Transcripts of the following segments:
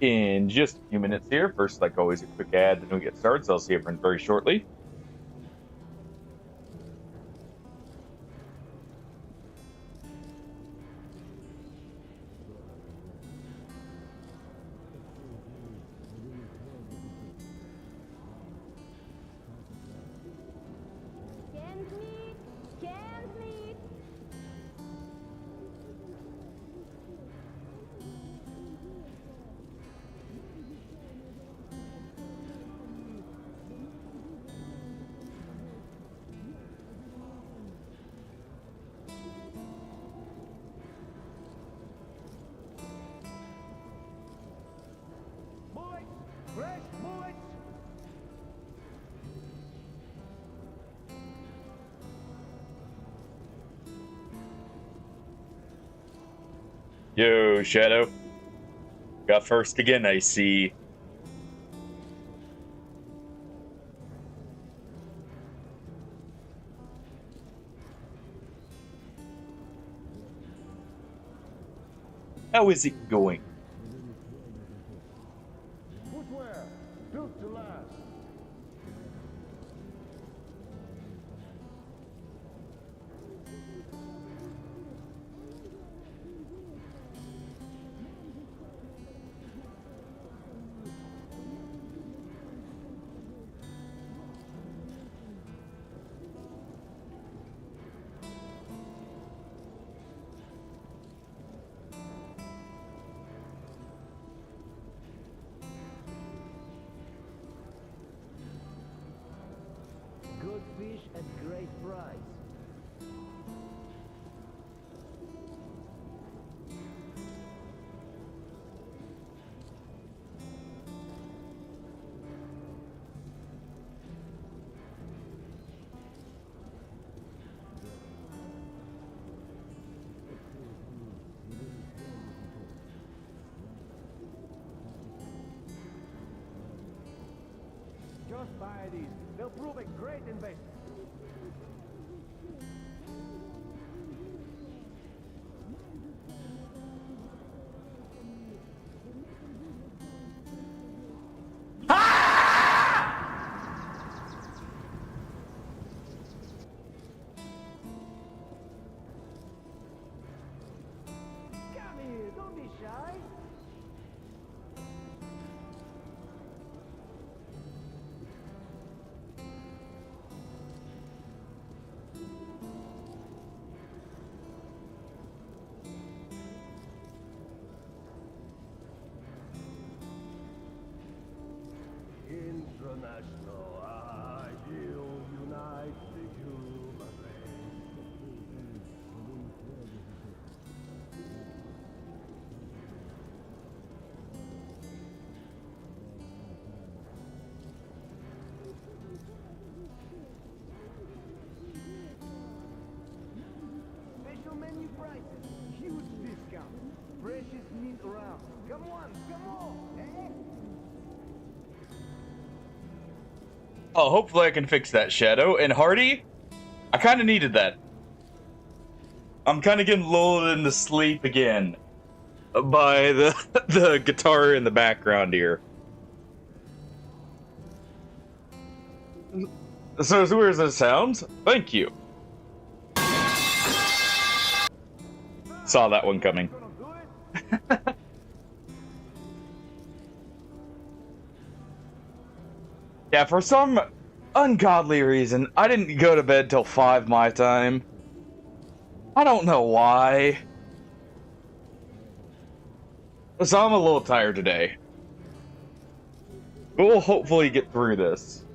in just a few minutes here. First, like always, a quick ad, then we get started, so I'll see everyone very shortly. Fresh bullets! Yo, Shadow. Got first again, I see. How is it going? Footwear, built to last. Good fish at great price. Just buy these. They'll prove a great investment. Come here, don't be shy. International ideal unite the human race. Special menu prices, huge discount, freshest meat around. Come on, eh? Oh, hopefully I can fix that, Shadow. And Hardy, I kind of needed that. I'm kind of getting lulled into sleep again by the the guitar in the background here. So as weird as it sounds, thank you. Saw that one coming. Yeah, for some ungodly reason, I didn't go to bed till 5 my time. I don't know why. So I'm a little tired today. But we'll hopefully get through this.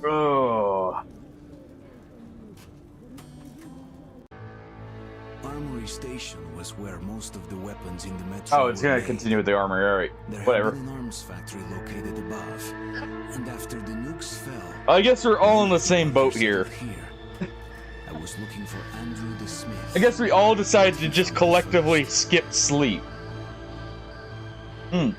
Oh. Armory Station was where most of the weapons in the metro Oh, it's were gonna made. continue with the armory, alright. There Whatever. had been an arms factory located above, and after the nukes fell, I guess we're all in the same boat others here. settled I was looking for Andrew the Smith. I guess we all decided to just collectively skip sleep. Hmm.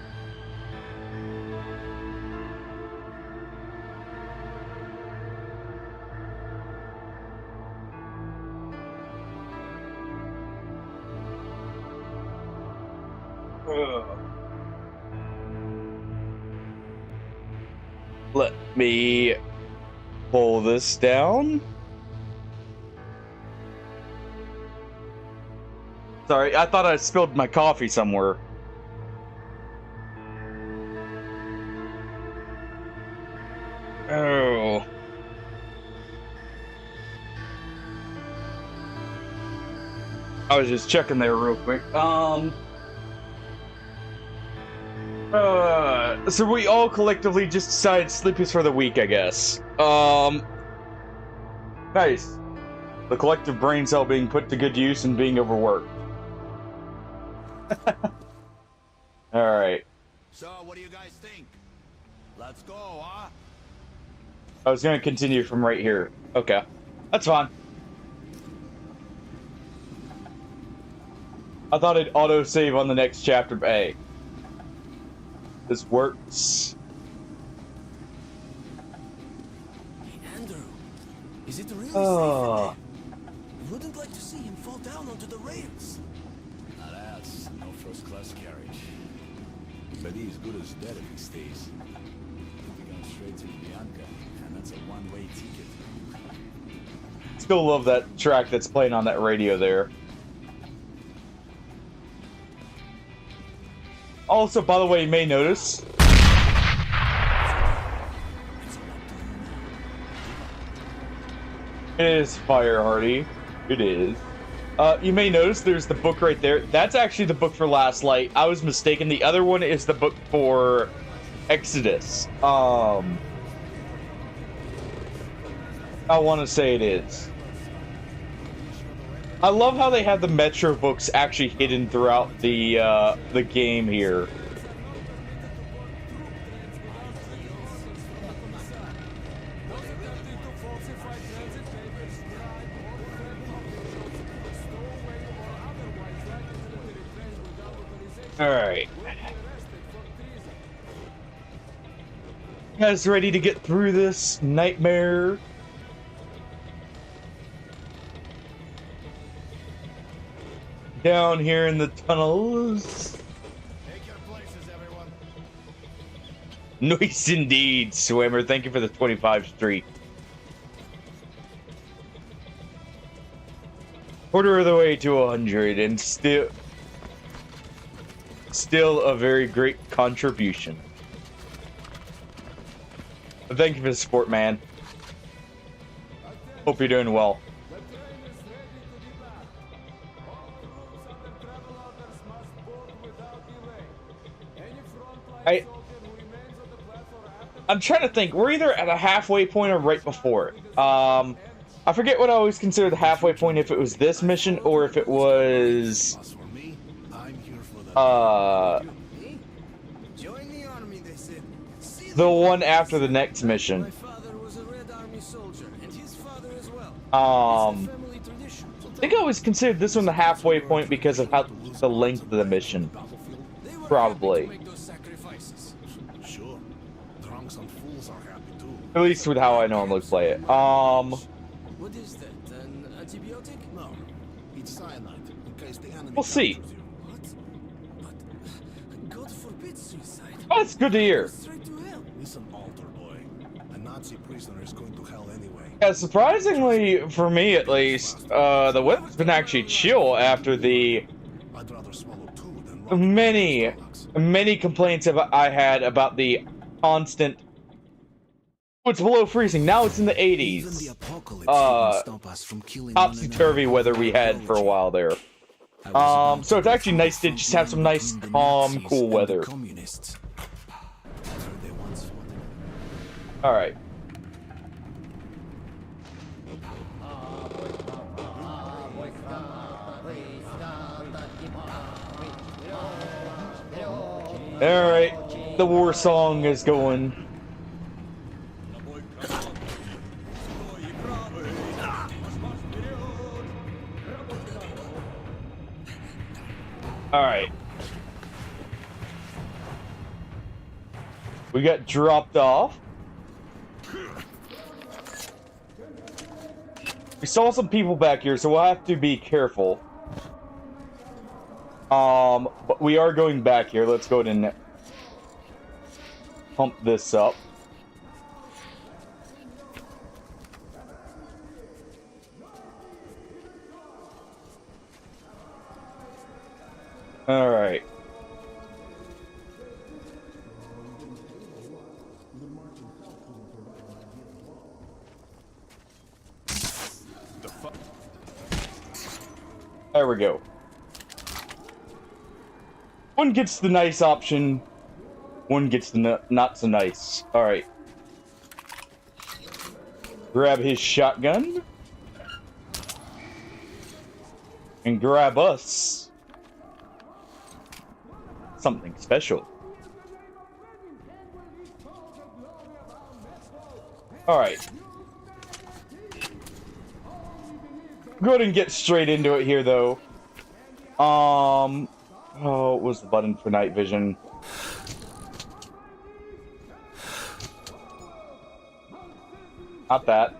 Ugh. Let me pull this down. Sorry, I thought I spilled my coffee somewhere. Oh. I was just checking there real quick. So we all collectively just decided sleepies for the week, I guess. Nice. The collective brain cell being put to good use and being overworked. Alright. So, what do you guys think? Let's go, huh? I was gonna continue from right here. Okay. That's fine. I thought it'd auto-save on the next chapter, but hey. This works. Hey, Andrew. Is it really Oh. safe in there? Wouldn't like to see him fall down onto the rails. Alas, no first-class carriage. But he's good as dead if he stays. He'll be going straight to Bianca, and that's a one-way ticket. Still love that track that's playing on that radio there. Also, by the way, you may notice. It is fire, Hardy. It is. You may notice there's the book right there. That's actually the book for Last Light. I was mistaken. The other one is the book for Exodus. I want to say it is. I love how they have the Metro books actually hidden throughout the game here. All right. You guys ready to get through this nightmare? Down here in the tunnels. Take your places, everyone. Nice indeed, Swimmer. Thank you for the 25 street. Quarter of the way to 100, and still a very great contribution. But thank you for the support, man. Hope you're doing well. I'm trying to think. We're either at a halfway point or right before it. I forget what I always consider the halfway point, if it was this mission or if it was the one after the next mission. I think I always considered this one the halfway point because of how the length of the mission. Probably. At least with how I normally play it. What is that? An antibiotic? No. It's cyanide. In case the enemy We'll see. What? But God forbid suicide. Oh, that's good to hear. Straight to hell. Listen, altar boy. A Nazi prisoner is going to hell anyway. Yeah, surprisingly, for me at least, the weather's been actually chill after the I'd rather swallow two than many complaints I had about the constant. It's below freezing. Now it's in the 80s. Topsy-turvy weather we had for a while there. So it's actually nice to just have some nice, calm, cool weather. Alright. Alright. The war song is going. Alright. We got dropped off. We saw some people back here, so we'll have to be careful. But we are going back here. Let's go ahead and pump this up. All right. There we go. One gets the nice option. One gets the not so nice. All right. Grab his shotgun. And grab us something special. All right. Go ahead and get straight into it here, though. Oh, what was the button for night vision? Not that.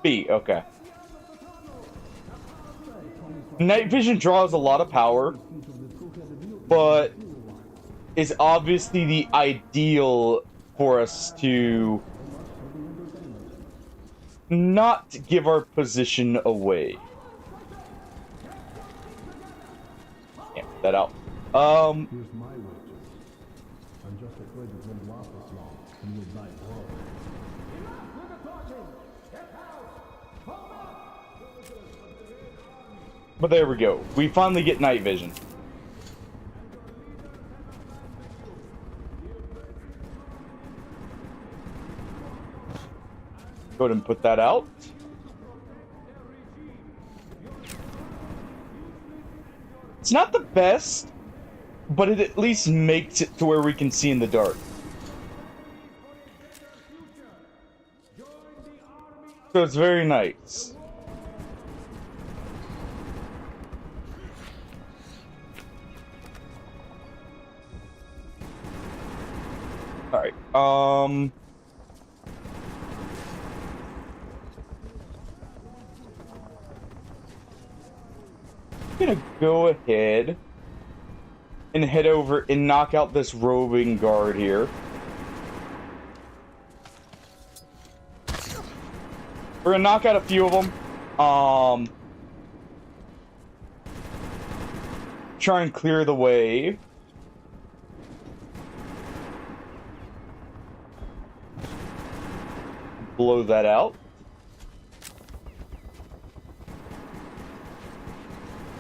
B, okay. Night vision draws a lot of power, but is obviously the ideal for us to not give our position away. Yeah, put that out. Here's my wages. I'm just afraid it won't last as long, and you'll die broke. But there we go. We finally get night vision. Go ahead and put that out. It's not the best, but it at least makes it to where we can see in the dark. So it's very nice. Alright, I'm gonna go ahead and head over and knock out this roving guard here. We're gonna knock out a few of them. Try and clear the way. Blow that out.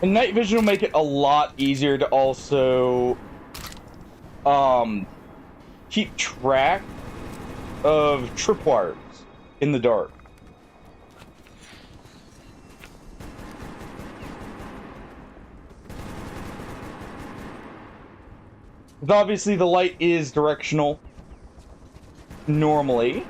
And night vision will make it a lot easier to also keep track of tripwires in the dark. Because obviously the light is directional normally.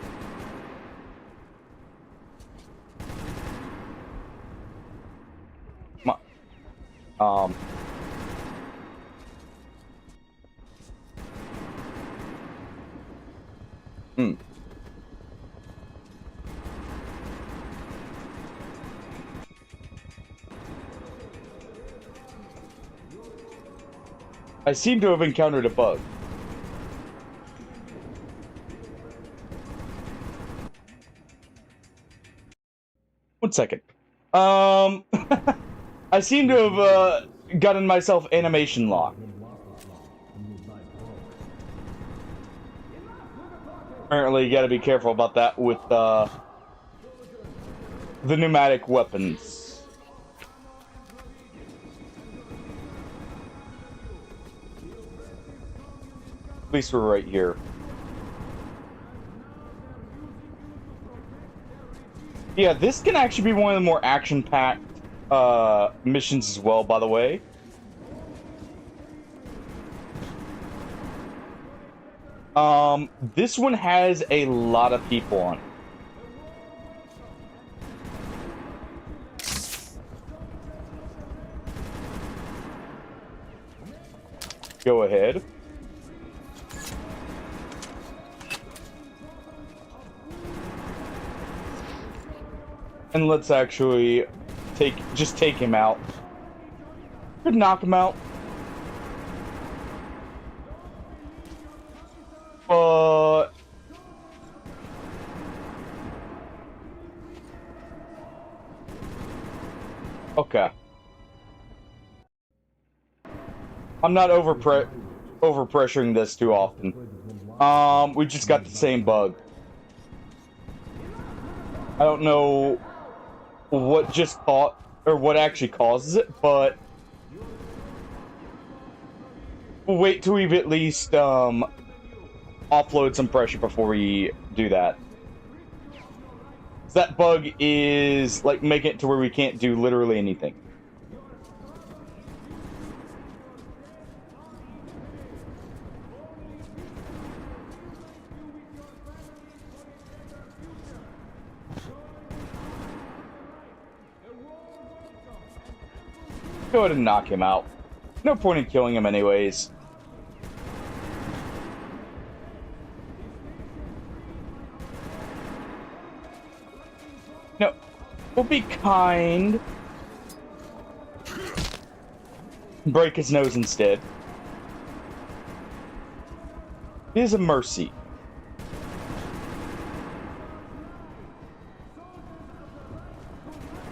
I seem to have encountered a bug. One second. I seem to have gotten myself animation lock. Apparently, you gotta be careful about that with the pneumatic weapons. At least we're right here. Yeah, this can actually be one of the more action-packed missions as well, by the way. This one has a lot of people on it. Go ahead. And let's actually take him out. Could knock him out. But okay. I'm not overpressuring this too often. We just got the same bug. I don't know what just caught or what actually causes it, but we'll wait till we've at least offload some pressure before we do that. That bug is like making it to where we can't do literally anything. Go ahead and knock him out. No point in killing him anyways. No, we'll be kind. Break his nose instead. It is a mercy.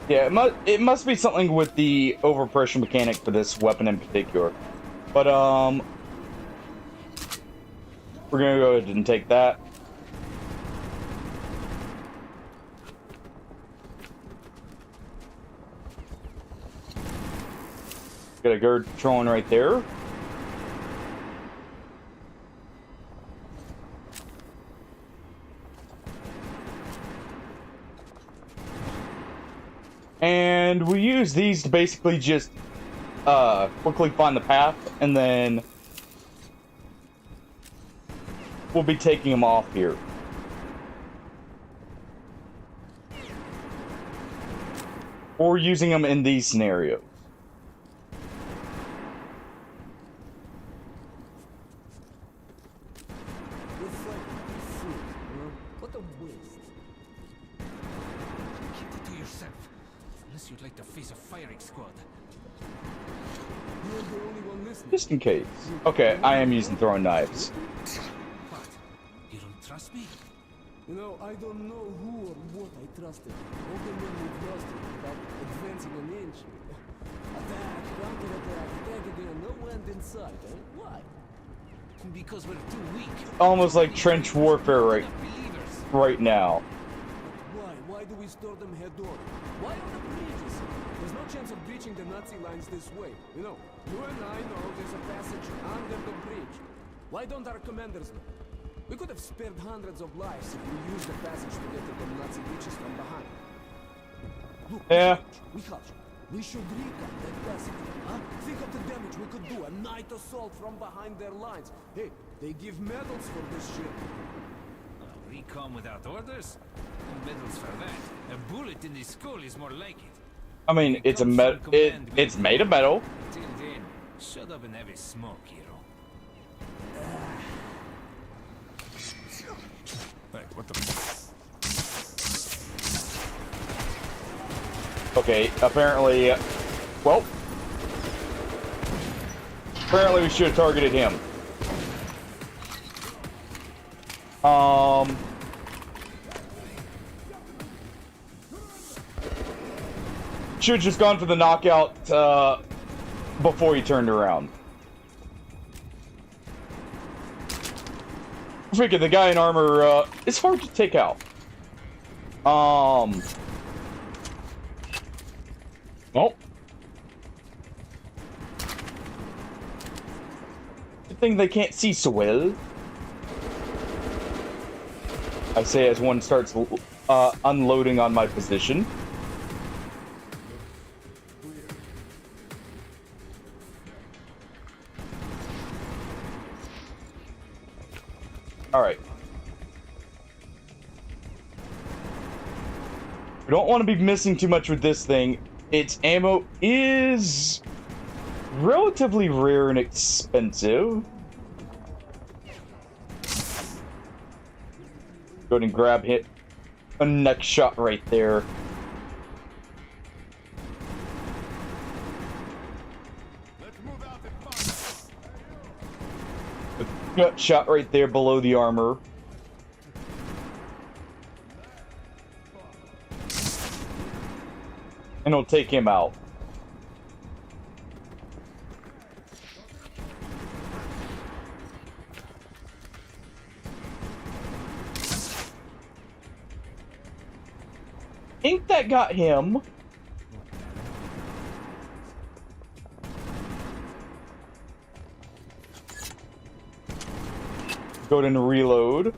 Yeah, it must be something with the overpressure mechanic for this weapon in particular. But we're gonna go ahead and take that. Got a guard patrolling right there. And we use these to basically just quickly find the path, and then we'll be taking them off here. Or using them in these scenarios. What a waste. Keep it to yourself. Unless you'd like to face a firing squad. You're the only one listening. Just in case. Okay, I am using throwing knives. What? You don't trust me? You know, I don't know who or what I trusted. All the men we trusted without advancing an inch. Attack, counter-attack, attack again, no end in sight, eh? Why? Because we're too weak. Almost like trench warfare right now. Why? Why do we store them head on? Why on the bridges? There's no chance of breaching the Nazi lines this way. You know, you and I know there's a passage under the bridge. Why don't our commanders know? We could have spared hundreds of lives if we used the passage to get to the Nazi breaches from behind. Look, Yeah. we crouch. We should recon that passage, huh? Think of the damage we could do. A night assault from behind their lines. Hey, they give medals for this shit. Recon without orders? No medals for that. A bullet in the skull is more like it. I mean, it's a it's made of metal. Till then, shut up and have a smoke, hero. Hey, what the? Okay, apparently, well, apparently we should have targeted him. Should have just gone for the knockout before he turned around. Freaking the guy in armor, it's hard to take out. Well, good thing they can't see so well. I say as one starts unloading on my position. All right. We don't want to be missing too much with this thing. Its ammo is relatively rare and expensive. Go ahead and grab hit a neck shot right there. Got shot right there below the armor. And it'll take him out. Think that got him. Go ahead and reload.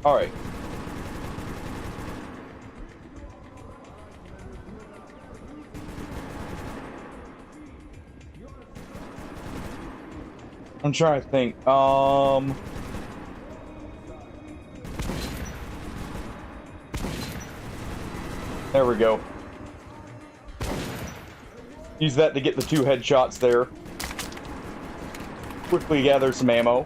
All right. I'm trying to think. There we go. Use that to get the 2 headshots there. Quickly gather some ammo.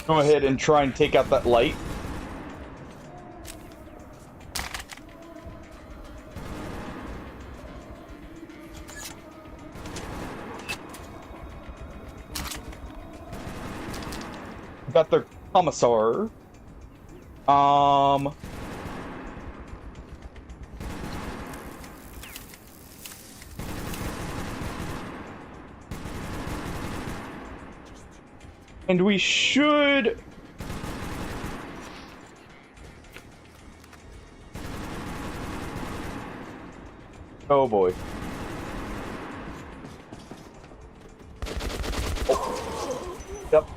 Go ahead and try and take out that light. Got their commissar. And we should... Oh boy. Oh. Yep.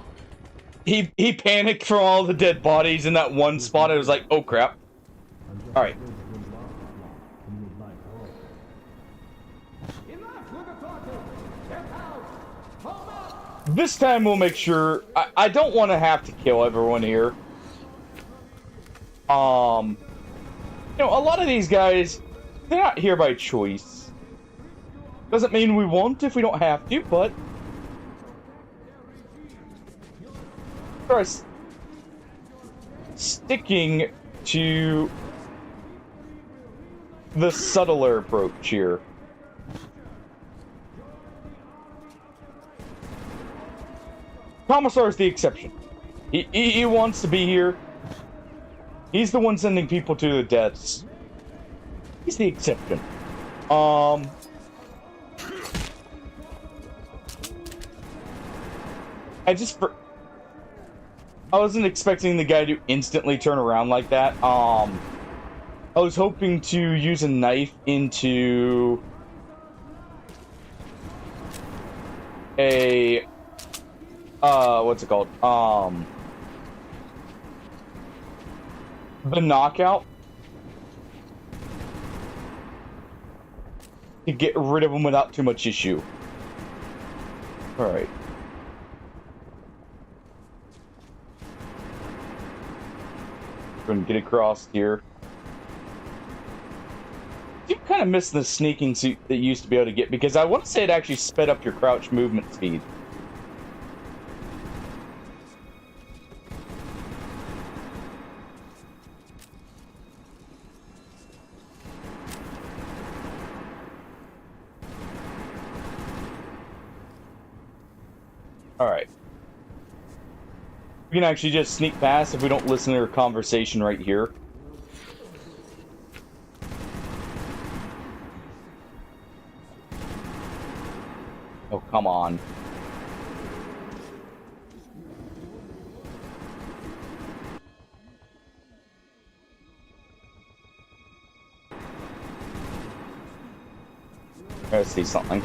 He panicked from all the dead bodies in that one spot. It was like, oh crap. Alright. This time we'll make sure... I don't want to have to kill everyone here. You know, a lot of these guys, they're not here by choice. Doesn't mean we won't if we don't have to, but... First, sticking to the subtler approach here. Commissar is the exception. He wants to be here. He's the one sending people to the deaths. He's the exception. I wasn't expecting the guy to instantly turn around like that. I was hoping to use a knife into a what's it called? The knockout to get rid of him without too much issue. All right. Going to get across here. You kind of miss the sneaking suit that you used to be able to get, because I want to say it actually sped up your crouch movement speed. Alright. We can actually just sneak past if we don't listen to her conversation right here. Oh, come on. I see something.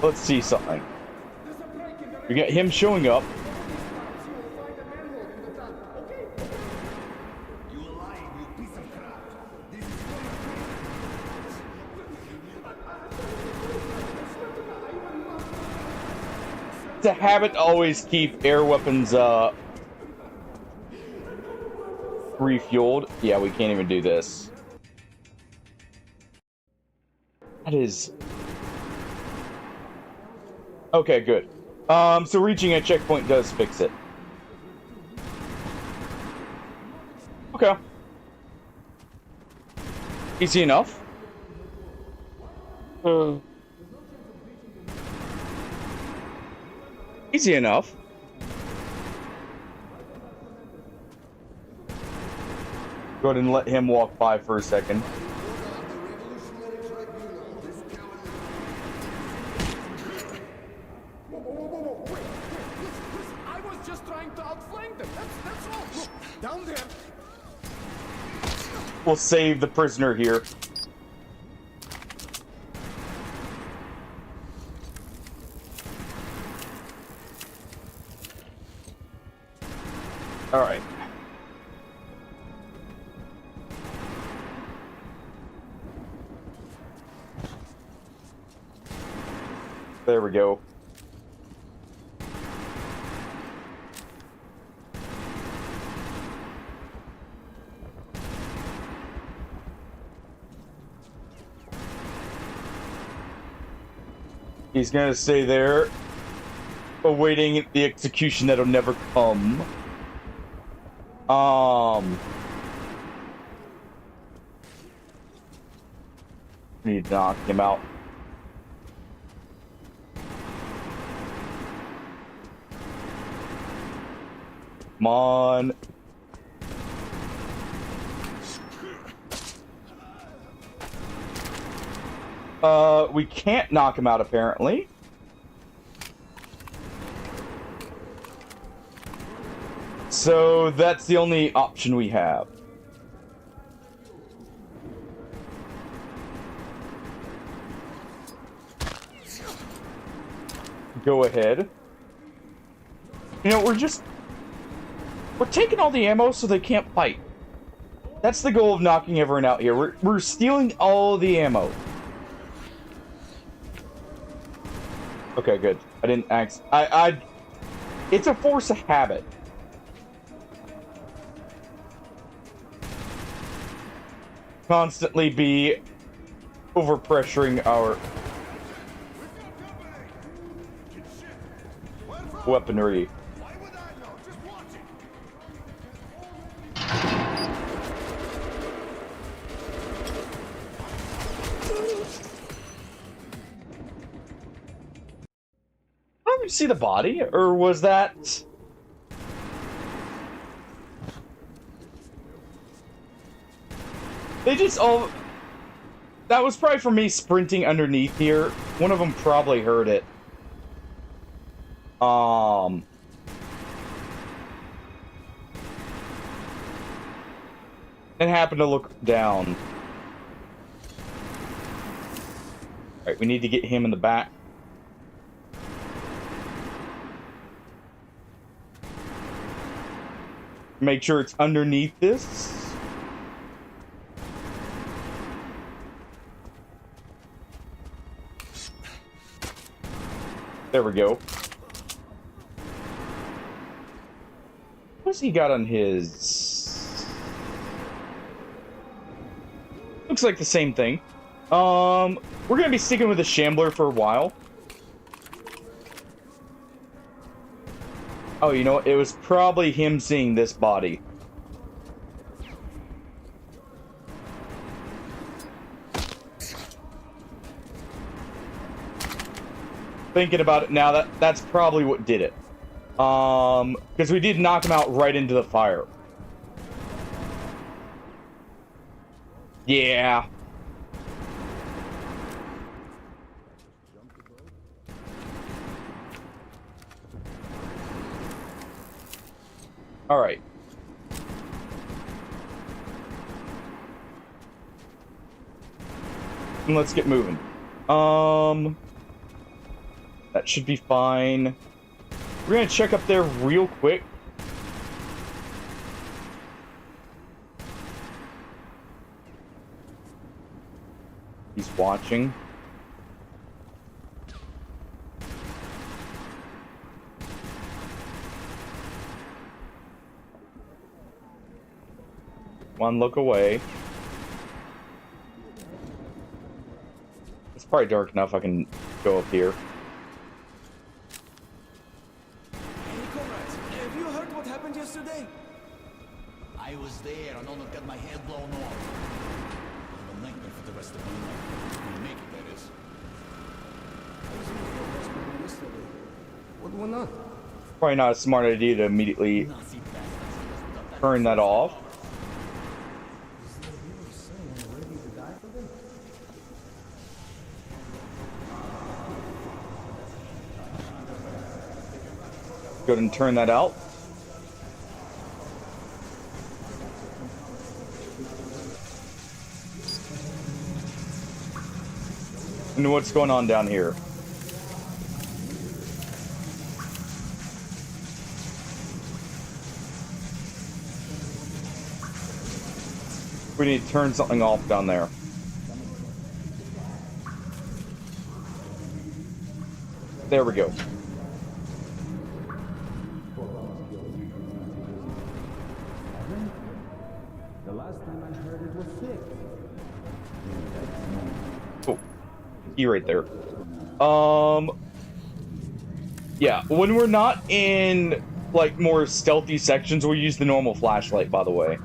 Let's see something. We got him showing up. It's a habit to always keep air weapons refueled. Yeah, we can't even do this. That is... Okay, good. So reaching a checkpoint does fix it. Okay. Easy enough. Easy enough. Go ahead and let him walk by for a second. I was just trying to outflank them. That's all. Look, down there. We'll save the prisoner here. All right. There we go. He's gonna stay there, awaiting the execution that'll never come. Need to knock him out. Come on. We can't knock him out, apparently. So that's the only option we have. Go ahead. You know, we're taking all the ammo so they can't fight. That's the goal of knocking everyone out here. We're stealing all the ammo. Okay, good. I didn't ask. It's a force of habit. Constantly be overpressuring our weaponry. Why would I know? Just watch it. Did you see the body, or was that? They just all... That was probably for me sprinting underneath here. One of them probably heard it. And happened to look down. Alright, we need to get him in the back. Make sure it's underneath this. There we go. What's he got on his? Looks like the same thing. We're gonna be sticking with the Shambler for a while. Oh, you know what? It was probably him seeing this body. Thinking about it now, that's probably what did it. Because we did knock him out right into the fire. Yeah. All right. And let's get moving. That should be fine. We're gonna check up there real quick. He's watching. One look away. It's probably dark enough I can go up here. Hey, comrades, have you heard what happened yesterday? I was there and almost got my head blown off. I have a nightmare for the rest of my life. We make it, that is. I was in the hospital yesterday. What went on? Probably not a smart idea to immediately Nazi bastards. turn that off. Go ahead and turn that out. And what's going on down here? We need to turn something off down there. There we go. The last time I heard it was 6. Oh, key right there. Yeah, when we're not in like more stealthy sections, we'll use the normal flashlight, by the way.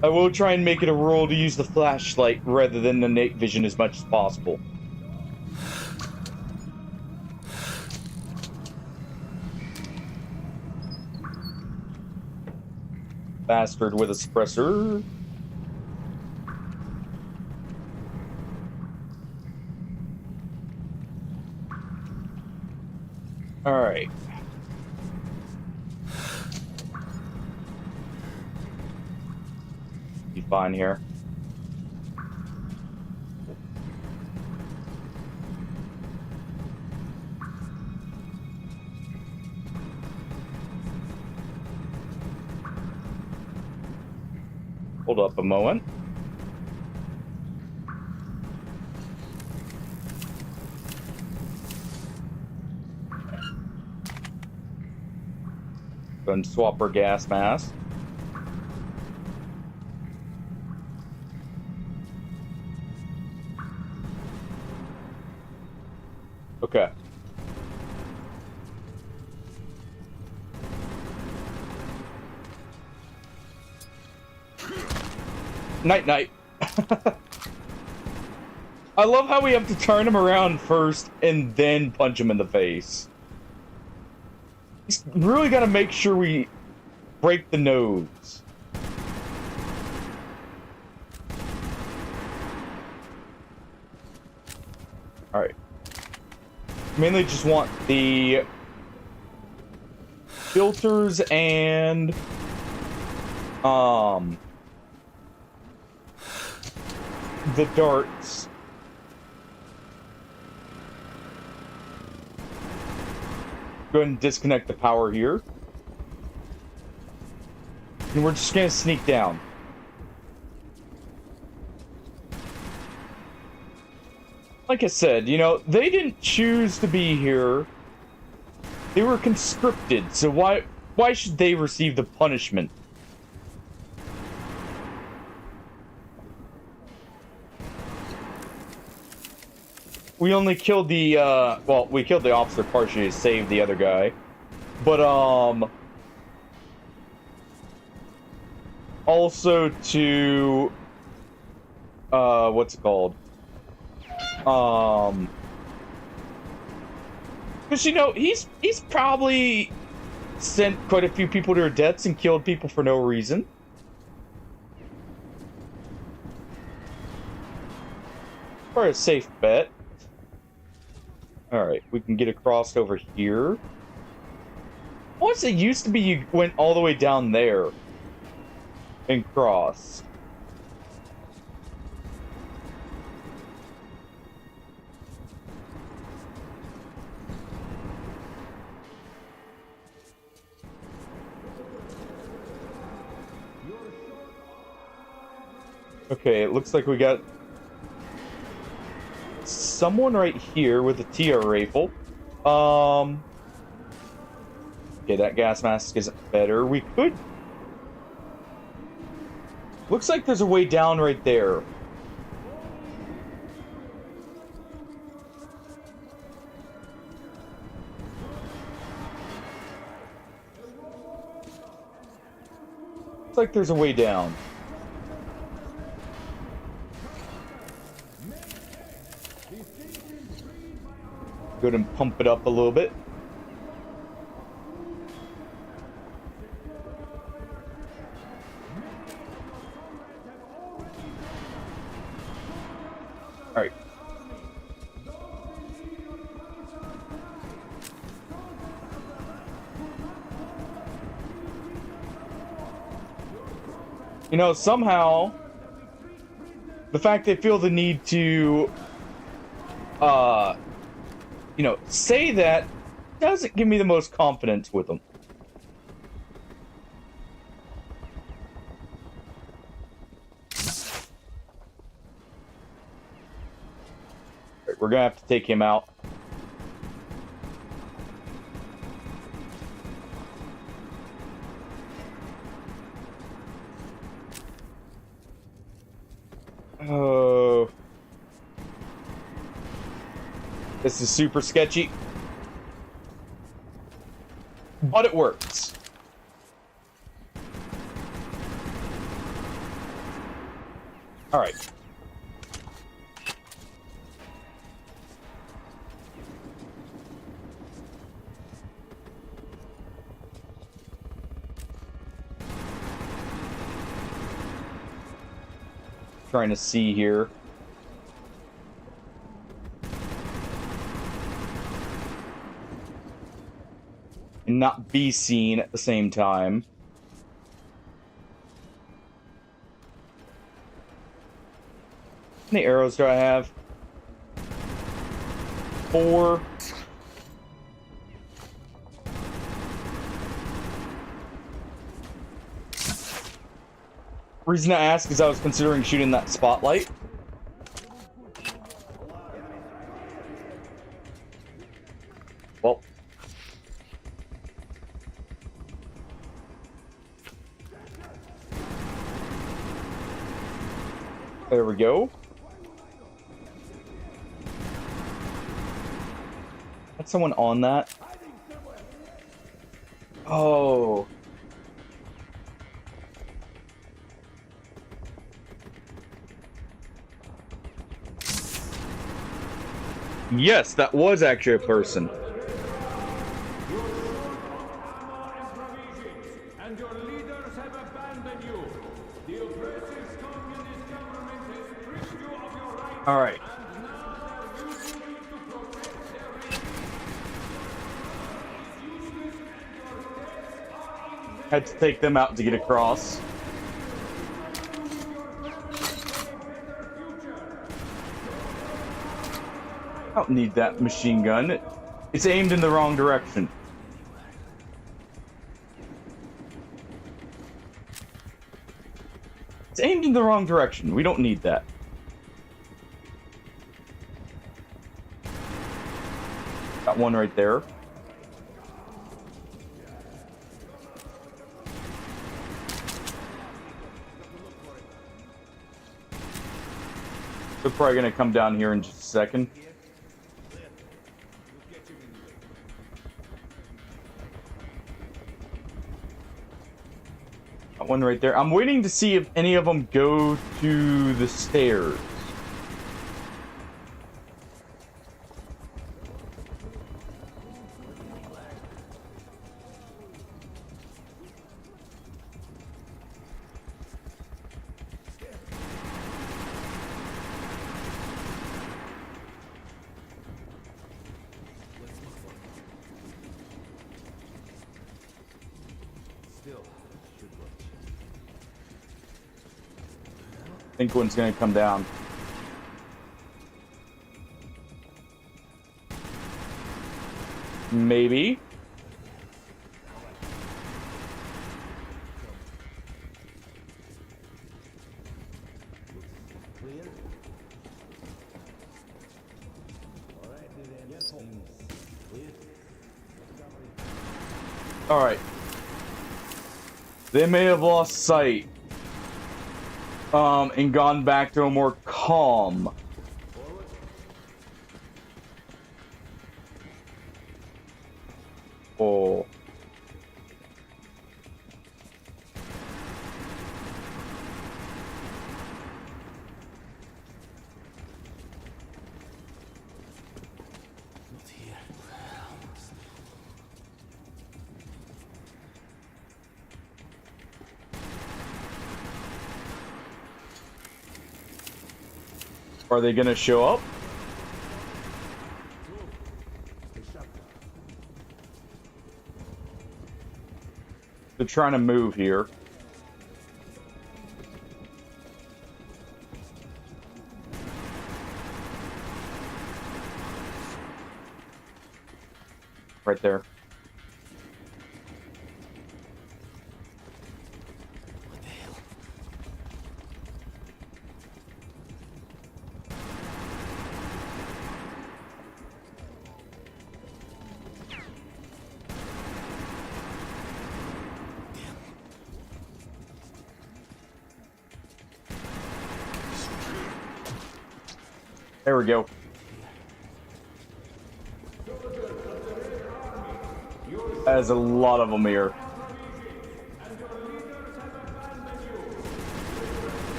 I will try and make it a rule to use the flashlight rather than the night vision as much as possible. Bastard with a suppressor. Alright. Be fine here. Hold up a moment. Go and swap our gas mask. Okay. Night night. I love how we have to turn him around first and then punch him in the face. He's really got to make sure we break the nose. Alright. Mainly just want the filters and the darts. Go ahead and disconnect the power here. And we're just gonna sneak down. Like I said, you know, they didn't choose to be here. They were conscripted, so why should they receive the punishment? We only killed the, well, we killed the officer partially to save the other guy. But, also to, what's it called? Because, you know, he's probably sent quite a few people to their deaths and killed people for no reason. Probably a safe bet. Alright, we can get across over here. Once it used to be you went all the way down there and crossed. Okay, it looks like we got someone right here with a TR rifle. Okay, that gas mask isn't better. We could... Looks like there's a way down right there. Looks like there's a way down. Go ahead and pump it up a little bit. All right. You know, somehow, the fact they feel the need to, you know, say that doesn't give me the most confidence with them. Right, we're gonna have to take him out. Oh. This is super sketchy. But it works. All right. Trying to see here. And not be seen at the same time. How many arrows do I have? 4. Reason I ask is I was considering shooting that spotlight. Well. There we go. Had someone on that? Oh. Yes, that was actually a person. And your leaders have abandoned you. The oppressive communist government has stripped you of your rights. All right. And now you need to protect their rights. It's useless and your deaths are in vain. Had to take them out to get across. I don't need that machine gun. It's aimed in the wrong direction. It's aimed in the wrong direction. We don't need that. Got one right there. They're probably gonna come down here in just a second. Got one right there. I'm waiting to see if any of them go to the stairs. I think one's gonna come down. Maybe. Alright. They may have lost sight. And gone back to a more calm. Oh. Are they gonna show up? They're trying to move here. Right there. What the hell? There we go. There's a lot of them here.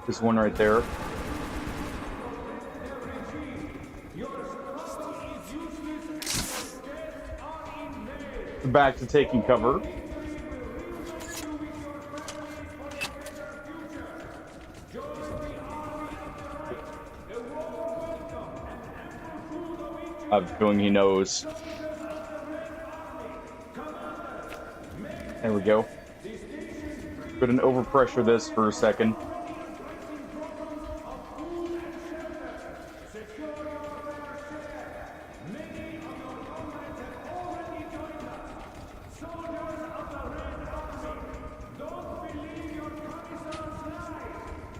There's one right there. Back to taking cover. I have a feeling he knows. There we go. Go ahead and overpressure this for a second.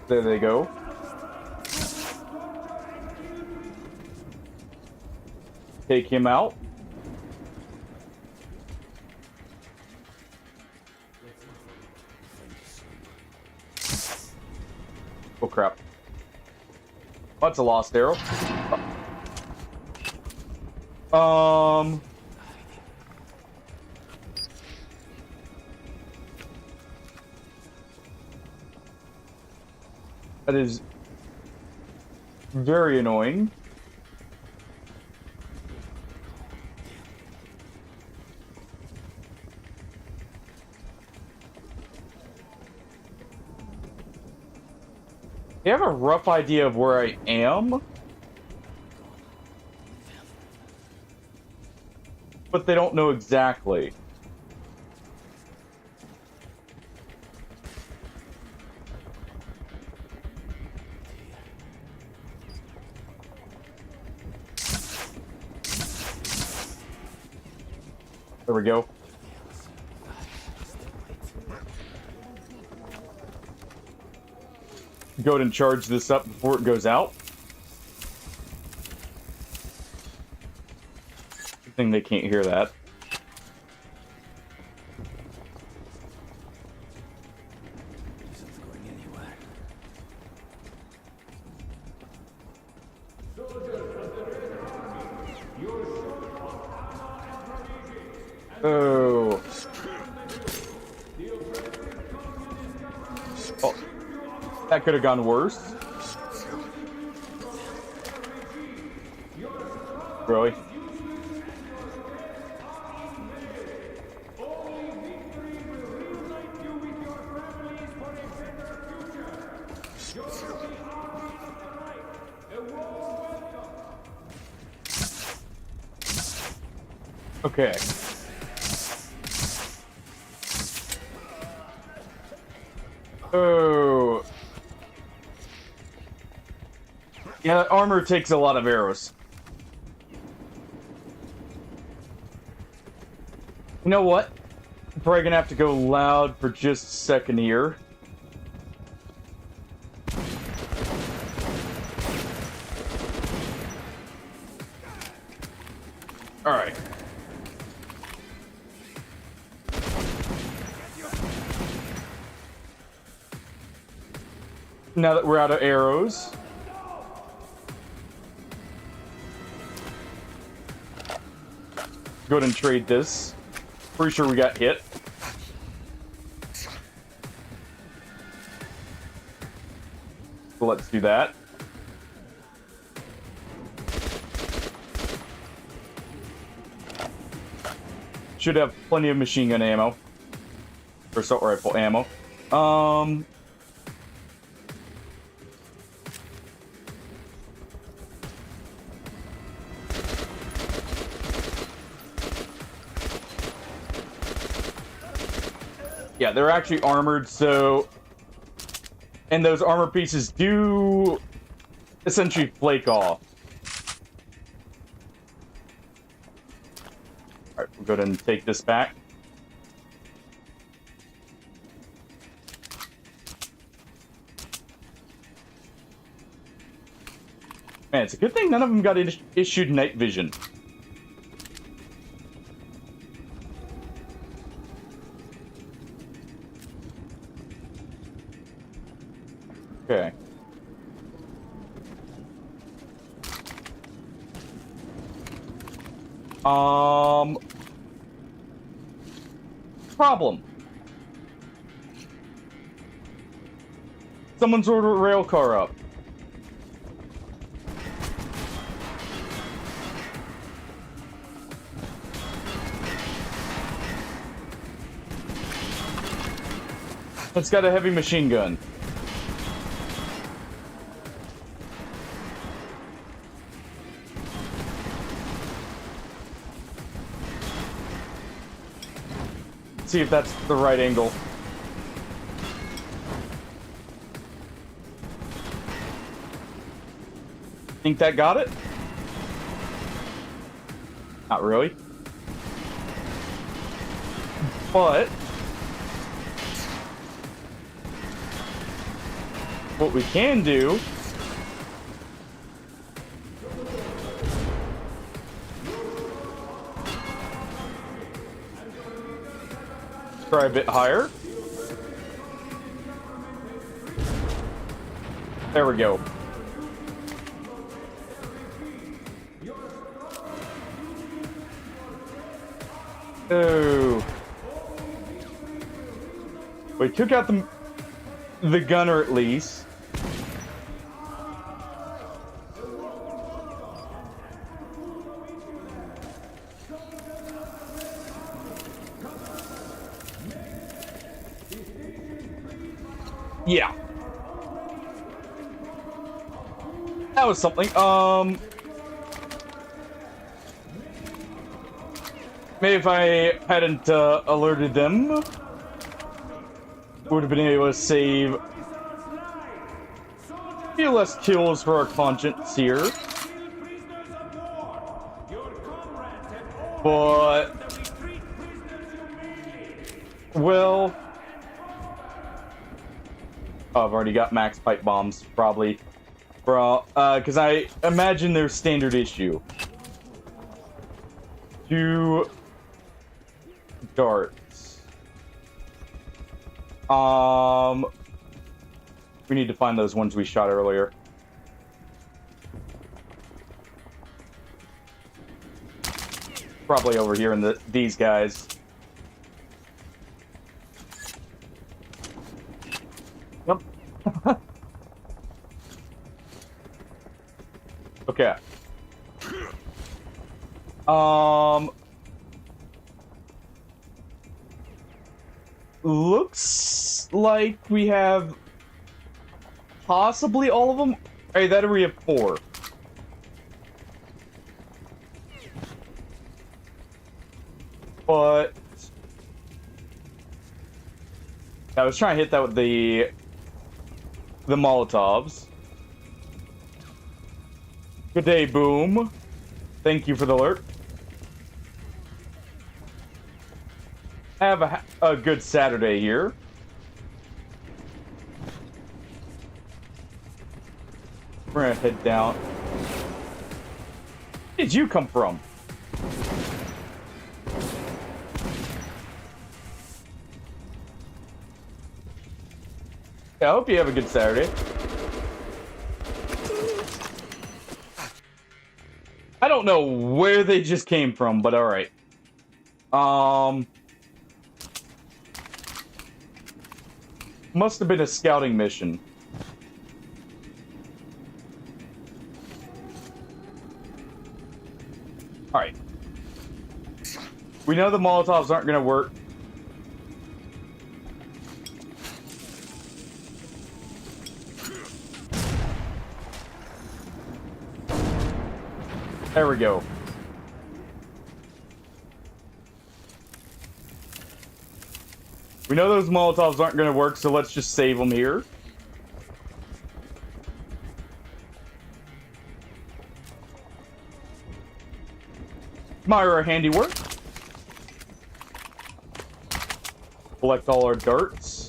There they go. Take him out. Oh crap. Oh, that's a lost arrow. That is very annoying. They have a rough idea of where I am, but they don't know exactly. There we go. Go ahead and charge this up before it goes out. Good thing they can't hear that. Isn't going anywhere. Oh. Oh. That could have gone worse. Really? Okay. Oh. Yeah, that armor takes a lot of arrows. You know what? I'm probably gonna have to go loud for just a second here. Alright. Now that we're out of arrows. Go ahead and trade this. Pretty sure we got hit. So let's do that. Should have plenty of machine gun ammo. Or assault rifle ammo. Yeah, they're actually armored, so... And those armor pieces do essentially flake off. Alright, we'll go ahead and take this back. Man, it's a good thing none of them got issued night vision. Okay. Problem. Someone's ordered a rail car up. It's got a heavy machine gun. See if that's the right angle. Think that got it? Not really. But what we can do try a bit higher. There we go. Oh. We took out the gunner at least. Yeah. That was something. Maybe if I hadn't alerted them, would have been able to save a few less kills for our conscience here. But, well, oh, I've already got max pipe bombs, probably, because I imagine they're standard issue. 2 darts. We need to find those ones we shot earlier. Probably over here in these guys. Yep. Okay. Looks like we have possibly all of them. Hey, that we have 4. But I was trying to hit that with the Molotovs. Good day, Boom. Thank you for the alert. Have a good Saturday here. We're gonna head down. Where did you come from? Yeah, I hope you have a good Saturday. I don't know where they just came from, but alright. Must have been a scouting mission. Alright. We know the Molotovs aren't gonna work. There we go. We know those Molotovs aren't going to work, so let's just save them here. Admire our handiwork. Collect all our darts.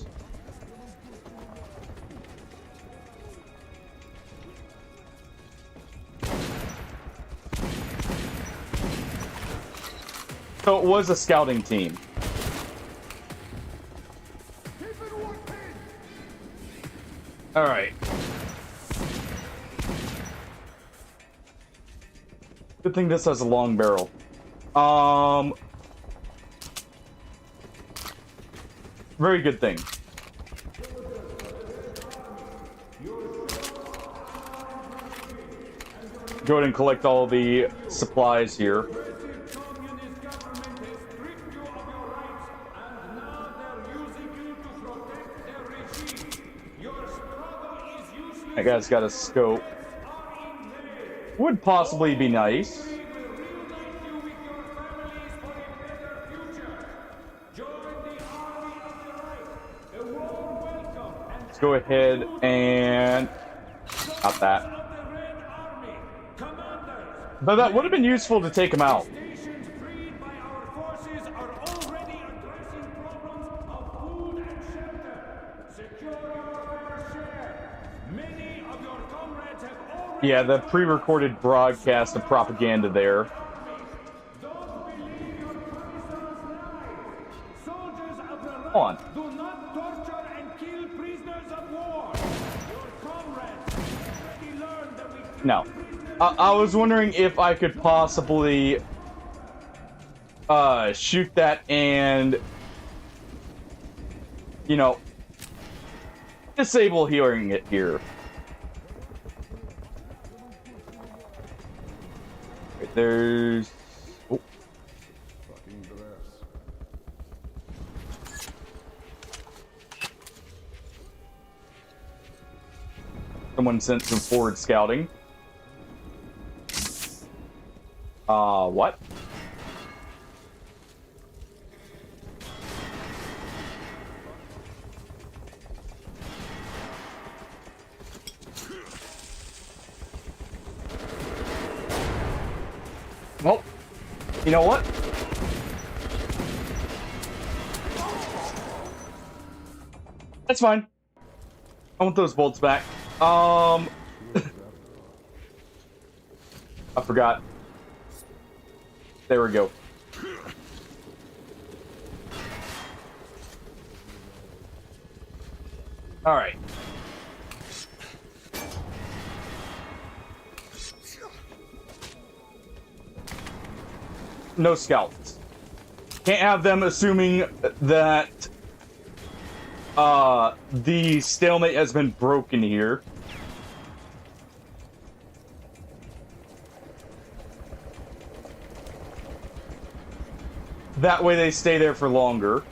So it was a scouting team. Alright. Good thing this has a long barrel. Very good thing. Go ahead and collect all the supplies here. That guy's got a scope. Would possibly be nice. Let's go ahead and... Not that. But that would have been useful to take him out. Yeah, the pre-recorded broadcast of propaganda there. Come on. Do not torture and kill prisoners of war. Your comrades already learned that we No. I was wondering if I could possibly shoot that and, you know, disable hearing it here. Right, there's... Oh. Fucking dress. Someone sent some forward scouting. What? Well, you know what? That's fine. I want those bolts back. I forgot. There we go. All right. No scouts. Can't have them assuming that the stalemate has been broken here. That way they stay there for longer.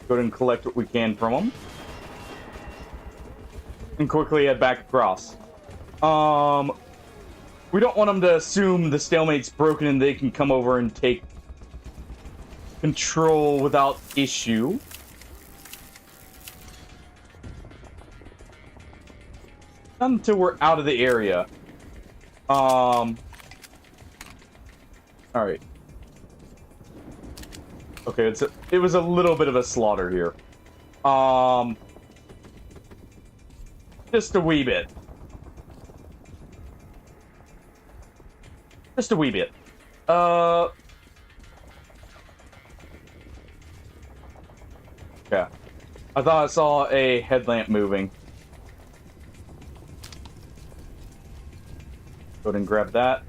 Go ahead and collect what we can from them. And quickly head back across. We don't want them to assume the stalemate's broken and they can come over and take control without issue. Not until we're out of the area. Alright. Okay, it was a little bit of a slaughter here. Just a wee bit. Just a wee bit. Yeah. I thought I saw a headlamp moving. and grab that.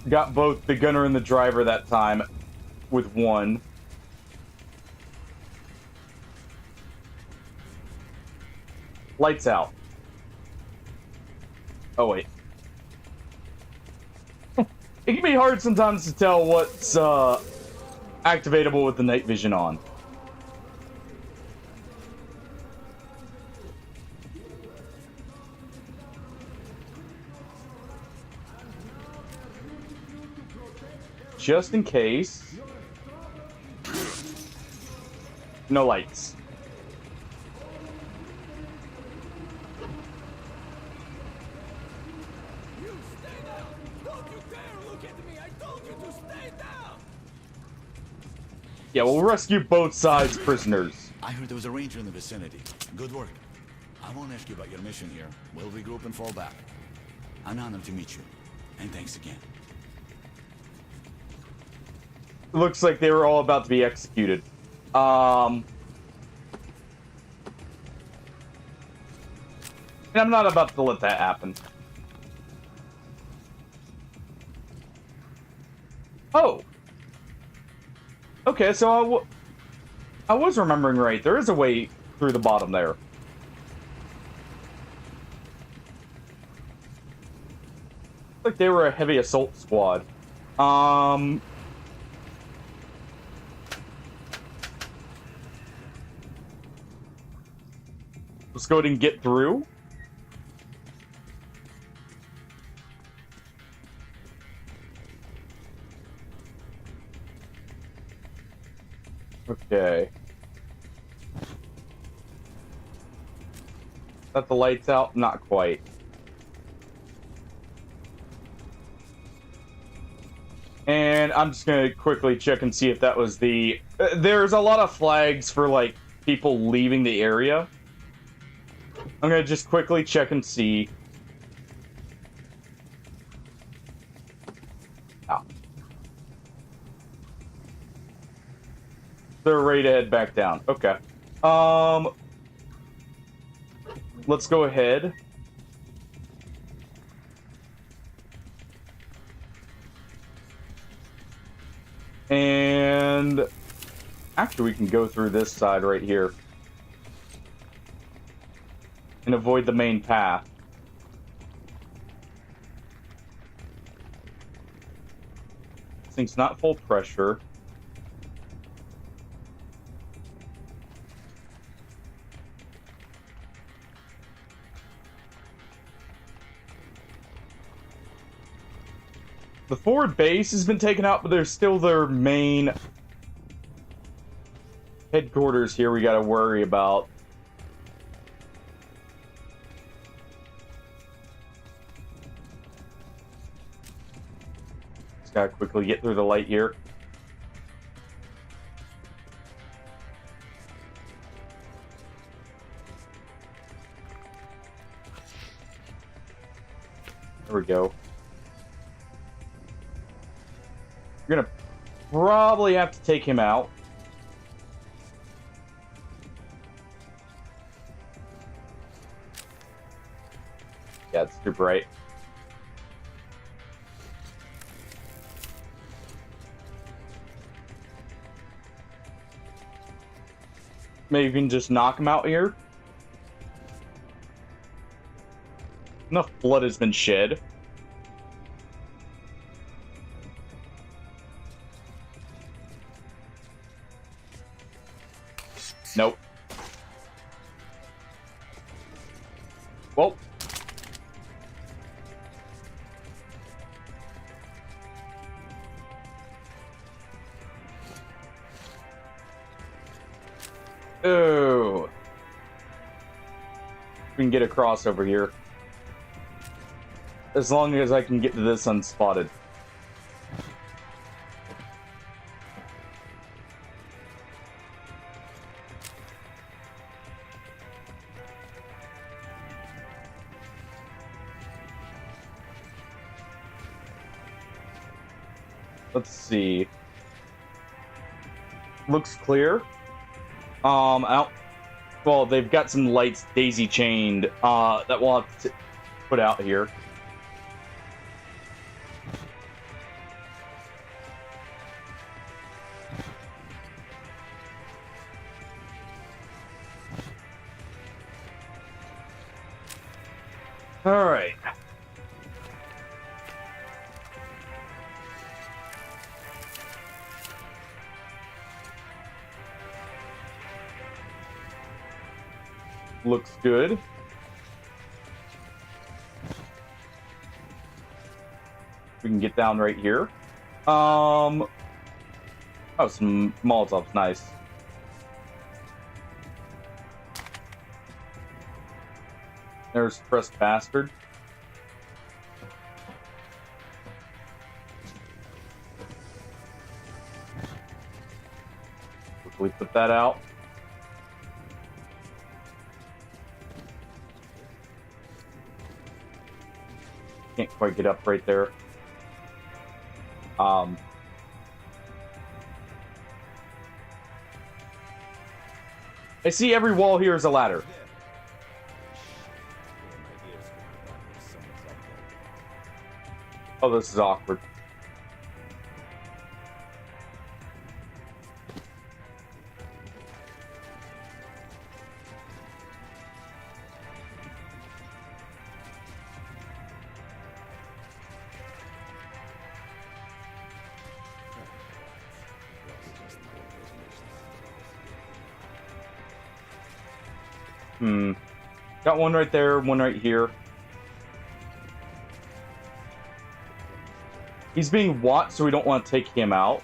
Got both the gunner and the driver that time with one. Lights out. Oh, wait. It can be hard sometimes to tell what's activatable with the night vision on. Just in case. No lights. You stay down! Don't you dare look at me! I told you to stay down! Yeah, we'll rescue both sides prisoners. I heard there was a ranger in the vicinity. Good work. I won't ask you about your mission here. We'll regroup and fall back. I'm honored to meet you. And thanks again. Looks like they were all about to be executed. And I'm not about to let that happen. Oh. Okay, so I was remembering right. There is a way through the bottom there. Like they were a heavy assault squad. Let's go ahead and get through. Okay. Set the lights out? Not quite. And I'm just gonna quickly check and see if that was the... there's a lot of flags for, like, people leaving the area. I'm gonna just quickly check and see. Ow. They're ready to head back down. Okay. Let's go ahead. And actually, we can go through this side right here and avoid the main path. This thing's not full pressure. The forward base has been taken out, but there's still their main headquarters here we gotta worry about. Just gotta quickly get through the light here. There we go. We're gonna probably have to take him out. Yeah, it's too bright. Maybe we can just knock him out here. Enough blood has been shed. Nope. Well. Oh. We can get across over here. As long as I can get to this unspotted. Let's see. Looks clear. Well, they've got some lights daisy chained that we'll have to put out here. All right. Looks good. We can get down right here. Oh, some Molotovs, nice. There's Pressed Bastard. Quickly put that out. Can't quite get up right there. I see every wall here is a ladder. Oh, this is awkward. Got one right there, one right here. He's being watched, so we don't want to take him out.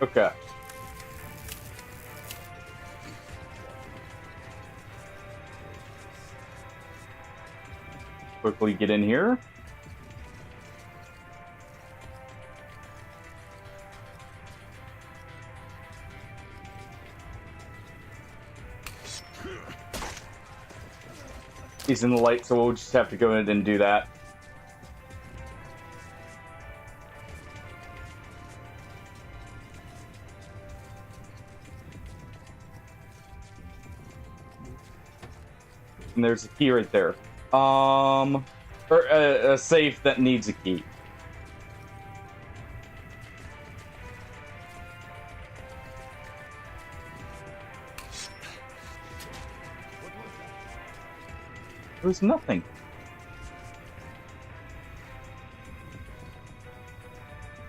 Okay. Quickly get in here. He's in the light, so we'll just have to go in and do that. And there's a key right there. Or a safe that needs a key. There's nothing.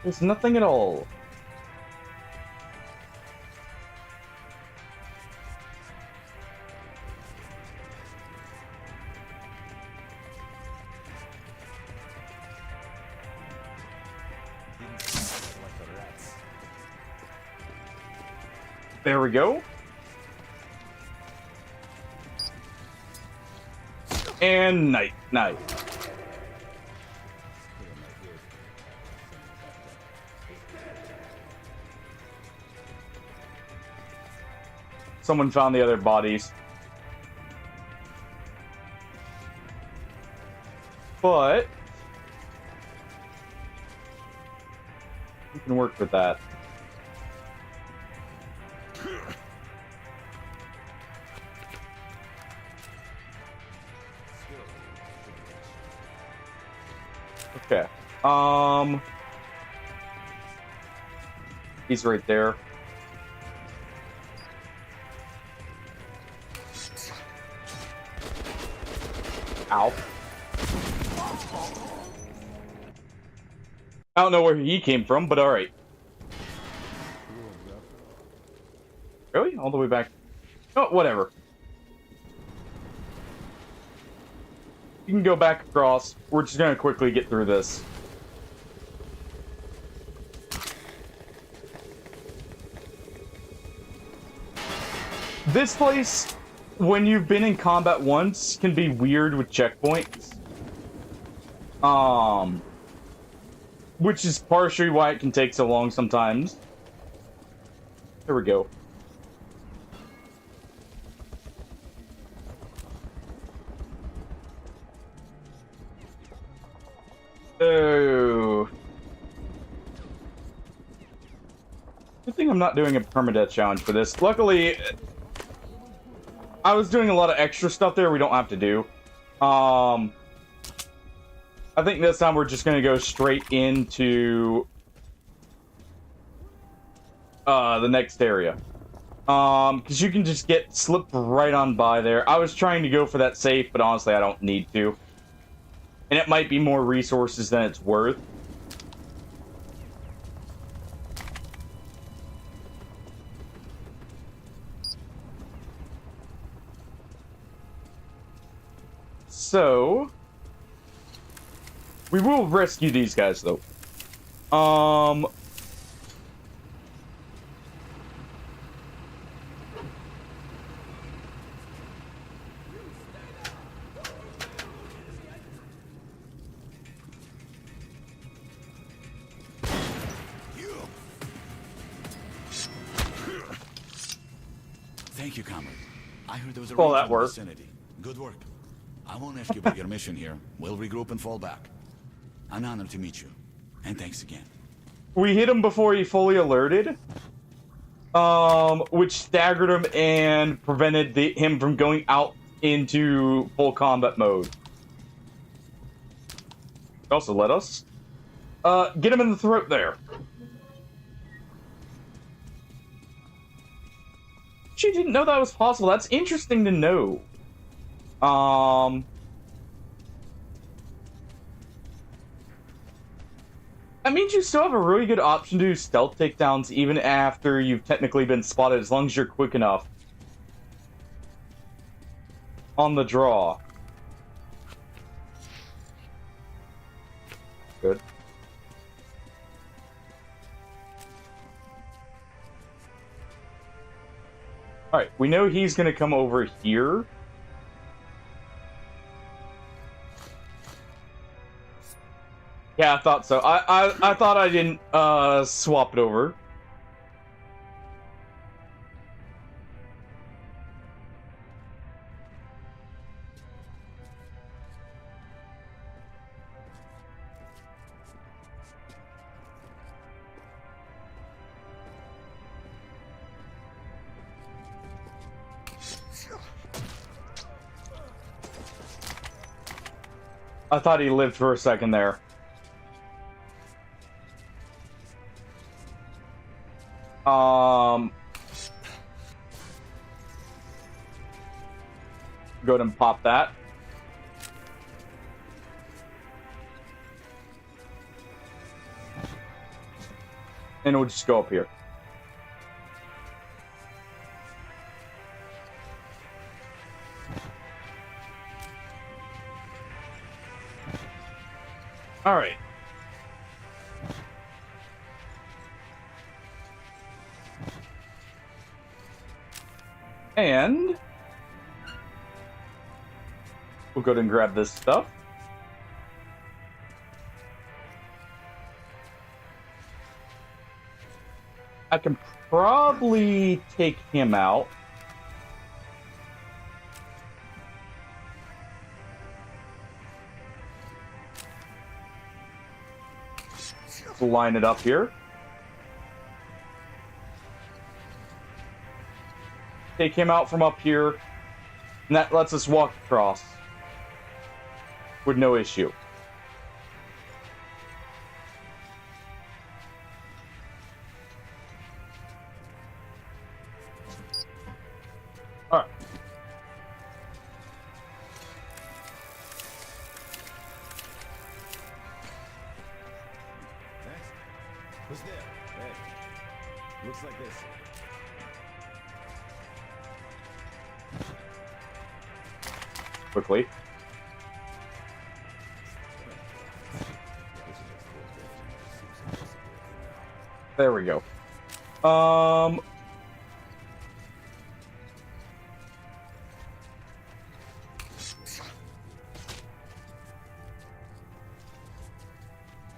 There's nothing at all. There we go. And night. Someone found the other bodies. But we can work with that. Okay. He's right there. Ow. I don't know where he came from, but alright. Really? All the way back? Oh, whatever. You can go back across. We're just gonna quickly get through this. This place, when you've been in combat once, can be weird with checkpoints. Which is partially why it can take so long sometimes. There we go. Oh. Good thing I'm not doing a permadeath challenge for this. Luckily, I was doing a lot of extra stuff there we don't have to do. I think this time we're just going to go straight into the next area. Because you can just slip right on by there. I was trying to go for that safe, but honestly, I don't need to. And it might be more resources than it's worth. So, we will rescue these guys, though. Thank you, comrade. I heard there was a Well, raid that in the worked. vicinity. Good work. I won't ask you about your mission here. We'll regroup and fall back. An honor to meet you. And thanks again. We hit him before he fully alerted. Which staggered him and prevented him from going out into full combat mode. Also let us get him in the throat there. She didn't know that was possible. That's interesting to know. That means you still have a really good option to do stealth takedowns even after you've technically been spotted, as long as you're quick enough on the draw. Good. Alright, we know he's gonna come over here. Yeah, I thought so. I thought I didn't swap it over. I thought he lived for a second there. Go ahead and pop that. And we'll just go up here. All right. And we'll go ahead and grab this stuff. I can probably take him out. Let's line it up here. Take him out from up here, and that lets us walk across with no issue. All right. Thanks. Who's there? Hey. Looks like this. Quickly. There we go.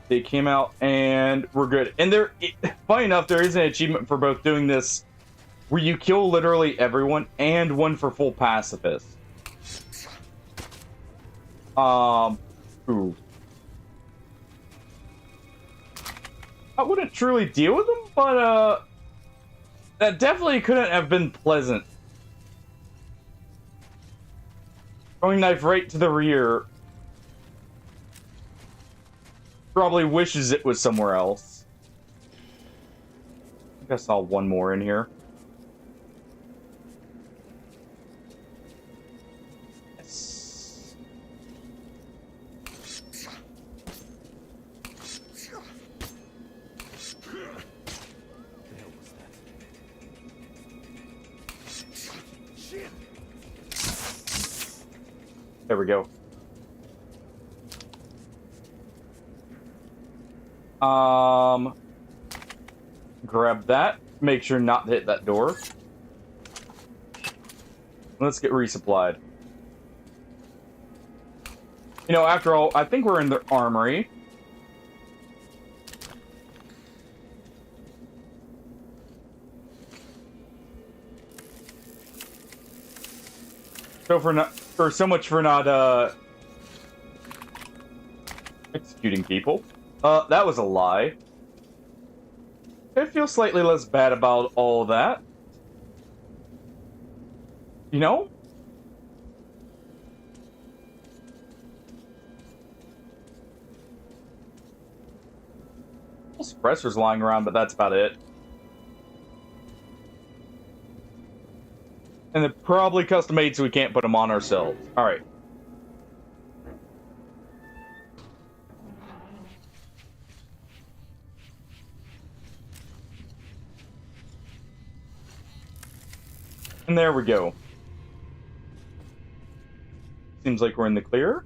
They came out and we're good. And there, funny enough, there is an achievement for both doing this where you kill literally everyone and one for full pacifist. Ooh. I wouldn't truly deal with them, but that definitely couldn't have been pleasant. Throwing knife right to the rear. Probably wishes it was somewhere else. I think I saw one more in here. Yes. There we go. Grab that. Make sure not to hit that door. Let's get resupplied. You know, after all, I think we're in the armory. So much for not executing people. That was a lie. I feel slightly less bad about all that. You know? Suppressors lying around, but that's about it. And they're probably custom made, so we can't put them on ourselves. Alright. And there we go. Seems like we're in the clear.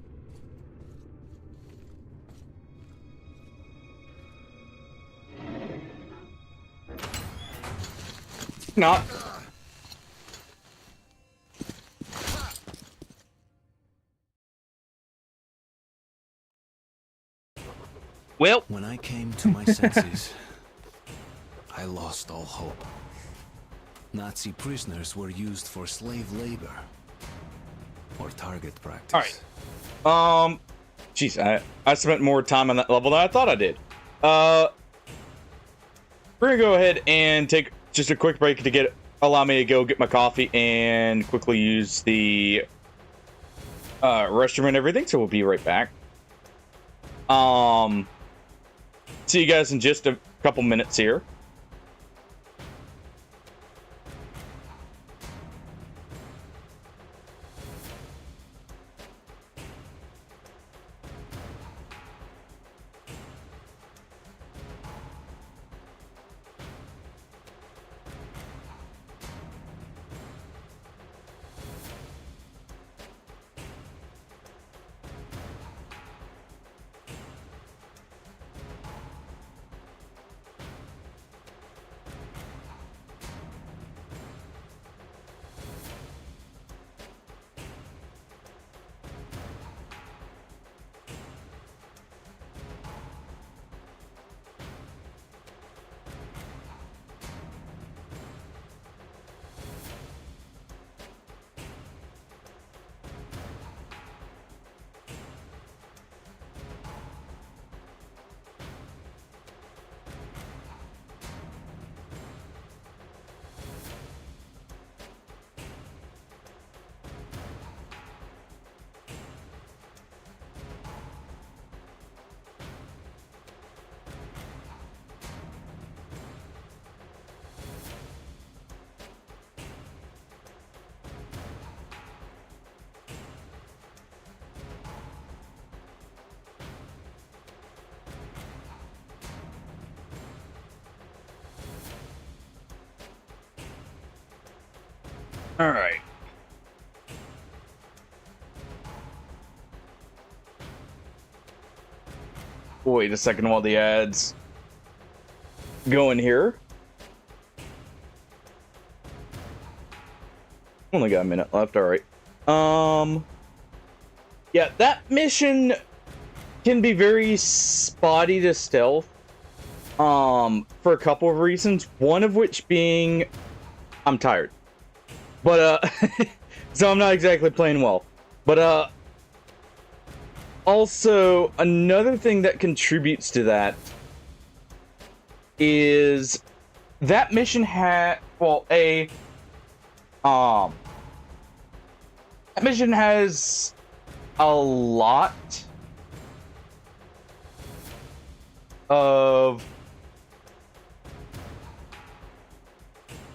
Not. Well, When I came to my senses, I lost all hope. Nazi prisoners were used for slave labor or target practice. All right. Jeez, I spent more time on that level than I thought I did. We're gonna go ahead and take just a quick break to allow me to go get my coffee and quickly use the restroom and everything. So we'll be right back. See you guys in just a couple minutes here. All right. Wait a second while the ads go in here. Only got a minute left. All right. Yeah, that mission can be very spotty to stealth. For a couple of reasons. One of which being I'm tired. But so I'm not exactly playing well. But also another thing that contributes to that is that mission had, well, that mission has a lot of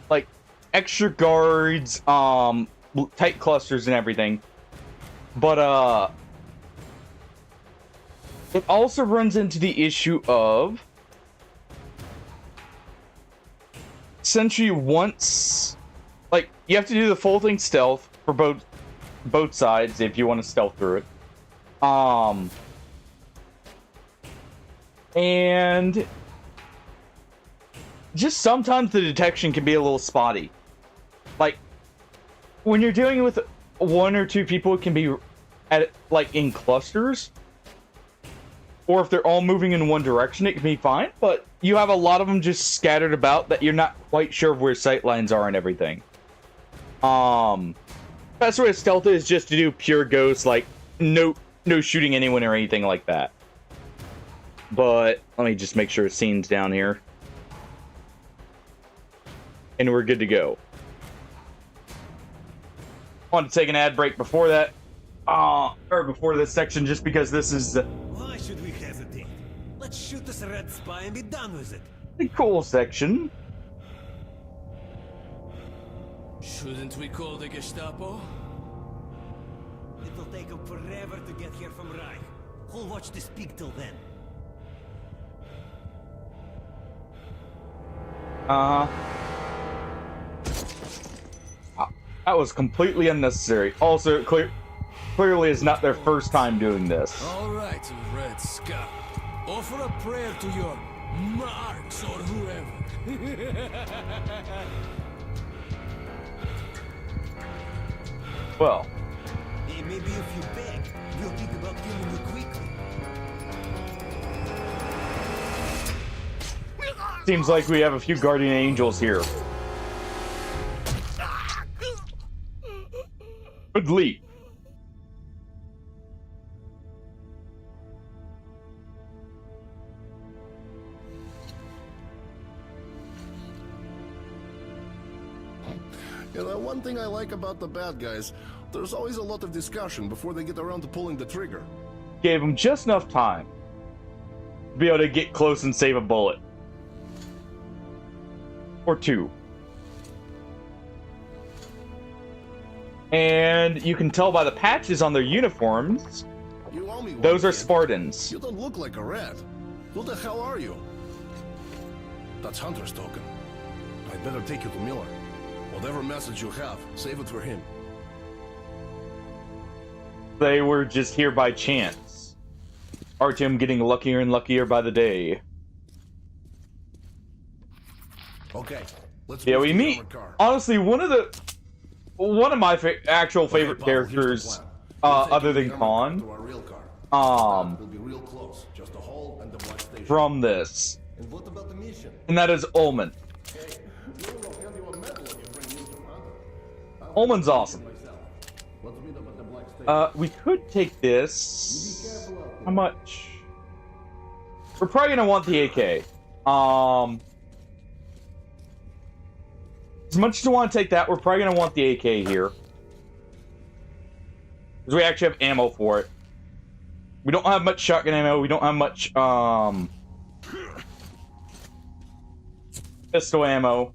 like extra guards, tight clusters and everything. But it also runs into the issue of essentially once, like, you have to do the full thing stealth for both sides if you want to stealth through it. And just sometimes the detection can be a little spotty. Like, when you're dealing with one or two people, it can be at, like, in clusters. Or if they're all moving in one direction, it can be fine. But you have a lot of them just scattered about that you're not quite sure of where sight lines are and everything. Best way to stealth is just to do pure ghost, like no shooting anyone or anything like that. But let me just make sure the scene's down here. And we're good to go. I want to take an ad break before that. Or before this section, just because this is Why should we hesitate? Let's shoot this red spy and be done with it. the cool section. Shouldn't we call the Gestapo? It'll take them forever to get here from Reich. Who'll watch this peak till then? That was completely unnecessary. Also, clearly is not their first time doing this. All right, Red Scout. Offer a prayer to your Marks or whoever. Well, Hey, maybe if you beg, we'll think about killing you quickly. seems like we have a few guardian angels here. Good leap. You know, one thing I like about the bad guys, there's always a lot of discussion before they get around to pulling the trigger. Gave him just enough time to be able to get close and save a bullet. Or two. And you can tell by the patches on their uniforms, You owe me one, those are kid. Spartans. You don't look like a rat. Who the hell are you? That's Hunter's token. I'd better take you to Miller. Whatever message you have, save it for him. They were just here by chance. Artyom getting luckier and luckier by the day. Okay, let's Yeah, move we to the meet, armored car. honestly, one of my actual favorite Okay, pal, here's the characters, plan. We'll take other you to than the armored Khan, car to our real car. We'll be real close. Just a hole and the black station. from this, And what about the mission? and that is Ullman. Hey, Miller will hand you a medal if you bring news from Hunter. Ullman's awesome. Myself. Let's meet up at the black station. We could take this. How much? We're probably gonna want the AK. As much as you want to take that, we're probably gonna want the AK here. Because we actually have ammo for it. We don't have much shotgun ammo, we don't have much, pistol ammo.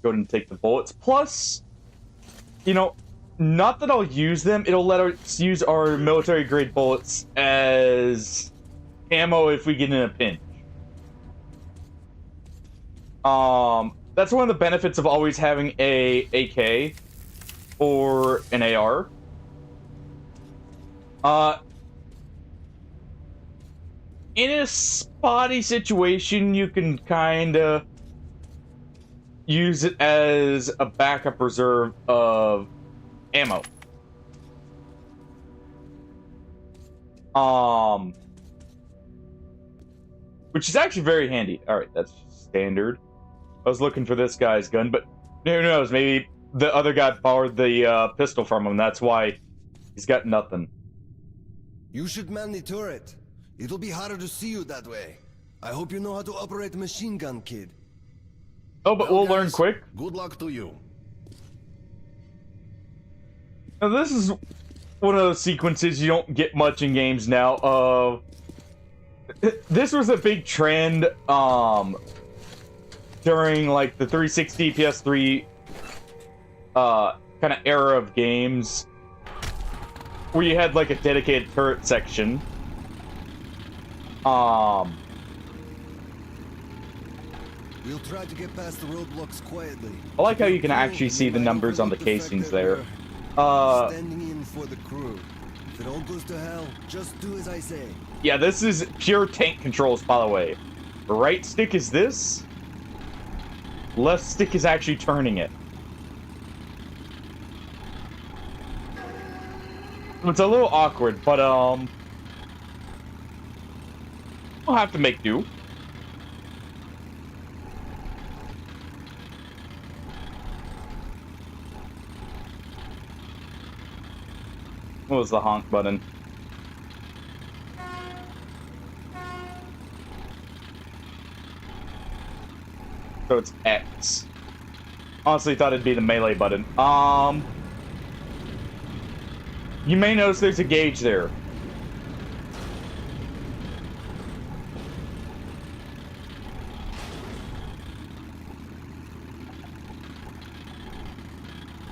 Go ahead and take the bullets. Plus, you know, not that I'll use them, it'll let us use our military grade bullets as ammo if we get in a pinch. That's one of the benefits of always having a AK or an AR. In a spotty situation, you can kinda use it as a backup reserve of ammo. Which is actually very handy. Alright, that's standard. I was looking for this guy's gun, but who knows, maybe the other guy borrowed the pistol from him. That's why he's got nothing. You should man the turret. It'll be harder to see you that way. I hope you know how to operate a machine gun, kid. Oh, but we'll learn guys, quick. Good luck to you. Now, this is one of those sequences you don't get much in games now. This was a big trend during like the 360 PS3 kind of era of games, where you had like a dedicated turret section. We'll try to get past the roadblocks quietly. I like how you can actually see the numbers on the casings there. Standing in for the crew. If it all goes to hell, just do as I say. Yeah, this is pure tank controls, by the way. Right stick is this. Left stick is actually turning it. It's a little awkward, but we'll have to make do. What was the honk button? So it's X. Honestly thought it'd be the melee button. You may notice there's a gauge there.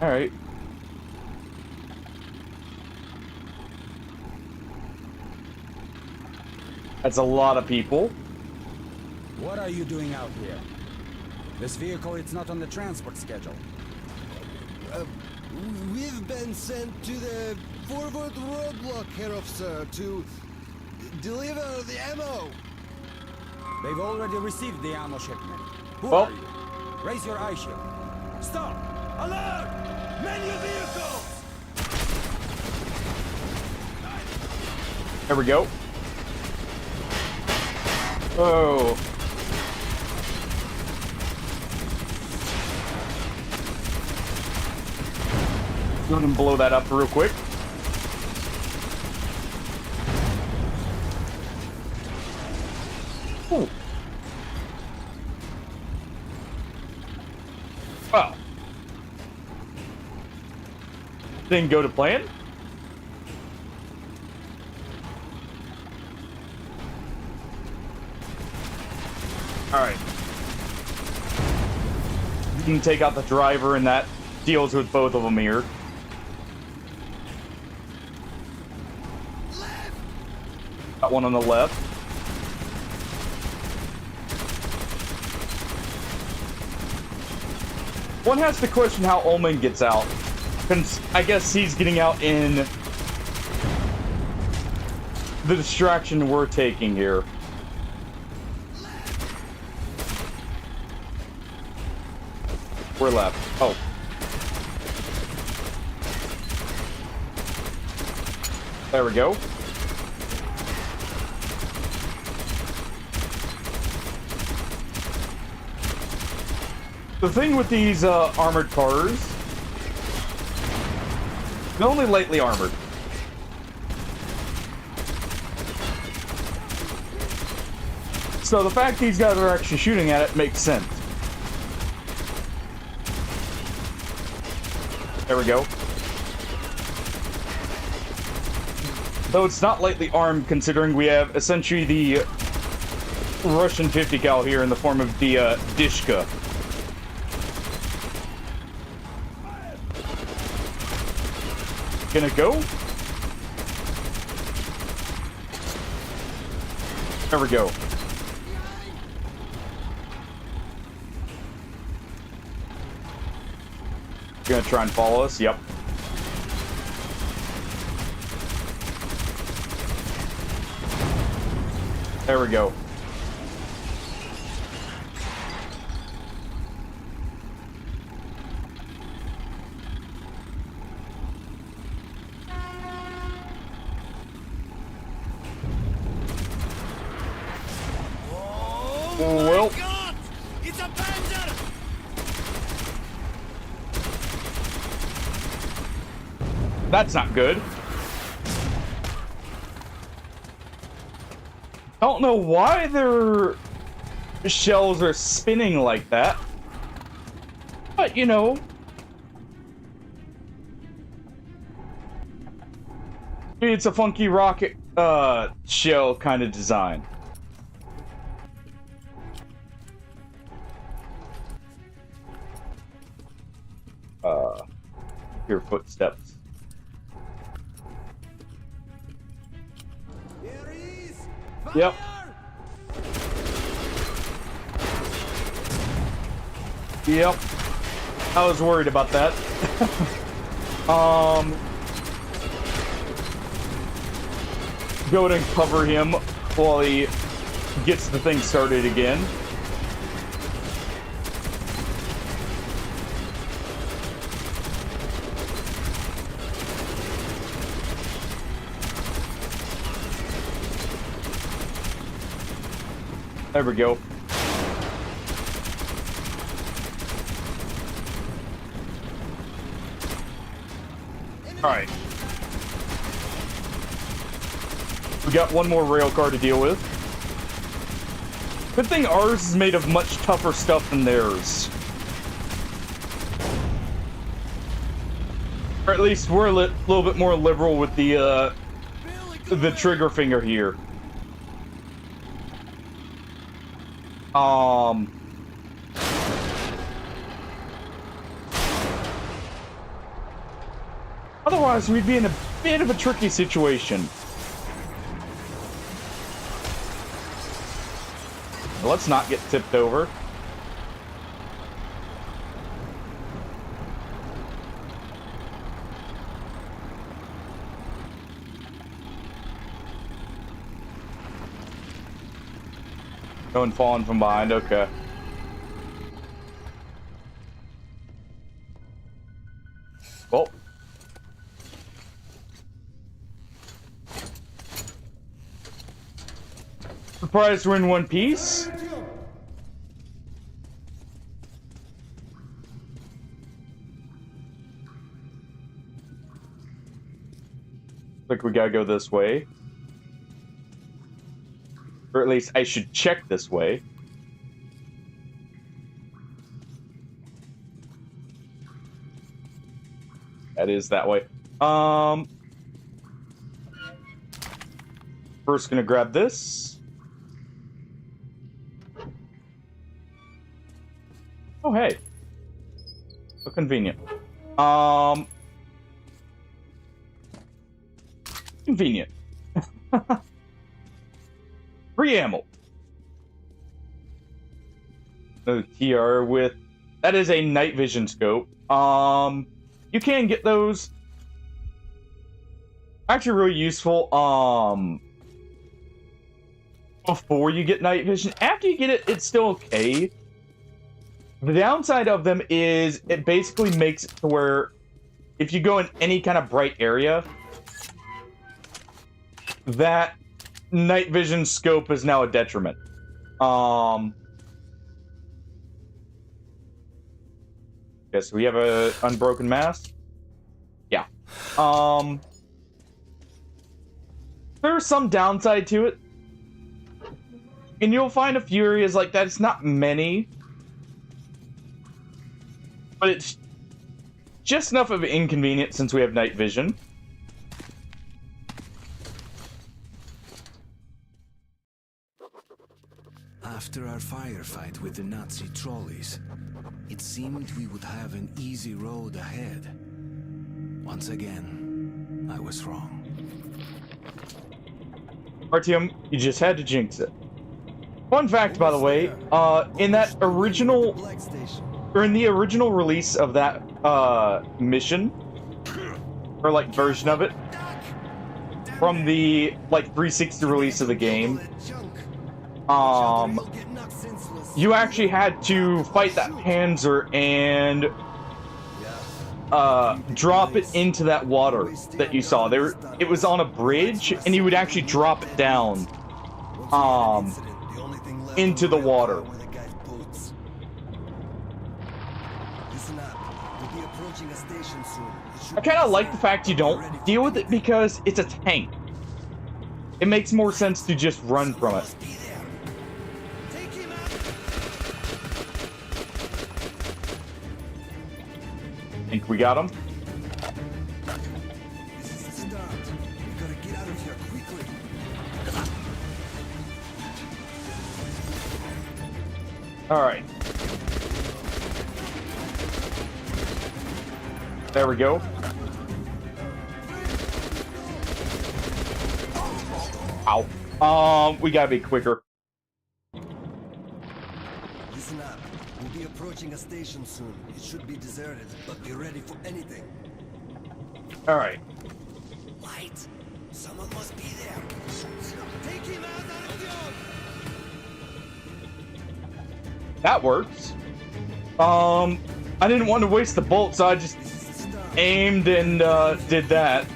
Alright. That's a lot of people. What are you doing out here? This vehicle, it's not on the transport schedule. We've been sent to the forward roadblock, Herr Officer, to deliver the ammo. They've already received the ammo shipment. Who Oh. are you? Raise your eye shield. Stop! Alert! Menu vehicles! There we go. Oh. Go ahead and blow that up real quick. Ooh. Wow. Didn't go to plan. Alright. You can take out the driver, and that deals with both of them here. Got one on the left. One has to question how Ullman gets out. I guess he's getting out in the distraction we're taking here. We're left. Oh. There we go. The thing with these armored cars, they're only lightly armored. So the fact these guys are actually shooting at it makes sense. There we go. Though it's not lightly armed, considering we have essentially the Russian 50 cal here in the form of the Dishka. Gonna go? There we go. Gonna try and follow us? Yep. There we go. Well, God! It's a Panzer! That's not good. Don't know why their shells are spinning like that. But, you know. It's a funky rocket shell kind of design. Hear footsteps. Here he is! Yep. Yep. I was worried about that. Go and cover him while he gets the thing started again. There we go. Alright. We got one more rail car to deal with. Good thing ours is made of much tougher stuff than theirs. Or at least we're a little bit more liberal with the trigger finger here. Otherwise, we'd be in a bit of a tricky situation. Let's not get tipped over. Going falling from behind, okay. Well. Surprised we're in one piece. Like we gotta go this way. Or at least I should check this way. That is that way. First gonna grab this. Oh hey. So convenient. Convenient. Free ammo. The TR with... That is a night vision scope. You can get those. Actually really useful, before you get night vision. After you get it, it's still okay. The downside of them is it basically makes it to where if you go in any kind of bright area, that night vision scope is now a detriment. Okay, so we have a unbroken mass. Yeah. There's some downside to it. And you'll find a few areas like that. It's not many. But it's just enough of an inconvenience since we have night vision. After our firefight with the Nazi trolleys, it seemed we would have an easy road ahead. Once again, I was wrong. Artyom, you just had to jinx it. Fun fact, by the way, in that original, or in the original release of that mission, or like version of it, from the like 360 release of the game, you actually had to fight that Panzer and drop it into that water that you saw. There, it was on a bridge, and you would actually drop it down into the water. Listen up. We'll be approaching a station soon. It should I kind of like the fact you don't deal with it because it's a tank. It makes more sense to just run from it. be there. Take him out. Think we got him? This is the start. We gotta get out of here quickly. All right. There we go. Ow. We gotta be quicker. Listen up. We'll be approaching a station soon. It should be deserted, but be ready for anything. All right. Light! Someone must be there. Take him out of the job! That works. I didn't want to waste the bolt, so I just aimed and did that.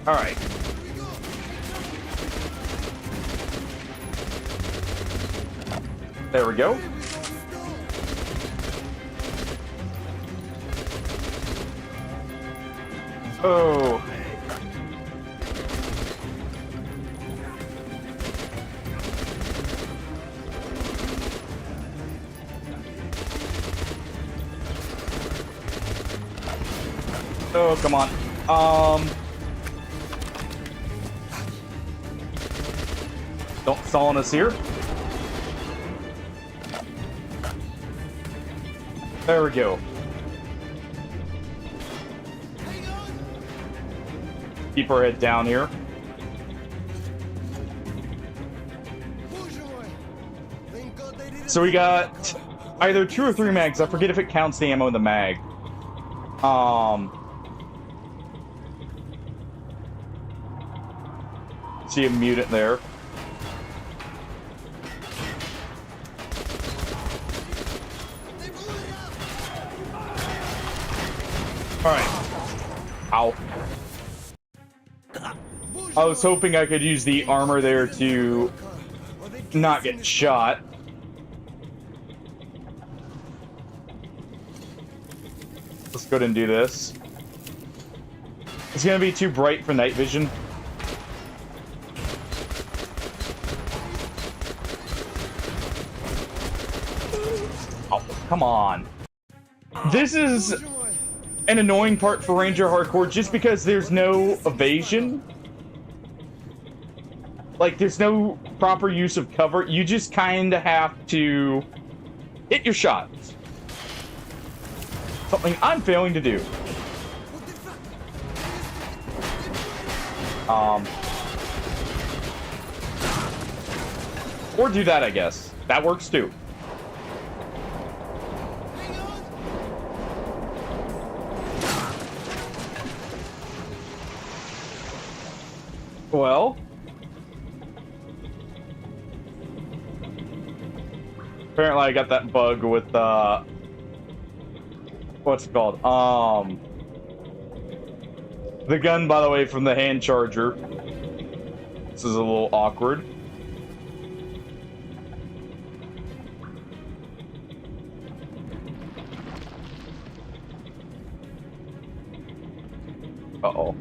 All right. There we go. Oh. Oh, come on. Don't stall on us here. There we go. Keep our head down here. So we got either 2 or 3 mags. I forget if it counts the ammo in the mag. See a mutant there. Alright. Ow. I was hoping I could use the armor there to not get shot. Let's go ahead and do this. It's gonna be too bright for night vision. Oh, come on. This is an annoying part for Ranger Hardcore just because there's no evasion. Like, there's no proper use of cover. You just kind of have to hit your shots. Something I'm failing to do. Or do that, I guess. That works too. Well, apparently I got that bug with what's it called? The gun, by the way, from the hand charger. This is a little awkward. Uh-oh.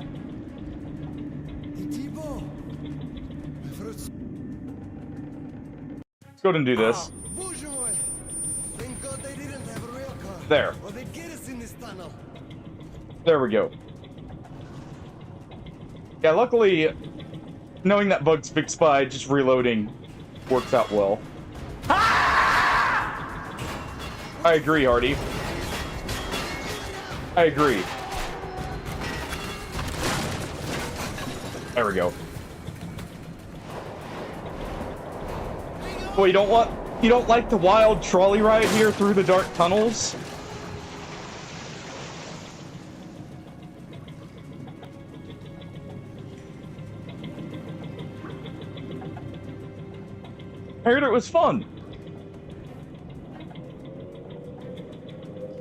Let's go ahead and do this. Thank God they didn't have a rail car. There. Or they'd get us in this tunnel. There we go. Yeah, luckily, knowing that bug's fixed by just reloading works out well. I agree, Hardy. I agree. There we go. Well, you don't like the wild trolley ride here through the dark tunnels? I heard it was fun.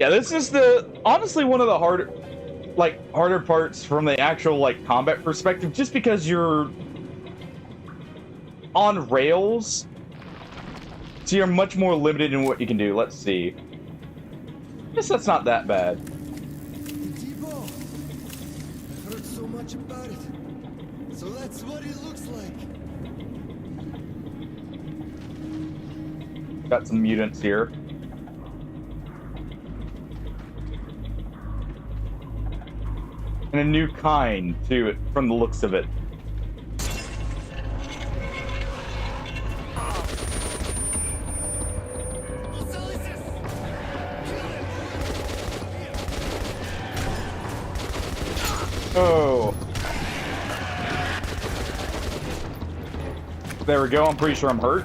Yeah, this is honestly one of the harder parts from the actual combat perspective, just because you're on rails. So you're much more limited in what you can do. Let's see. I guess that's not that bad. Debo, I heard so much about it. So that's what it looks like. Got some mutants here. And a new kind, too, from the looks of it. Oh. There we go. I'm pretty sure I'm hurt.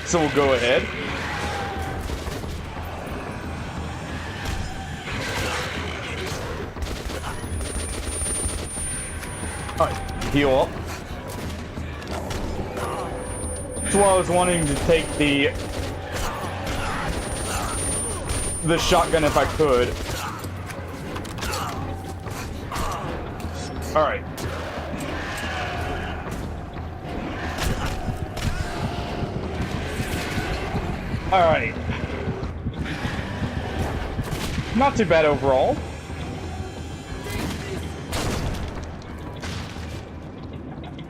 So we'll go ahead. Alright, heal up. That's why I was wanting to take the shotgun if I could. Alright. Alright. Not too bad overall.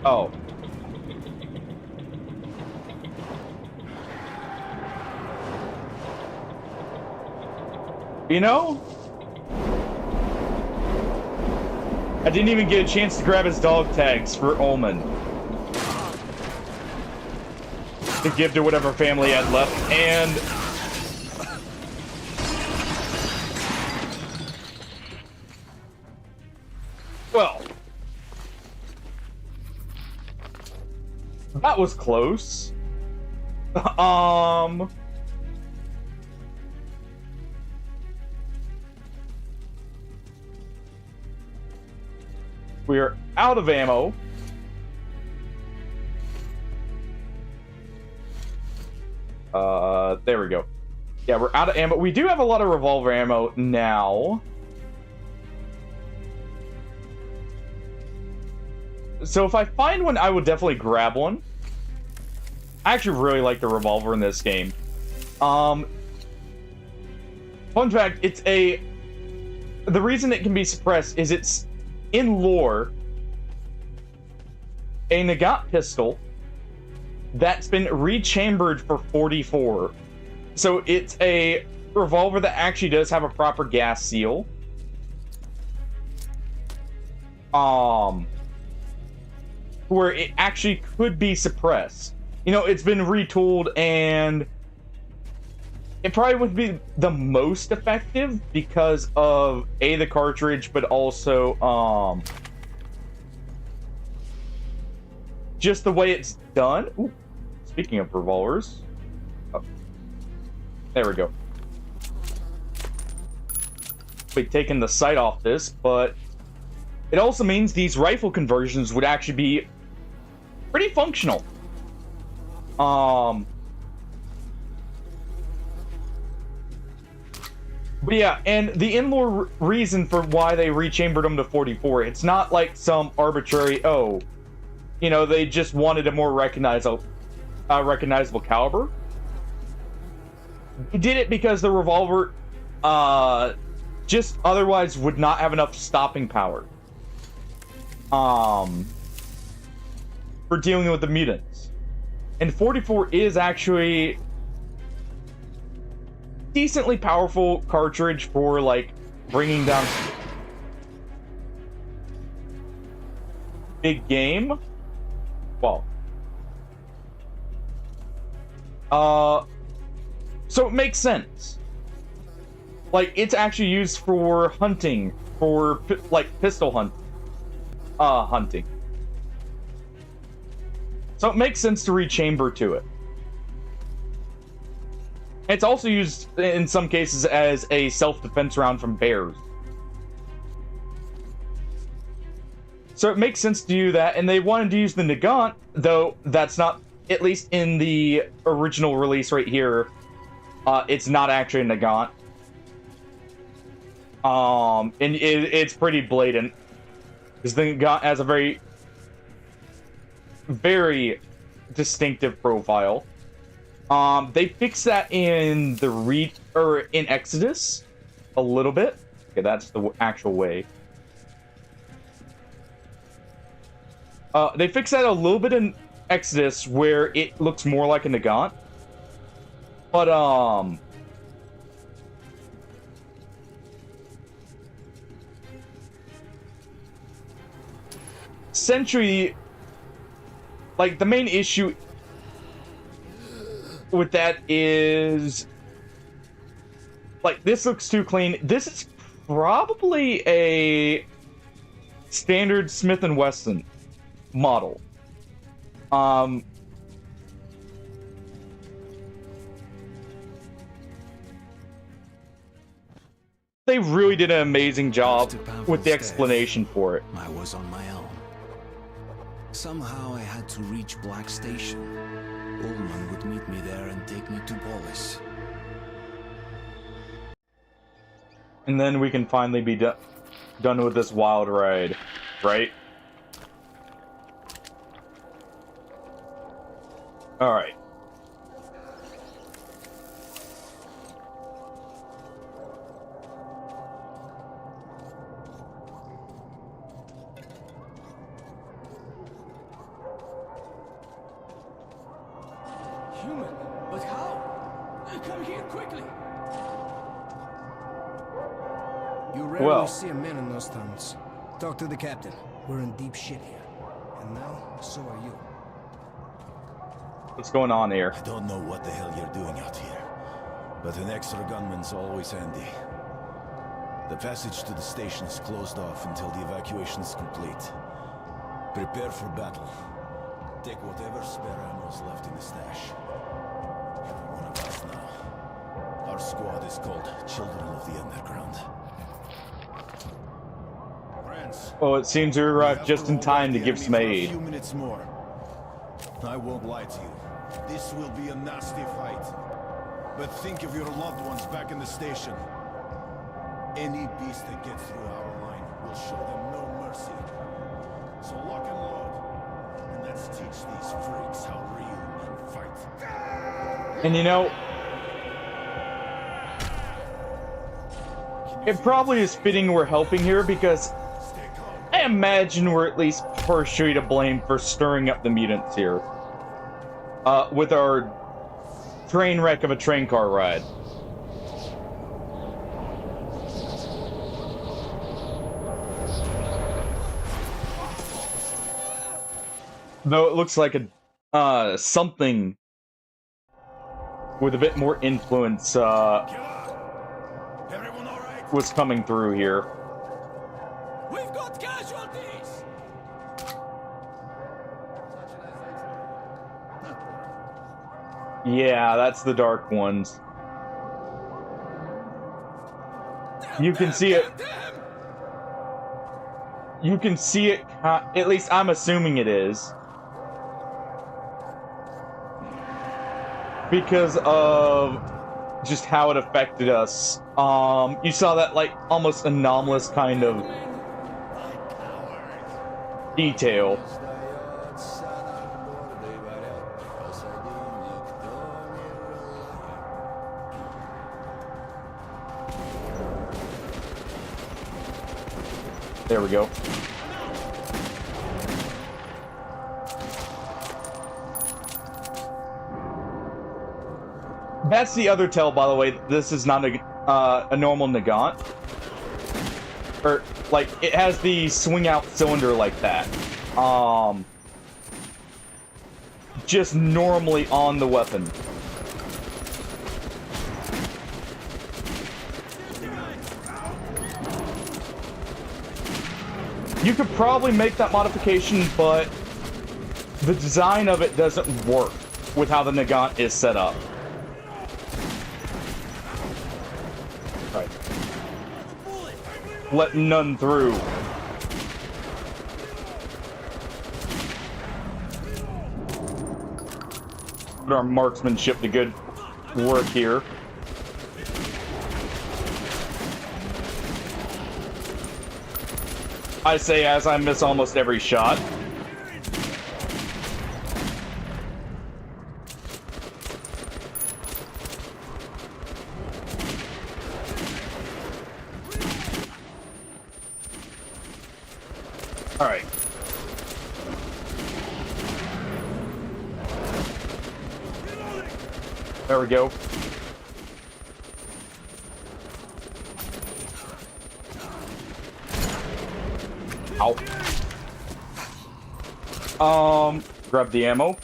Oh. You know? I didn't even get a chance to grab his dog tags for Ullman to give to whatever family I had left, and well, that was close. We're out of ammo. There we go. Yeah, we're out of ammo. We do have a lot of revolver ammo now. So if I find one, I would definitely grab one. I actually really like the revolver in this game. Fun fact, the reason it can be suppressed is it's in lore a Nagant pistol that's been rechambered for 44. So it's a revolver that actually does have a proper gas seal. Where it actually could be suppressed. You know, it's been retooled, and it probably would be the most effective because of the cartridge, but also just the way it's done. Ooh, speaking of revolvers, oh, there we go. We've taken the sight off this, but it also means these rifle conversions would actually be pretty functional. But yeah, and the in-lore reason for why they rechambered them to 44, it's not like some arbitrary, you know, they just wanted a more recognizable caliber. They did it because the revolver just otherwise would not have enough stopping power for dealing with the mutants. And 44 is actually decently powerful cartridge for like bringing down big game. Well, so it makes sense. Like, it's actually used for hunting, for like pistol hunting. So it makes sense to rechamber to it. It's also used in some cases as a self-defense round from bears. So it makes sense to do that, and they wanted to use the Nagant, though that's not, at least in the original release right here, it's not actually a Nagant. And it's pretty blatant, because the Nagant has a very very distinctive profile. They fixed that in the in Exodus a little bit. Okay, that's the actual way. They fixed that a little bit in Exodus where it looks more like a Nagant. But Sentry, like, the main issue with that is, like, this looks too clean. This is probably a standard Smith & Wesson model. They really did an amazing job with the explanation for it. I was on my own. Somehow I had to reach Black Station. Ullman would meet me there and take me to Polis. And then we can finally be done with this wild ride, right? Alright. Human? But how? Come here quickly! You rarely Well. see a man in those towns. Talk to the captain. We're in deep shit here. And now, so are you. What's going on here? I don't know what the hell you're doing out here, but an extra gunman's always handy. The passage to the station is closed off until the evacuation's complete. Prepare for battle. Take whatever spare ammo's left in the stash. You're one of us now. Our squad is called Children of the Underground. Friends, Oh, it seems we arrived just in time to give some a aid. few minutes more. I won't lie to you. This will be a nasty fight. But think of your loved ones back in the station. Any beast that gets through our line will show them no mercy. So lock and load. And let's teach these freaks how real men fight. And you know, it probably is fitting we're helping here because Stay calm. I imagine we're at least partially to blame for stirring up the mutants here. With our train wreck of a train car ride. Though it looks like a something with a bit more influence Everyone all right? was coming through here. We've got casualties! Yeah, that's the dark ones. You can see it. You can see it. At least I'm assuming it is. Because of just how it affected us. You saw that, like, almost anomalous kind of detail. There we go. That's the other tell, by the way. This is not a normal Nagant. Or, like, it has the swing out cylinder like that. Just normally on the weapon. You could probably make that modification, but the design of it doesn't work with how the Nagant is set up. Right. Let none through. Put our marksmanship to good work here. I say as I miss almost every shot. All right. There we go. Ow. Grab the ammo.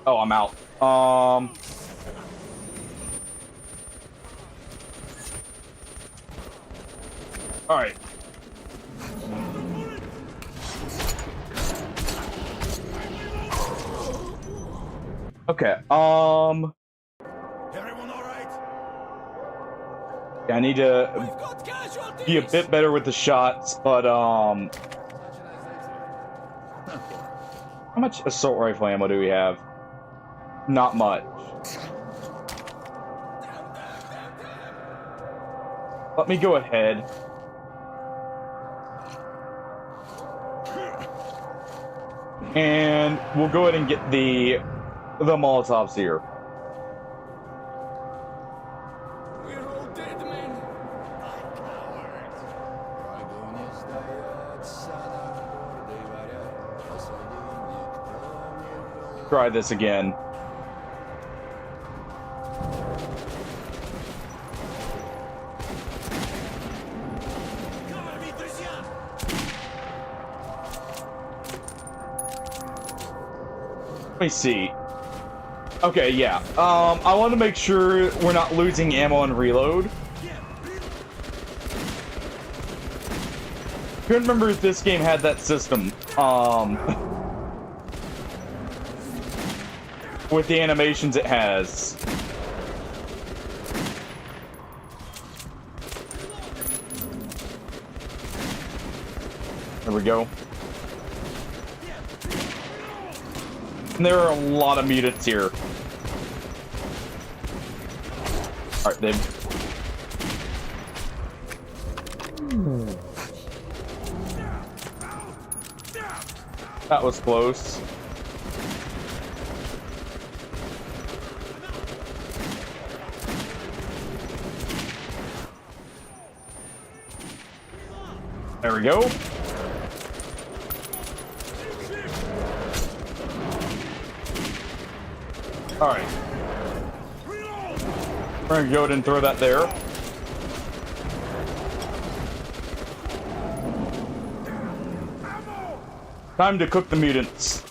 Oh, I'm out. All right. Okay. Everyone all right? Yeah, I need to be a bit better with the shots, but how much assault rifle ammo do we have? Not much. Let me go ahead. And we'll go ahead and get the Molotovs here. We're all dead, man. Try this again. Let me see. Okay, yeah. I want to make sure we're not losing ammo and reload. Couldn't remember if this game had that system. With the animations it has. There we go. And there are a lot of mutants here. Alright, then. That was close. There we go. All right. We're gonna go ahead and throw that there. Time to cook the mutants.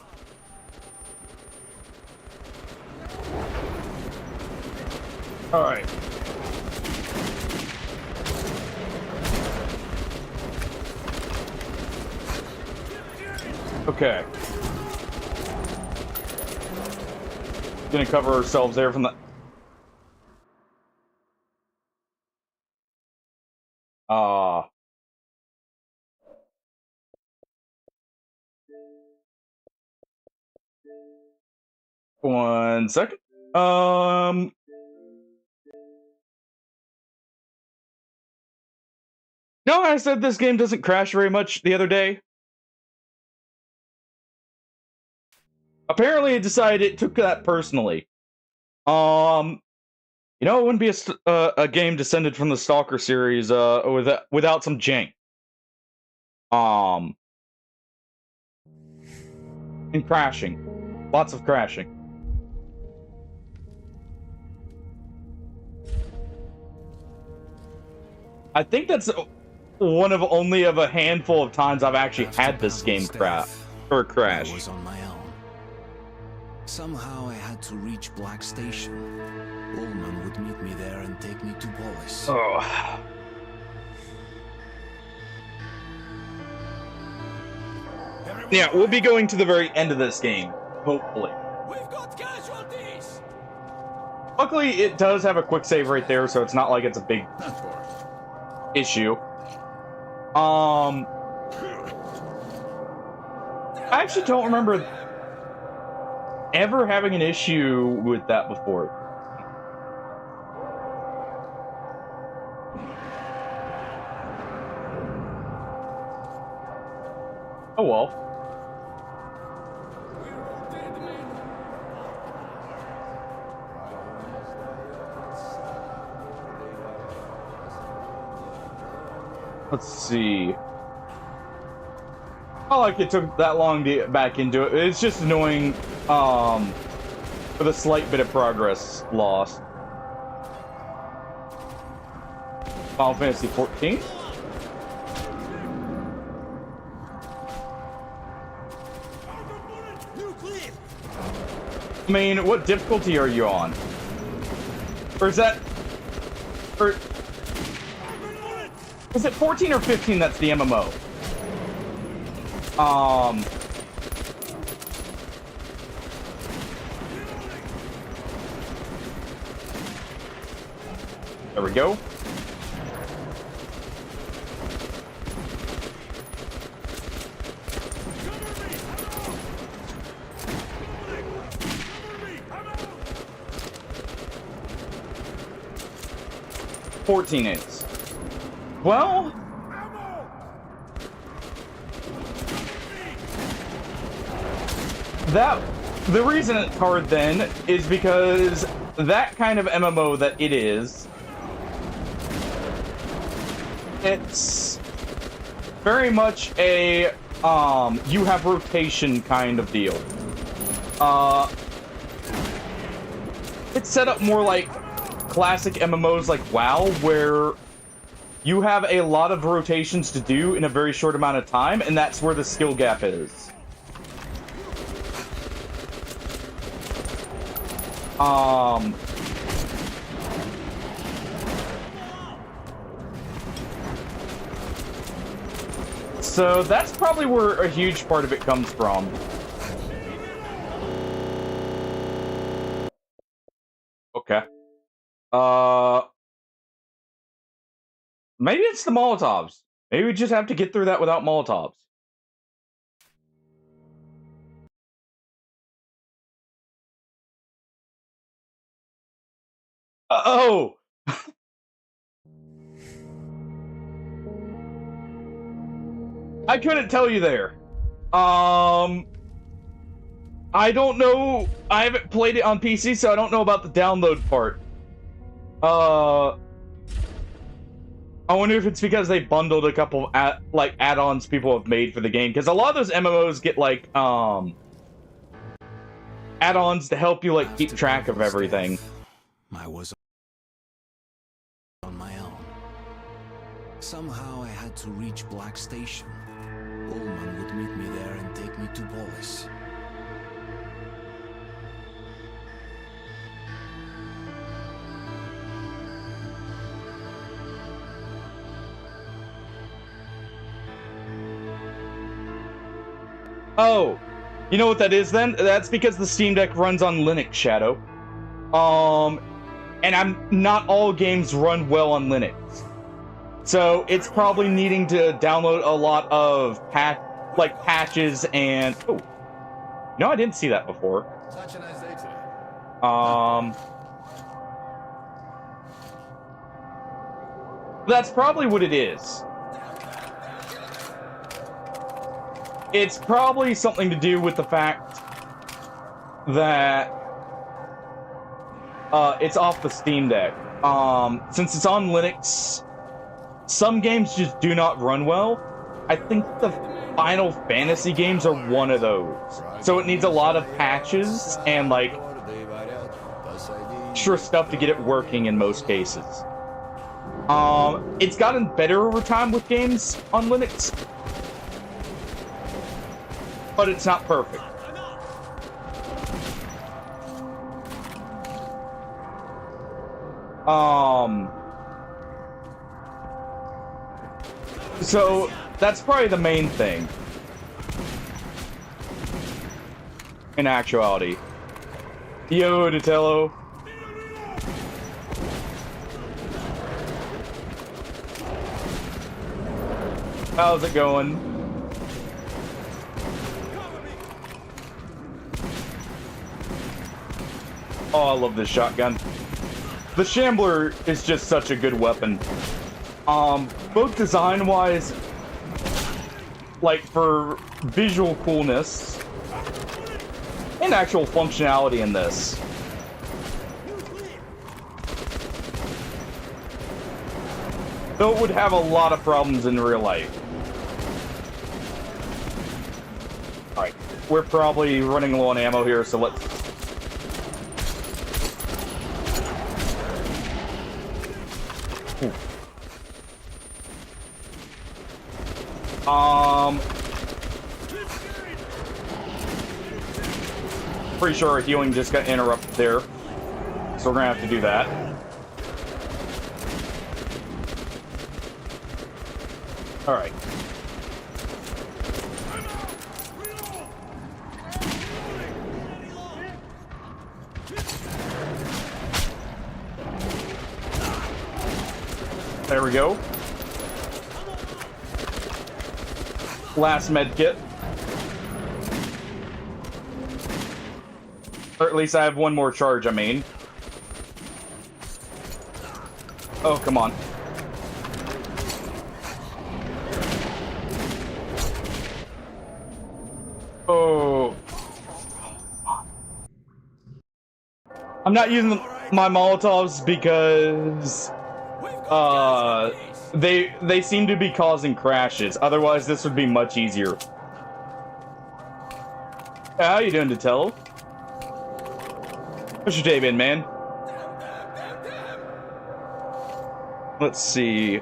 All right. Okay. Gonna cover ourselves there from the... One second. No, I said this game doesn't crash very much the other day. Apparently it decided it took that personally. You know, it wouldn't be a game descended from the Stalker series without some jank. And crashing. Lots of crashing. I think that's one of only of a handful of times I've actually had this game crash. I was on my own. Somehow I had to reach Black Station. Ullman would meet me there and take me to Polis. Oh. Yeah, we'll be going to the very end of this game, hopefully. We've got casualties. Luckily, it does have a quick save right there, so it's not like it's a big issue. I actually don't remember ever having an issue with that before. Oh well. Let's see. Not like it took that long to get back into it. It's just annoying, with a slight bit of progress lost. Final Fantasy 14. I mean, what difficulty are you on? Or is that... Or... Is it 14 or 15 that's the MMO? There we go. $14. Well, the reason it's hard then is because that kind of MMO that it is, it's very much a you have rotation kind of deal. It's set up more like classic MMOs like WoW, where you have a lot of rotations to do in a very short amount of time, and that's where the skill gap is. So that's probably where a huge part of it comes from. Okay. Maybe it's the Molotovs. Maybe we just have to get through that without Molotovs. Oh! I couldn't tell you there. I don't know. I haven't played it on PC, so I don't know about the download part. I wonder if it's because they bundled a couple add-ons people have made for the game, because a lot of those MMOs get like add-ons to help you like keep track of everything. I was on my own. Somehow I had to reach Black Station. Ullman would meet me there and take me to Polis. Oh, you know what that is then? That's because the Steam Deck runs on Linux, Shadow. And not all games run well on Linux. So it's probably needing to download a lot of patches and... Oh, no, I didn't see that before. Such a nice day today. That's probably what it is. It's probably something to do with the fact that it's off the Steam Deck. Since it's on Linux, some games just do not run well. I think the Final Fantasy games are one of those. So it needs a lot of patches and like extra stuff to get it working in most cases. It's gotten better over time with games on Linux, but it's not perfect. So that's probably the main thing. In actuality. Yo, Datello. How's it going? Oh, I love this shotgun. The Shambler is just such a good weapon. Both design-wise, like for visual coolness, and actual functionality in this. Though it would have a lot of problems in real life. Alright, we're probably running low on ammo here, so let's... Ooh. Pretty sure our healing just got interrupted there. So we're gonna have to do that. Alright. There we go. Last med kit. Or at least I have one more charge, I mean. Oh, come on. Oh. I'm not using my Molotovs because they seem to be causing crashes. Otherwise, this would be much easier. How you doing, Detello? What's your day been, man? Let's see.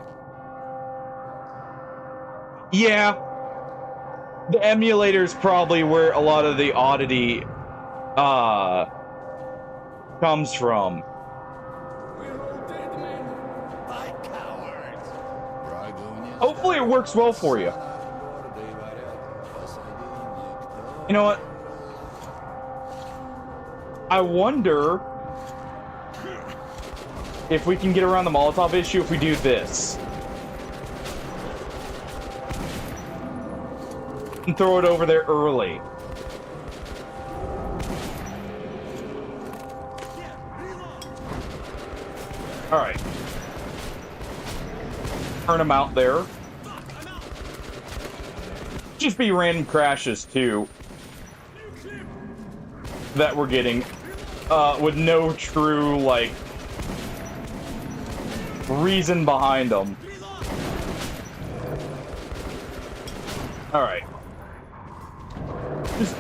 Yeah. The emulator's probably where a lot of the oddity comes from. Hopefully it works well for you. You know what? I wonder if we can get around the Molotov issue if we do this. And throw it over there early. Alright. Turn them out there. Just be random crashes, too. That we're getting. With no true, like, reason behind them. Alright. Just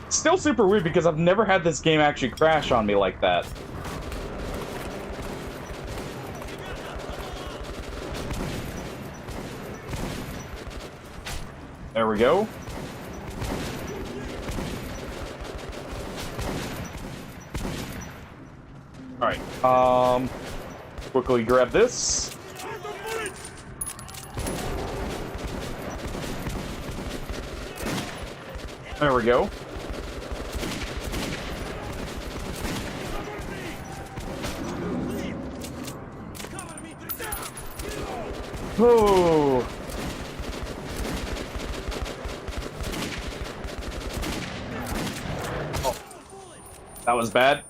still super weird because I've never had this game actually crash on me like that. There we go. Alright, quickly grab this. There we go. Oh. Oh. That was bad.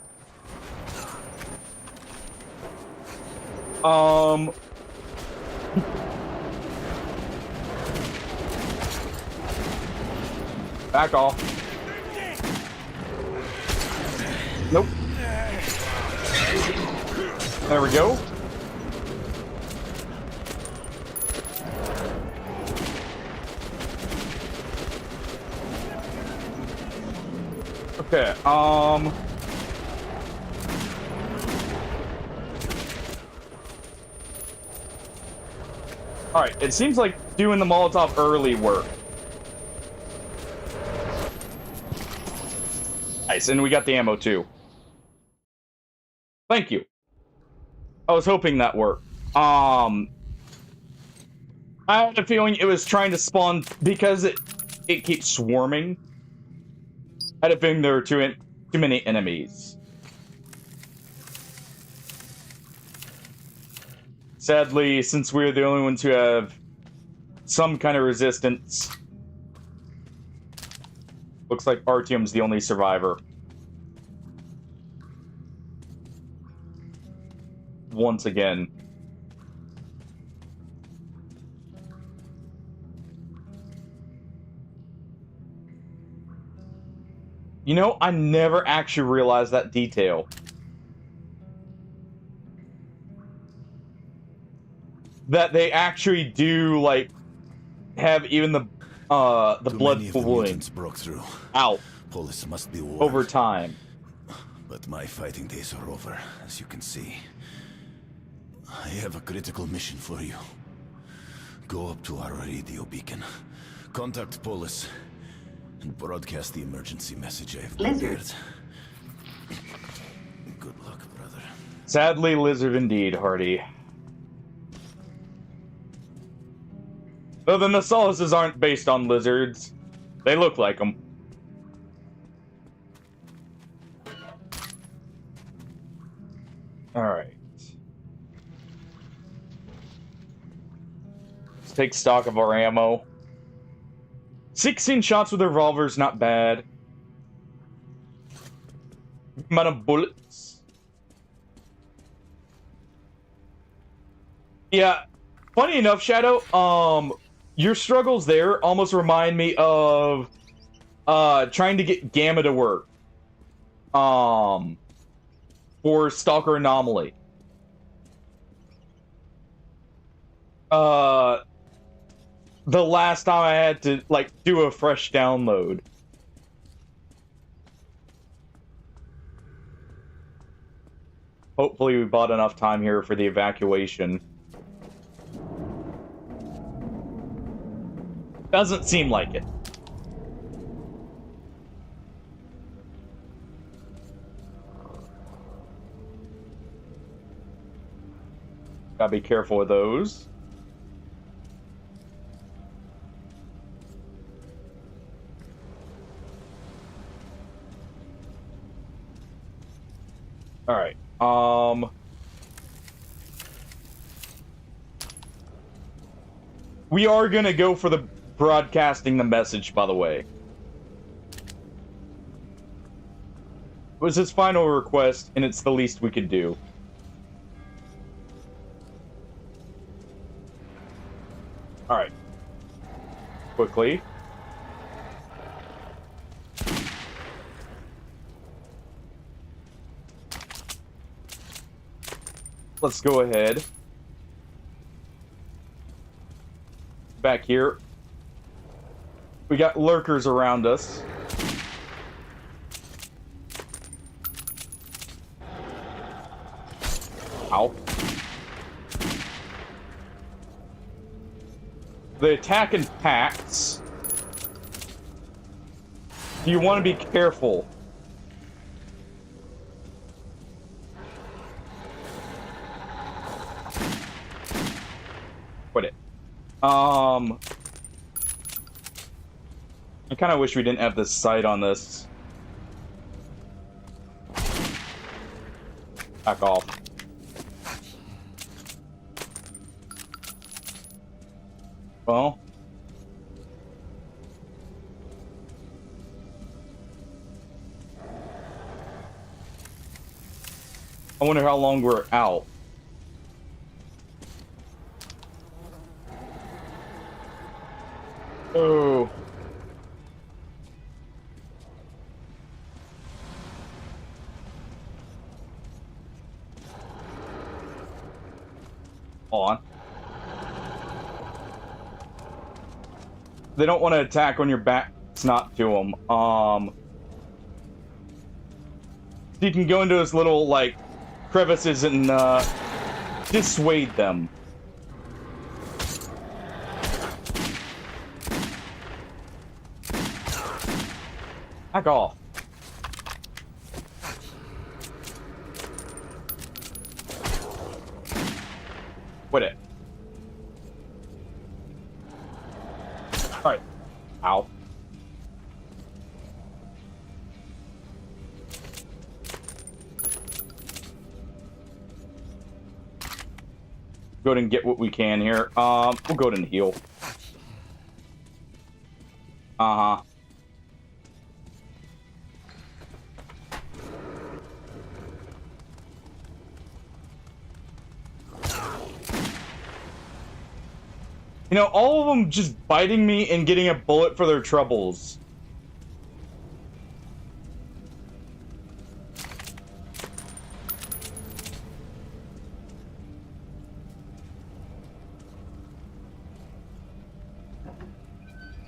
Back off. Nope. There we go. Okay, Alright, it seems like doing the Molotov early worked. Nice, and we got the ammo too. Thank you. I was hoping that worked. I had a feeling it was trying to spawn because it keeps swarming. I had a feeling there were too many enemies. Sadly, since we're the only ones who have some kind of resistance, looks like Artyom's the only survivor. Once again. You know, I never actually realized that detail. that they actually do like have even the Too blood many of the pooling mutants broke through. out Polis must be warned. over time. But my fighting days are over, as you can see. I have a critical mission for you. Go up to our radio beacon. Contact Polis. And broadcast the emergency message I have prepared. Good luck, brother. Sadly, lizard indeed, Hardy. Though the Nasalises aren't based on lizards. They look like them. Alright. Let's take stock of our ammo. 16 shots with a revolver is not bad. Amount of bullets. Yeah. Funny enough, Shadow, your struggles there almost remind me of trying to get Gamma to work. For Stalker Anomaly. The last time I had to, like, do a fresh download. Hopefully we bought enough time here for the evacuation. Doesn't seem like it. Gotta be careful with those. Alright, we are gonna go for the broadcasting the message, by the way. It was his final request, and it's the least we could do. Alright. Quickly. Let's go ahead. Back here. We got lurkers around us. Ow. They attack in packs. You want to be careful. Quit it. I kind of wish we didn't have this sight on this. Back off. Well. I wonder how long we're out. Oh. Hold on. They don't want to attack when your back's not to them. So you can go into those little, like, crevices and, dissuade them. Back off. Quit it. Alright. Ow. Go ahead and get what we can here. We'll go ahead and heal. Uh-huh. You know, all of them just biting me and getting a bullet for their troubles.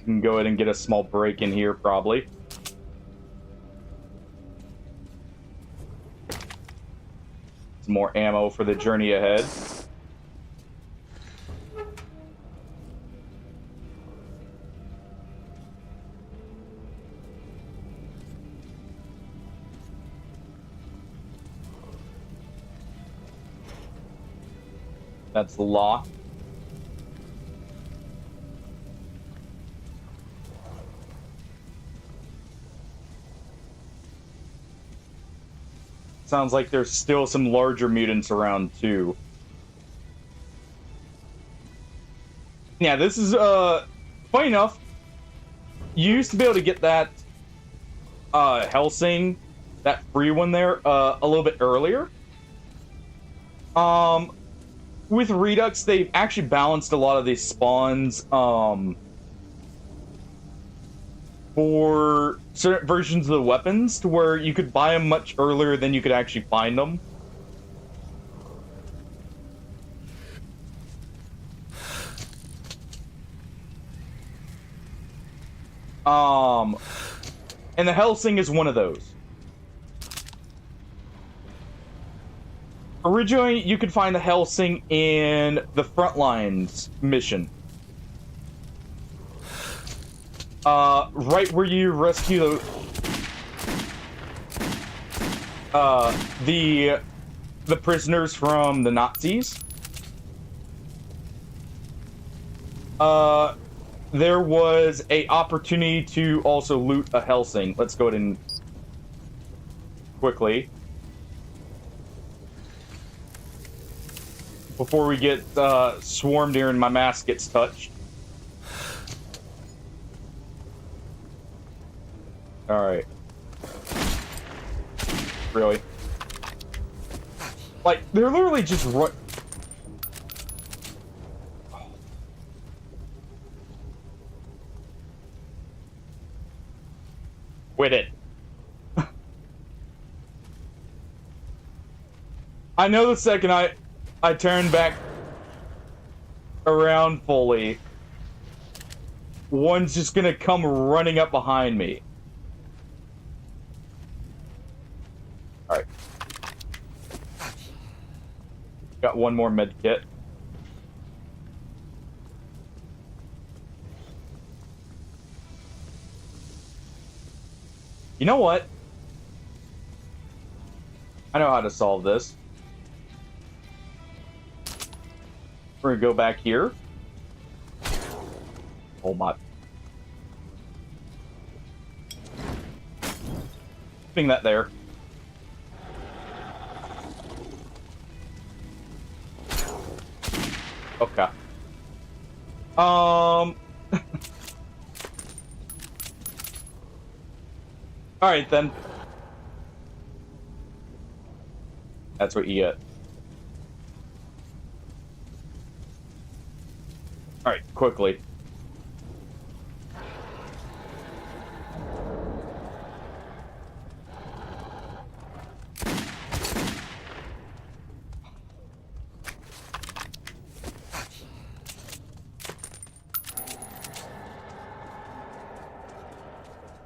can go ahead and get a small break in here, probably. Some more ammo for the journey ahead. That's the lock. Sounds like there's still some larger mutants around too. Yeah, this is funny enough. You used to be able to get that Helsing, that free one there, a little bit earlier. With Redux, they've actually balanced a lot of these spawns for certain versions of the weapons to where you could buy them much earlier than you could actually find them. And the Helsing is one of those. Originally, you could find the Helsing in the Frontlines mission. Right where you rescue the prisoners from the Nazis. There was a opportunity to also loot a Helsing. Let's go ahead and quickly, before we get swarmed here and my mask gets touched. Alright. Really? Like, they're literally just Quit it. I know the second I turn back around fully, one's just gonna come running up behind me. Alright. Got one more med kit. You know what? I know how to solve this. We're gonna go back here. Oh my. Putting that there. Okay. Alright then. That's what you get. Alright, quickly.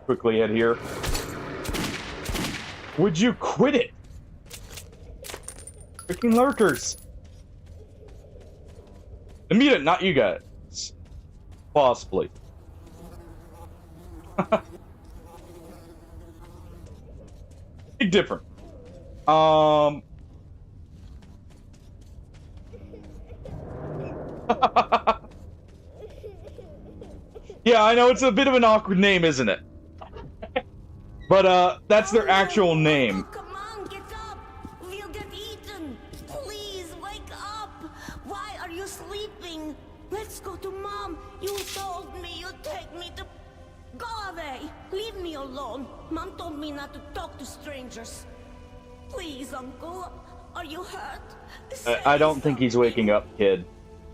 Quickly head here. Would you quit it? Freaking lurkers. The mutant, not you guys. Possibly. Big different. Yeah, I know it's a bit of an awkward name, isn't it? But that's their actual name. Come on, get up! We'll get eaten! Please, wake up! Why are you sleeping? Let's go to Mom! You told me you'd take me to... Go away! Leave me alone! Mom told me not to talk to strangers. Please, Uncle. Are you hurt? I don't think he's waking up, kid.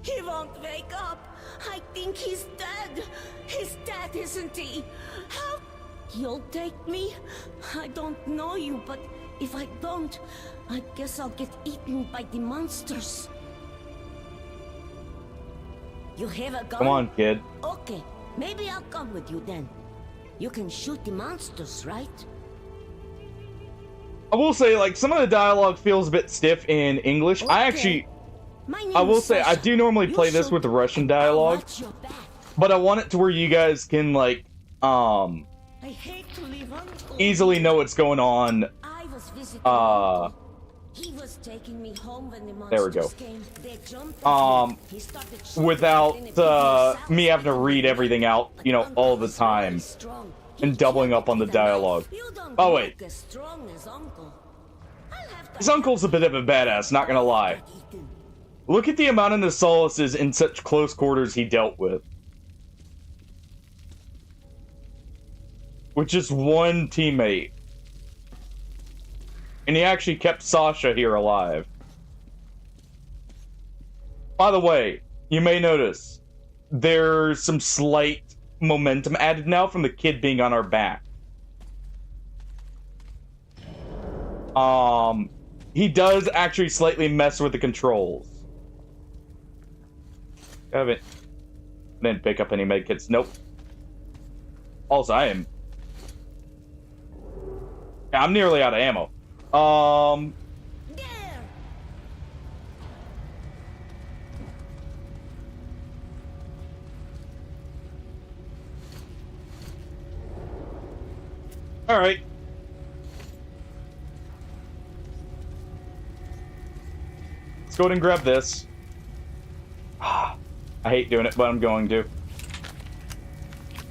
He won't wake up! I think he's dead! He's dead, isn't he? How... You'll take me? I don't know you, but if I don't, I guess I'll get eaten by the monsters. You have a gun? Come on, kid. Okay, Maybe I'll come with you then. You can shoot the monsters, right? I will say, like, some of the dialogue feels a bit stiff in English. Okay. I will say, I do normally play this with the Russian dialogue, but I want it to where you guys can, like, I hate to leave Uncle. easily know what's going on. I was visiting Uncle. He was taking me home when the There we go. monsters came. They jumped at me. He started shooting Without and it blew us me out. having to read everything out, you know, all the time, and doubling up on the dialogue. Oh wait, As strong as Uncle. I'll have to his uncle's a bit of a badass, not gonna lie. Look at the amount of the Solaces in such close quarters he dealt with. With just one teammate. And he actually kept Sasha here alive. By the way, you may notice there's some slight momentum added now from the kid being on our back. He does actually slightly mess with the controls. Didn't pick up any medkits. Nope. Also, I'm nearly out of ammo. There. All right. Let's go ahead and grab this. I hate doing it, but I'm going to. I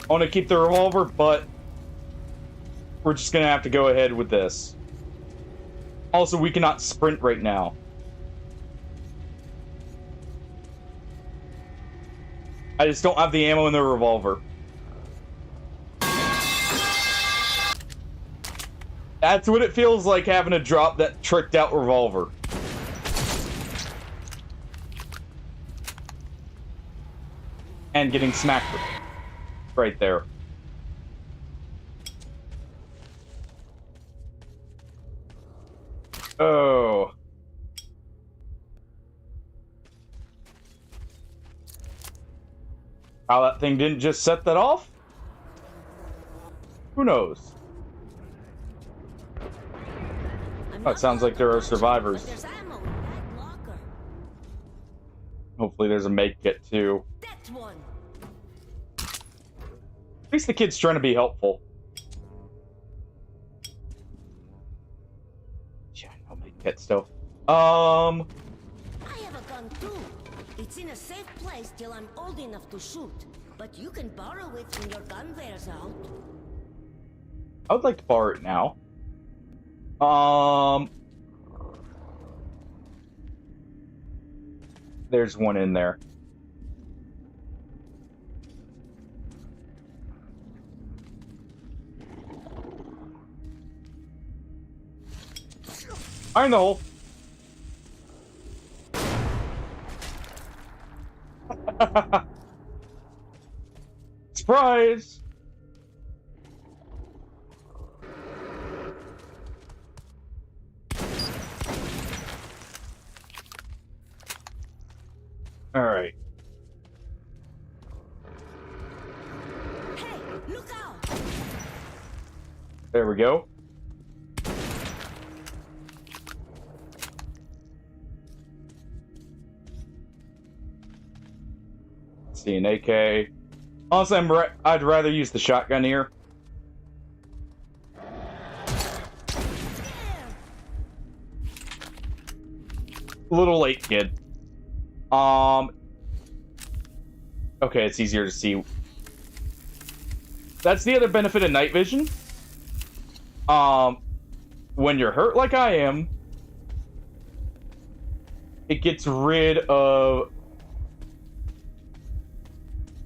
want to keep the revolver, but we're just going to have to go ahead with this. Also, we cannot sprint right now. I just don't have the ammo in the revolver. That's what it feels like having to drop that tricked out revolver. And getting smacked right there. Oh. How that thing didn't just set that off? Who knows? Oh, it sounds like there are survivors. There's ammo in that locker. Hopefully there's a make kit too. That one. At least the kid's trying to be helpful. Yeah, no make kit still. I have a gun too. It's in a safe place till I'm old enough to shoot. But you can borrow it when your gun wears out. I would like to borrow it now. There's one in there. Iron the hole. Surprise! All right. Hey, look out! There we go. See an AK. Honestly, I'd rather use the shotgun here. A little late, kid. Okay, it's easier to see. That's the other benefit of night vision. When you're hurt like I am, it gets rid of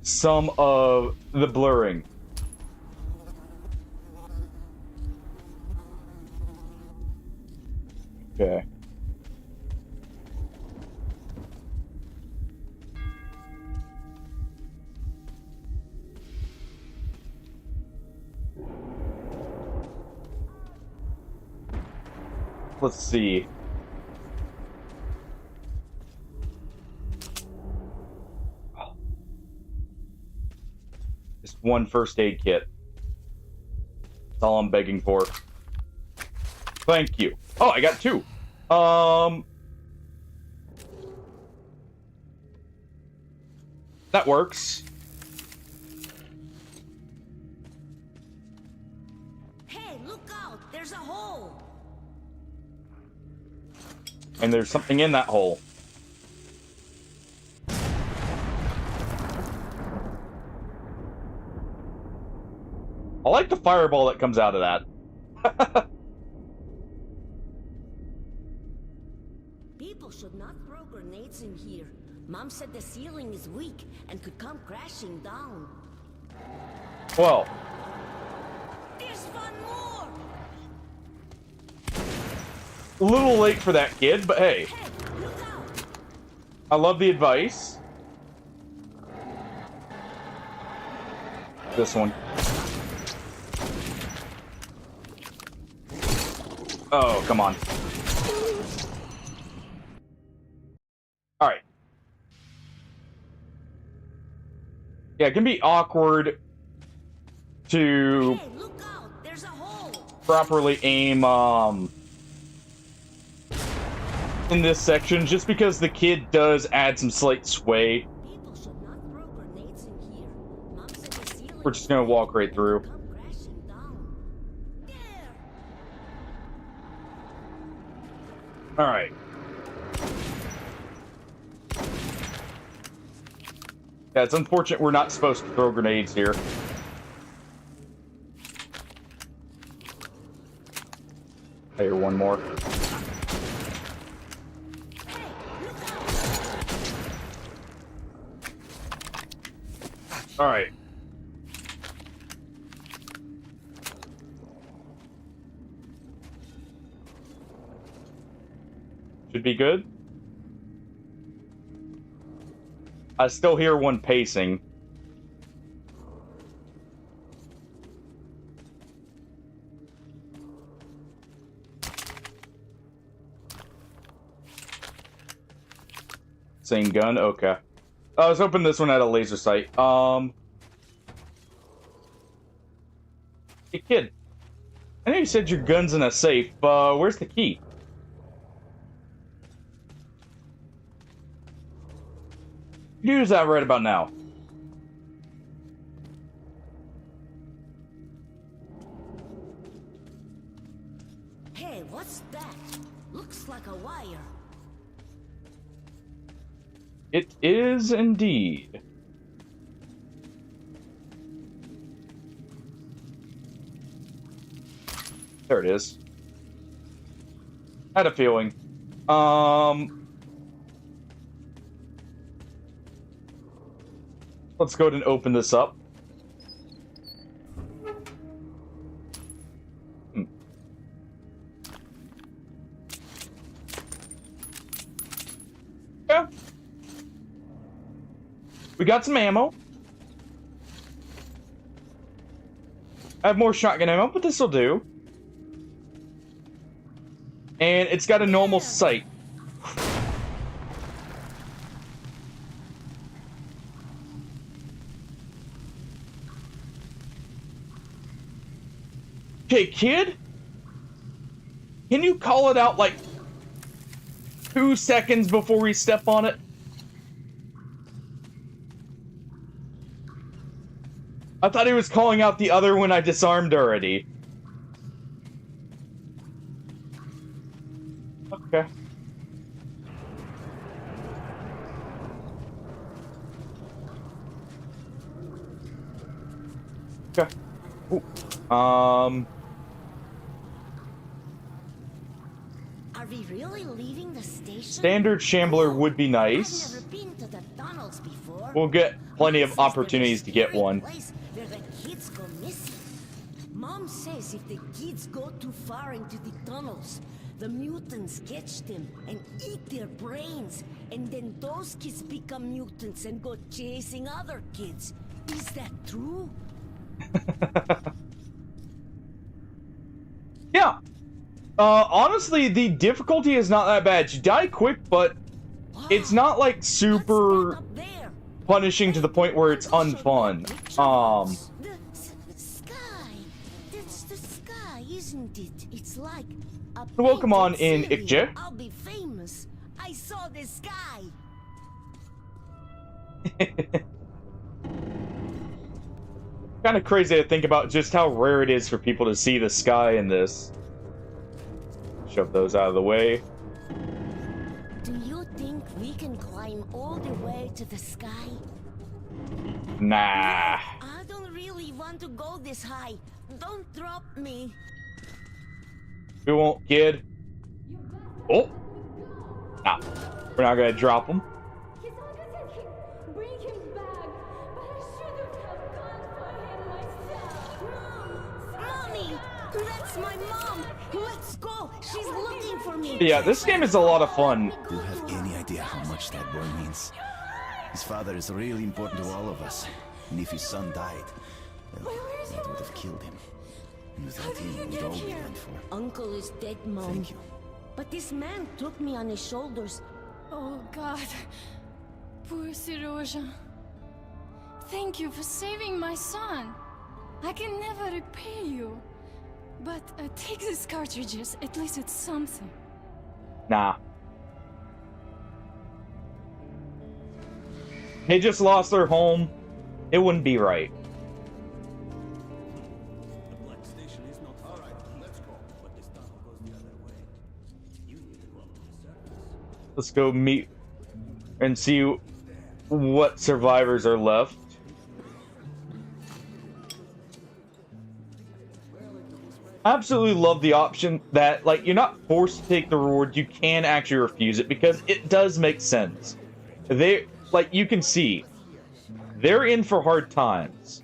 some of the blurring. Okay. Let's see. Just one first aid kit. That's all I'm begging for. Thank you. Oh, I got 2. That works. Hey, look out! There's a hole! And there's something in that hole. I like the fireball that comes out of that. People should not throw grenades in here. Mom said the ceiling is weak and could come crashing down. Well, There's one more! a little late for that kid, but hey, Hey, look out! I love the advice. This one. Oh, come on. Alright. Yeah, it can be awkward to Hey, look out! There's a hole! properly aim, in this section, just because the kid does add some slight sway. People should not throw grenades in here. Mom said the ceiling We're just gonna walk right through. come crashing down. There! Alright. Yeah, it's unfortunate we're not supposed to throw grenades here. I hear one more. Hey, look out! Alright. Should be good. I still hear one pacing. Same gun? Okay. I was hoping this one had a laser sight. Hey, kid. I know you said your gun's in a safe. Where's the key? Use that right about now. Hey, what's that? Looks like a wire. It is indeed. There it is. Had a feeling. Let's go ahead and open this up. Yeah. We got some ammo. I have more shotgun ammo, but this will do. And it's got a normal sight. Okay, kid? Can you call it out like 2 seconds before we step on it? I thought he was calling out the other one I disarmed already. Okay. Okay. Ooh. Are we really leaving the station? Standard Shambler would be I've nice. never been to the tunnels before. We'll get plenty Mom of says there's a opportunities to get scary one. place where the kids go missing. Mom says if the kids go too far into the tunnels, the mutants catch them and eat their brains, and then those kids become mutants and go chasing other kids. Is that true? Yeah. Honestly, the difficulty is not that bad. You die quick, but Wow. it's not like What's super that up there? punishing to the point where it's unfun. The sky. That's the sky, isn't it? It's like a Welcome on in, painted Ikje. ceiling. I'll be famous. I saw the sky. Kind of crazy to think about just how rare it is for people to see the sky in this. Shove those out of the way. Do you think we can climb all the way to the sky? Nah. I don't really want to go this high. Don't drop me. We won't, kid. Oh. Nah. We're not gonna drop him. He's on bring him back, but I shouldn't have gone for him myself. Mommy! That's my mom! Let's go! She's looking for me! Yeah, this game is a lot of fun. Do you have any idea how much that boy means? His father is really important to all of us. And if his son died, well, that would have killed him. And without him, we'd all be done for. Uncle is dead, Mom. Thank you. But this man took me on his shoulders. Oh God, poor Siroja. Thank you for saving my son. I can never repay you. But take these cartridges, at least it's something. Nah. They just lost their home. It wouldn't be right. Let's go meet and see what survivors are left. I absolutely love the option that, like, you're not forced to take the reward. You can actually refuse it because it does make sense. They, like, you can see, they're in for hard times.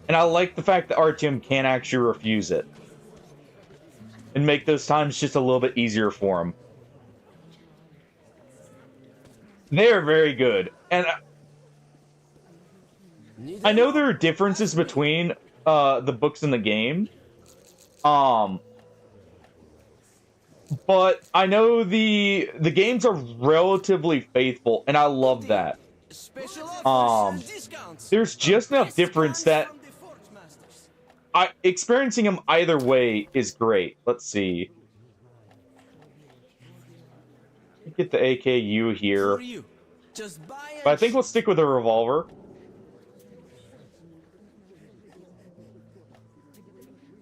And I like the fact that RTM can actually refuse it. And make those times just a little bit easier for them. They are very good. And I know there are differences between the books and the game. But I know the games are relatively faithful, and I love that. There's just enough difference that experiencing them either way is great. Let's see. Get the AKU here. But I think we'll stick with a revolver.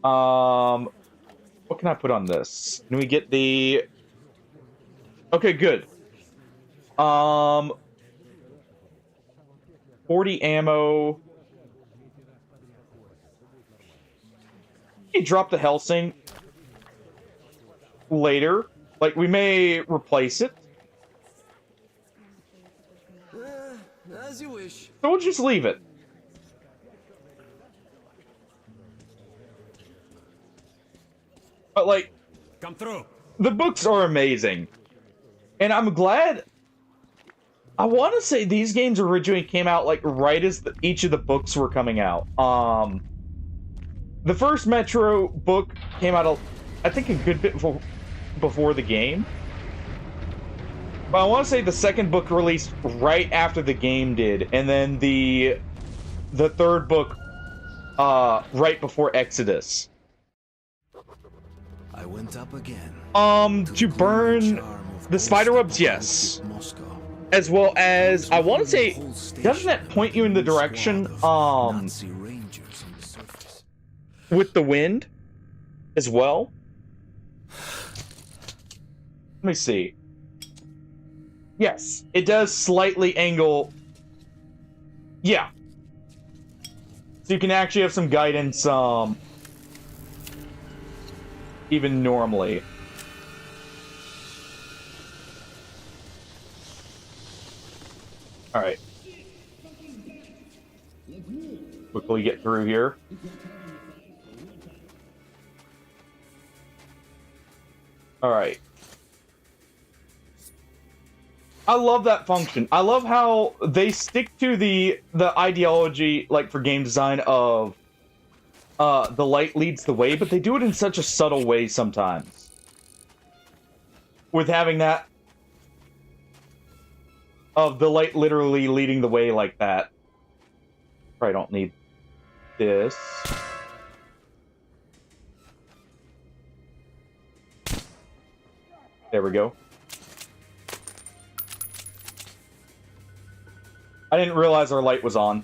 What can I put on this? Can we get the... Okay, good. 40 ammo. You drop the Helsing later. Like, we may replace it. As you wish. So we'll just leave it. But, like, come through. The books are amazing. And I'm glad... I want to say these games originally came out, like, right as each of the books were coming out. The first Metro book came out, I think, a good bit before the game. But I want to say the second book released right after the game did. And then the third book right before Exodus. I went up again. To burn the spiderwebs, yes. As well as, I want to say, doesn't that point you in the direction, with the wind as well? Let me see. Yes, it does slightly angle. Yeah. So you can actually have some guidance, even normally. Alright. Quickly get through here. Alright. I love that function. I love how they stick to the ideology, like, for game design of the light leads the way, but they do it in such a subtle way sometimes. With having that of the light literally leading the way like that. Probably don't need this. There we go. I didn't realize our light was on.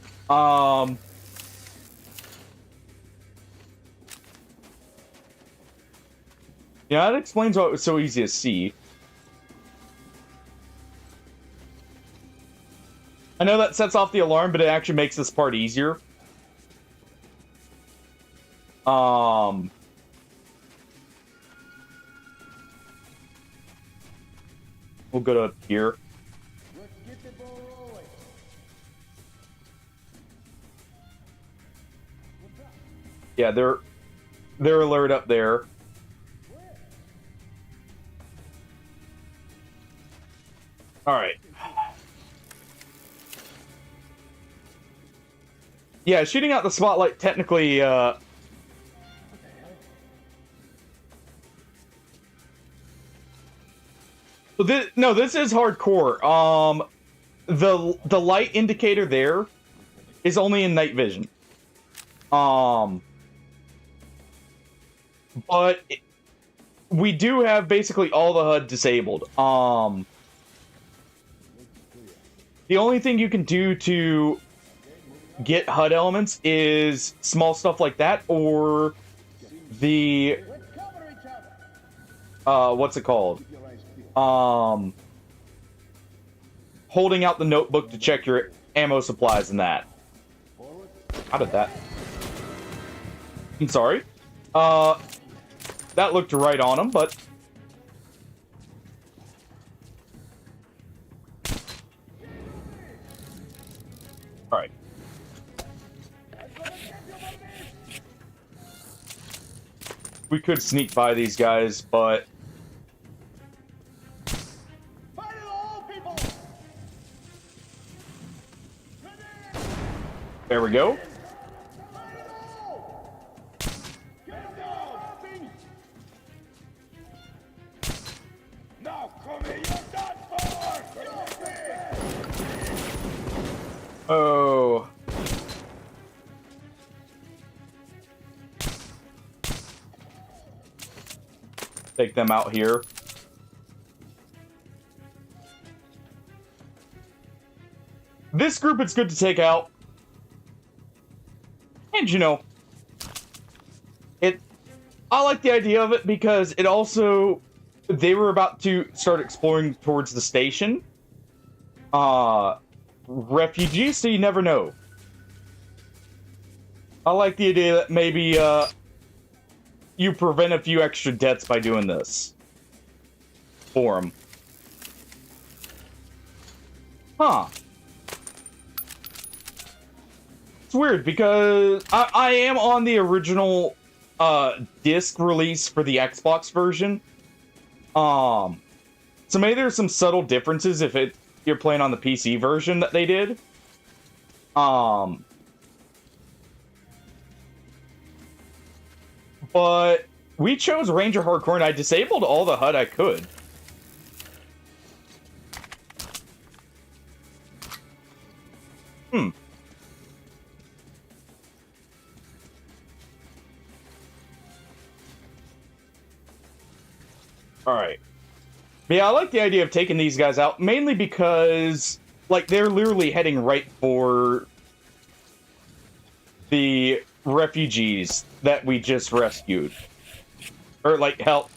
Yeah, that explains why it was so easy to see. I know that sets off the alarm, but it actually makes this part easier. We'll go to up here. Let's get the ball rolling. Yeah, they're alert up there. All right. Yeah, shooting out the spotlight technically. This is hardcore. The light indicator there is only in night vision. But we do have basically all the HUD disabled. The only thing you can do to get HUD elements is small stuff like that, or the what's it called? Holding out the notebook to check your ammo supplies and that. How did that? I'm sorry. That looked right on him, but all right. We could sneak by these guys, but there we go. Oh. Take them out here. This group it's good to take out. And you know, I like the idea of it because it also, they were about to start exploring towards the station. Refugees, so you never know. I like the idea that maybe you prevent a few extra deaths by doing this for them. Huh. It's weird because I am on the original disc release for the Xbox version. So maybe there's some subtle differences if you're playing on the PC version that they did. But we chose Ranger Hardcore and I disabled all the HUD I could. Alright. Yeah, I like the idea of taking these guys out, mainly because, like, they're literally heading right for the refugees that we just rescued. Or, like, helped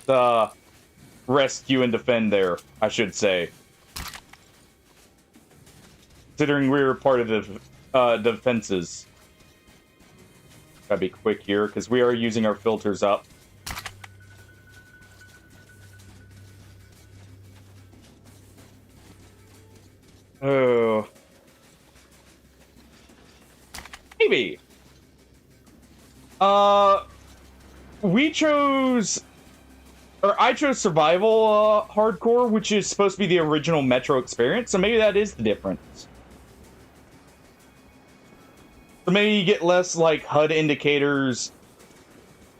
rescue and defend there, I should say. Considering we were part of the defenses. Gotta be quick here, because we are using our filters up. Oh. Maybe. We chose... Or I chose Survival Hardcore, which is supposed to be the original Metro experience, so maybe that is the difference. So maybe you get less, like, HUD indicators,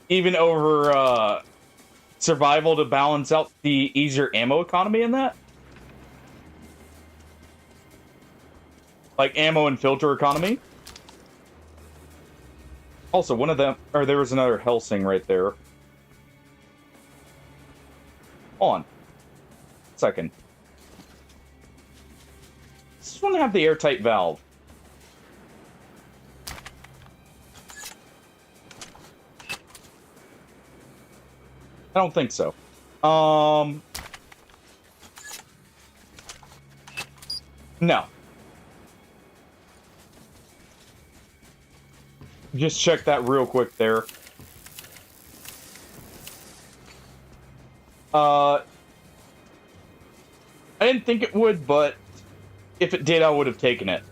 even over, Survival to balance out the easier ammo economy in that? like ammo and filter economy. Also, one of them, or there was another Helsing right there. Hold on. Second. Does this one have the airtight valve? I don't think so. No. Just check that real quick there. I didn't think it would, but if it did, I would have taken it.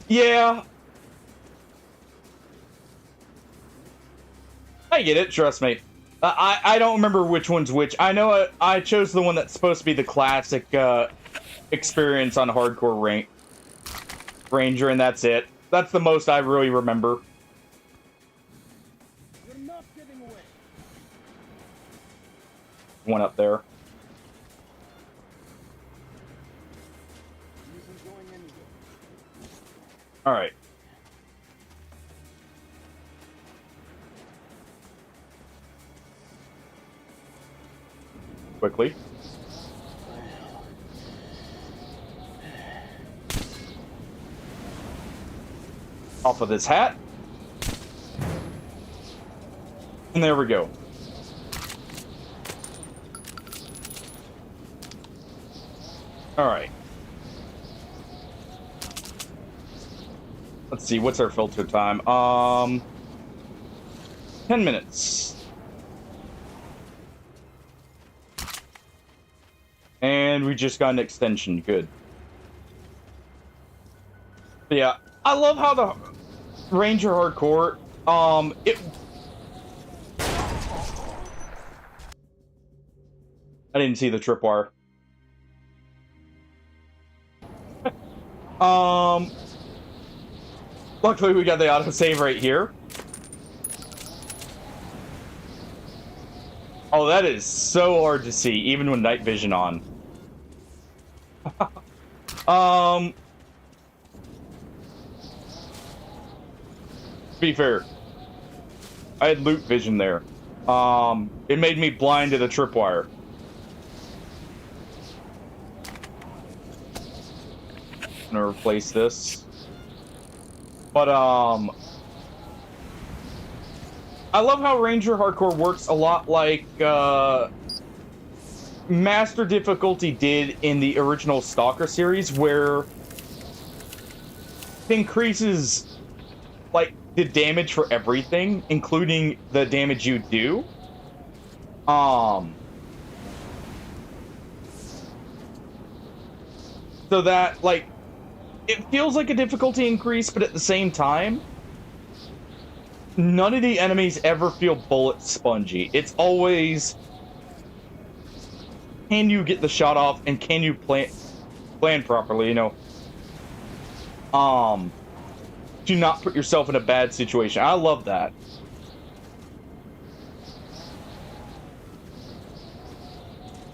Yeah. I get it, trust me. I don't remember which one's which. I know I chose the one that's supposed to be the classic experience on hardcore Ranger, and that's it. That's the most I really remember. You're not getting away. One up there. All right. Quickly. Off of this hat. And there we go. All right. Let's see, what's our filter time? 10 minutes. And we just got an extension. Good. But yeah, I love how the Ranger Hardcore, I didn't see the tripwire. Luckily we got the autosave right here. Oh, that is so hard to see, even with night vision on. To be fair, I had loot vision there. It made me blind to the tripwire. I'm gonna replace this. But, I love how Ranger Hardcore works a lot like, Master Difficulty did in the original Stalker series, where it increases, like, the damage for everything, including the damage you do. So that, like, it feels like a difficulty increase, but at the same time, none of the enemies ever feel bullet spongy. It's always, can you get the shot off, and can you plan properly, you know? Do not put yourself in a bad situation. I love that.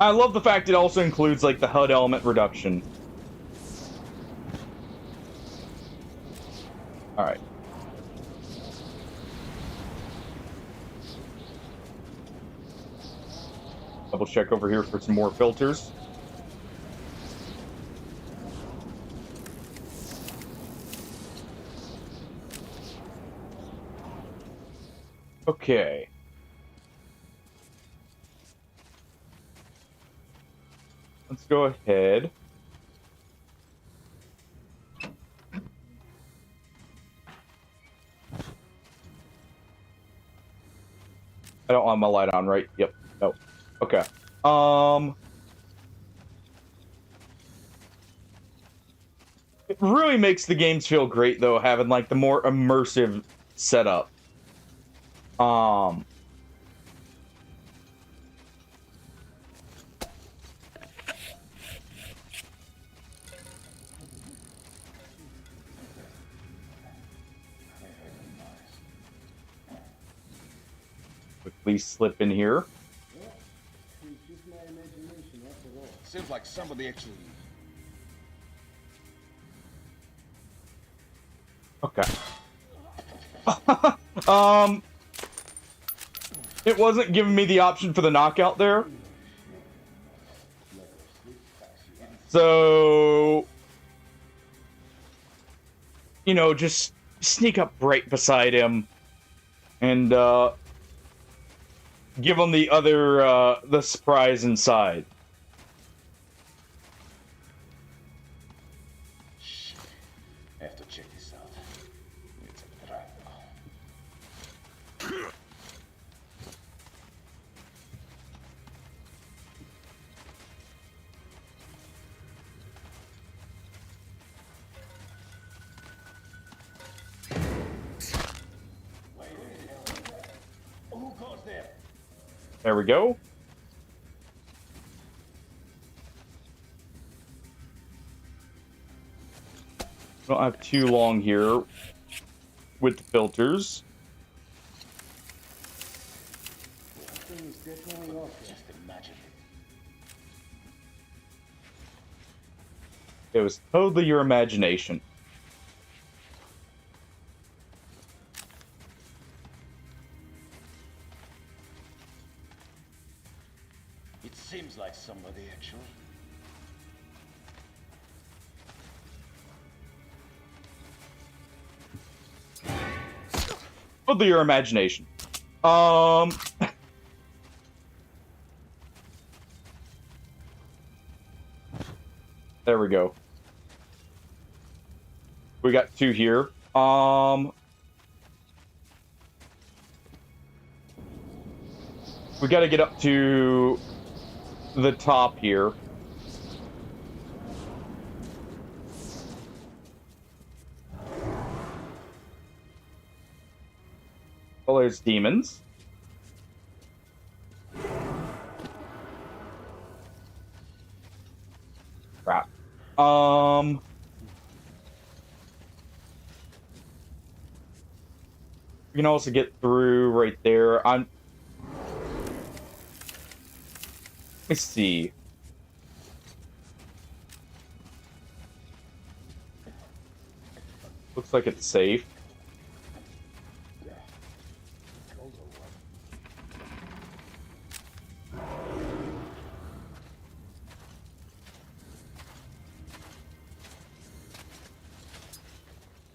I love the fact it also includes, like, the HUD element reduction. Alright. Double check over here for some more filters. Okay. Let's go ahead. I don't want my light on, right? Yep. No. Okay. It really makes the games feel great, though, having, like, the more immersive setup. Quickly slip in here. like somebody actually... Okay. It wasn't giving me the option for the knockout there. So, you know, just sneak up right beside him and give him the other the surprise inside. I have to check this out. It's a trap. Who goes there? There we go. Don't have too long here with the filters. Just imagine it. It was totally your imagination. It seems like somebody actually. Totally your imagination. There we go. We got two here. We got to get up to the top here. Oh, there's demons. Crap. We can also get through right there. Let me see. Looks like it's safe.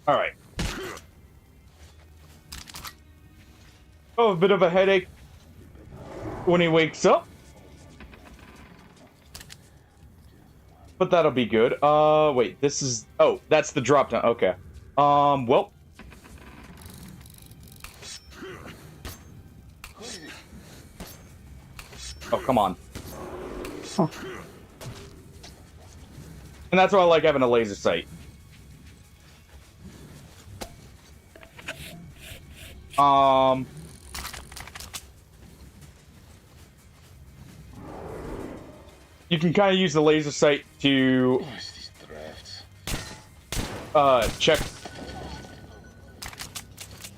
All right. Oh, a bit of a headache when he wakes up. But that'll be good. Wait, this is... Oh, that's the drop down. Okay. Well. Oh, come on. Huh. And that's why I like having a laser sight. You can kind of use the laser sight to check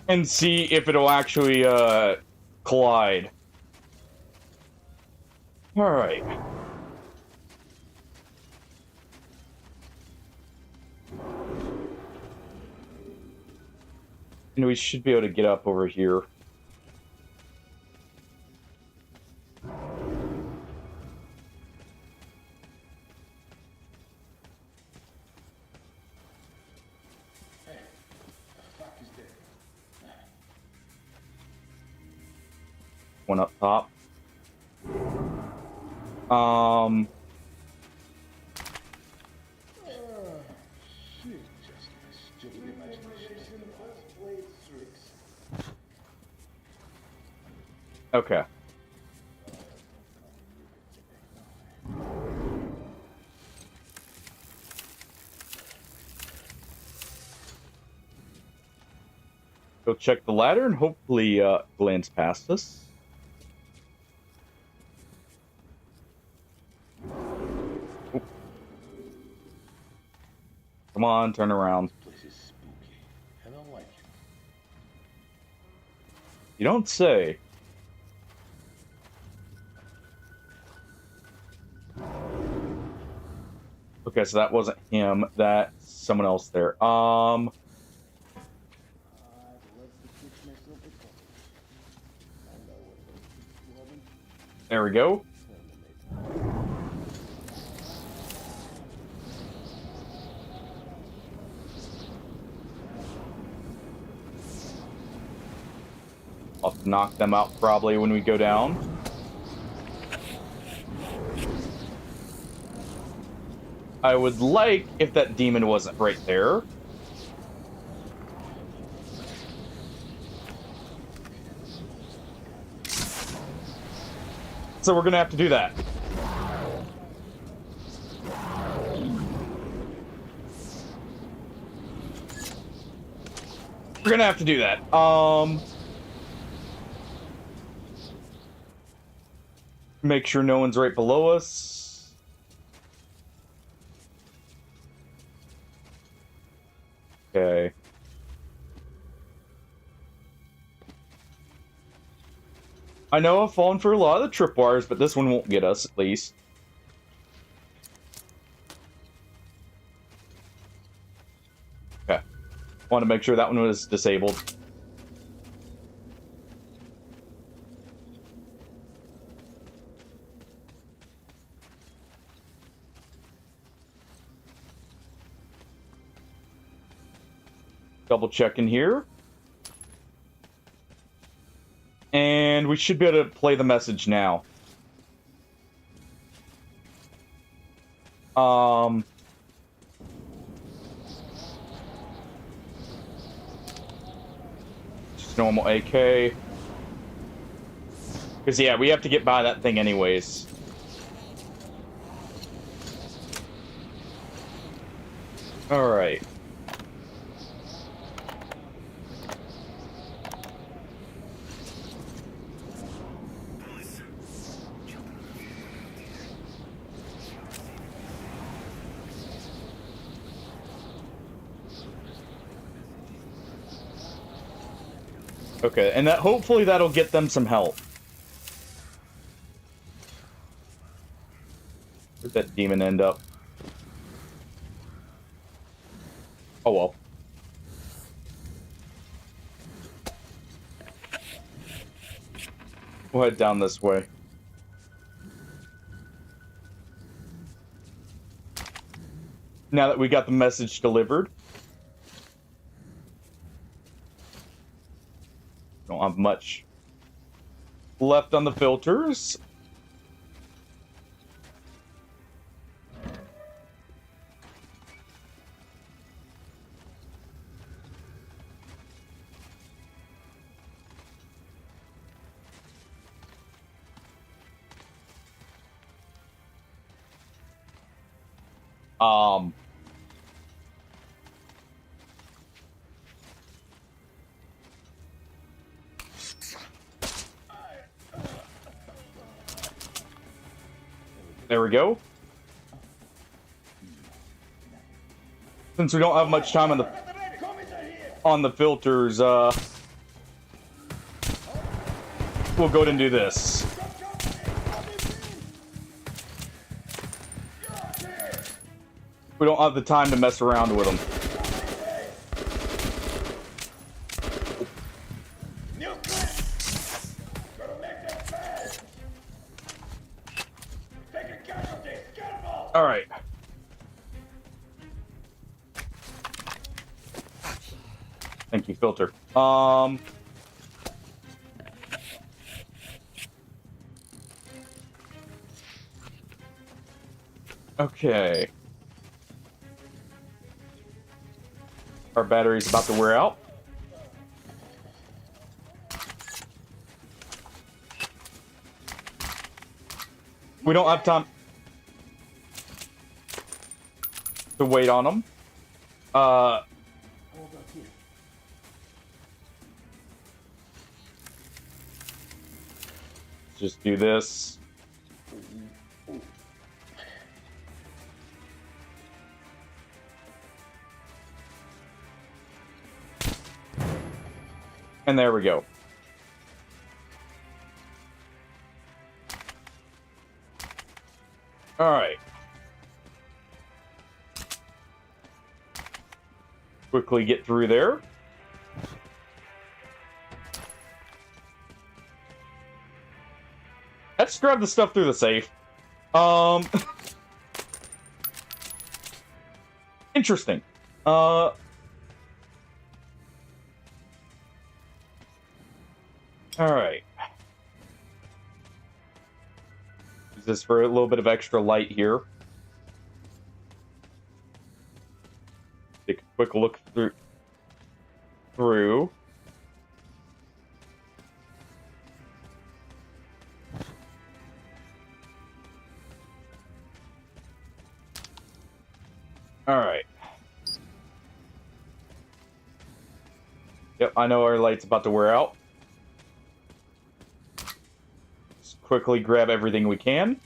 and see if it'll actually collide. All right. And we should be able to get up over here. One up top. Okay. Go check the ladder and hopefully glance past us. Oop. Come on, turn around. This place is spooky. I don't like it. You don't say. Okay, so that wasn't him. That's someone else there. There we go. I'll have to knock them out probably when we go down. I would like if that demon wasn't right there. So we're gonna have to do that. We're gonna have to do that. Make sure no one's right below us. Okay. I know I've fallen for a lot of the tripwires, but this one won't get us, at least. Okay. Want to make sure that one was disabled. Double checking here. And we should be able to play the message now. Just normal AK. Because, yeah, we have to get by that thing anyways. Alright. Okay, and that hopefully that'll get them some help. Where'd that demon end up? Oh well. We'll head down this way. Now that we got the message delivered. Don't have much left on the filters. There we go. Since we don't have much time on the filters, we'll go ahead and do this. We don't have the time to mess around with them. All right. Thank you, filter. Okay. Our battery's about to wear out. We don't have time to wait on them. Just do this. And there we go. All right. quickly get through there. Let's grab the stuff through the safe. Interesting. All right. Use this for a little bit of extra light here. Take a quick look through. All right. Yep, I know our light's about to wear out. Just quickly grab everything we can.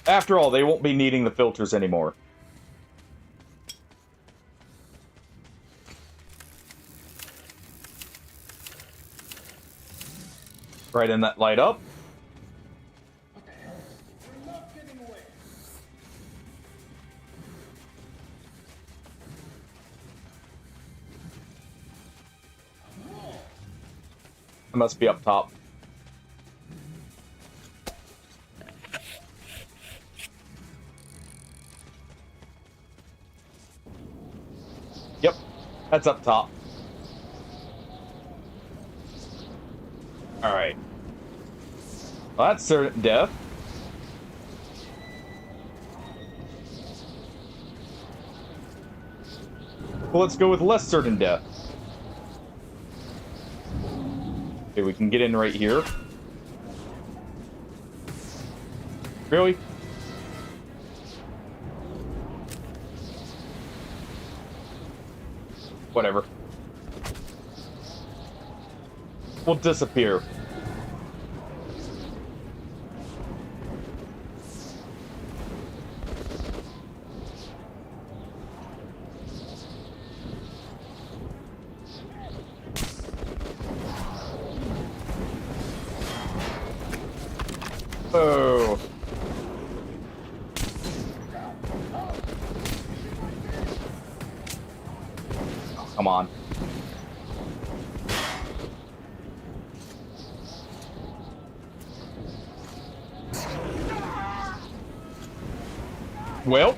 After all, they won't be needing the filters anymore. Brighten that light up. It must be up top. Yep, that's up top. Alright. Well, that's certain death. Well, let's go with less certain death. Okay, we can get in right here. Really? Whatever. We'll disappear. Oh. Come on. Well.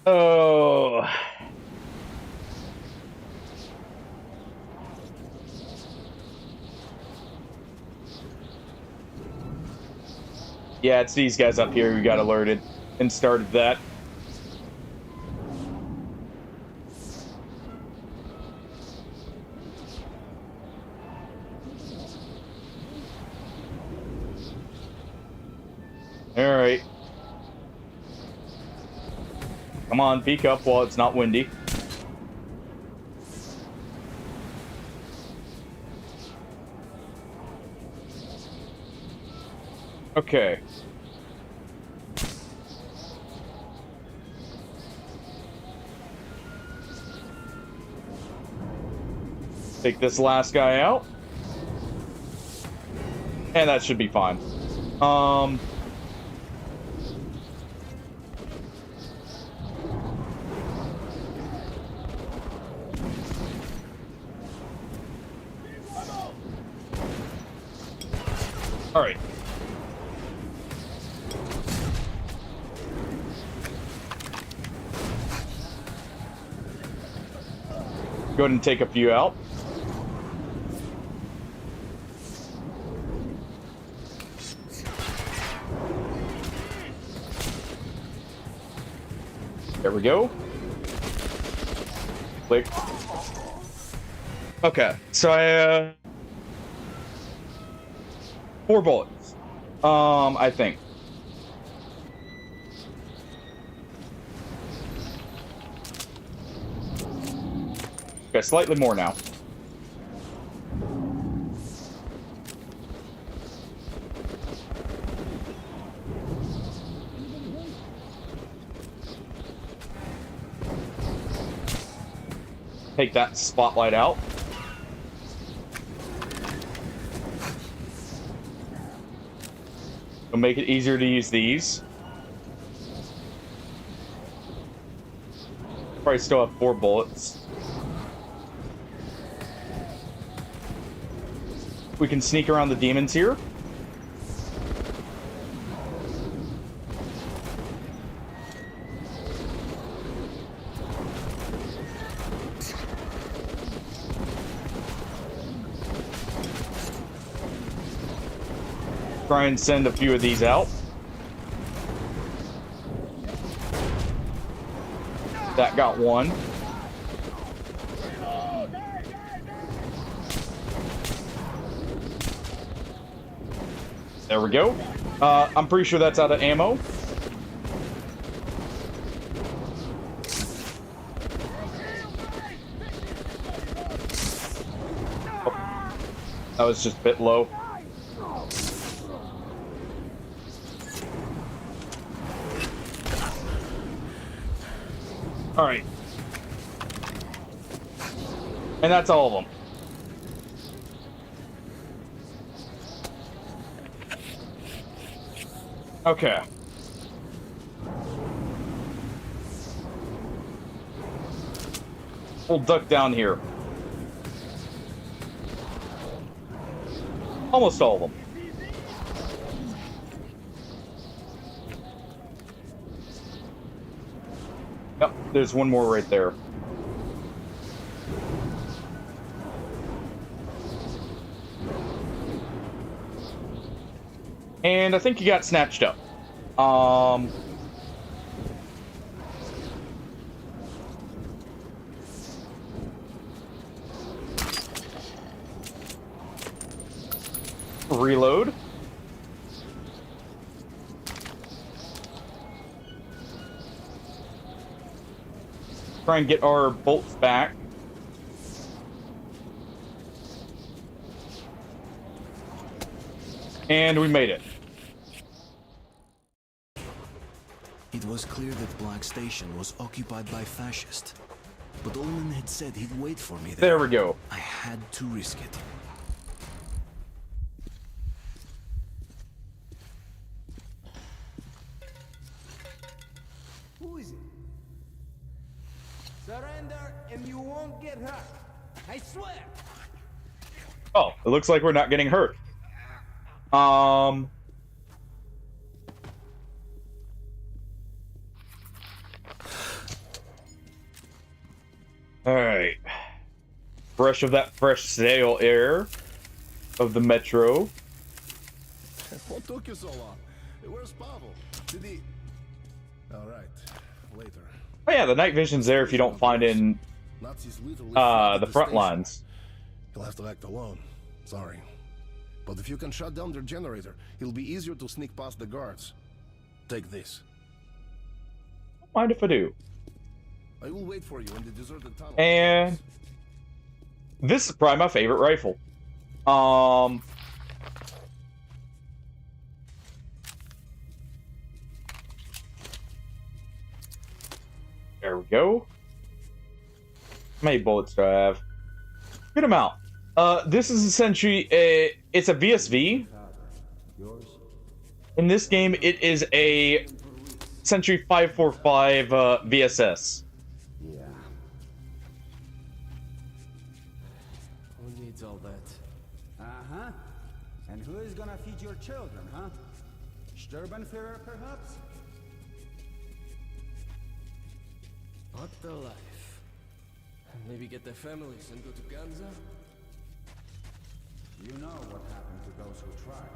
Oh. Yeah, it's these guys up here who got alerted and started that. Alright. Come on, peek up while it's not windy. Okay. Take this last guy out. And that should be fine. All right. Go ahead and take a few out. There we go. Click. Okay, so I 4 bullets. I think. Okay, slightly more now. Take that spotlight out. make it easier to use these. Probably still have 4 bullets. We can sneak around the demons here. Try and send a few of these out. That got one. There we go. I'm pretty sure that's out of ammo. Oh, that was just a bit low. All right. And that's all of them. Okay. We'll duck down here. Almost all of them. Yep, there's one more right there. And I think he got snatched up. Reload. Try and get our bolts back. And we made it. It was clear that Black Station was occupied by fascists. But Ullman had said he'd wait for me there. There we go. I had to risk it. Who is it? Surrender and you won't get hurt. I swear. Oh, it looks like we're not getting hurt. Alright. Fresh of that fresh sail air of the metro. What took you so long? Where's Pavel? Did he... Alright, later. Oh yeah, the night vision's there if you don't find in Nazis literally the front station. lines. You'll have to act alone. Sorry. But if you can shut down their generator, it'll be easier to sneak past the guards. Take this. Don't mind if I do. I will wait for you in the deserted tunnel. And this is probably my favorite rifle. There we go. How many bullets do I have? Good amount. This is essentially it's a VSV. In this game, it is a Century 545 VSS. Yeah. Who needs all that? Uh-huh. And who is gonna feed your children, huh? Sturbenführer, perhaps? What the life? Maybe get their families and go to Ganza? You know what happened to those who tried.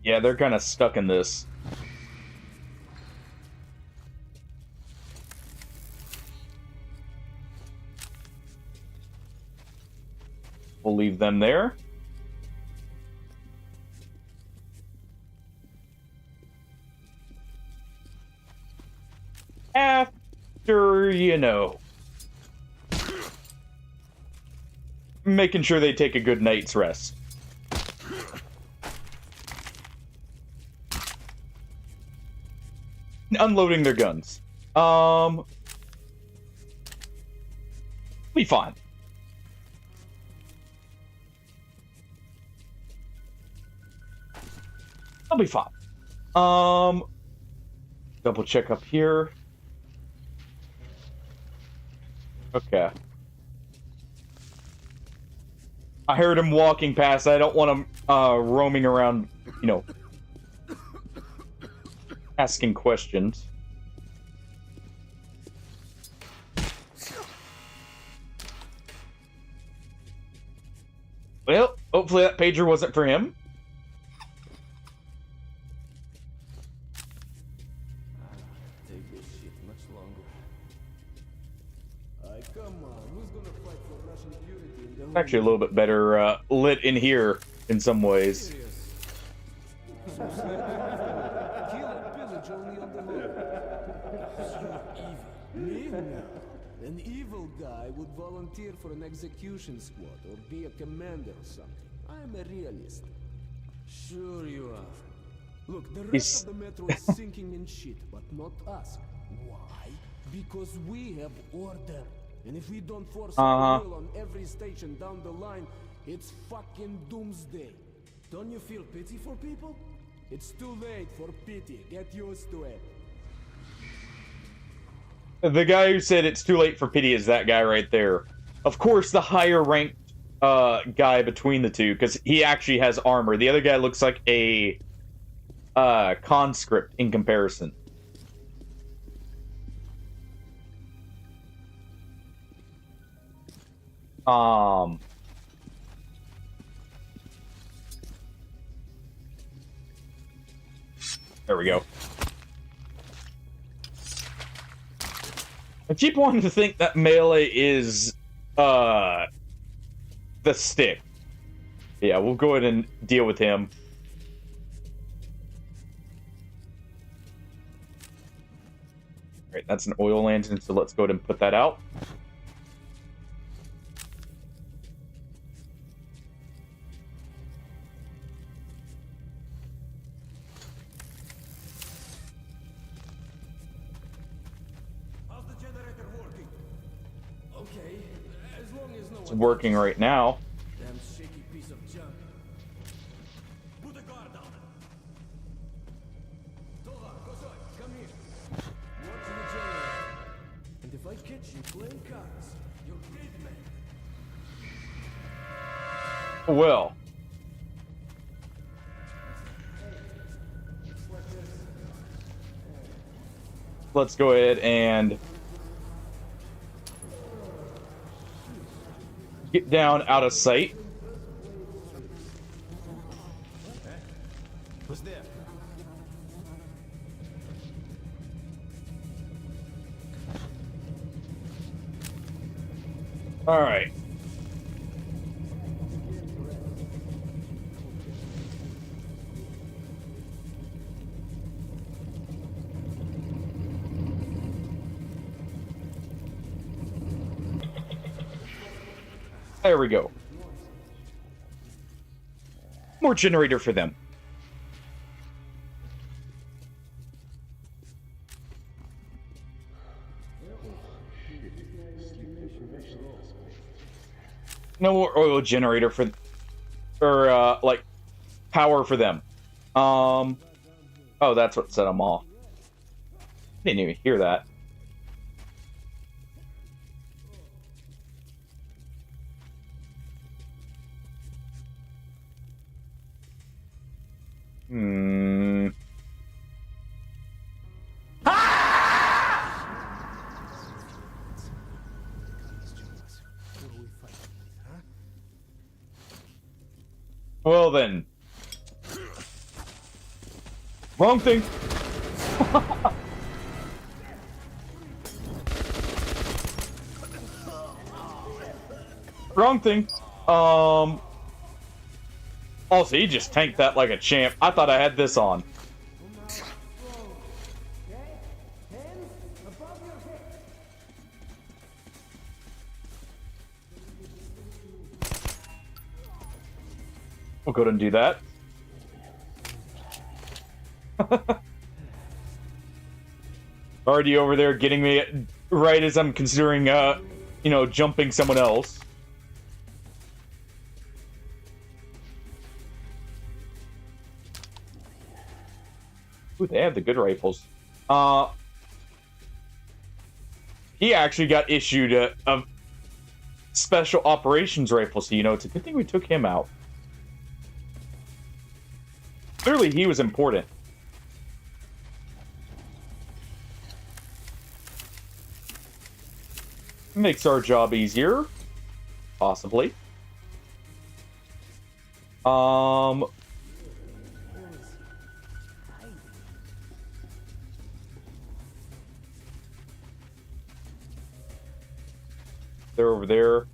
Yeah, they're kind of stuck in this. We'll leave them there. After, you know, making sure they take a good night's rest. Unloading their guns. Be fine. I'll be fine. Double check up here. Okay. I heard him walking past. I don't want him roaming around, you know, asking questions. Well, hopefully that pager wasn't for him. Take this shit much longer. Come on, who's gonna fight for Russian purity in the It's actually a little bit better lit in here in some ways. Kill and pillage only on the hook. You're evil. Me? No. An evil guy would volunteer for an execution squad or be a commander or something. I'm a realist. Sure you are. Look, the rest of the metro is sinking in shit, but not us. Why? Because we have order. And if we don't force our will on every station down the line, it's fucking doomsday. Don't you feel pity for people? It's too late for pity. Get used to it. The guy who said it's too late for pity is that guy right there. Of course, the higher ranked guy between the two, because he actually has armor. The other guy looks like a conscript in comparison. There we go. I keep wanting to think that melee is the stick. Yeah, we'll go ahead and deal with him. Alright, that's an oil lantern, so let's go ahead and put that out. It's working right now. Damn shaky piece of junk. Put a guard down. Tova, Kozoi, come here. Watch the generator. And if I catch you playing cards, you're dead, man. Well. Let's go ahead and get down out of sight. Who's there? All right. There we go. More generator for them. No more oil generator for, or like power for them. Oh, that's what set them off. Didn't even hear that. Well then. Wrong thing. Wrong thing. Also, he just tanked that like a champ. I thought I had this on. We'll go ahead and do that. Already over there getting me right as I'm considering, you know, jumping someone else. Ooh, they have the good rifles. He actually got issued a special operations rifle, so you know it's a good thing we took him out. Clearly, he was important. Makes our job easier. Possibly. They're over there.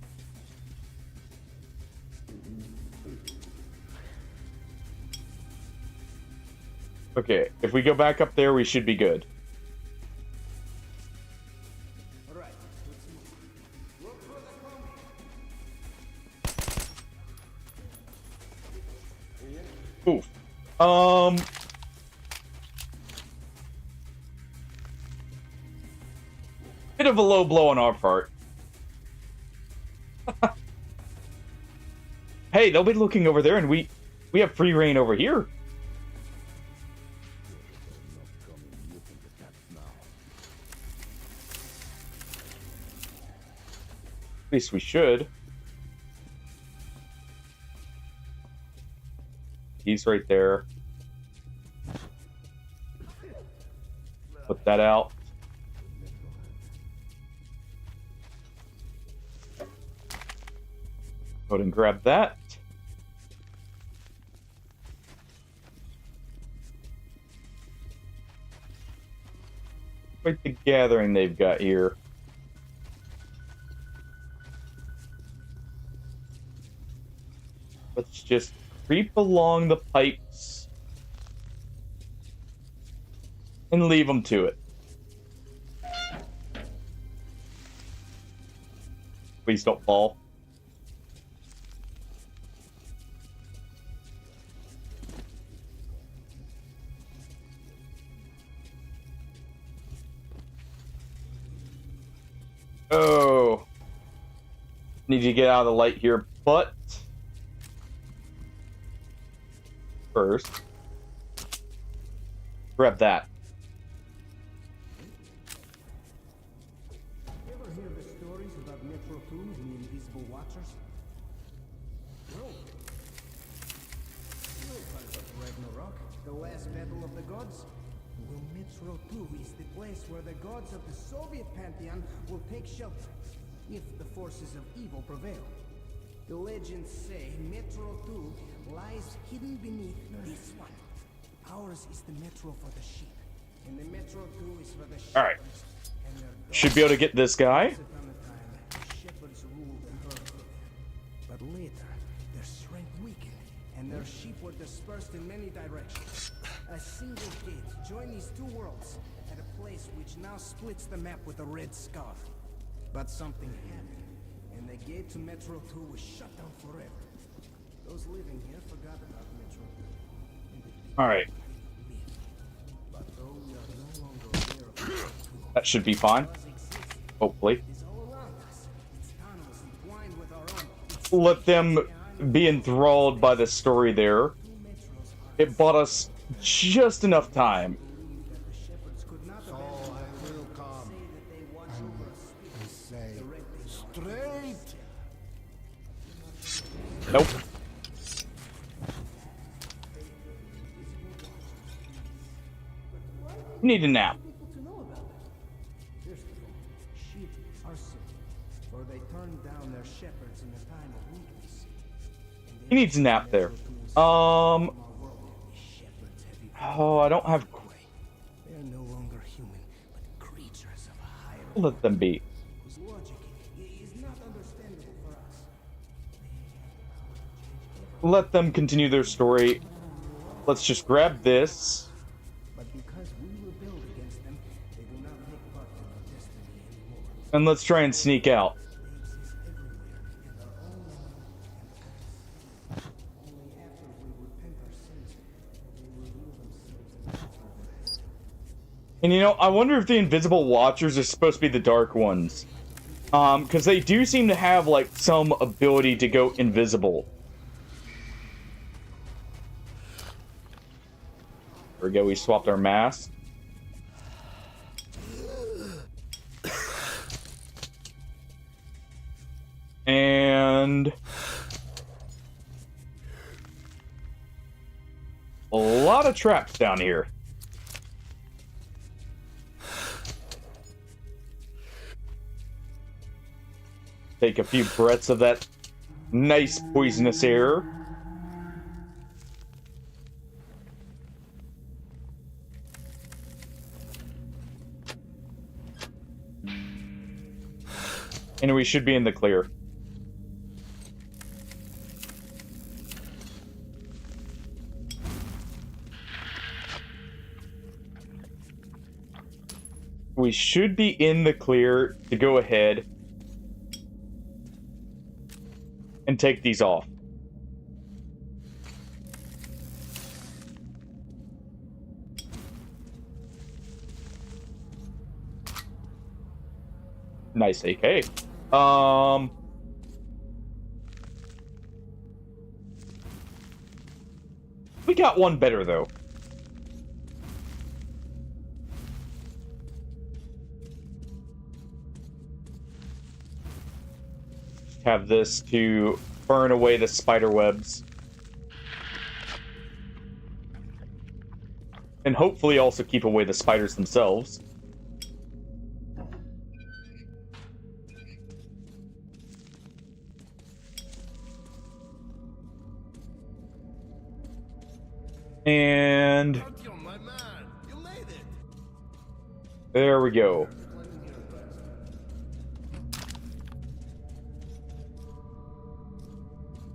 Okay, if we go back up there, we should be good. Oof. Bit of a low blow on our part. Hey, they'll be looking over there, and we have free reign over here. At least we should. He's right there. Put that out. Go ahead and grab that. Quite the gathering they've got here. Let's just creep along the pipes and leave them to it. Please don't fall. Oh, need to get out of the light here, but first, grab that. You ever hear the stories about Metro 2 and the Invisible Watchers? No. No, but Ragnarok, the last battle of the gods? Well, Metro 2 is the place where the gods of the Soviet pantheon will take shelter, if the forces of evil prevail. The legends say Metro 2 lies hidden beneath this one. Ours is the Metro for the sheep, and the Metro 2 is for the shepherds. All right. And their Should be able to get this guy. Once upon a time, the shepherds ruled and herded there. But later, their strength weakened, and their sheep were dispersed in many directions. A single gate joined these two worlds at a place which now splits the map with a red scar. But something happened, and the gate to Metro 2 was shut down forever. Those living here forgot about Metro 2. All right. But though we are no longer aware of Metro 2, That should be fine. it does exist. Hopefully. It is all around us. It's tunnels entwined with our own. Let them be enthralled by the story there. It bought us just enough time. That the shepherds could not So abandon I will come say that they watch over us. and say, straight. Nope. Need a nap. People to know about that. First of all, sheep are sick, for they turned down their shepherds in a time of weakness. He needs a nap there. Oh, I don't have. They are no longer human, but creatures of a higher Let them be. whose logic is not understandable for us. Let them continue their story. Let's just grab this. But because we rebelled against them, they do not take part in our destiny anymore. And let's try and sneak out. They exist everywhere in their own land and purpose. Only after we repent our sins, they reveal themselves in different ways. And you know, I wonder if the invisible watchers are supposed to be the dark ones. Because they do seem to have, like, some ability to go invisible. There we go, we swapped our mask. And a lot of traps down here. Take a few breaths of that nice poisonous air. And we should be in the clear. We should be in the clear to go ahead and take these off. Nice AK. We got one better though. Have this to burn away the spider webs. And hopefully also keep away the spiders themselves. And there we go.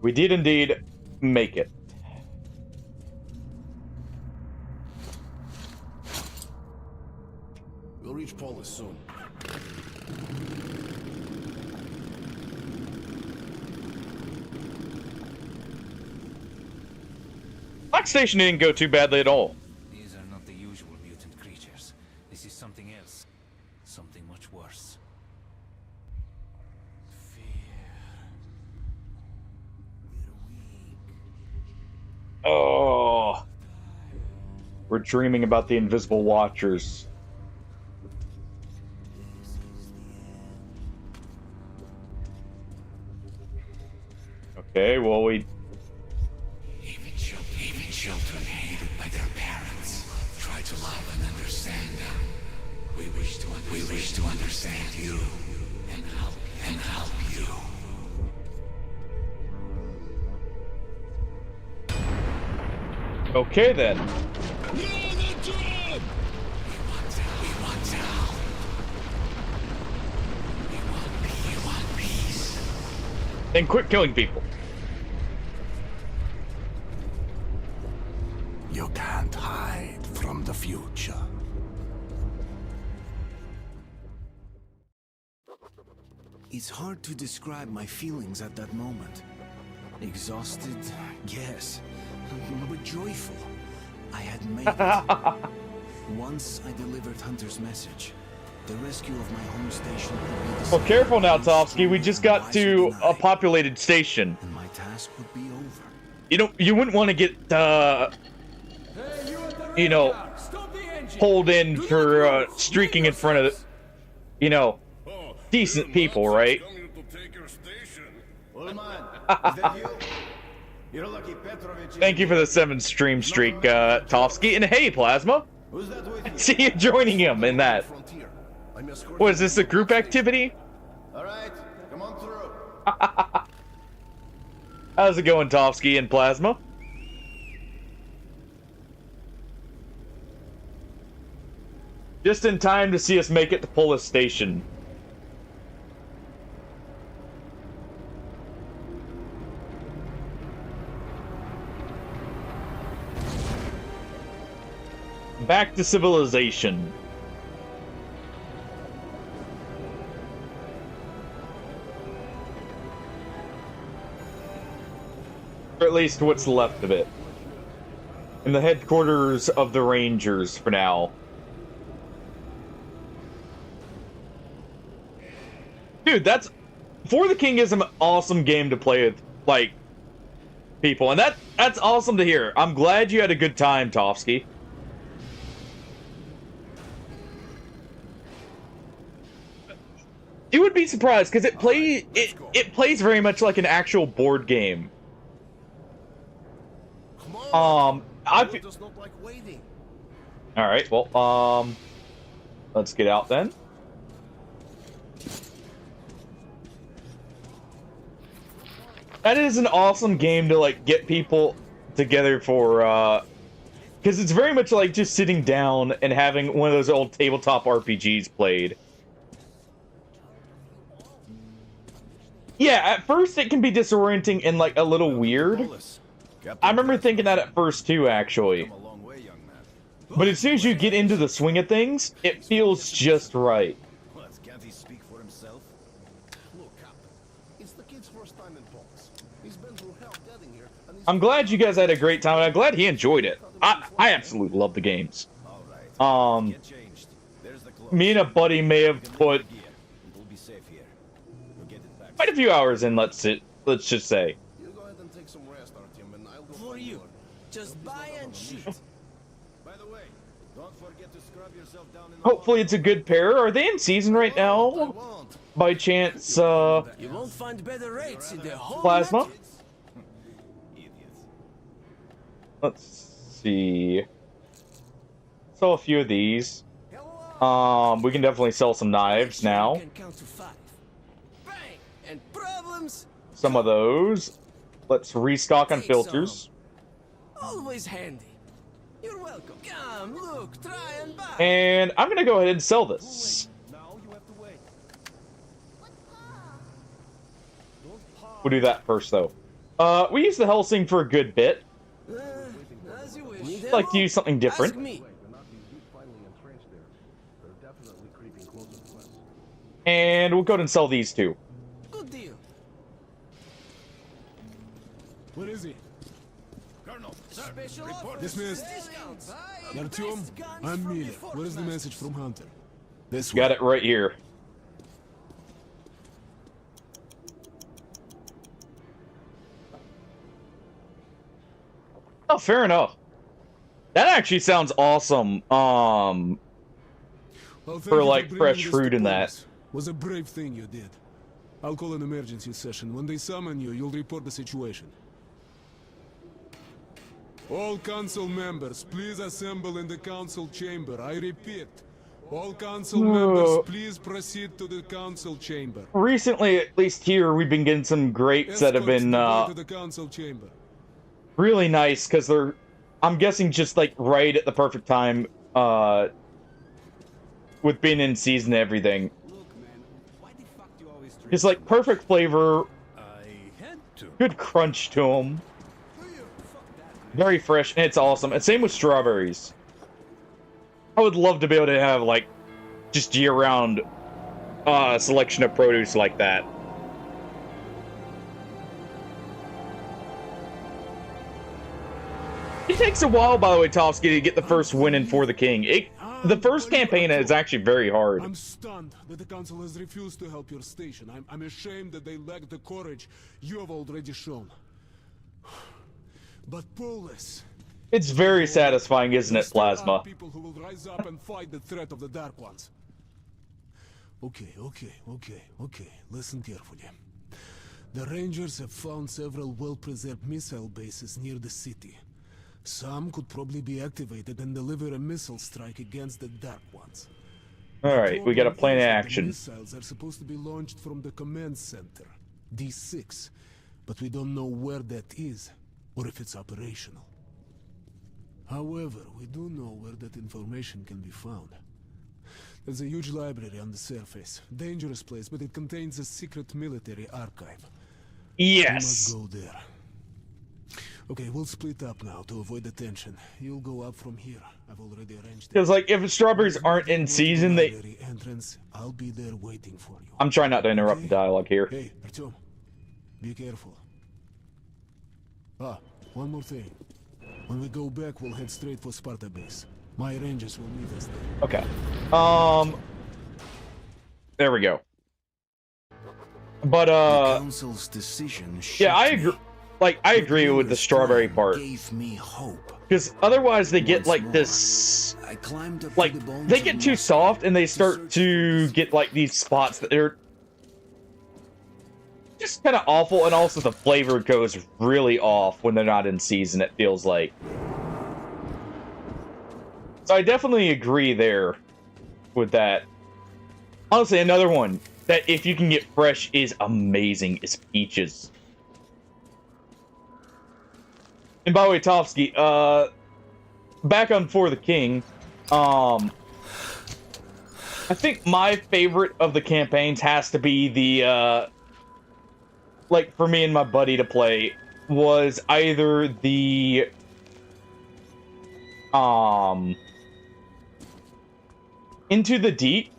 We did indeed make it. We'll reach Polis soon. Black Station didn't go too badly at all. These are not the usual mutant creatures. This is something else. Something much worse. Oh, we're dreaming about the invisible watchers. Okay, well Even children hated by their parents try to love and understand them. We wish to understand you and help you. Okay then. We want out. We want peace. Then quit killing people. You can't hide from the future. It's hard to describe my feelings at that moment. Exhausted, yes, but joyful. I had made it. Once I delivered Hunter's message, the rescue of my home station would be the Well, careful now, Tovsky. We just got to a populated station. and my task would be over. You know, you wouldn't want to get, you know, pulled in for streaking in front of, you know, decent people, right? Thank you for the 7 stream streak, Tovsky. And hey, Plasma. See you joining him in that. What is this, a group activity? Alright, come on through. How's it going, Tovsky and Plasma? Just in time to see us make it to Polis Station. Back to civilization. Or at least what's left of it. In the headquarters of the Rangers for now. Dude, that's... For the King is an awesome game to play with, like, people. And that's awesome to hear. I'm glad you had a good time, Tovsky. You would be surprised because it plays very much like an actual board game. It does not like waiting. All right, well, let's get out then. That is an awesome game to like get people together for, because it's very much like just sitting down and having one of those old tabletop RPGs played. Yeah, at first it can be disorienting and like a little weird. I remember thinking that at first too, actually. But as soon as you get into the swing of things, it feels just right. Can't he speak for himself? Look, Captain, it's the kid's first time in Polis. He's been through hell getting here, and he's I'm glad you guys had a great time, and I'm glad he enjoyed it. I absolutely love the games. Get changed. There's the clothes. Me and a buddy may have put We'll be safe here. We'll get it back. quite a few hours in, let's just say. You go ahead and take some rest, Artyom, and I'll go For find you. more. Just buy and shoot. By the way, don't forget to scrub yourself down in the Hopefully it's a good pair. Are they in season right now? Won't. By chance, You won't find better rates in the whole Plasma? market. idiots. Let's see. Sell a few of these. We can definitely sell some knives now. You can count to 5. Bang! And problems Some of those. Let's restock on Take filters. always handy. You're welcome. Come, look, try and buy. And I'm gonna go ahead and sell this. Now you have to wait. We'll do that first, though. We used the Helsing for a good bit. As you wish. I'd like to use something different. Ask me. The Nazis did finally entrench there. They're definitely creeping closer to us. And we'll go ahead and sell these two. Good deal. Where is he? Colonel, sir, Special report. offers, Dismissed. discounts. Artyom, Best guns I'm from Miller. the Where is the Fort message from Hunter? This Got way. it right here. Oh, fair enough. That actually sounds awesome. Well, thank For, you like, bringing fresh this to fruit in that. Polis. Was a brave thing you did. I'll call an emergency session. When they summon you, you'll report the situation. All council members, please assemble in the council chamber. I repeat, all council members, please proceed to the council chamber. Recently, at least here, we've been getting some grapes that have Escorts been the way to the council chamber. really nice because they're, I'm guessing, just like right at the perfect time with being in season and everything. Look, man, why the fuck do you always drink? Just like perfect flavor, I had to. good crunch to them. Very fresh, and it's awesome. And same with strawberries. I would love to be able to have, like, just year-round selection of produce like that. It takes a while, by the way, Tofsky, to get the first win in For the King. The first campaign is actually very hard. I'm stunned that the council has refused to help your station. I'm ashamed that they lack the courage you have already shown. But Polis... It's very satisfying, isn't it, There are Plasma? people who will rise up and fight the threat of the Dark Ones. Okay. Listen carefully. The Rangers have found several well-preserved missile bases near the city. Some could probably be activated and deliver a missile strike against the Dark Ones. Alright, we got a plan of The action. missiles are supposed to be launched from the command center, D6, but we don't know where that is or if it's operational. However, we do know where that information can be found. There's a huge library on the surface. Dangerous place, but it contains a secret military archive. We Yes! must go there. Okay, we'll split up now to avoid the tension. You'll go up from here. I've already arranged it. Because, like, if strawberries aren't in season, they... Library entrance. I'll be there waiting for you. I'm trying not to interrupt the dialogue here. Hey, Artyom, be careful. Ah, one more thing. When we go back, we'll head straight for Sparta base. My rangers will meet us there. Okay. There we go. But, Council's decision. yeah, I agree. Like, I agree with the strawberry part. Gave me hope. Because otherwise they get, like, this... I climbed up Like, to the bones they of get the too monster soft and they to start search to for get, like, these spots that they're just kind of awful, and also the flavor goes really off when they're not in season, it feels like. So I definitely agree there with that. Honestly, another one that if you can get fresh is amazing is peaches. And by the way, Tofsky, back on For the King, I think my favorite of the campaigns has to be the, like, for me and my buddy to play, was either the, Into the Deep,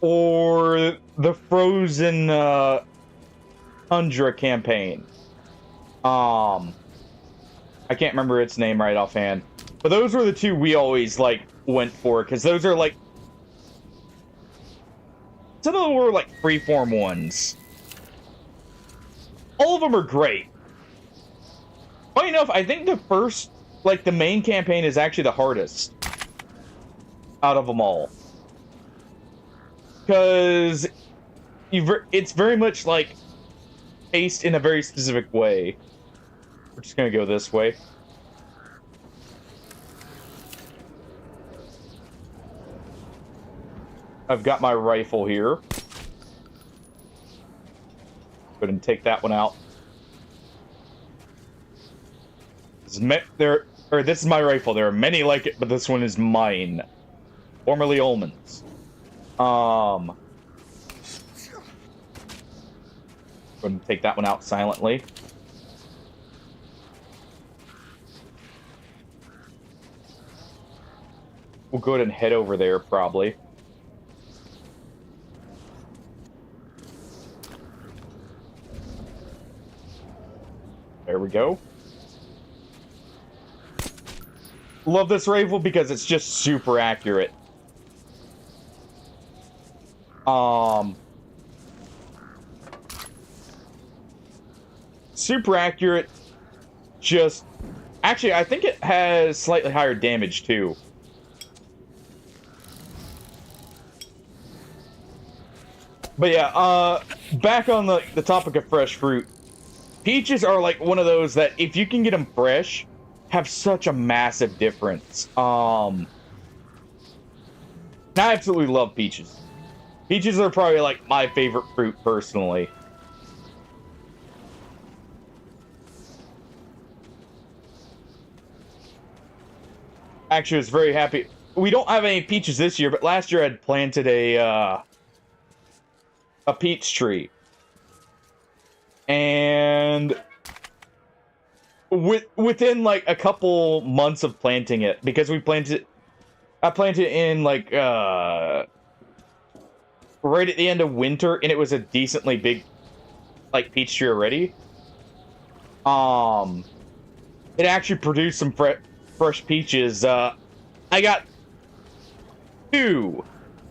or the Frozen, Tundra campaign. I can't remember its name right offhand. But those were the two we always, like, went for, because those are, like... Some of them were, like, freeform ones. All of them are great. Funny enough, I think the first, like, the main campaign is actually the hardest out of them all. Because it's very much, like, paced in a very specific way. We're just gonna go this way. I've got my rifle here. Go ahead and take that one out. This is my rifle. There are many like it, but this one is mine. Formerly Ullman's. Go ahead and take that one out silently. We'll go ahead and head over there, probably. There we go. Love this rifle because it's just super accurate. Super accurate. Just... Actually, I think it has slightly higher damage, too. But yeah, back on the topic of fresh fruit. Peaches are like one of those that, if you can get them fresh, have such a massive difference. I absolutely love peaches. Peaches are probably like my favorite fruit, personally. Actually, I was very happy. We don't have any peaches this year, but last year I'd planted a peach tree. And within like a couple months of planting it, because I planted it in like right at the end of winter, and it was a decently big like peach tree already. It actually produced some fresh peaches. I got 2.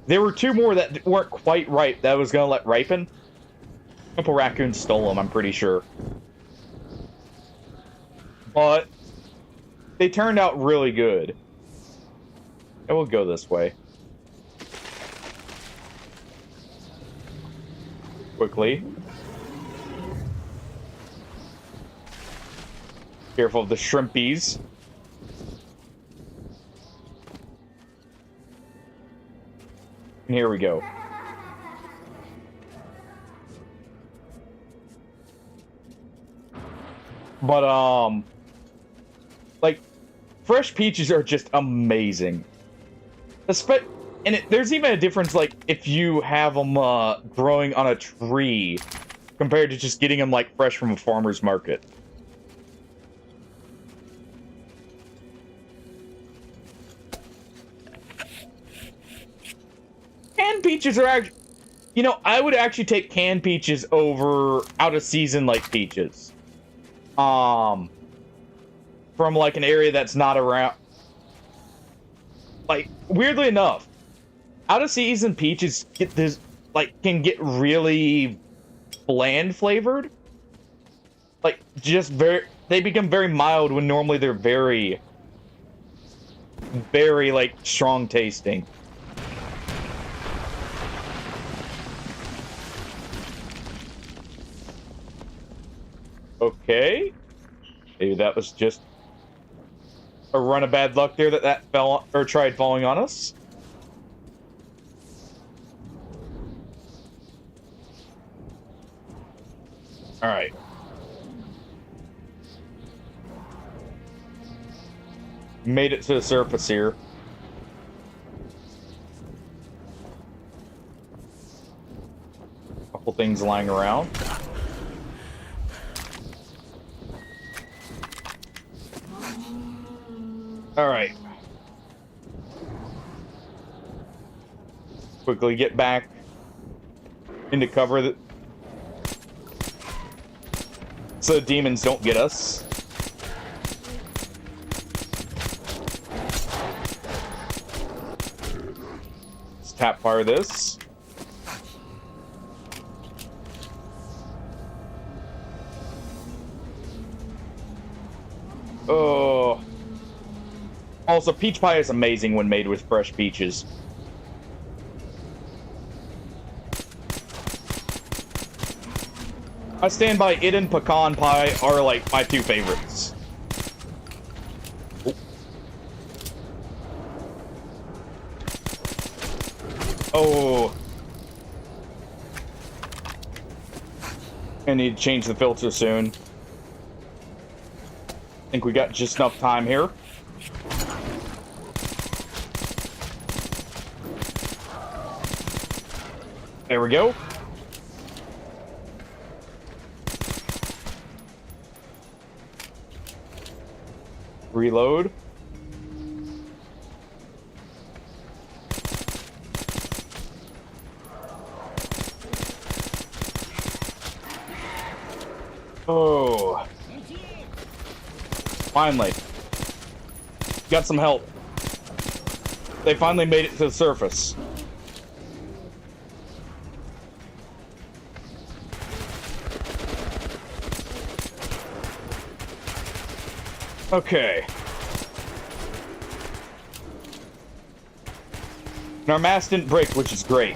There were 2 more that weren't quite ripe that I was gonna let ripen. A couple raccoons stole them, I'm pretty sure. But they turned out really good. And we'll go this way. Quickly. Careful of the shrimpies. And here we go. But, like, fresh peaches are just amazing. And there's even a difference, like, if you have them, growing on a tree compared to just getting them, like, fresh from a farmer's market. Canned peaches are actually... You know, I would actually take canned peaches over out-of-season, like, peaches. From, like, an area that's not around... Like, weirdly enough, out-of-season peaches get this, like, can get really bland flavored. Like, just they become very mild when normally they're very, very, like, strong tasting. Okay. Maybe that was just a run of bad luck there that fell or tried falling on us. All right. Made it to the surface here. Couple things lying around. All right. Quickly get back into cover so the demons don't get us. Let's tap fire this. Oh. Also, peach pie is amazing when made with fresh peaches. I stand by it and pecan pie are like my two favorites. Oh. I need to change the filter soon. I think we got just enough time here. There we go. Reload. Oh. Finally. Got some help. They finally made it to the surface. Okay. And our mask didn't break, which is great.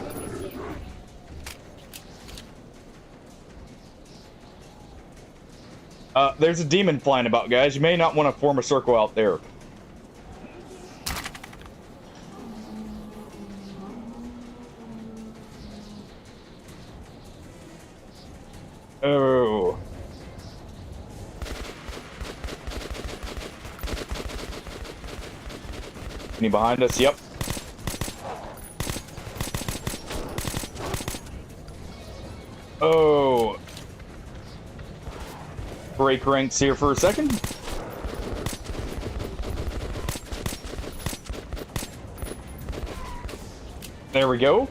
There's a demon flying about, guys. You may not want to form a circle out there. Oh. Any behind us? Yep. Oh. Break ranks here for a second. There we go.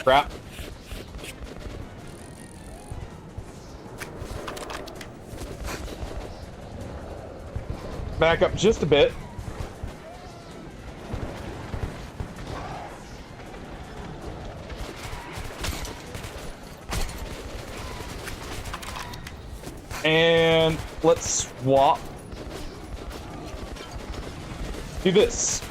Crap. Back up just a bit. And let's swap. Do this.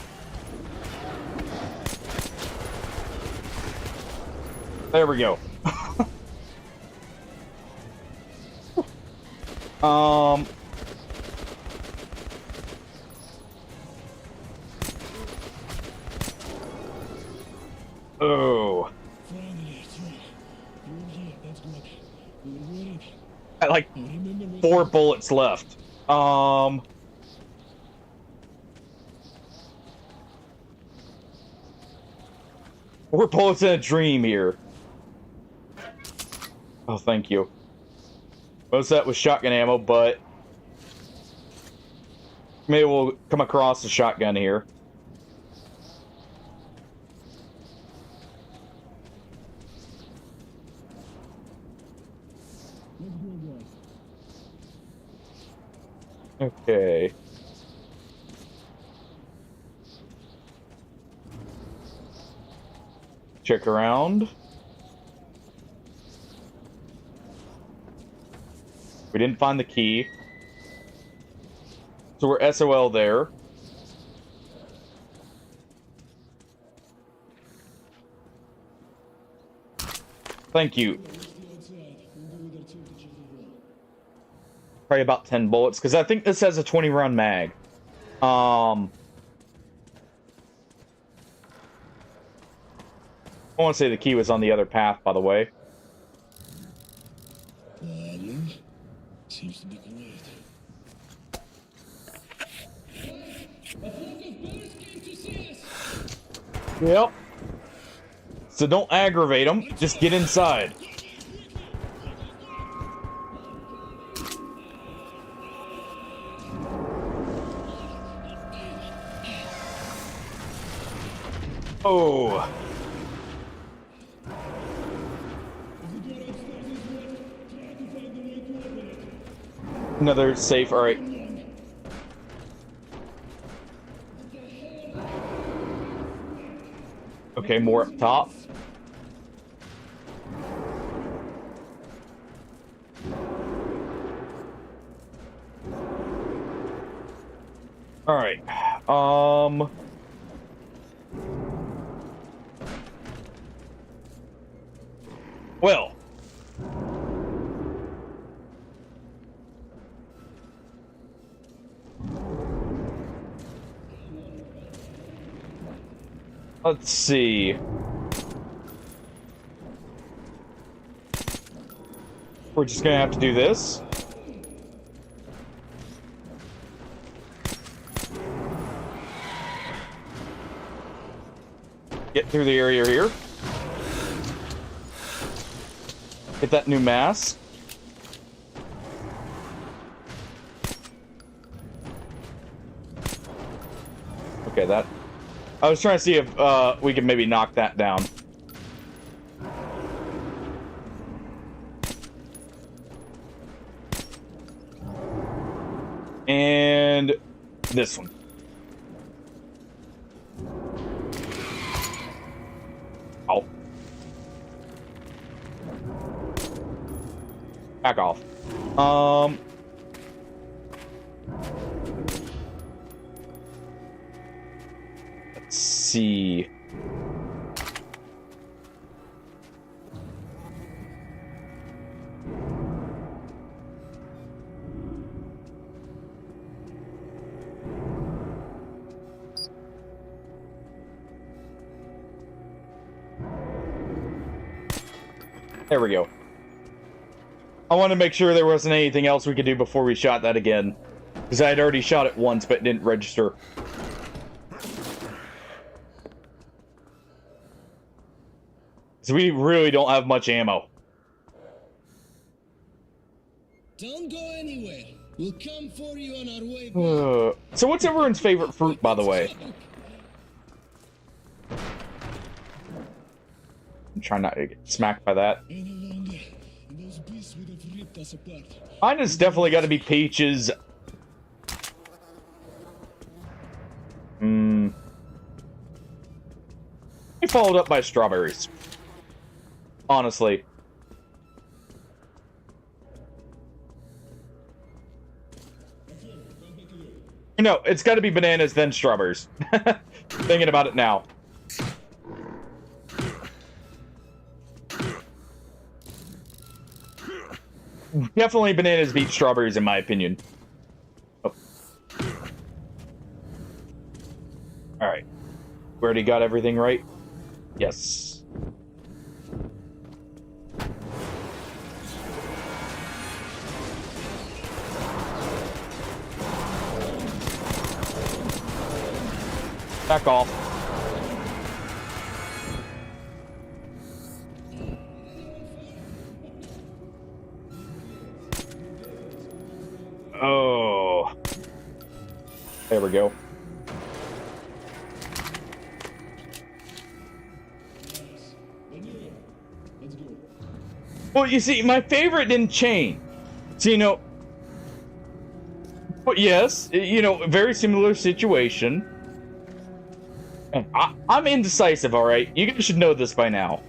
There we go. Oh. I like 4 bullets left. 4 bullets in a dream here. Oh, thank you. Most of that was shotgun ammo, but maybe we'll come across a shotgun here. Okay. Check around. We didn't find the key. So we're SOL there. Thank you. Probably about 10 bullets, because I think this has a 20-round mag. I want to say the key was on the other path, by the way. Seems to be quiet. Yep. So don't aggravate them. Just get inside. Oh. Another safe. All right. Okay, more up top. All right. Well. Let's see. We're just gonna have to do this. Get through the area here. Get that new mask. Okay, that... I was trying to see if we can maybe knock that down. And this one. Oh. Back off. Let's see. There we go. I want to make sure there wasn't anything else we could do before we shot that again. Because I had already shot it once, but it didn't register. So we really don't have much ammo. Don't go anywhere. We'll come for you on our way back. So what's everyone's favorite fruit, by the way? I'm trying not to get smacked by that. Mine has definitely got to be peaches. Followed up by strawberries. Honestly. No, it's got to be bananas, then strawberries. Thinking about it now. Definitely bananas beat strawberries, in my opinion. Oh. Alright. We already got everything right? Yes. Back off. Oh. There we go. Well, you see, my favorite didn't change. So, you know... But yes, you know, very similar situation. I'm indecisive, alright? You guys should know this by now.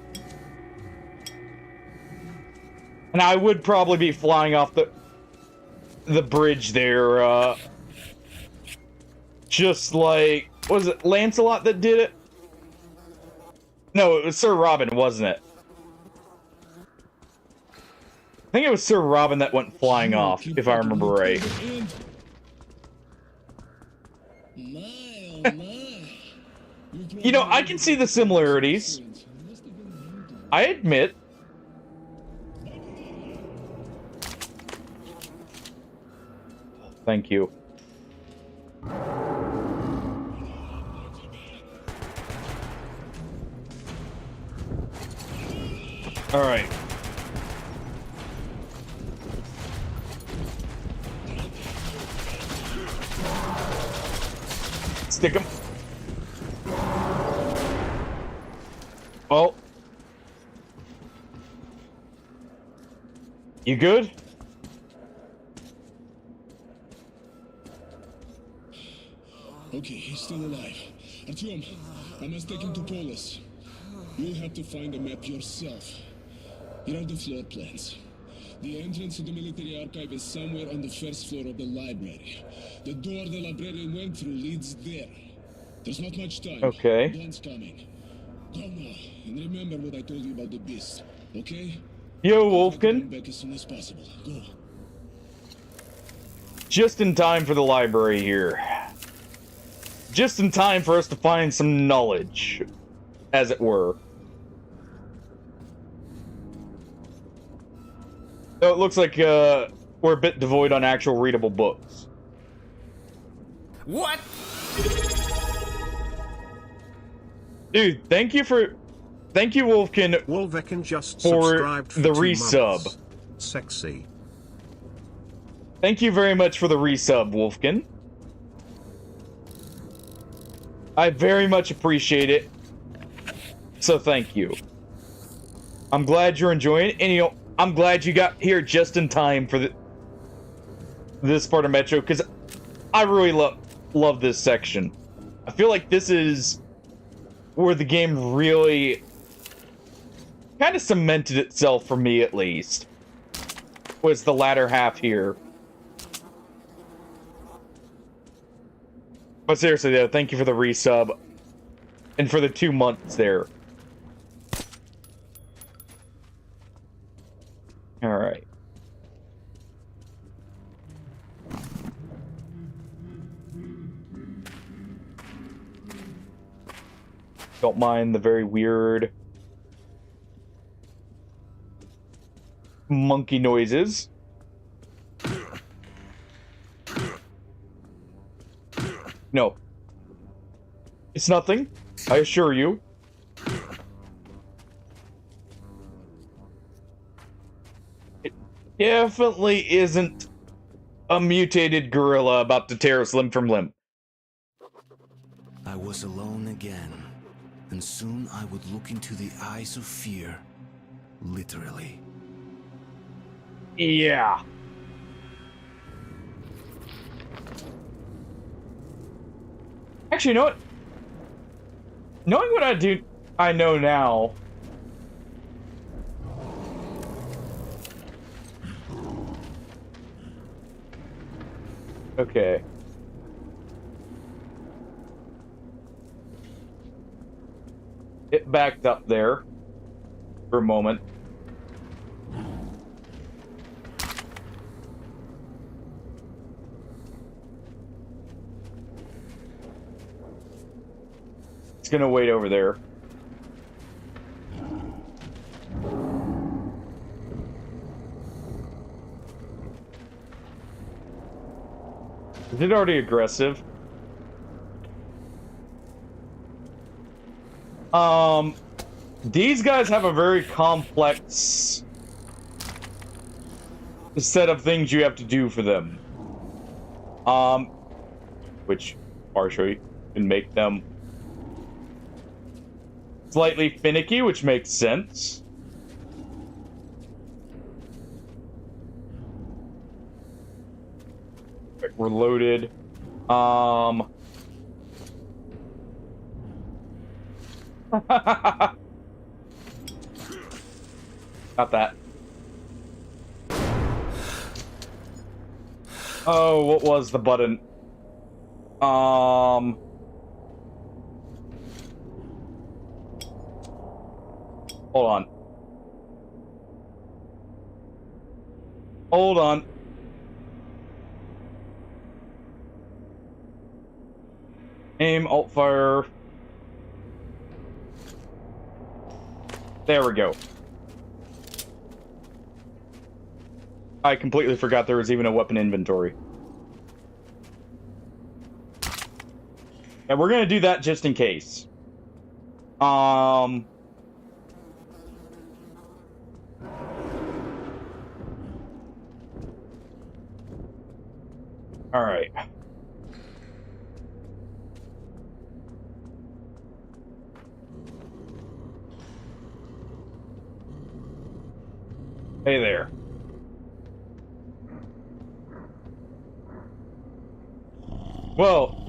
And I would probably be flying off the bridge there, just like... Was it Lancelot that did it? No, it was Sir Robin, wasn't it? I think it was Sir Robin that went flying off, if I remember right. You know, I can see the similarities. I admit. Thank you. All right. Stick him. Oh. You good? Okay, he's still alive. Artyom, I must take him to Polis. You'll have to find a map yourself. Here are the floor plans. The entrance to the military archive is somewhere on the first floor of the library. The door the librarian went through leads there. There's not much time. Okay. Dawn's coming. Go now, and remember what I told you about the beast, okay? Yo, Wolfkin. Back as soon as possible. Go. Just in time for the library here. Just in time for us to find some knowledge, as it were. So it looks like we're a bit devoid on actual readable books. What? Dude, thank you, Wolfkin, Wolvekin just for subscribed for the 2 resub. months. Sexy. Thank you very much for the resub, Wolfkin. I very much appreciate it. So thank you. I'm glad you're enjoying it, and you know, I'm glad you got here just in time for this part of Metro, because I really love this section. I feel like this is where the game really kind of cemented itself, for me at least. Was the latter half here. But seriously though, thank you for the resub. And for the 2 months there. Alright. Don't mind the very weird monkey noises. No. It's nothing, I assure you. It definitely isn't a mutated gorilla about to tear us limb from limb. I was alone again, and soon I would look into the eyes of fear, literally. Yeah. Actually, you know what? Knowing what I know now. Okay. It backed up there for a moment. It's gonna wait over there. Is it already aggressive? These guys have a very complex set of things you have to do for them. Which partially can make them slightly finicky, which makes sense. Right, we're loaded. Not that. Oh, what was the button? Hold on. Hold on. Aim, alt fire. There we go. I completely forgot there was even a weapon inventory. And we're gonna do that just in case. All right. Hey there. Well,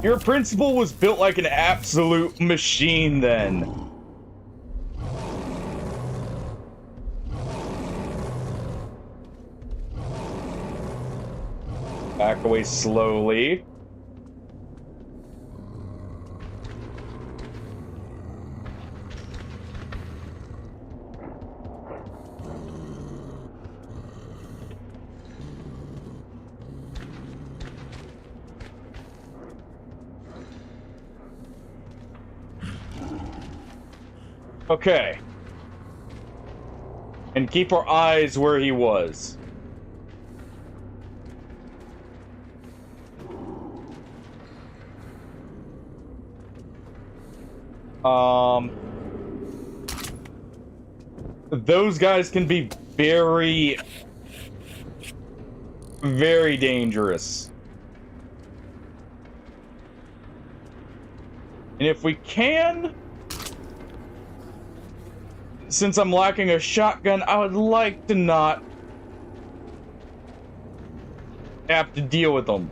your principal was built like an absolute machine then. Back away slowly. Okay. And keep our eyes where he was. Those guys can be very, very dangerous. And if we can, since I'm lacking a shotgun, I would like to not have to deal with them.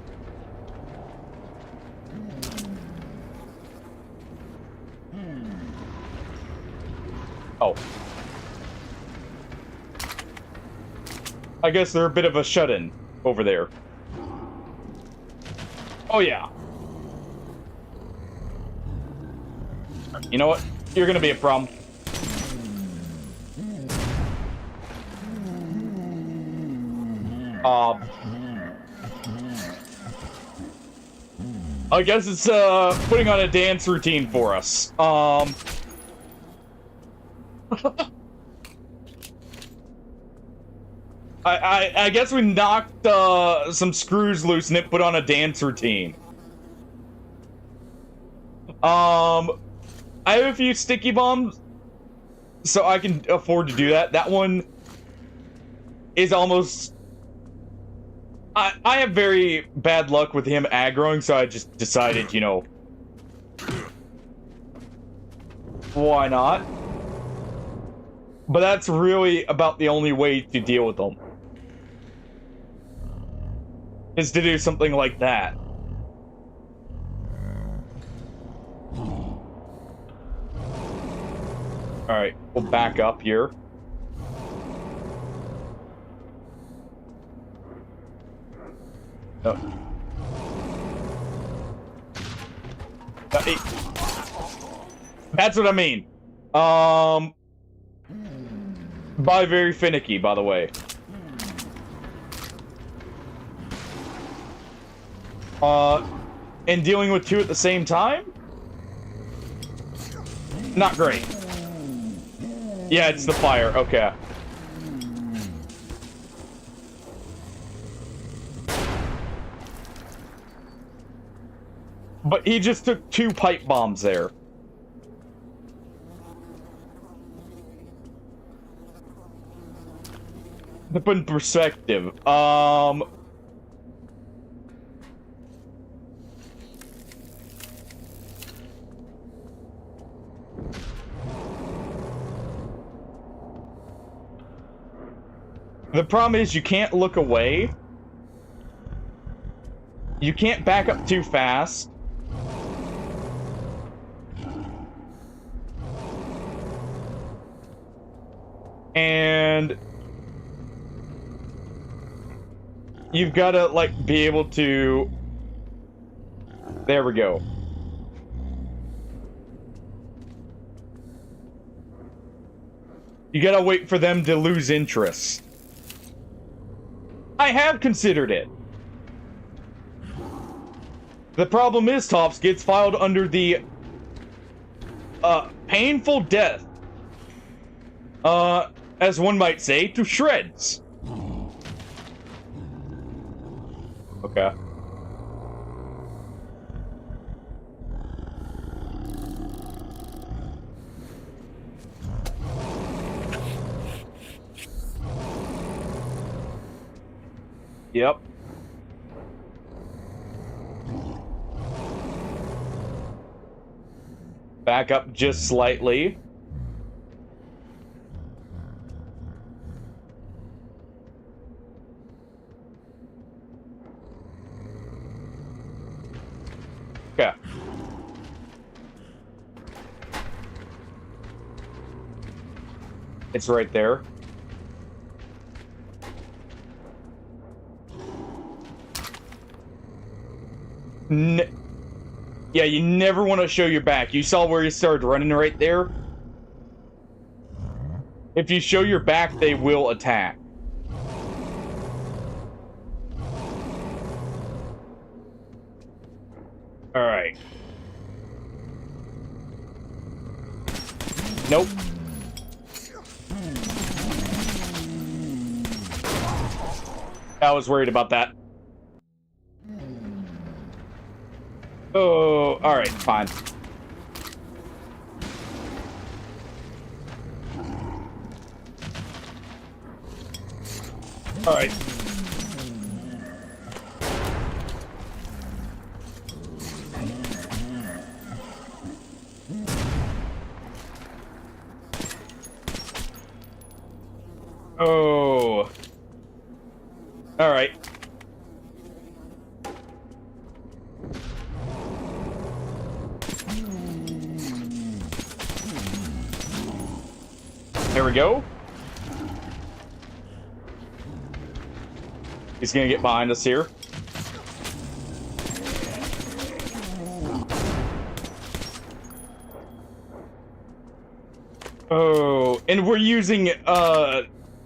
Oh. I guess they're a bit of a shut-in over there. Oh, yeah. You know what? You're gonna be a problem. I guess it's, putting on a dance routine for us. I guess we knocked some screws loose and it put on a dance routine. I have a few sticky bombs, so I can afford to do that. That one is almost... I have very bad luck with him aggroing, so I just decided, you know... why not? But that's really about the only way to deal with them. Is to do something like that. Alright, we'll back up here. Oh. That's what I mean. By very finicky, by the way. And dealing with two at the same time? Not great. Yeah, it's the fire. Okay. But he just took 2 pipe bombs there. To put in perspective, the problem is you can't look away. You can't back up too fast. And you've got to, like, be able to... There we go. You gotta wait for them to lose interest. I have considered it. The problem is, Tops gets filed under the painful death, as one might say, to shreds. Okay. Yep. Back up just slightly. Okay. It's right there. Yeah, you never want to show your back. You saw where he started running right there. If you show your back, they will attack. Alright. Nope. I was worried about that. Oh, alright, fine. Alright. Oh. Alright. There we go. He's gonna get behind us here. Oh, and we're using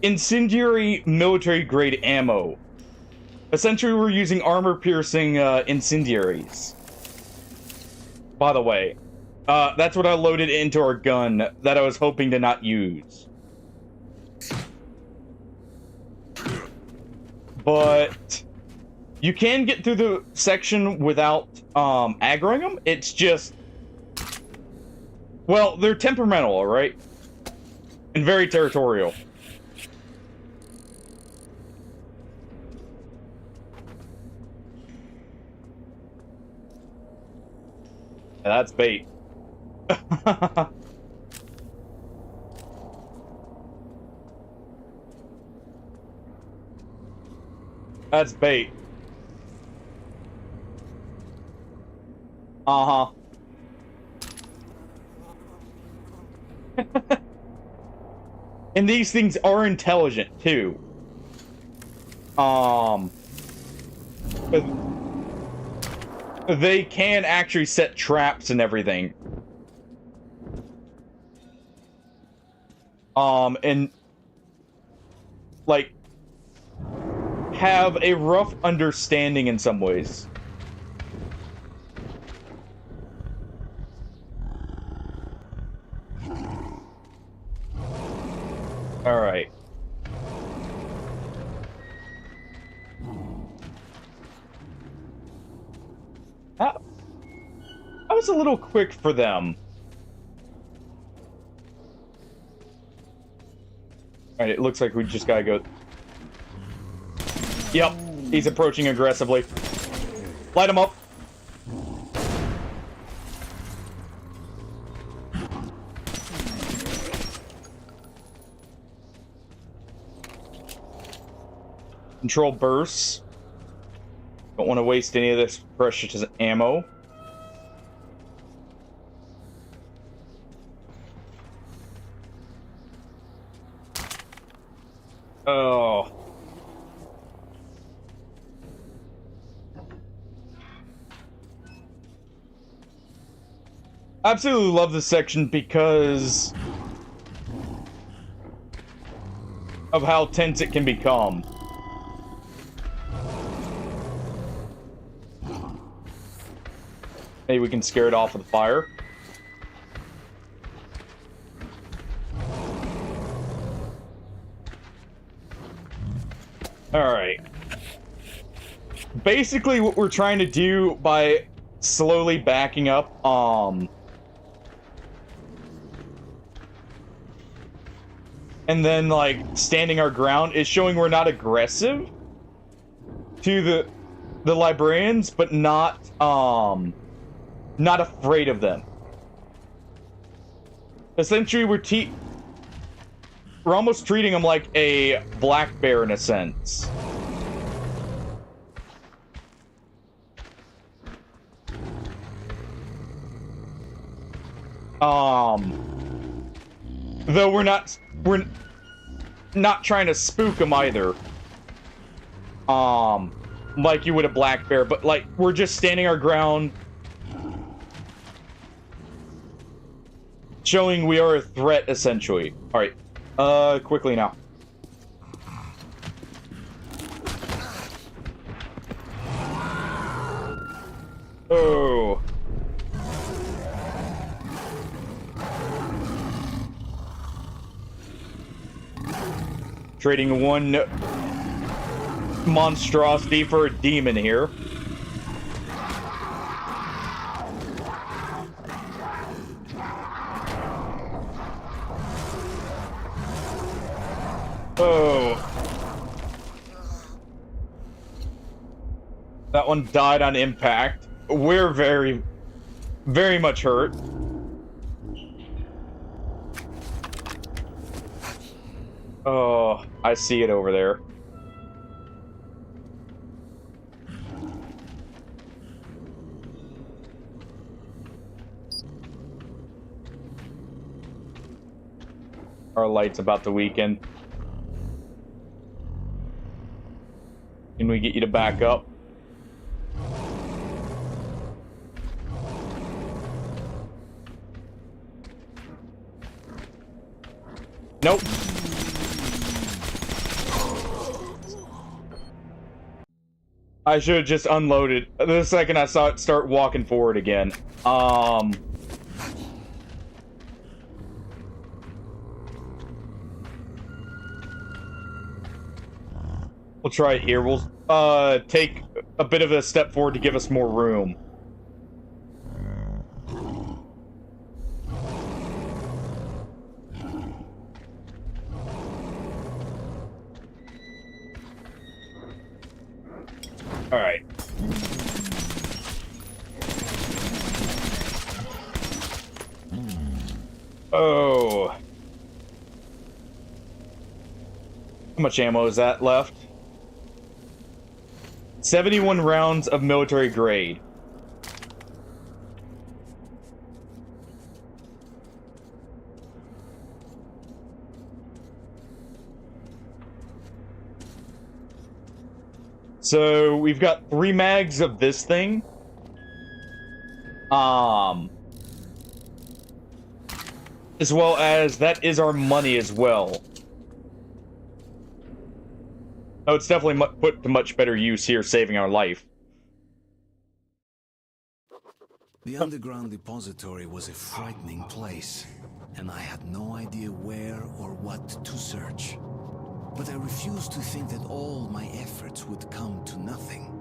incendiary military grade ammo. Essentially, we're using armor piercing incendiaries. By the way, that's what I loaded into our gun that I was hoping to not use. But you can get through the section without aggroing them. It's just, well, they're temperamental, all right? And very territorial. Yeah, that's bait. That's bait. Uh-huh. And these things are intelligent, too. They can actually set traps and everything. And like have a rough understanding in some ways. All right. That was a little quick for them. All right, it looks like we just gotta go. Yep, he's approaching aggressively. Light him up. Control bursts. Don't want to waste any of this precious ammo. Oh. I absolutely love this section because of how tense it can become. Maybe we can scare it off with the fire. Alright. Basically, what we're trying to do by slowly backing up, and then, like, standing our ground is showing we're not aggressive to the librarians, but not afraid of them. Essentially, we're almost treating them like a black bear in a sense. Though we're not trying to spook them either. Like you would a black bear, but like we're just standing our ground, showing we are a threat essentially. All right, quickly now. Oh. Trading one monstrosity for a demon here. Oh. That one died on impact. We're very, very much hurt. Oh, I see it over there. Our light's about to weaken. Can we get you to back up? Nope. I should have just unloaded. The second I saw it start walking forward again. We'll try it here. We'll take a bit of a step forward to give us more room. All right. Oh. How much ammo is that left? 71 rounds of military grade. So we've got 3 mags of this thing. As well as that is our money as well. Oh, it's definitely put to much better use here, saving our life. The underground depository was a frightening place, and I had no idea where or what to search. But I refused to think that all my efforts would come to nothing.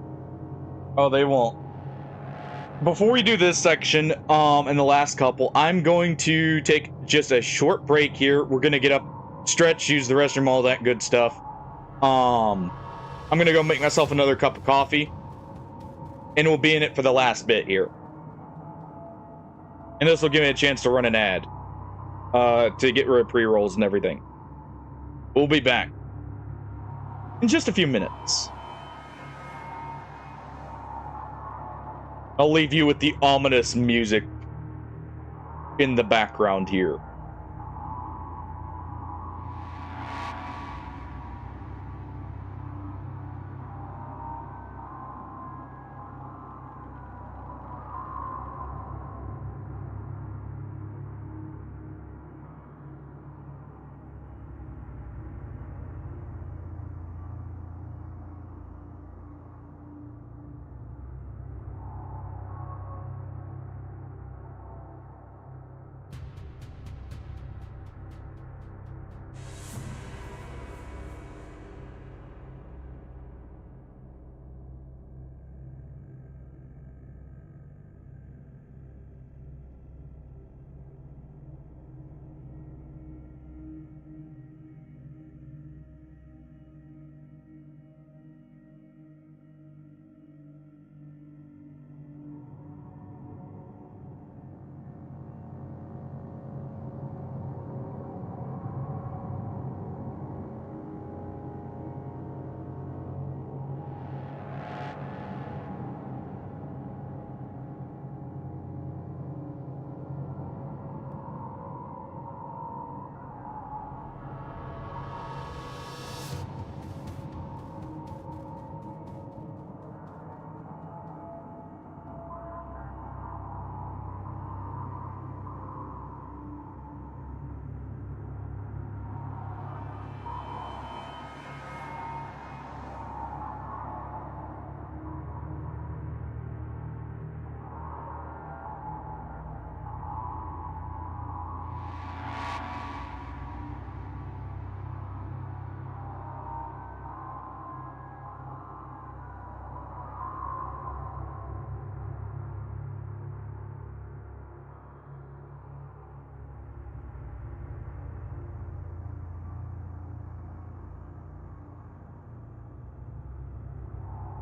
Oh, they won't. Before we do this section, and the last couple, I'm going to take just a short break here. We're gonna get up, stretch, use the restroom, all that good stuff. I'm gonna go make myself another cup of coffee, and we'll be in it for the last bit here. And this will give me a chance to run an ad, to get rid of pre-rolls and everything. We'll be back in just a few minutes. I'll leave you with the ominous music in the background here.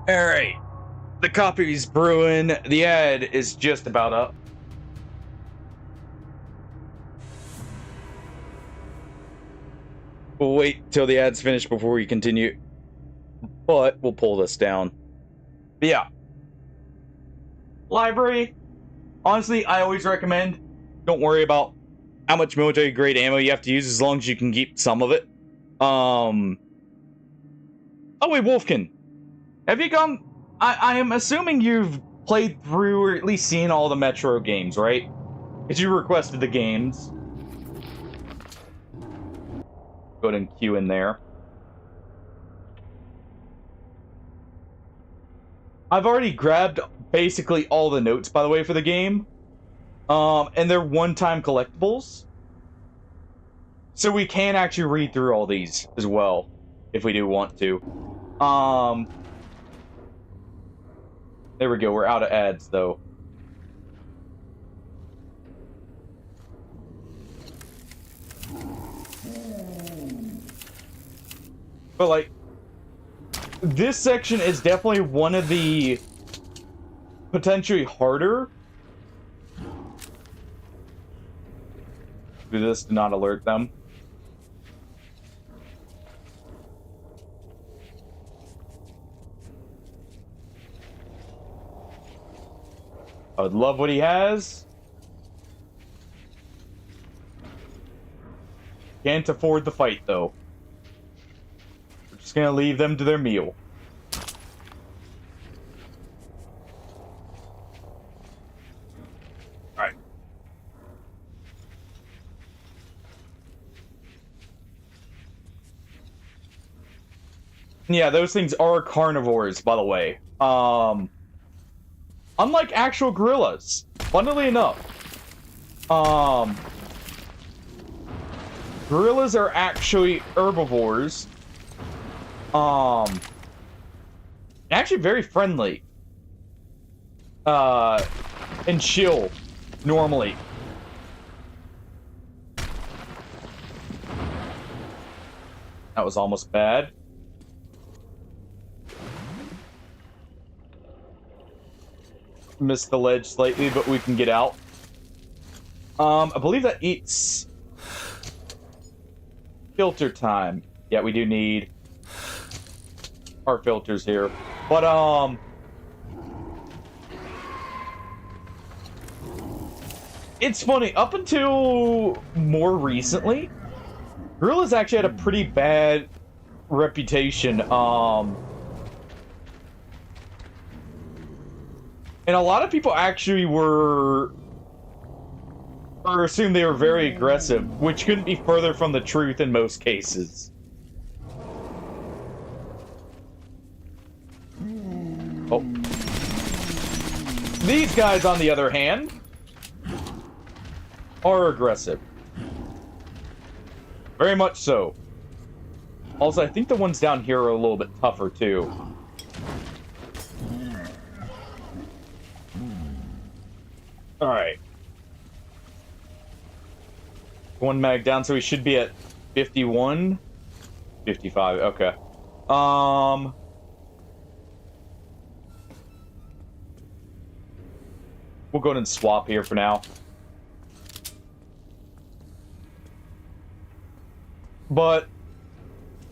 Alright. The copy's brewing. The ad is just about up. We'll wait till the ad's finished before we continue. But we'll pull this down. But yeah. Library. Honestly, I always recommend, don't worry about how much military grade ammo you have to use as long as you can keep some of it. Oh wait, Wolfkin. Have you gone... I am assuming you've played through or at least seen all the Metro games, right? Because you requested the games. Go ahead and queue in there. I've already grabbed basically all the notes, by the way, for the game. And they're one-time collectibles. So we can actually read through all these as well, if we do want to. There we go, we're out of ads, though. But, like, this section is definitely one of the potentially harder. Do this to not alert them. I would love what he has. Can't afford the fight, though. We're just gonna leave them to their meal. Alright. Yeah, those things are carnivores, by the way. Unlike actual gorillas, funnily enough. Gorillas are actually herbivores. Actually very friendly. And chill, normally. That was almost bad. Missed the ledge slightly, but we can get out. I believe that eats filter time. Yeah, we do need our filters here. But, it's funny, up until more recently, gorillas actually had a pretty bad reputation, and a lot of people actually were or assumed they were very aggressive, which couldn't be further from the truth in most cases. Oh. These guys, on the other hand, are aggressive. Very much so. Also, I think the ones down here are a little bit tougher, too. Alright. One mag down, so we should be at 51? 55, okay. We'll go ahead and swap here for now. But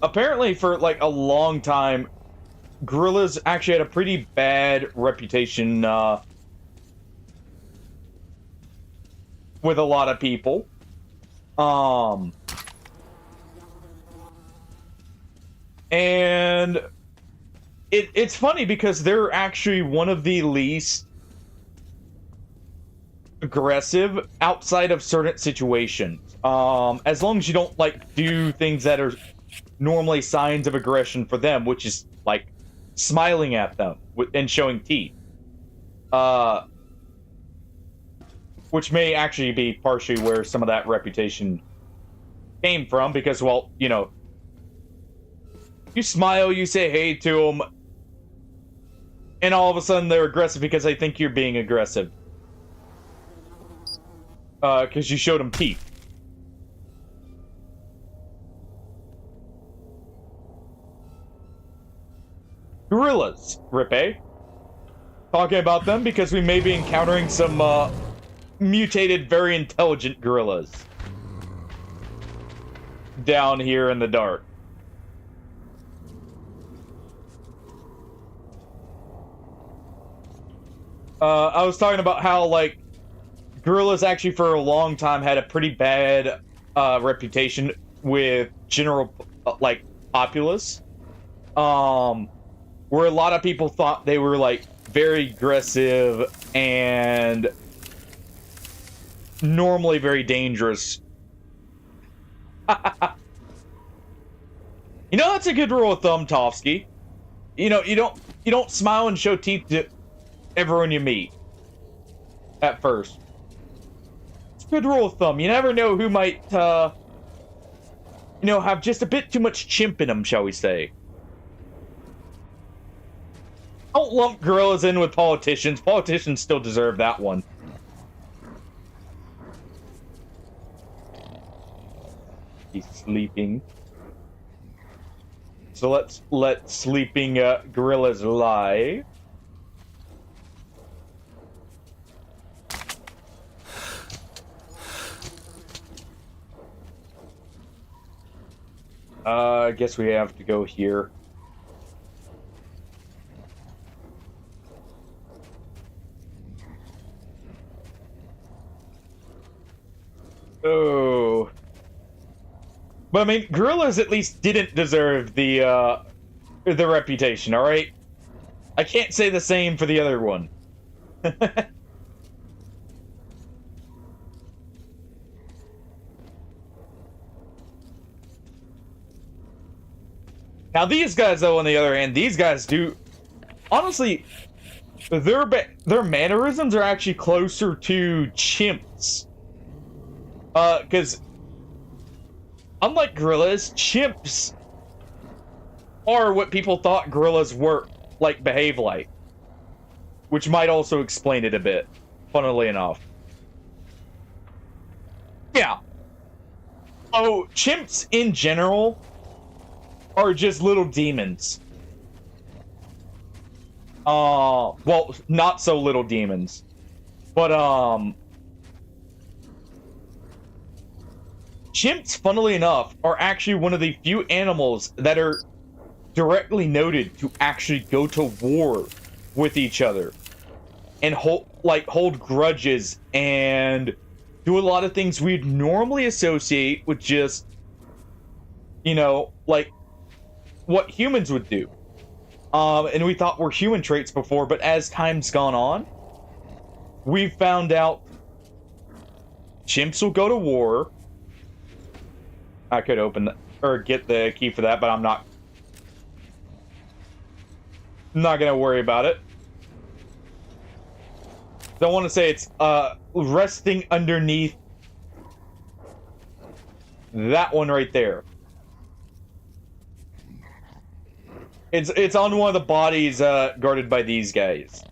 apparently for like a long time, gorillas actually had a pretty bad reputation with a lot of people. And it's funny because they're actually one of the least aggressive outside of certain situations. As long as you don't like do things that are normally signs of aggression for them, which is like smiling at them and showing teeth. Which may actually be partially where some of that reputation came from, because, well, you know, you smile, you say hey to them, and all of a sudden they're aggressive because they think you're being aggressive. Because you showed them teeth. Gorillas, Rippe. Talking about them because we may be encountering some mutated, very intelligent gorillas down here in the dark. I was talking about how, like, gorillas actually for a long time had a pretty bad reputation with general, like, populace. Where a lot of people thought they were, like, very aggressive and normally very dangerous. You know, that's a good rule of thumb, Tofsky. You know, you don't smile and show teeth to everyone you meet at first. It's a good rule of thumb. You never know who might, you know, have just a bit too much chimp in them, shall we say. Don't lump gorillas in with politicians. Politicians still deserve that one. He's sleeping. So let's let sleeping gorillas lie. I guess we have to go here. Oh. But I mean, gorillas at least didn't deserve the reputation, alright? I can't say the same for the other one. Now these guys, though, on the other hand, these guys do... Honestly, their mannerisms are actually closer to chimps. Because... Unlike gorillas, chimps are what people thought gorillas were, like, behave like. Which might also explain it a bit, funnily enough. Yeah. Oh, chimps in general are just little demons. Well, not so little demons. But, chimps, funnily enough, are actually one of the few animals that are directly noted to actually go to war with each other. And hold grudges and do a lot of things we'd normally associate with just, you know, like, what humans would do. And we thought were human traits before, but as time's gone on, we've found out chimps will go to war. I could open the, or get the key for that, but I'm not gonna worry about it. Don't want to say it's resting underneath that one right there. It's on one of the bodies guarded by these guys.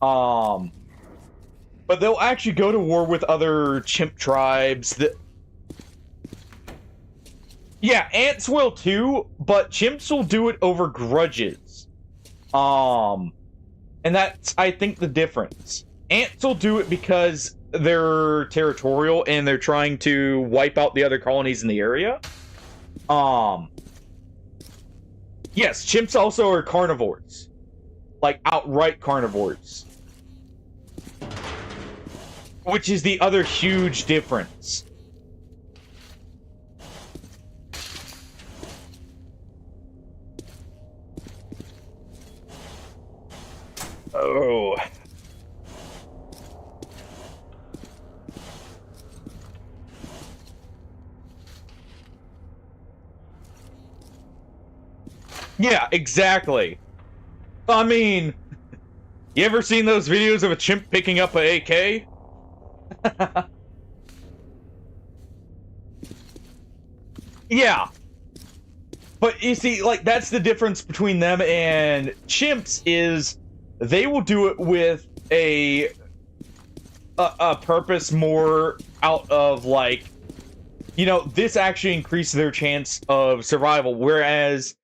But they'll actually go to war with other chimp tribes. Yeah, ants will too, but chimps will do it over grudges. And that's, I think, the difference. Ants will do it because they're territorial and they're trying to wipe out the other colonies in the area. Yes, chimps also are carnivores. Like, outright carnivores. Which is the other huge difference. Oh. Yeah, exactly. I mean, you ever seen those videos of a chimp picking up an AK? Yeah. But you see, like, that's the difference between them and chimps is they will do it with a purpose more out of, like, you know, this actually increases their chance of survival, whereas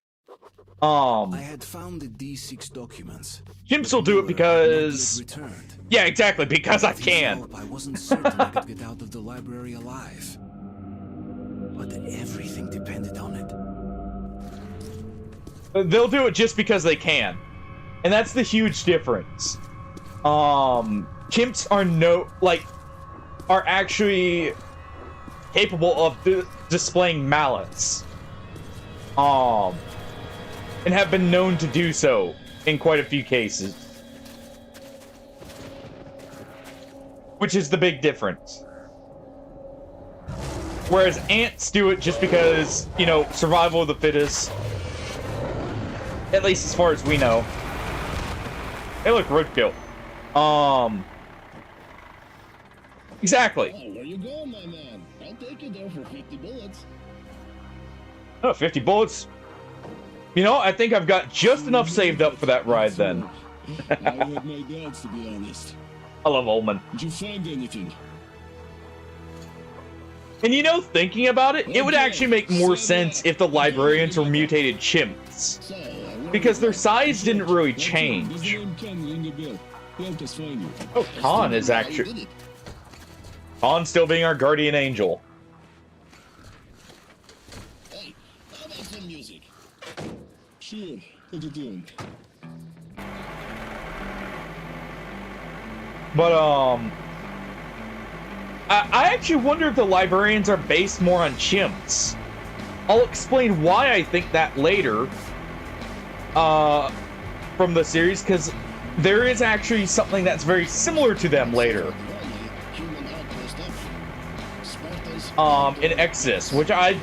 I had found the D6 documents. Chimps will do it because... Returned. Yeah, exactly, because I With his can. help, I wasn't certain I could get out of the library alive. But everything depended on it. They'll do it just because they can. And that's the huge difference. Chimps are actually capable of displaying malice. And have been known to do so in quite a few cases. Which is the big difference. Whereas ants do it just because, you know, survival of the fittest. At least as far as we know. Hey, look, roadkill. Exactly. Oh, where you going, my man? I'll take you there for 50 bullets. Oh, 50 bullets. You know, I think I've got just enough saved up for that ride then. I had my doubts, to be honest. I love Ullman. Did you find anything? And you know, thinking about it, it would actually make more sense if the librarians were mutated chimps. Because their size didn't really change. Oh, Khan is actually... Khan still being our guardian angel. Hey, how about some music? Sure, put it in. But, I actually wonder if the librarians are based more on chimps. I'll explain why I think that later, from the series, because there is actually something that's very similar to them later. In Exodus, which I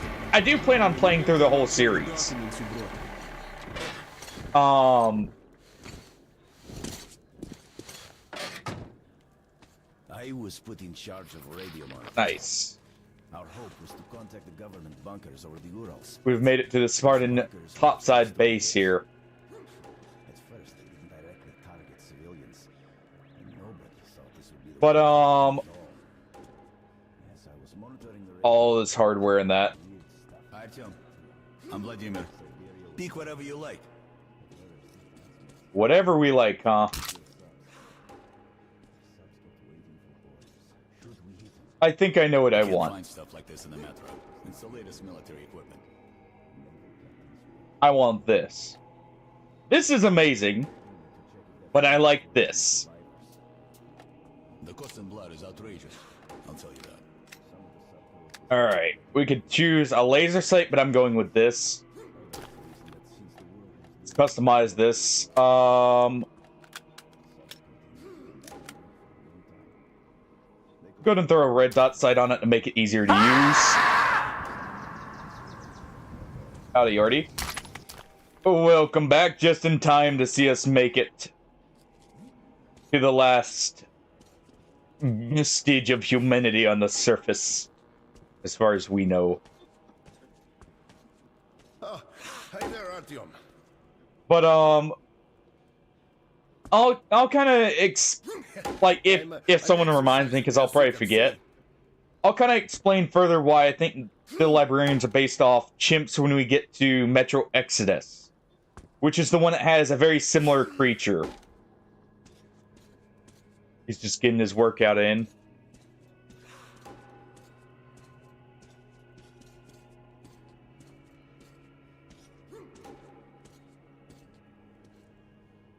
do plan on playing through the whole series. I was put in charge of radio monitoring. Nice. Our hope was to contact the government bunkers over the Urals. We've made it to the Spartan topside base here. At first, they didn't directly target civilians, and nobody thought this would be the But Yes, I was monitoring the all this hardware and that. Artyom, I'm Vladimir. Pick whatever you like. Whatever we like, huh? I think I know what I want. Find stuff like this in the metro. It's the latest military equipment. I want this. This is amazing, but I like this. The cost in blood is outrageous. I'll tell you that. Alright, we could choose a laser sight, but I'm going with this. Let's customize this. Go ahead and throw a red dot sight on it to make it easier to use. Howdy, Yardy. Welcome back, just in time to see us make it to the last vestige of humanity on the surface, as far as we know. Oh, hi there, Artyom. But I'll kind of like if someone reminds me, because I'll probably forget. I'll kind of explain further why I think the librarians are based off chimps when we get to Metro Exodus, which is the one that has a very similar creature. He's just getting his workout in.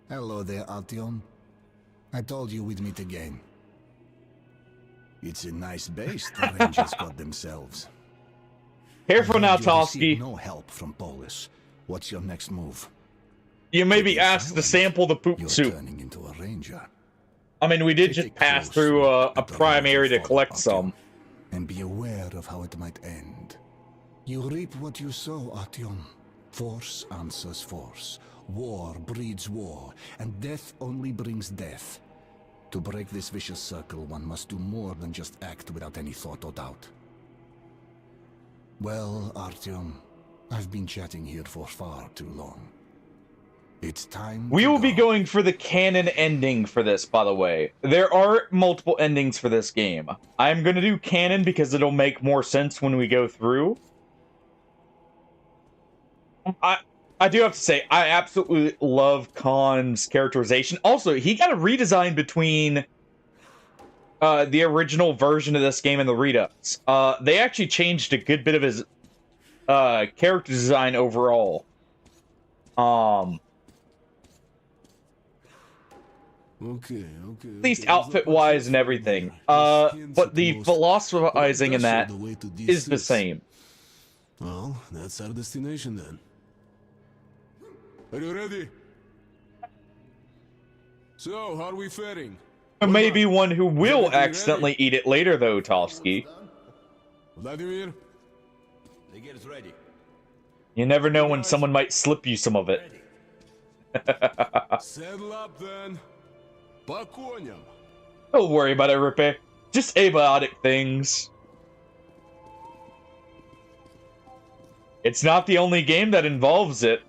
Hello there, Artyom. I told you we'd meet again. It's a nice base the Rangers got themselves. Careful now, You received Toski. no help from Polis. What's your next move? You may be asked to sample the poop You're soup. turning into a ranger. I mean, we did just pass through a primary to collect some. And be aware of how it might end. You reap what you sow, Artyom. Force answers force. War breeds war, and death only brings death. To break this vicious circle, one must do more than just act without any thought or doubt. Well, Artyom, I've been chatting here for far too long. It's time We to will be go. going for the canon ending for this, by the way. There are multiple endings for this game. I'm going to do canon because it'll make more sense when we go through. I do have to say, I absolutely love Khan's characterization. Also, he got a redesign between the original version of this game and the Redux. They actually changed a good bit of his character design overall. Okay. At least outfit-wise and everything. But the philosophizing in that is the same. Well, that's our destination then. Are you ready? So, how are we faring? There may be one who will accidentally eat it later, though, Tovsky. Vladimir? The gear's ready. You never know when someone might slip you some of it. Saddle up then. По коням. Don't worry about it, Rippe. Just abiotic things. It's not the only game that involves it.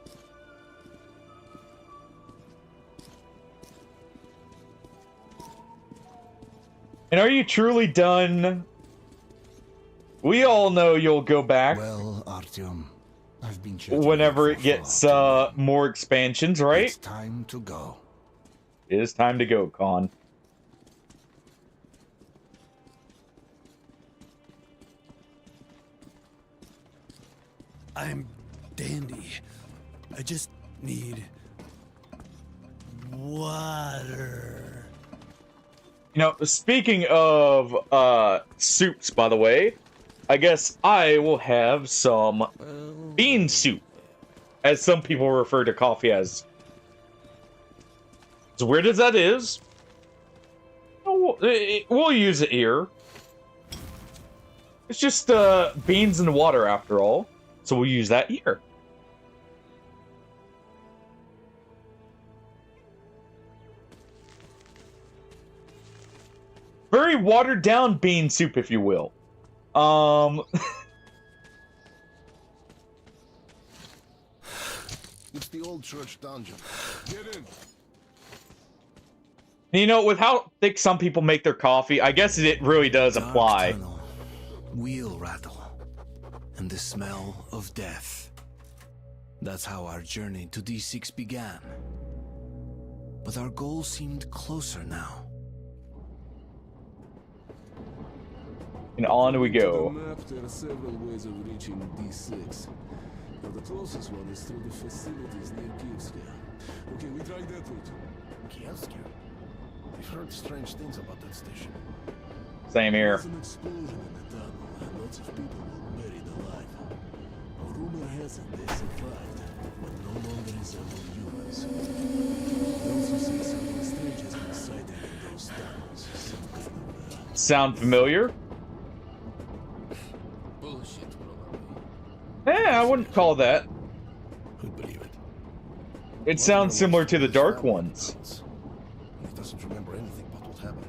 And are you truly done? We all know you'll go back. Well, Artyom, I've been whenever it gets more expansions, right? It's time to go. It is time to go, Khan. I'm dandy. I just need water. You know, speaking of soups, by the way, I guess I will have some bean soup, as some people refer to coffee as. As weird as that is, we'll use it here. It's just beans and water after all, so we'll use that here. Very watered down bean soup, if you will. It's the old church dungeon. Get in. You know, with how thick some people make their coffee, I guess it really does apply. Tunnel, wheel rattle, and the smell of death. That's how our journey to D6 began. But our goal seemed closer now. And on we go. On the map, there are several ways of reaching D6. Now the closest one is through the facilities near Kievska. Okay, we tried that route. Kievska? We've heard strange things about that station. Same here. There's an explosion in the tunnel, and lots of people were buried alive. A rumor has it they survived, but no longer resemble humans. They also say something strange has been sighted in those tunnels. Some kind of, Sound familiar? Bullshit, probably. I wouldn't call that. Who'd believe it? It sounds similar to the Dark Ones. He doesn't remember anything but what happened.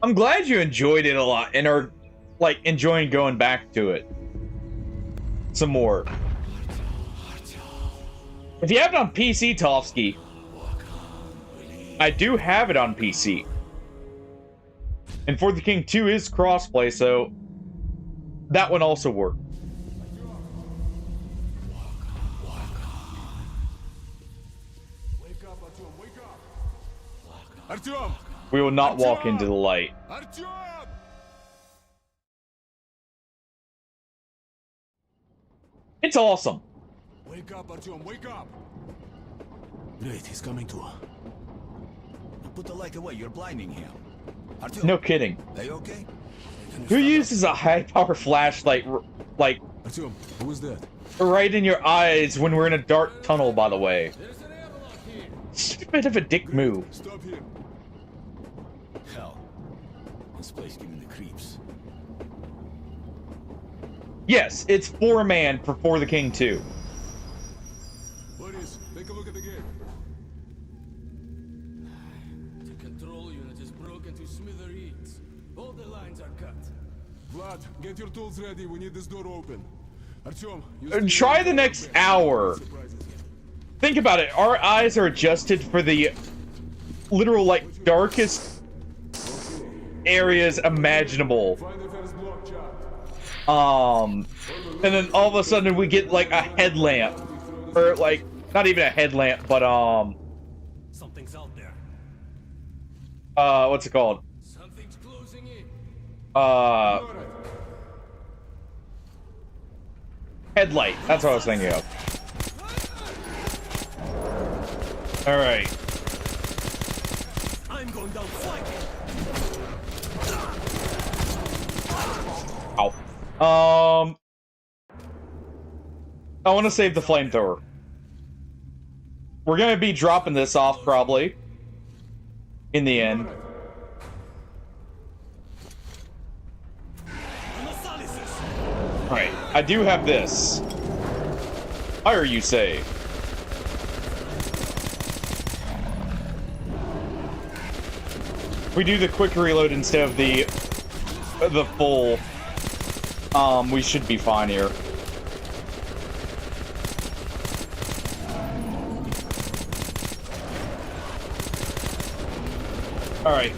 I'm glad you enjoyed it a lot and are, like, enjoying going back to it some more. If you have it on PC, Tovsky, I do have it on PC. And For the King 2 is crossplay, so that one also worked. Wake up, Artyom, wake up! Artyom! We will not walk into the light. Artyom! It's awesome. Wake up, Artyom, wake up! Great, he's coming to. Put the light away, you're blinding him. Artyom, No kidding. are you okay? Who uses a high-power flashlight, like, Artyom, who is that? right in your eyes when we're in a dark tunnel, by the way? It's a bit of a dick move. Stop here. Hell, this place giving the creeps. Yes, it's 4-man for the King 2. Polis, take a look at the gate. The control unit is broken to smithereens. All the lines are cut. Vlad, get your tools ready. We need this door open. Try the next hour. Think about it. Our eyes are adjusted for the literal, like, darkest areas imaginable. And then all of a sudden we get, like, a headlamp. Or, like, not even a headlamp, but, Something's out there. what's it called? Something's closing in. Headlight. That's what I was thinking of. Alright. I'm going down flanking. Ow. I want to save the flamethrower. We're gonna be dropping this off, probably. In the end. Alright, I do have this. Fire, you say? We do the quick reload instead of the full. We should be fine here. All right.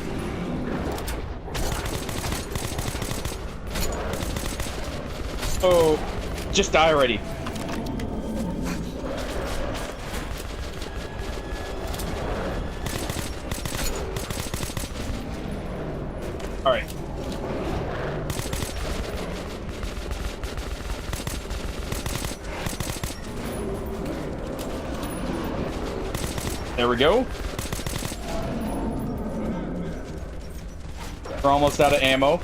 Oh, just die already. All right. There we go. We're almost out of ammo.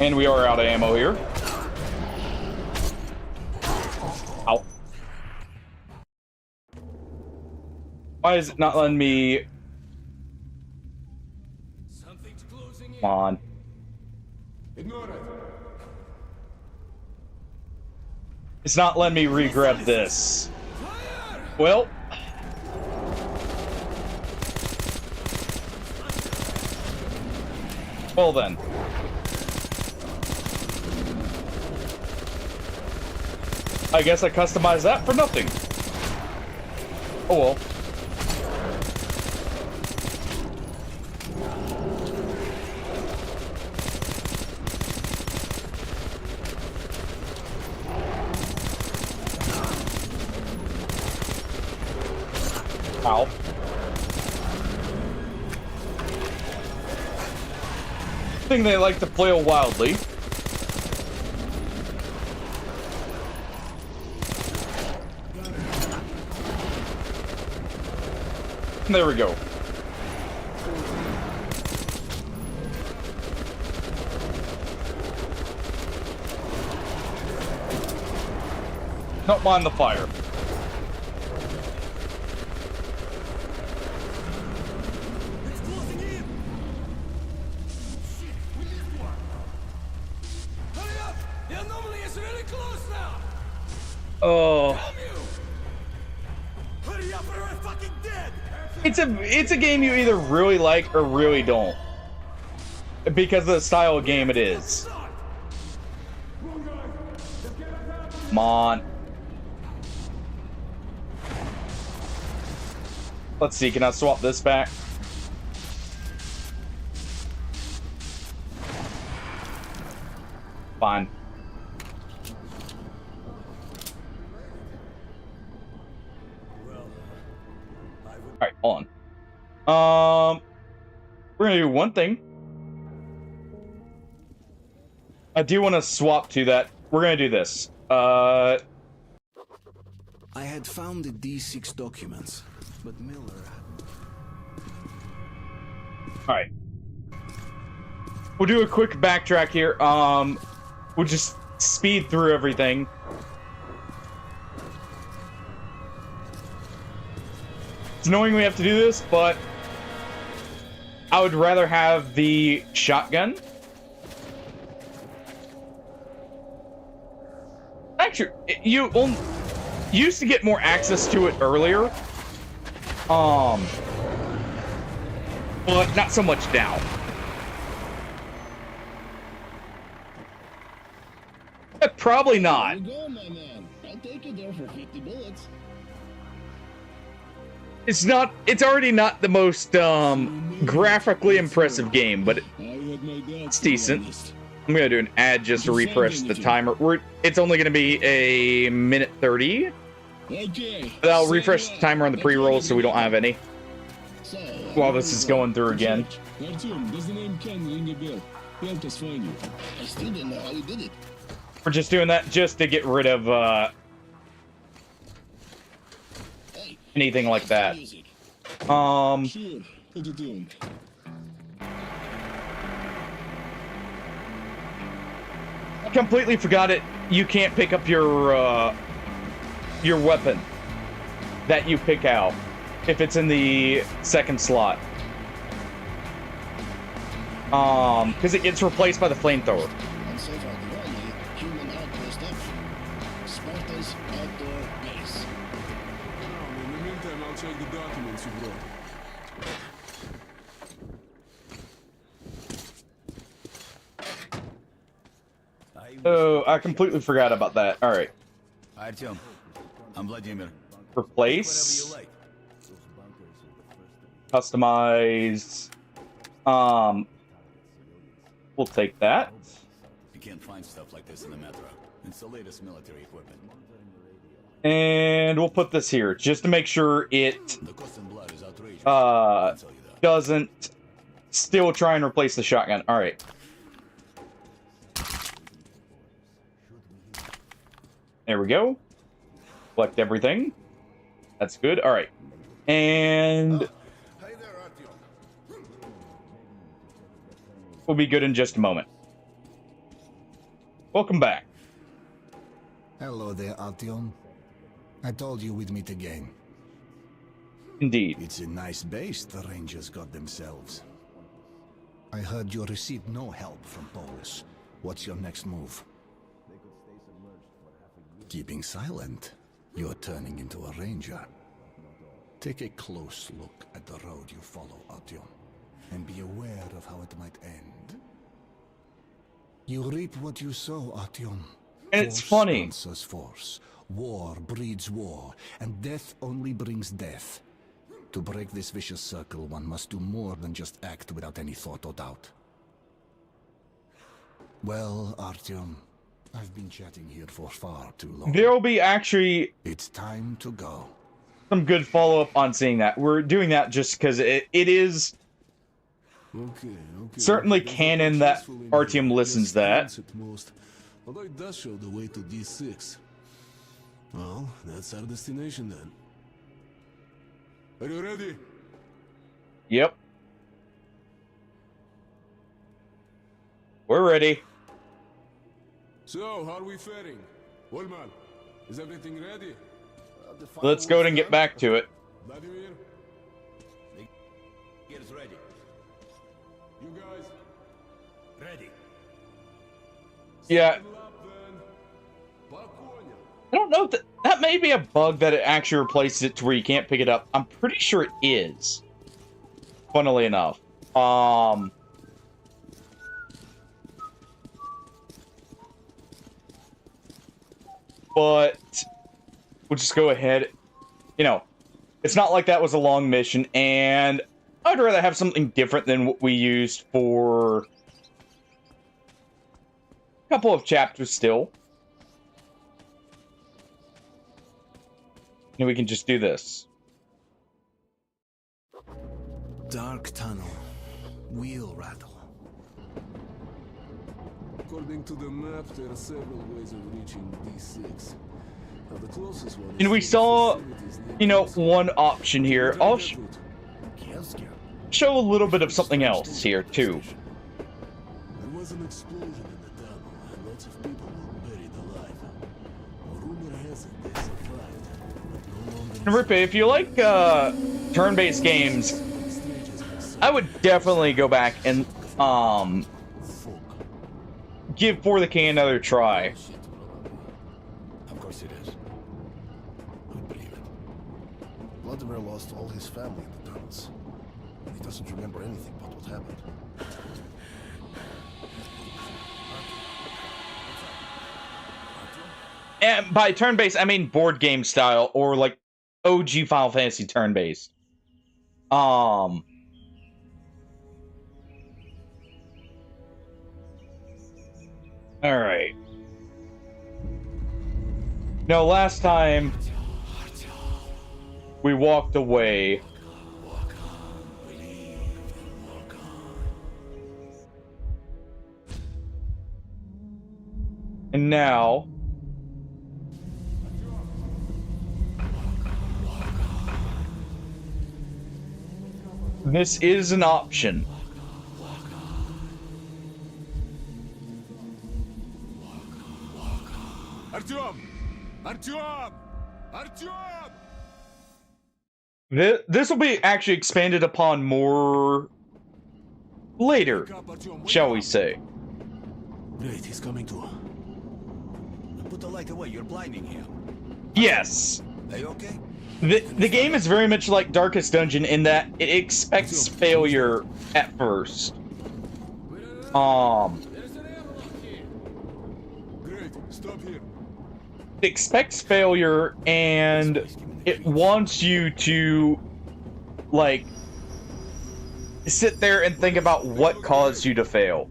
And we are out of ammo here. Ow. Why is it not letting me... Come on. It's not letting me re-grab this. Well... Well then. I guess I customized that for nothing. Oh well. Ow. I think they like to flail wildly. There we go. Don't mind the fire. It's closing in. Shit, we missed one. Hurry up! The anomaly is really close now. Oh. Hurry up or we're fucking dead. It's a game you either really like or really don't. Because of the style of game it is. Come on. Let's see, can I swap this back? Fine. Alright, hold on. We're gonna do one thing. I do want to swap to that. We're gonna do this. I had found the D6 documents, but Miller... Alright. We'll do a quick backtrack here. We'll just speed through everything. It's annoying we have to do this, but I would rather have the shotgun. Actually, you used to get more access to it earlier. But not so much now. Probably not. There you go, my man. I'll take you there for 50 bullets. It's already not the most graphically impressive game, but it's decent. I'm gonna do an ad just to refresh the timer. It's only gonna be a minute 30. Okay. But I'll refresh the timer on the pre-rolls so we don't have any. So, While this is going through again. Artyom, does the name Ken ring a bell? He helped us find you. I still don't know how he did it. We're just doing that just to get rid of anything like that. Sure, put it on. I completely forgot it. You can't pick up your weapon that you pick out if it's in the second slot. Because it gets replaced by the flamethrower. And so far the only human outpost ever. Sparta's outdoor base. In the meantime, I'll check the documents you brought. Oh, I completely forgot about that. All right. Artyom, I'm Vladimir. Replace. Whatever you like. Customize. We'll take that. You can't find stuff like this in the metro. It's the latest military equipment. And we'll put this here just to make sure it The cost in blood is outrageous. I'll tell you that. doesn't still try and replace the shotgun. All right. There we go. Select everything. That's good. All right. And Hey there, Artyom. we'll be good in just a moment. Welcome back. Hello there, Artyom. I told you we'd meet again. Indeed. It's a nice base the Rangers got themselves. I heard you received no help from Polis. What's your next move? Keeping silent, you're turning into a ranger. Take a close look at the road you follow, Artyom, and be aware of how it might end. You reap what you sow, Artyom. And it's Force funny. answers force. War breeds war, and death only brings death. To break this vicious circle, one must do more than just act without any thought or doubt. Well, Artyom, I've been chatting here for far too long. There will be actually It's time to go. some good follow-up on seeing that. We're doing that just because it is Okay. certainly canon that Artyom listens to that. At most, although it does show the way to D6. Well, that's our destination then. Are you ready? Yep. We're ready. So, how are we faring? Wolman, is everything ready? Let's go and get back to it. Vladimir, Get us ready. you guys, Ready. Yeah, lap then. По коням. I don't know if that may be a bug that it actually replaces it to where you can't pick it up. I'm pretty sure it is. Funnily enough. But we'll just go ahead. You know, it's not like that was a long mission, and I'd rather have something different than what we used for a couple of chapters still. And we can just do this. Dark tunnel. Wheel rattle. According to the map, there are several ways of reaching D6. Now, the closest one And we saw, you know, one option here. I'll show a little bit of something else here, too. There was an explosion in the tunnel, and lots of people were buried alive. Rumor has it they survived, but no longer. And Rippe, if you like turn-based games, I would definitely go back and give For the King another try. Of course it is. Who'd believe it? Vladimir lost all his family in the tunnels. He doesn't remember anything but what happened. And by turn-based, I mean board game style, or like OG Final Fantasy turn-based. All right. Now, last time we walked away. And now this is an option. Artyom! Artyom! Artyom! This will be actually expanded upon more later, shall we say. Great, he's coming to. Put the light away, you're blinding him. Yes. Are you okay? The game is very much like Darkest Dungeon in that it expects failure at first. Great, stop here. It expects failure and it wants you to, like, sit there and think about what caused you to fail.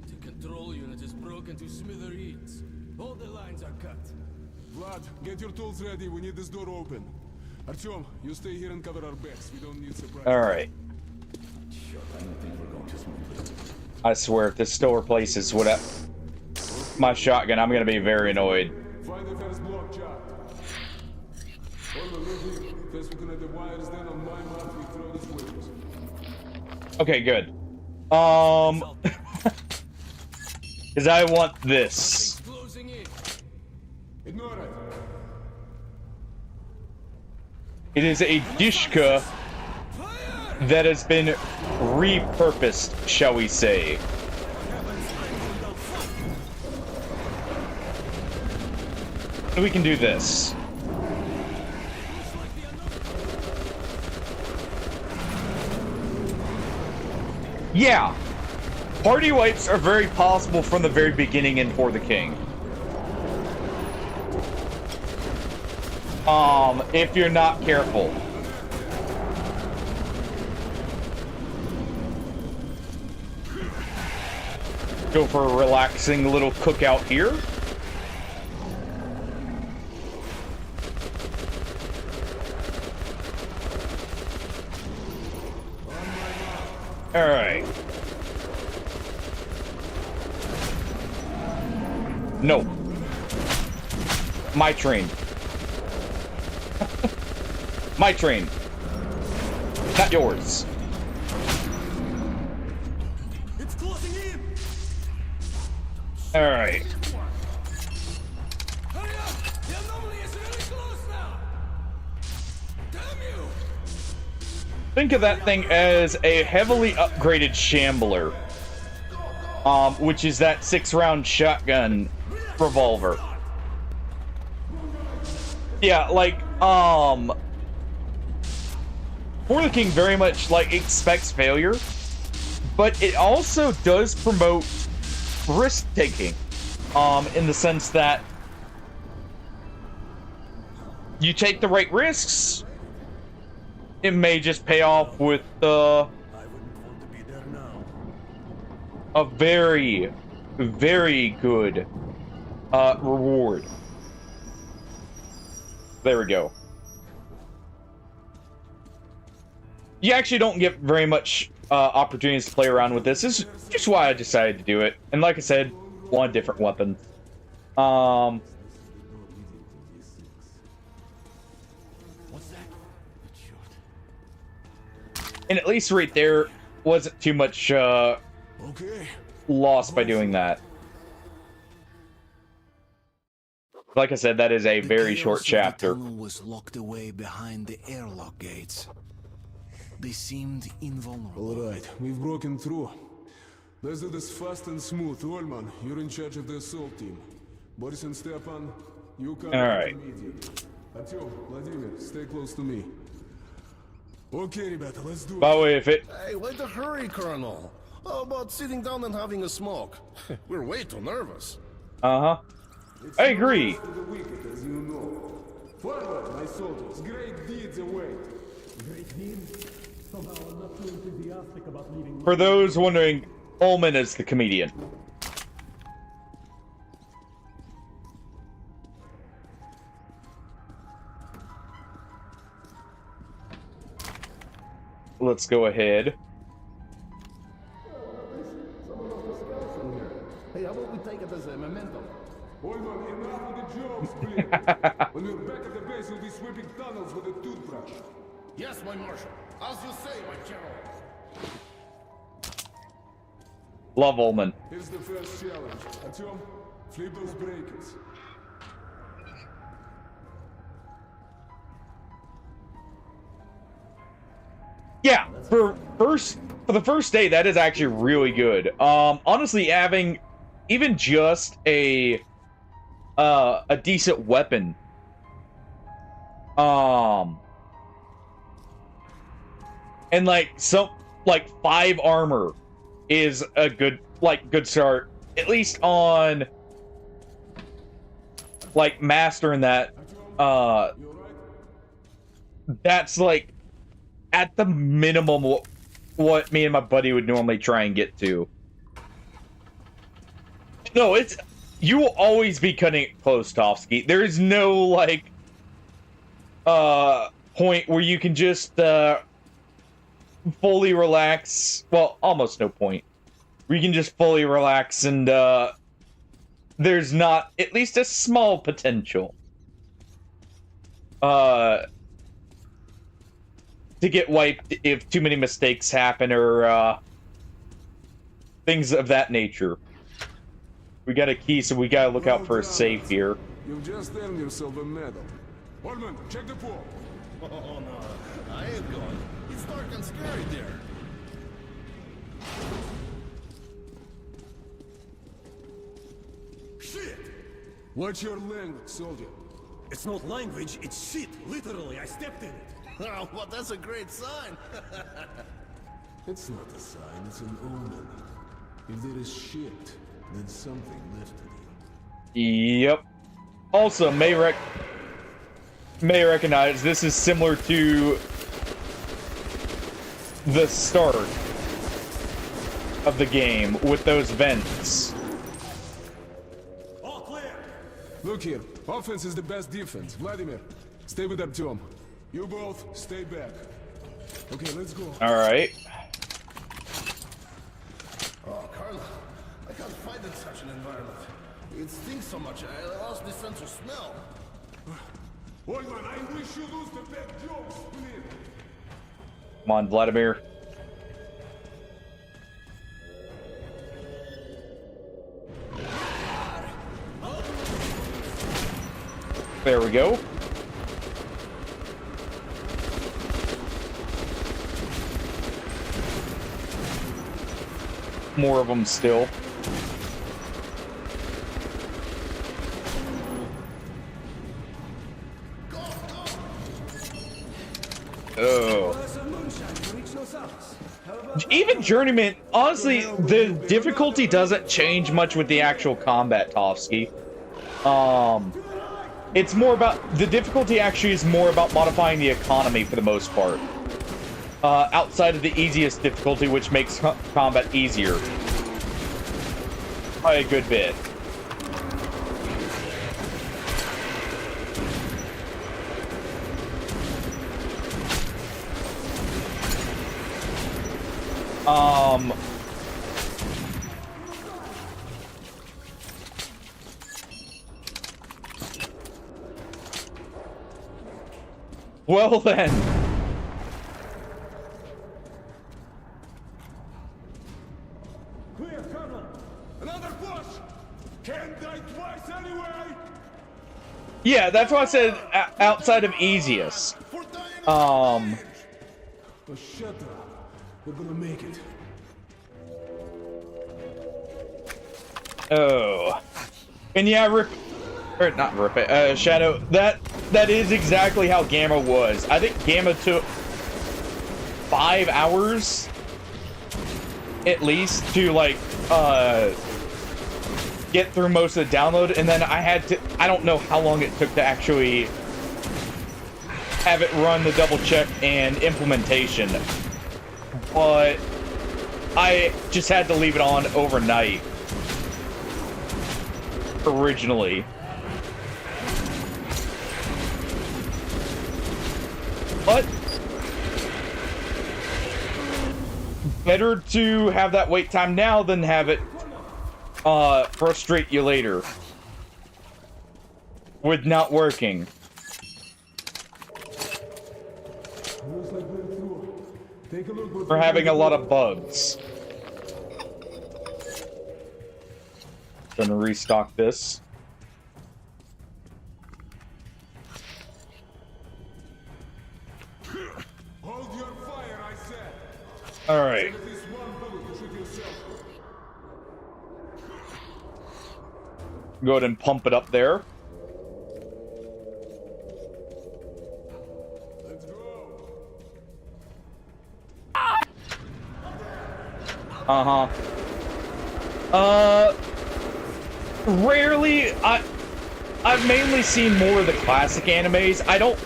The control unit is broken to smithereens. All the lines are cut. Vlad, get your tools ready. We need this door open. Artyom, you stay here and cover our backs. We don't need surprises. Alright. Sure, I don't think we're going to smoothly. I swear, if this still replaces my shotgun, I'm gonna be very annoyed. Find the first block, Jack. Order, look here. First looking at the wires, then on my map we throw the switches. Okay, good. Because I want this. Closing in. Ignore it. It is a dishka that has been repurposed, shall we say. So we can do this. Yeah, party wipes are very possible from the very beginning in For the King. If you're not careful. Go for a relaxing little cookout here. All right. No. My train. My train. Not yours. It's closing in. All right. Hurry up! The anomaly is really close now. Damn you! Think of that thing as a heavily upgraded shambler, which is that 6-round shotgun revolver. Yeah, like, For the King very much, like, expects failure, but it also does promote risk-taking, in the sense that you take the right risks, it may just pay off with, a very, very good, reward. There we go. You actually don't get very much opportunities to play around with this. This is just why I decided to do it. And like I said, one different weapon. What's that? Good shot. And at least right there wasn't too much loss by doing that. Like I said, that is a very short chapter. The tunnel was locked away behind the airlock gates. They seemed invulnerable. All right, we've broken through. Let's do this fast and smooth. Olman, you're in charge of the assault team. Boris and Stepan, you come all right. immediately. Artyom, Vladimir, stay close to me. Okay, ребята, let's do it. By the way, if it... Hey, why the hurry, Colonel? How about sitting down and having a smoke? We're way too nervous. Uh-huh. It's I agree. no rest for the wicked, as you know. Forward, my soldiers. Great deeds await. Great deeds? Somehow I'm not too enthusiastic about leaving. For those wondering, Ullman is the comedian. Let's go ahead. Hey, how about we take it as a memento? Holman, enough with the jokes, please. When we're back at the base, we'll be sweeping tunnels with a toothbrush. Yes, my marshal. As you say, my general. Love Ullman. Here's the first challenge. Artyom, flip those breakers. Yeah, for the first day, that is actually really good. Honestly, having even just a decent weapon, and like 5 armor is a good start, at least on like mastering that. That's like at the minimum what me and my buddy would normally try and get to. No, you will always be cutting it close, Tovsky. There is no like point where you can just fully relax. Well, almost no point where you can just fully relax, and there's not at least a small potential to get wiped if too many mistakes happen or things of that nature. We got a key, so we gotta look out for a safe here. You've just earned yourself a medal. Holman, check the pool. Oh, no. I ain't going. It's dark and scary there. Shit! What's your language, soldier? It's not language, it's shit. Literally, I stepped in it. Oh, well, that's a great sign. It's not a sign, it's an omen. If there is shit, then something lifted you. Yep. Also, may recognize this is similar to the start of the game with those vents. All clear. Look here, offense is the best defense. Vladimir, stay with Artyom. You both, stay back. Okay, let's go. Alright. Oh, Carla, I can't fight in such an environment. It stinks so much, I lost the sense of smell. Holman, I wish you lose the bad jokes, please. Come on, Vladimir. There we go. More of them still. Oh. Even Journeyman, honestly, the difficulty doesn't change much with the actual combat, Tovsky. It's more about, the difficulty actually is more about modifying the economy for the most part. Outside of the easiest difficulty, which makes combat easier by a good bit. Well then. Clear, Colonel. Another push. Can't die twice anyway. Yeah, that's why I said outside of easiest. Oh, shut up. We're gonna make it. Oh. And yeah, not Rip it, Shadow, that is exactly how Gamma was. I think Gamma took 5 hours at least to like get get through most of the download, and then I don't know how long it took to actually have it run the double check and implementation, but I just had to leave it on overnight originally. But better to have that wait time now than have it frustrate you later with not working. Or having a lot of bugs. Gonna restock this. Hold your fire, I said. All right. At least one bullet to shoot yourself. Go ahead and pump it up there. Let's go. Rarely. I've mainly seen more of the classic animes. I don't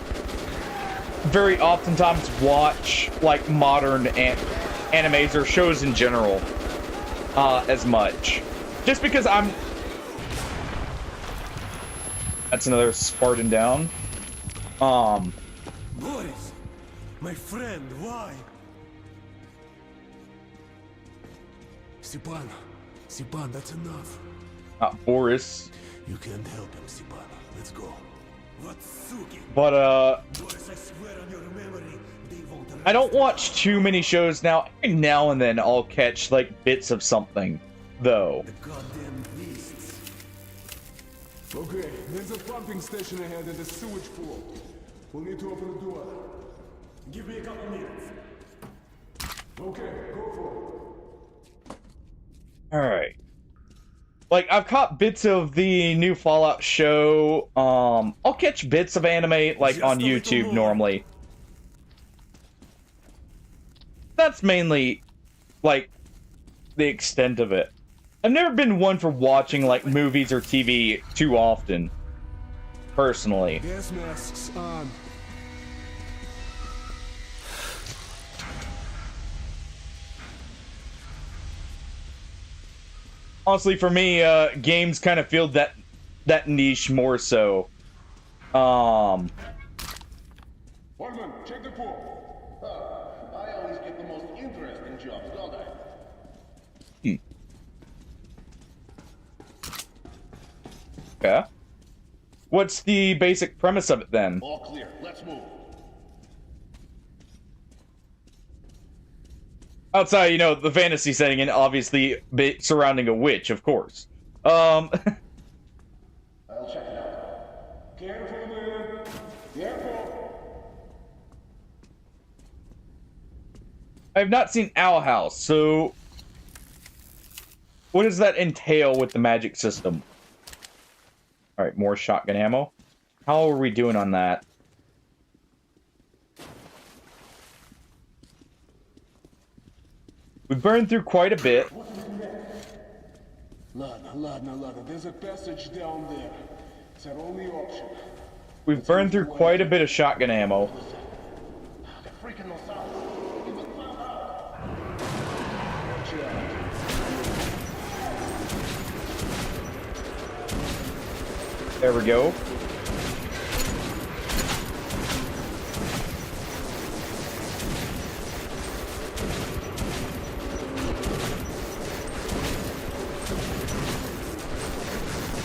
very oftentimes watch like modern animes or shows in general as much, just because that's another Spartan down. Boris, my friend, why? Stepan, that's enough. Not Boris. You can't help him, Stepan. Let's go. But Boris, I swear on your memory, they won't. I don't watch too many shows now. Every now and then I'll catch like bits of something, though. The goddamn beasts. Okay, there's a pumping station ahead and a sewage pool. We'll need to open the door. Give me a couple minutes. Okay, go for it. Alright. Like, I've caught bits of the new Fallout show. I'll catch bits of anime, like, on YouTube normally. That's mainly, like, the extent of it. I've never been one for watching, like, movies or TV too often. Personally. Gas masks on. Honestly, for me, games kind of filled that niche more so. Foreman, check the pool. I always get the most interesting jobs, don't I? Yeah. What's the basic premise of it then? All clear. Let's move. Outside, you know, the fantasy setting and obviously surrounding a witch, of course. I'll check it out. Careful, man. Careful. I have not seen Owl House, so what does that entail with the magic system? Alright, more shotgun ammo. How are we doing on that? We've burned through quite a bit. Ladna. There's a passage down there. It's our only option. We've burned through quite a bit of shotgun ammo. They're freaking us out. There we go.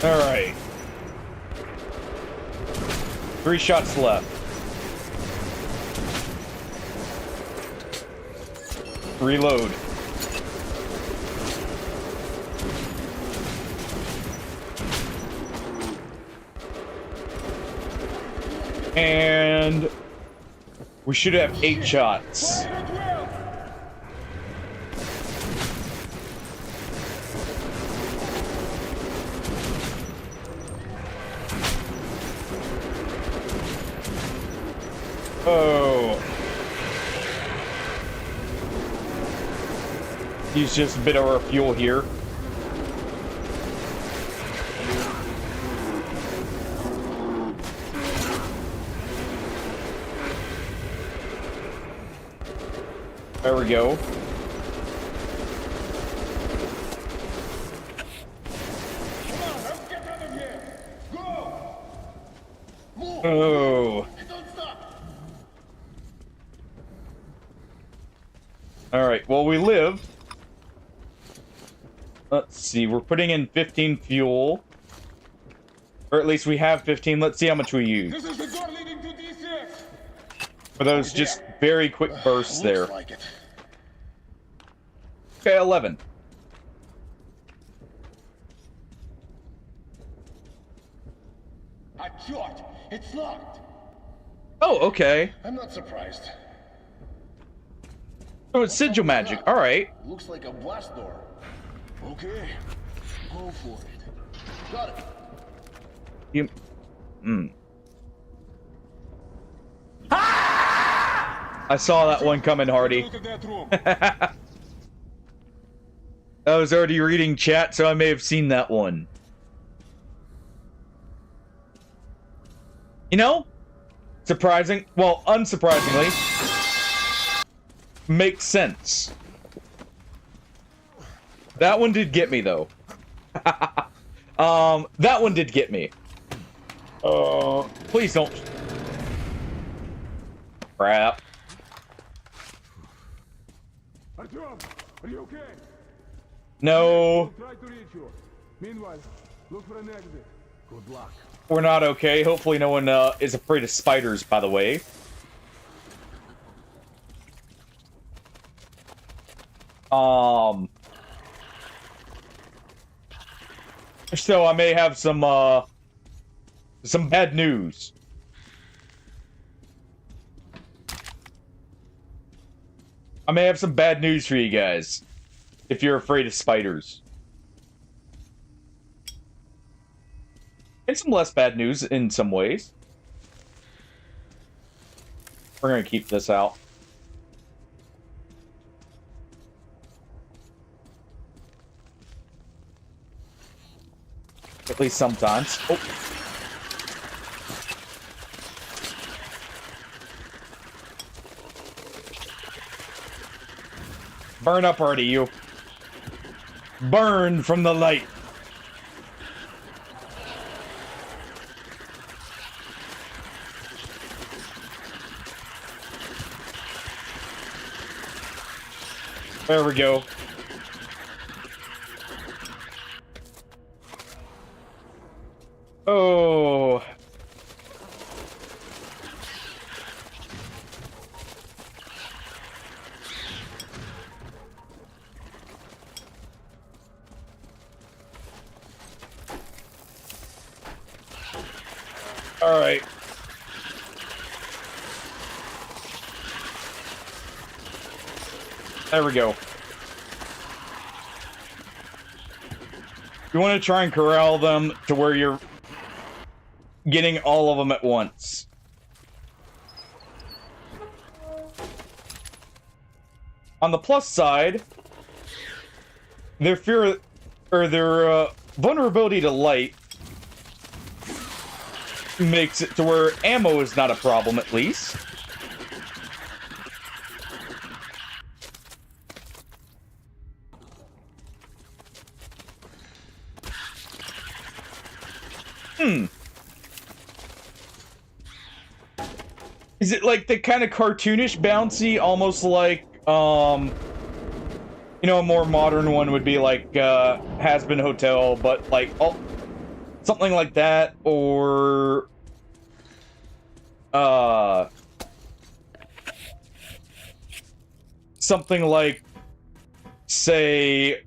Alright. 3 shots left. Reload. And we should have 8 shots. Oh. Use just a bit of our fuel here. There we go. Oh. Alright, well, we live. Let's see, we're putting in 15 fuel. Or at least we have 15. Let's see how much we use. This is the door leading to D6. For those just very quick bursts there. Like it. Okay, 11. I thought it's locked. Oh, okay. I'm not surprised. So it's sigil magic. Alright. Looks like a blast door. Okay, go for it. Got it. You... I saw that one coming, Hardy. Look at that room. I was already reading chat, so I may have seen that one. You know? Surprising. Well, unsurprisingly. Makes sense. That one did get me, though. That one did get me. Please don't. Crap. Artyom, are you okay? No. Try to reach you. Meanwhile, look for an exit. Good luck. We're not okay. Hopefully no one is afraid of spiders, by the way. So I may have some bad news. I may have some bad news for you guys, if you're afraid of spiders. And some less bad news in some ways. We're gonna keep this out. At least sometimes. Oh. Burn up already, you. Burn from the light. There we go. Oh. All right. There we go. You want to try and corral them to where you're getting all of them at once. On the plus side, their fear or their vulnerability to light makes it to where ammo is not a problem, at least. Is it like the kind of cartoonish bouncy, almost like, you know, a more modern one would be like, Has-Been Hotel, but like, something like that, or, something like, say,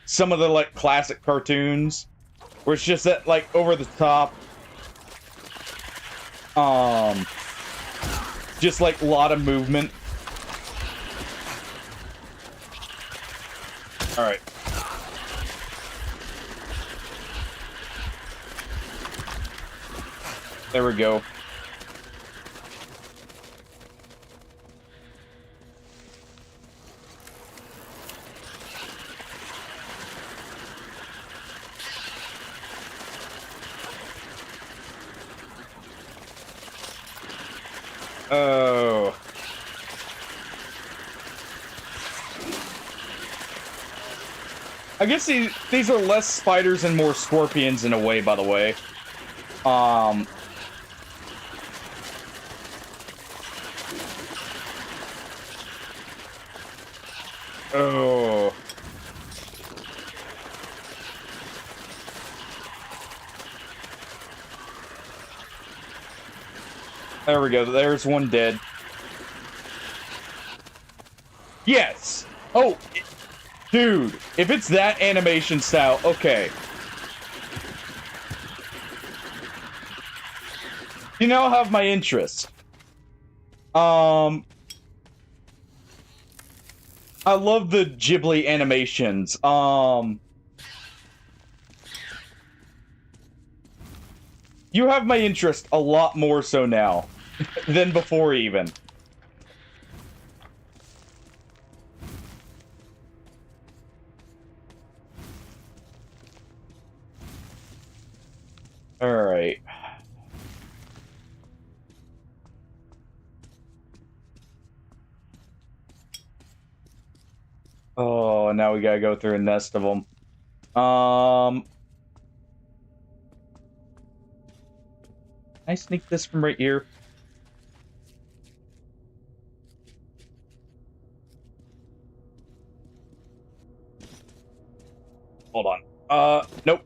some of the, like, classic cartoons, where it's just that, like, over the top, just like a lot of movement. All right. There we go. Oh. I guess these are less spiders and more scorpions in a way, by the way. Oh. There we go. There's one dead. Yes! Oh! Dude, if it's that animation style, okay. You now have my interest. I love the Ghibli animations. You have my interest a lot more so now than before even. All right. Oh, now we gotta go through a nest of them. Can I sneak this from right here? Hold on. Nope.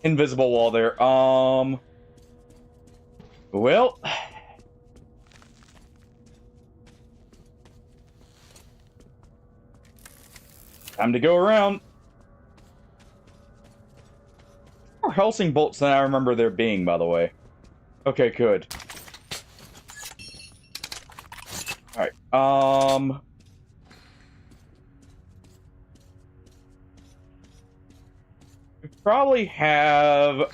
Invisible wall there. Well. Time to go around. More Helsing bolts than I remember there being, by the way. Okay, good. Alright, we probably have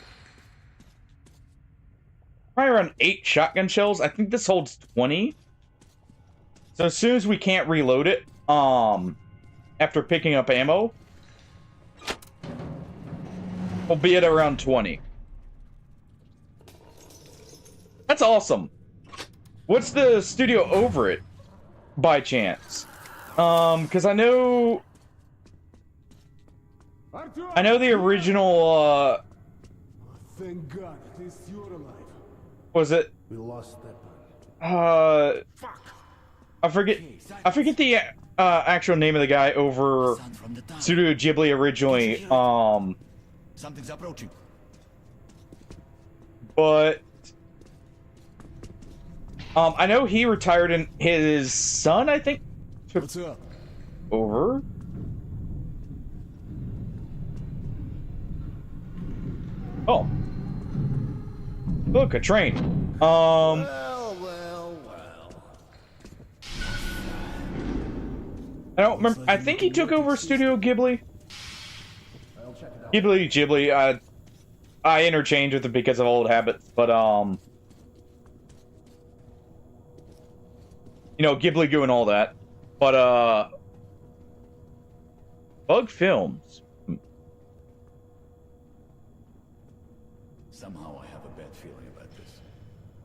around 8 shotgun shells. I think this holds 20. So as soon as we can't reload it, after picking up ammo, we'll be at around 20. That's awesome. What's the studio over it, by chance? Because I know the original, Thank God, at least you're alive. was it? We lost that one. I forget the actual name of the guy over Studio Ghibli originally. Something's approaching. But I know he retired and his son, I think, took What's up? over. Oh. Look, a train. I don't remember. I think he took over Studio Ghibli. Ghibli. I interchange with it because of old habits, but you know, Ghibli Goo and all that. But Bug Films. Somehow I have a bad feeling about this.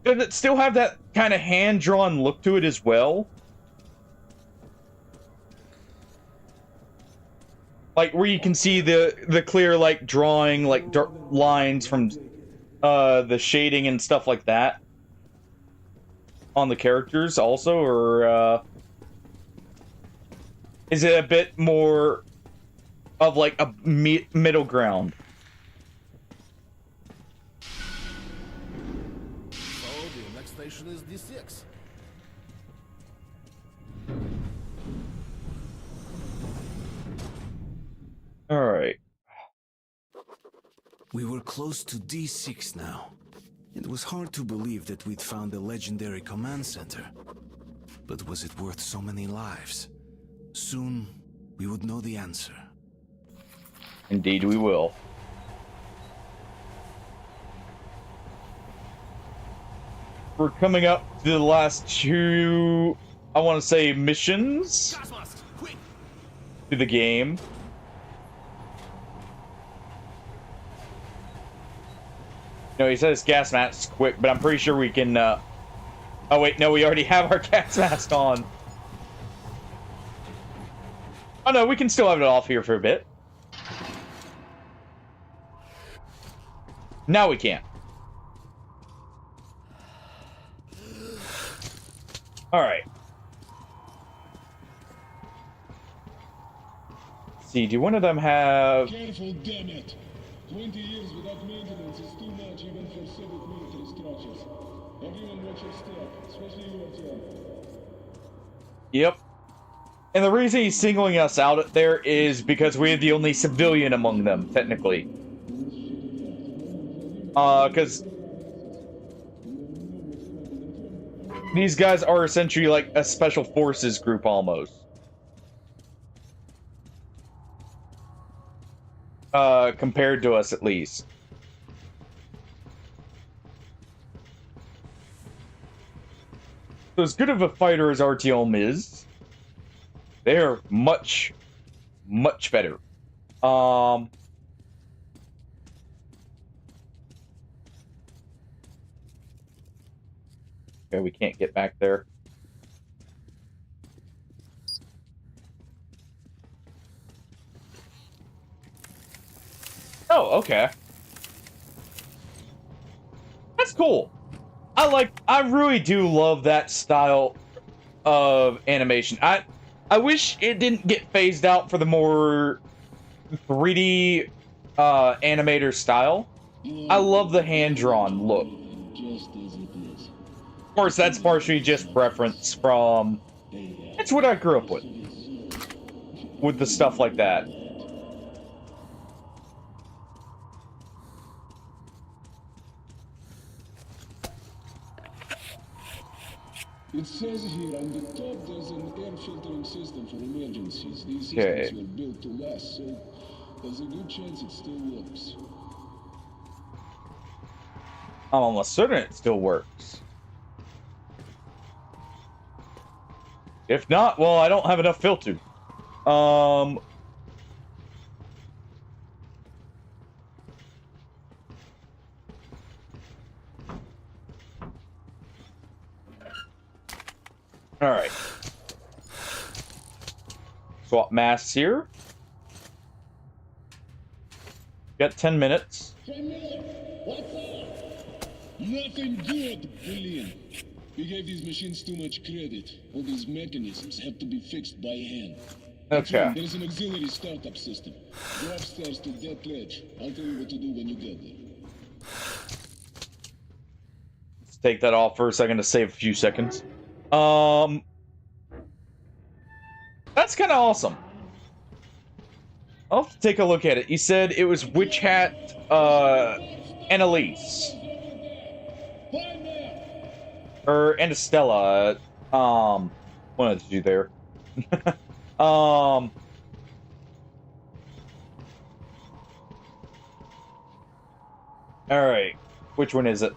Does it still have that kind of hand-drawn look to it as well? Like where you can see the clear like drawing, like dark lines from the shading and stuff like that on the characters also, or is it a bit more of like a middle ground? So the next station is D6. All right. We were close to D6 now. It was hard to believe that we'd found the legendary command center. But was it worth so many lives? Soon, we would know the answer. Indeed we will. We're coming up to the last two, I want to say, missions to the game. No, he says gas mask quick, but I'm pretty sure we can, oh wait, no, we already have our gas mask on. Oh no, we can still have it off here for a bit. Now we can't. Alright. See, do one of them have... Careful, damn it! 20 years without maintenance is too much even for Soviet military structures. Everyone watch your step, especially you, Artyom. Yep. And the reason he's singling us out there is because we're the only civilian among them, technically. Because... these guys are essentially like a special forces group, almost. Compared to us, at least. So as good of a fighter as Artyom is, they're much, much better. Okay, we can't get back there. Oh, okay. That's cool. I really do love that style of animation. I wish it didn't get phased out for the more 3D animator style. I love the hand-drawn look. Of course, that's partially just preference from... it's what I grew up with the stuff like that. It says here on the top there's an air filtering system for emergencies. These Okay. systems were built to last, so there's a good chance it still works. I'm almost certain it still works. If not, well, I don't have enough filter. Alright. Swap masks here. Got 10 minutes. Hey Miller, what's up? Nothing good, Billion. We gave these machines too much credit. All these mechanisms have to be fixed by hand. Okay. There's an auxiliary startup system. Go upstairs to that ledge. I'll tell you what to do when you get there. Let's take that off for a second to save a few seconds. That's kind of awesome. I'll have to take a look at it. You said it was Witch Hat, Annalise. Or Anastella. One of the two there. Alright. Which one is it?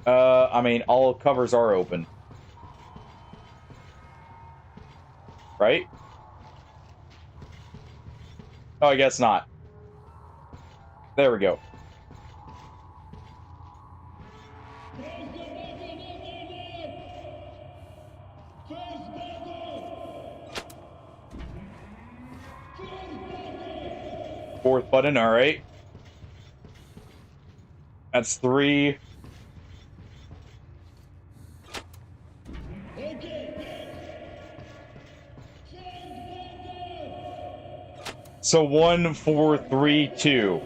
I mean, all covers are open. Right? Oh, I guess not. There we go. Fourth button, alright. That's 3. So 1, 4, 3, 2.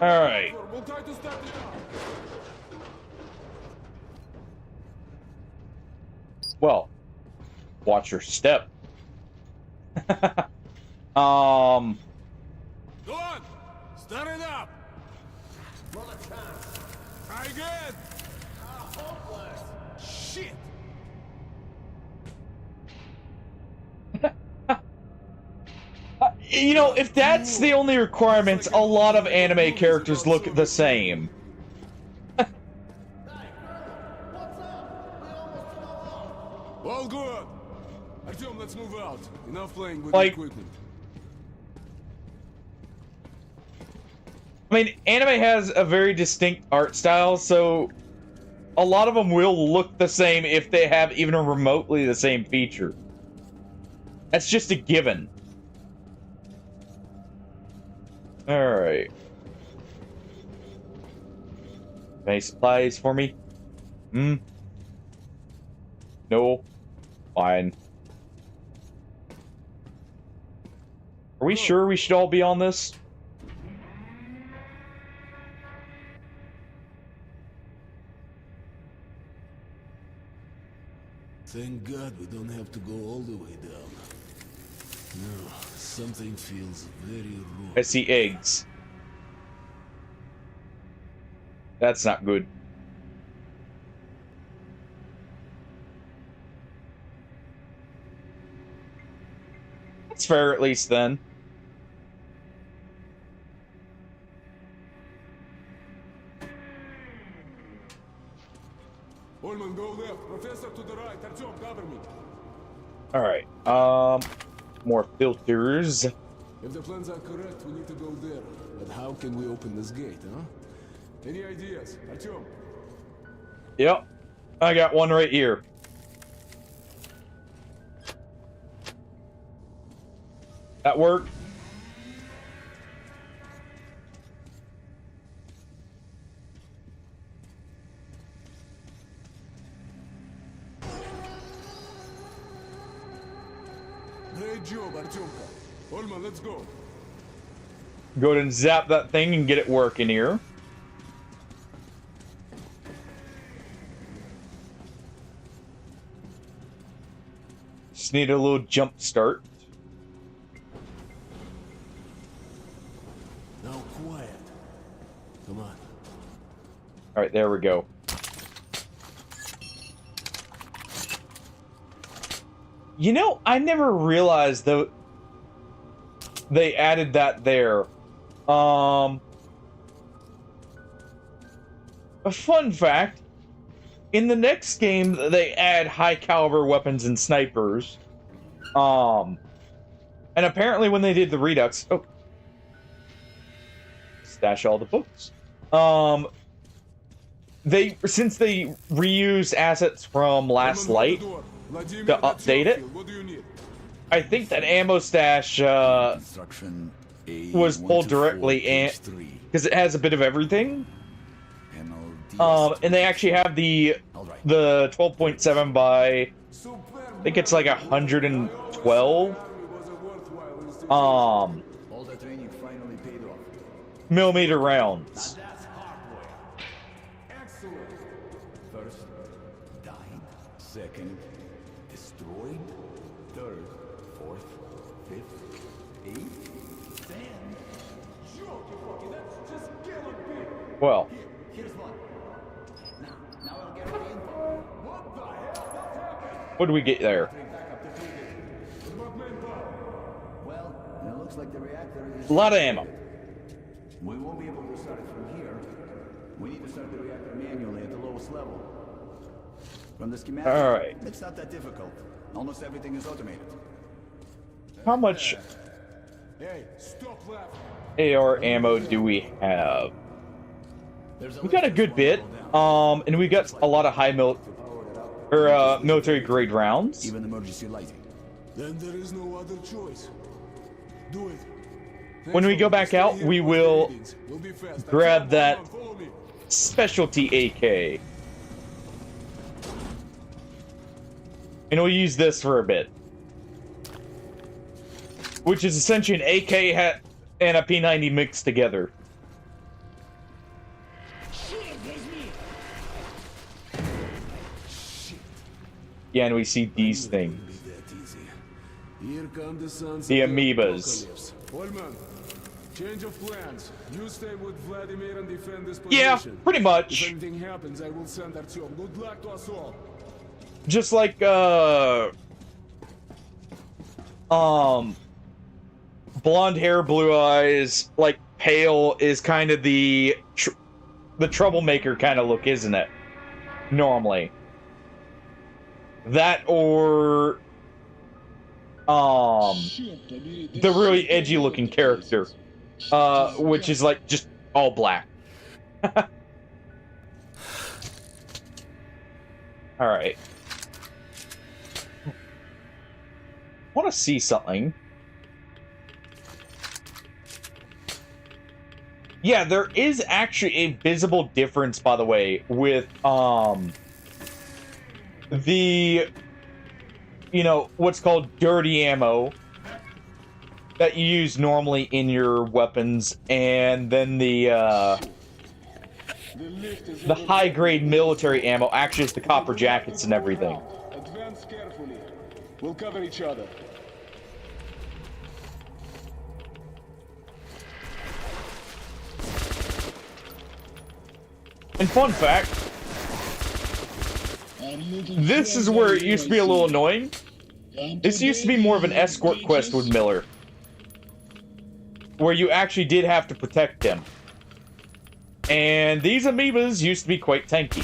All right. We'll try to start it up. Well, watch your step. Go on! Start it up! Try again! Shit! You know, if that's the only requirements, a lot of anime characters look the same. Artyom, let's move out. Enough playing with Like- equipment. I mean, anime has a very distinct art style, so a lot of them will look the same if they have even remotely the same feature. That's just a given. Alright. Any supplies for me? No. Fine. Are we sure we should all be on this? Thank God we don't have to go all the way down. No, something feels very wrong. I see eggs. That's not good. That's fair, at least, then. Ullman, go left. Professor to the right. Artyom, cover me. Alright, more filters. If the plans are correct, we need to go there. But how can we open this gate, huh? Any ideas? Artyom? Yep, I got one right here. That worked. Great job, Artyomka. Ullman, let's go. Go ahead and zap that thing and get it working here. Just need a little jump start. Now quiet. Come on. Alright, there we go. You know, I never realized though they added that there. A fun fact, in the next game they add high caliber weapons and snipers. And apparently when they did the Redux, stash all the books. Since they reused assets from Last Light to update it, I think that ammo stash was pulled directly in because it has a bit of everything. And they actually have the 12.7 by, I think it's like 112 millimeter rounds. First, died. Second, destroyed. Third, fourth, fifth, eighth, 10. Well, Here's one. Now I'll get the info. What the hell? what do we get there? Well, it looks like the reactor is... A lot of ammo. We won't be able to start it from here. We need to start the reactor manually at the lowest level. From the schematic, Alright. it's not that difficult. Almost everything is automated. How much Hey, stop laughing. AR ammo do we have? We got a good bit, and we got a lot of high military grade rounds. Even emergency lighting. Then there is no other choice. Do it. When we go back out, we will grab that specialty AK. And we'll use this for a bit. Which is essentially an AK and a P90 mixed together. Yeah, and we see these things. Here come the sons The of amoebas. apocalypse. Ullman, change of plans. You stay with Vladimir and defend this Yeah, position. pretty If much. anything happens, I will send Artyom. Good luck to us all. Just like, blonde hair, blue eyes, like pale is kind of the troublemaker kind of look, isn't it? Normally. That or the really edgy looking character, which is like just all black. All right. Want to see something? Yeah, there is actually a visible difference, by the way, with the, you know, what's called dirty ammo that you use normally in your weapons, and then the high-grade military ammo, actually is the copper jackets and everything. Advance carefully. We'll cover each other. And fun fact, this is where it used to be a little annoying. This used to be more of an escort quest with Miller, where you actually did have to protect him. And these amoebas used to be quite tanky.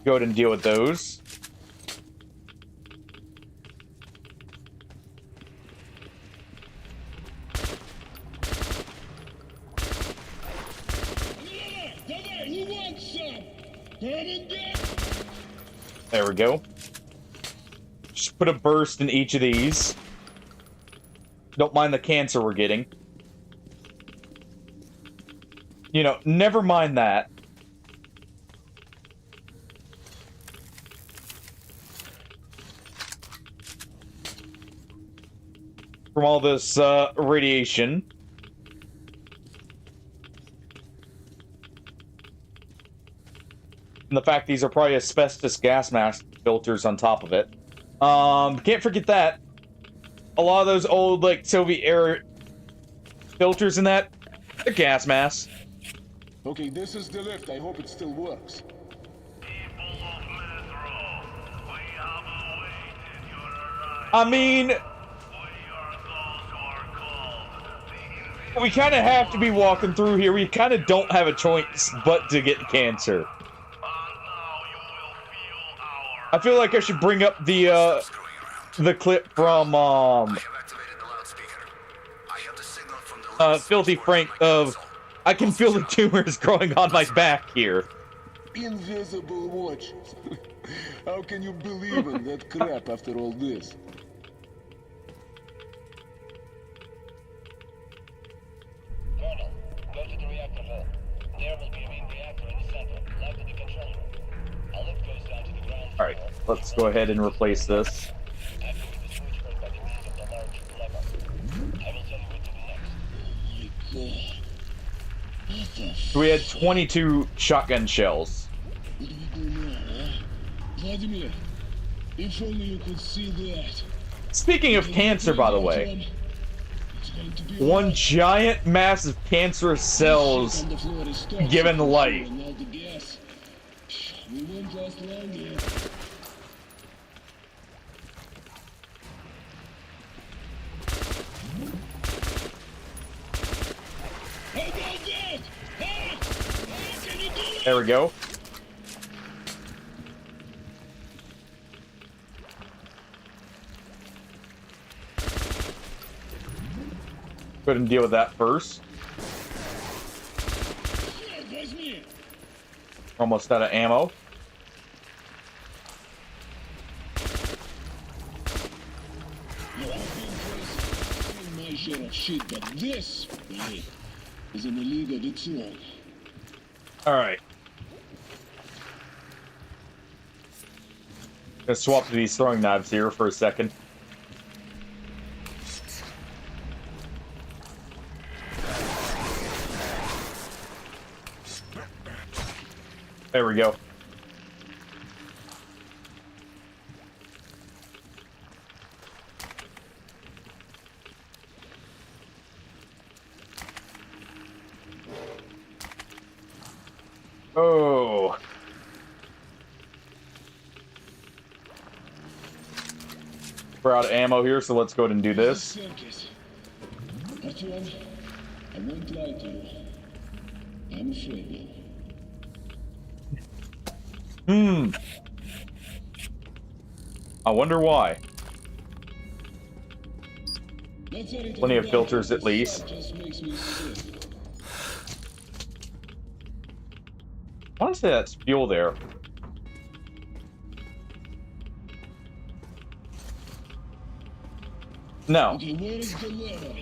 Go ahead and deal with those. There we go. Just put a burst in each of these. Don't mind the cancer we're getting. You know, never mind that. From all this radiation. And the fact these are probably asbestos gas mask filters on top of it. Can't forget that. A lot of those old, like, Soviet era filters in that, they're gas masks. Okay, this is the lift. I hope it still works. I mean, we kind of have to be walking through here. We kind of don't have a choice but to get cancer. I feel like I should bring up the clip from Filthy Frank of I can feel the tumors growing on my back here. Invisible watch. How can you believe in that crap after all this? Colonel, go to the reactor hall. There will be a main reactor in the center, left of the control room. A lift goes down to the ground floor. Alright, let's go ahead and replace this. Activate the switchboard by the means of the large lever. I will tell you what to do next. So we had 22 shotgun shells. What do we do now, huh? Vladimir, if only you could see that. Speaking of cancer, by the way, one giant mass of cancerous cells given life. We won't last long here. There we go. Go ahead and deal with that first. Almost out of ammo. My share of shit, but this is in a league of its own. Alright. Gonna swap to these throwing knives here for a second. There we go. Oh. We're out of ammo here, so let's go ahead and do this. Artyom, I won't lie to you. I'm afraid now. I wonder why. Plenty of filters at least. I want to say that's fuel there. No. Okay, where is the lever?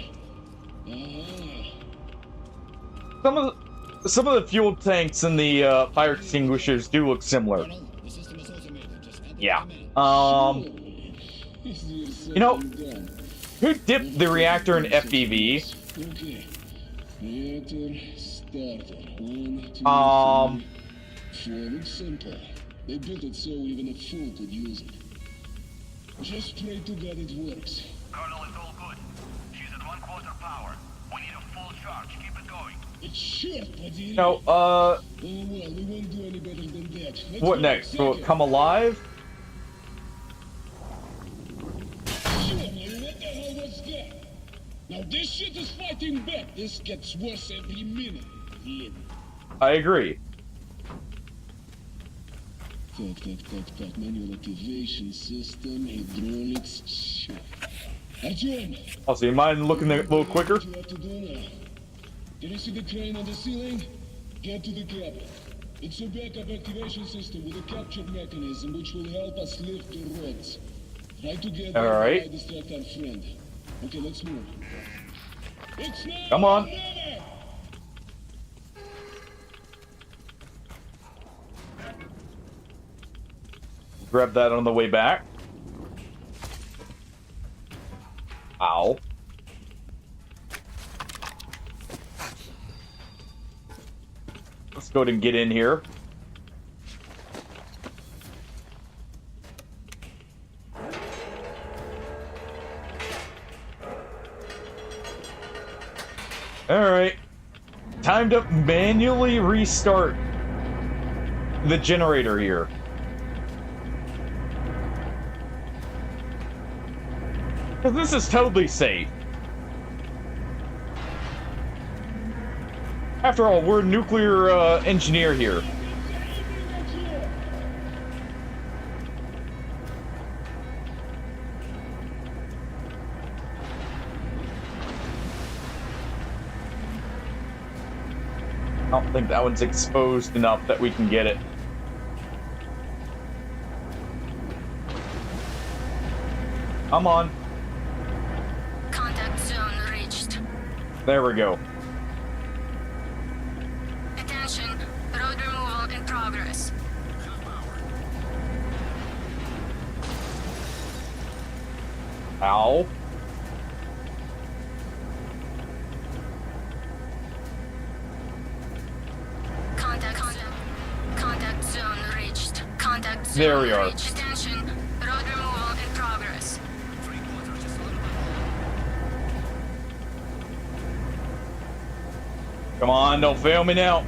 Some of the fuel tanks and the fire extinguishers do look similar. Yeah. You know, who dipped the reactor in FEV? Okay. Reactor starter. 1, 2, 3, 4. Looks simple. They built it so even a fool could use it. Just pray to God it works. Colonel, it's all good. She's at 1/4 power. We need a full charge. Keep it going. It's short, buddy. No, Oh, well, we won't do any better than that. Let's what go. next? Will it come alive? Sure, man, what the hell was that? Now this shit is fighting back. This gets worse every minute. Lin. I agree. Так. Manual activation system, hydraulics, shit. Artyom! Oh, so you mind looking a little quicker? What you have to do now? Can you see the crane on the ceiling? Get to the cabin. It's a backup activation system with a capture mechanism which will help us lift the rods. Try to get there All right. while I distract our friend. Okay, let's move. It's now Come on. or never! Grab that on the way back. Ow. Let's go ahead and get in here. Alright. Time to manually restart the generator here. This is totally safe. After all, we're a nuclear engineer here. I don't think that one's exposed enough that we can get it. Come on. Contact zone reached. There we go. Attention, road removal in progress. Ow. Contact zone reached. Contact zone There we are. reached. Attention, road removal in progress. Come on, don't fail me now.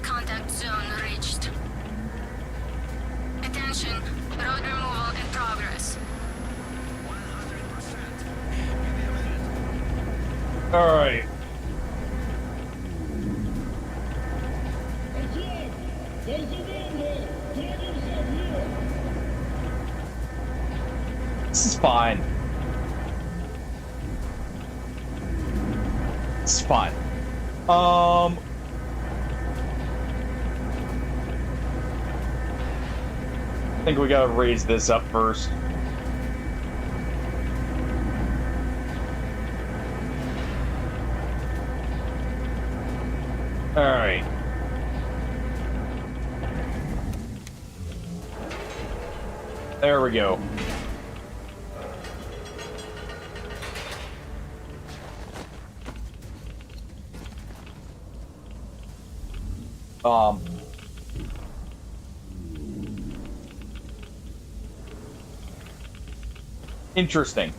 Contact zone reached. Attention, road removal in progress. Alright. Artyom! There's a manhole! Drag yourself here! This is fine. It's fine. I think we gotta raise this up first. Alright. There we go. Interesting.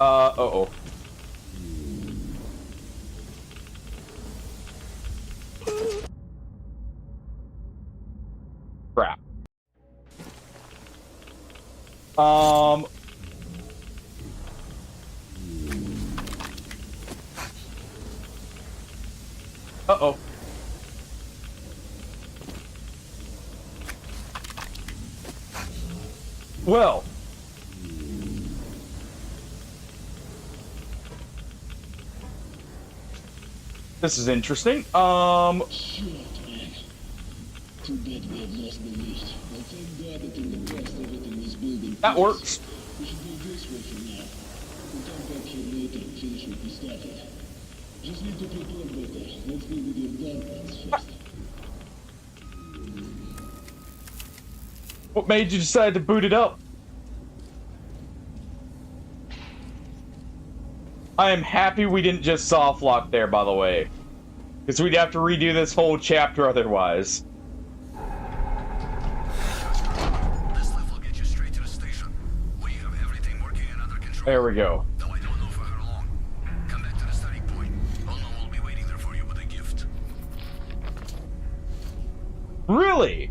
Uh-oh. Crap. Uh-oh. Well. This is interesting. Shit, man. Too bad we have lost the lift. But thank God that in the past everything was building. That works. We should go this way for now. We'll come back here later and finish what we started. Just need to prepare better. Let's deal with your dark ones first. What made you decide to boot it up? I am happy we didn't just soft lock there, by the way. Because we'd have to redo this whole chapter otherwise. This lift will get you straight to the station. We have everything working and under control. There we go. Though I don't know for how long. Come back to the starting point. Unknown will be waiting there for you with a gift. Really?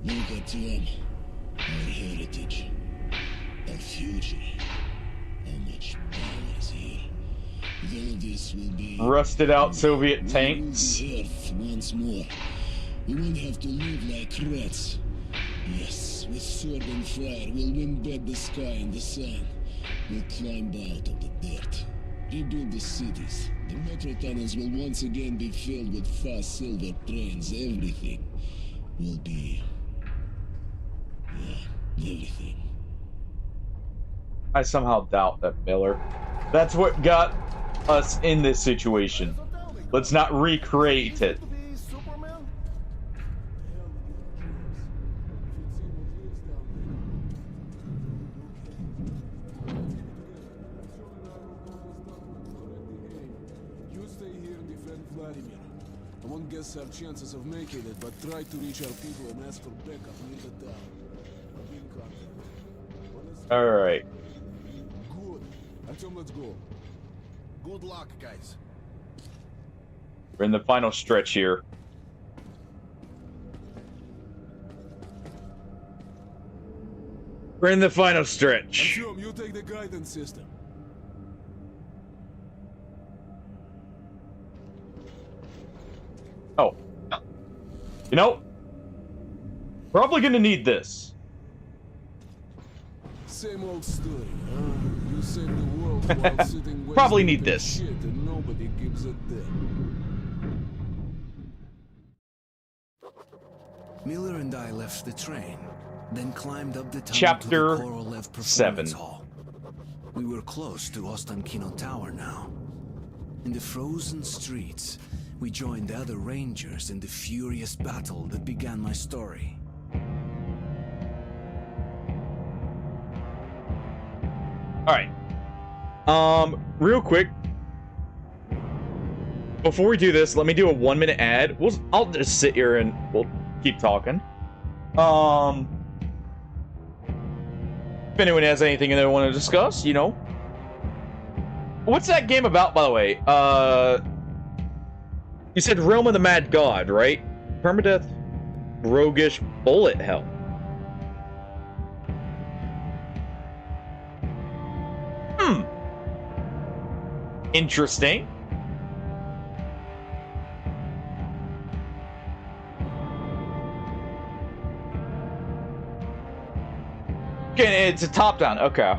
Look at them. Our heritage. Our future. How much power is here. Though this will be Rusted out Soviet we rule tanks. the Earth once more. We won't have to live like rats. Yes, with sword and fire, we'll embed the sky and the sun. We'll climb out of the dirt. Rebuild the cities. The metro tunnels will once again be filled with fast silver trains. Everything will be... yeah, everything. I somehow doubt that, Miller. That's what got us in this situation. Let's not recreate it. You stay here and defend Vladimir. I won't guess our chances of making it, but try to reach our people and ask for backup near the town. I'll be in contact. Alright. Good. Artyom, let's go. Good luck, guys. We're in the final stretch here. We're in the final stretch. Artyom, you take the guidance system. Oh. You know, probably gonna need this. Same old story, huh? You save the world while sitting Probably wasting need their this. shit and nobody gives a damn. Miller and I left the train, then climbed up the tunnel Chapter to the Korolev Performance 7. Hall. We were close to Ostankino Tower now. In the frozen streets, we joined the other rangers in the furious battle that began my story. Alright. Real quick. Before we do this, let me do a 1-minute ad. I'll just sit here and we'll keep talking. If anyone has anything they want to discuss, you know. What's that game about, by the way? You said Realm of the Mad God, right? Permadeath, roguish bullet hell. Interesting. Okay, it's a top-down. Okay.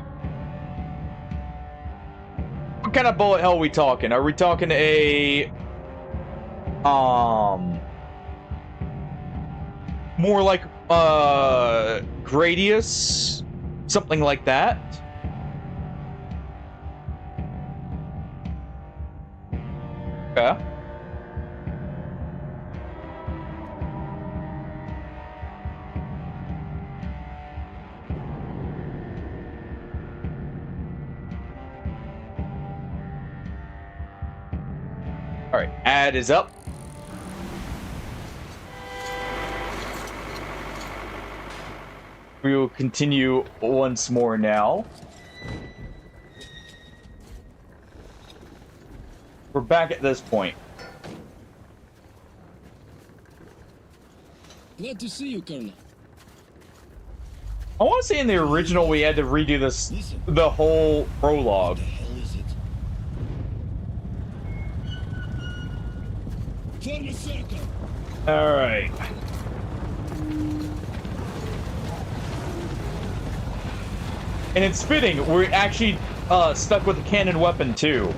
What kind of bullet hell are we talking? Are we talking a more like Gradius, something like that? Okay. All right, ad is up. We will continue once more now. We're back at this point. Glad to see you, Colonel. I want to say in the original we had to redo this, the whole prologue. What the hell is it? Form a circle. All right. And it's fitting. We're actually stuck with the cannon weapon too,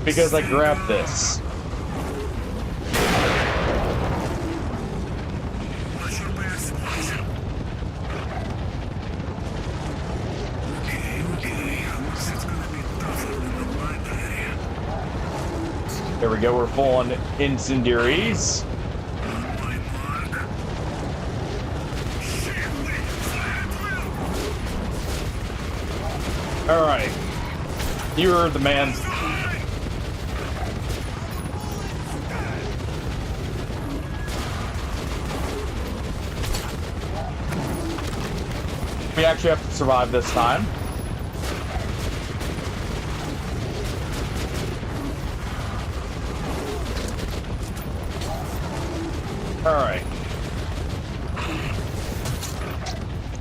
because I grabbed this. There we go, we're full on incendiaries. Alright. You heard the man. We actually have to survive this time. Alright.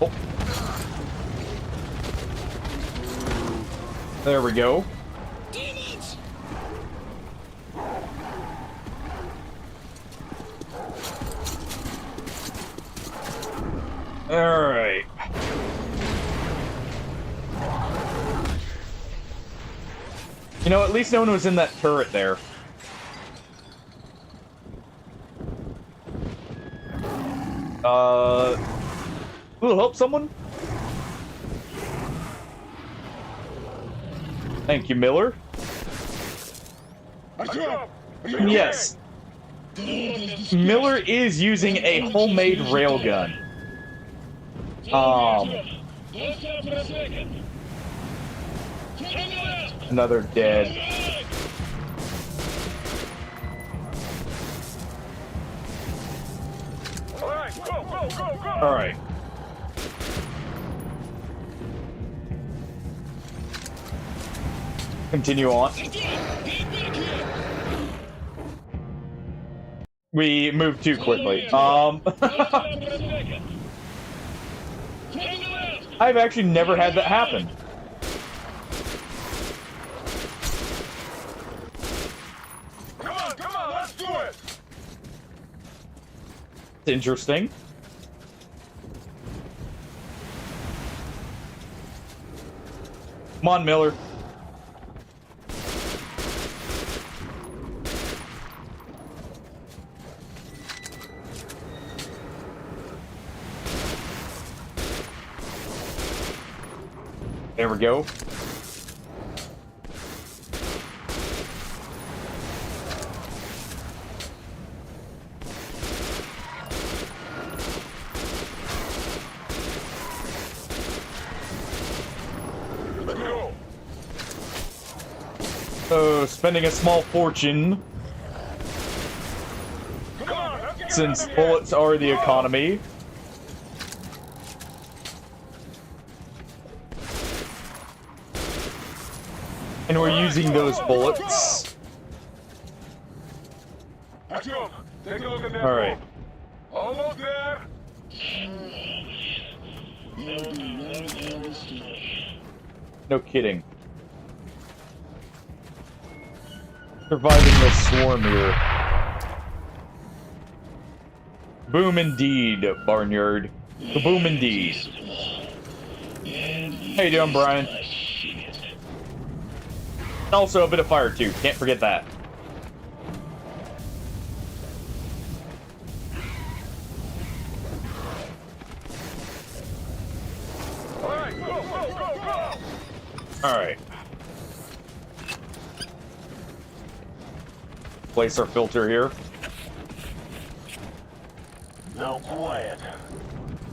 Oh. There we go. Alright. You know, at least no one was in that turret there. Will help someone? Thank you, Miller. Yes. Miller is using a homemade railgun. Another dead. All right. Continue on. We moved too quickly. I've actually never had that happen. Come on, let's do it. It's interesting. Come on, Miller. There we go. Spending a small fortune since bullets are the economy. And we're using those bullets. Take a look at that. All right. Almost there. No kidding. Surviving the swarm here. Boom indeed, Barnyard. Boom indeed. How you doing, Brian? Also a bit of fire too. Can't forget that. All right, go. All right. Place our filter here. Now quiet.